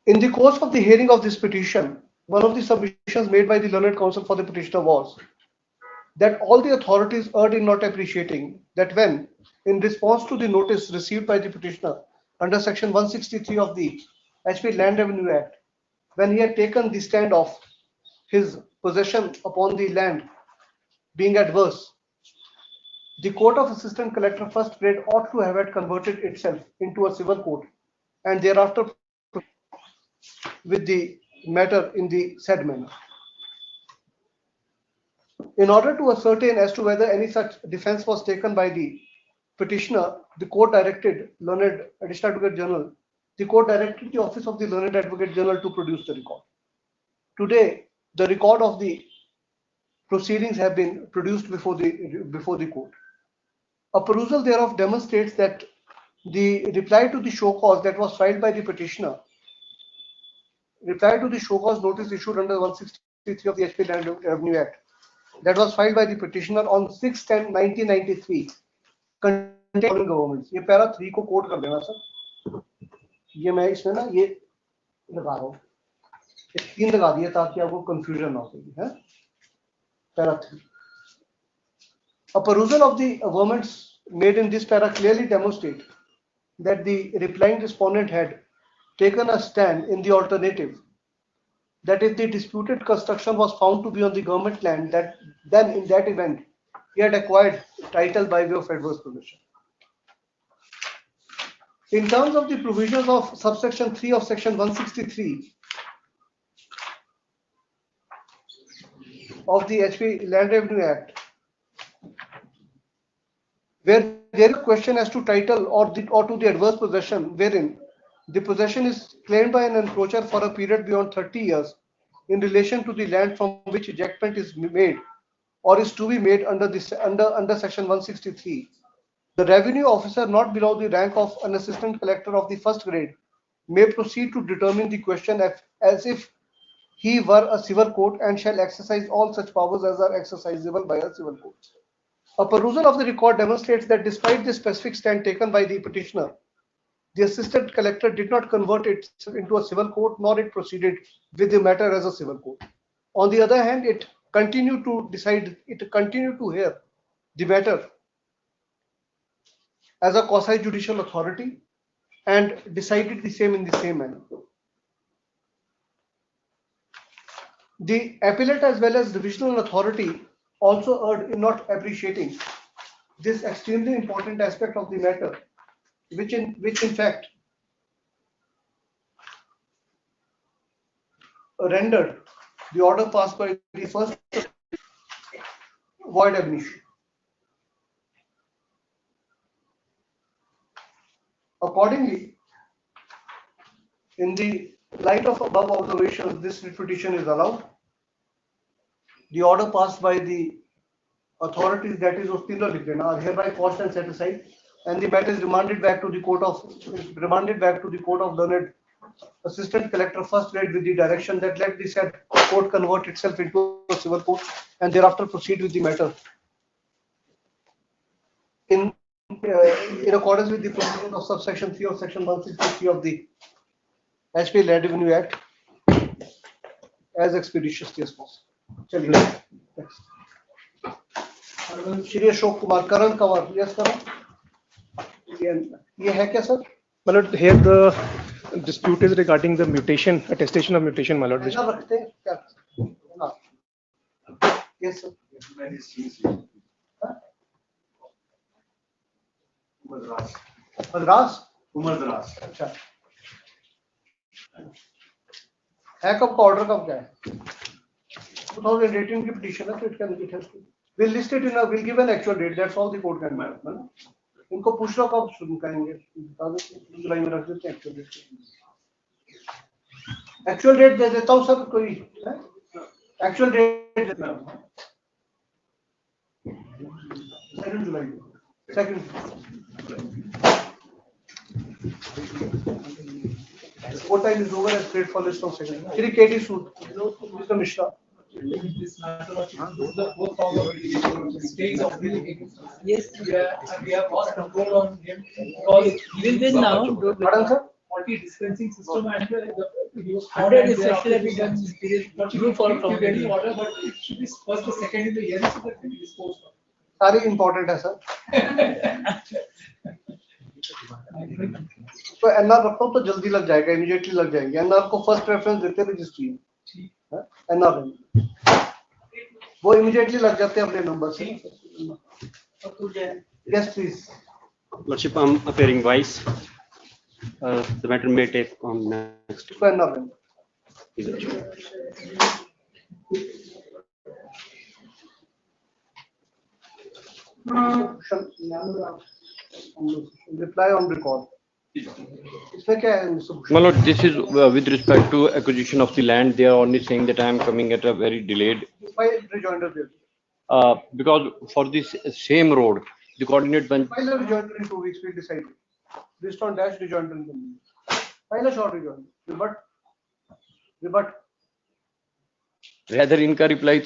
In the course of the hearing of this petition, one of the submissions made by the learned counsel for the petitioner was that all the authorities erred in not appreciating that when, in response to the notice received by the petitioner under section 163 of the HP Land Revenue Act, when he had taken the stand of his possession upon the land being adverse, the Court of Assistant Collector First Grade ought to have had converted itself into a civil court and thereafter with the matter in the said manner. In order to ascertain as to whether any such defense was taken by the petitioner, the court directed Learned Additional Advocate General, the court directed the Office of the Learned Advocate General to produce the record. Today, the record of the proceedings have been produced before the court. A perusal thereof demonstrates that the reply to the show cause that was filed by the petitioner, reply to the show cause notice issued under 163 of the HP Land Revenue Act, that was filed by the petitioner on 6/10/1993 contained governments. ये para 3 को coat कर देना sir. ये मैं इसमें ना ये लगा रहा हूँ. 3 लगा दिए ताकि आपको confusion ना हो है. Para 3. A perusal of the governments made in this para clearly demonstrate that the replying respondent had taken a stand in the alternative, that if the disputed construction was found to be on the government land, then in that event he had acquired title by way of adverse possession. In terms of the provisions of subsection 3 of section 163 of the HP Land Revenue Act, where there is a question as to title or to the adverse possession, wherein the possession is claimed by an encroacher for a period beyond 30 years in relation to the land from which ejectment is made or is to be made under section 163. The revenue officer not below the rank of an assistant collector of the first grade may proceed to determine the question as if he were a civil court and shall exercise all such powers as are exercisable by a civil court. A perusal of the record demonstrates that despite the specific stand taken by the petitioner, the assistant collector did not convert it into a civil court, nor it proceeded with the matter as a civil court. On the other hand, it continued to hear the matter as a quasi-judicial authority and decided the same in the same manner. The appellate as well as divisional authority also erred in not appreciating this extremely important aspect of the matter, which in fact rendered the order passed by the first void ab initio. Accordingly, in the light of above observations, this petition is allowed. The order passed by the authorities, that is Ostino Likhena, are hereby quashed and set aside, and the matter is remanded back to the court of learned assistant collector first grade with the direction that let the said court convert itself into a civil court and thereafter proceed with the matter in accordance with the provision of subsection 3 of section 163 of the HP Land Revenue Act as expeditiously as possible. चलिए next. Shri Ashok Kumar करण Kanwar, yes करण, ये है क्या sir? My lord, here the dispute is regarding the mutation, attestation of mutation, my lord. ऐसा रखते हैं क्या? हाँ. Yes sir. Madras? Madras. अच्छा. है कब का ऑर्डर कब क्या है? 2018 की petition है, so it has to. We'll list it we'll give an actual date. That's all the court can manage. इनको पूछ लो कब शुरू करेंगे? जुलाई में रख देते हैं actual date. Actual date दे देता हूँ सर, कोई actual date देता हूँ. 2 July. 2 What time is over as trade for list of second. Shri KT Sood, Mr. Mishra. This matter of both states of the yes, we have lost control on him because he will win now. Multi dispensing system and Order is actually done in this period, not due for any order, but it should be first or second in the year so that it is disposed of. सारे important है sir. तो NR रखता हूँ तो जल्दी लग जाएगा, immediately लग जाएंगे। एनआर को फर्स्ट प्रेफरेंस देते हैं रजिस्ट्री में, एनआर वो इमीडिएटली लग जाते हैं अपने नंबर से। Yes please. Lordship, I'm appearing vice. The matter may take on next. Reply on record. My lord, this is with respect to acquisition of the land. They are only saying that I am coming at a very delayed. Why rejoinder there? Because for this same road, the coordinate bench. File a rejoinder in 2 weeks. We decide. Based on dash rejoinder in 2 weeks. File a short rejoinder. Rebut. Rather, इनका reply तो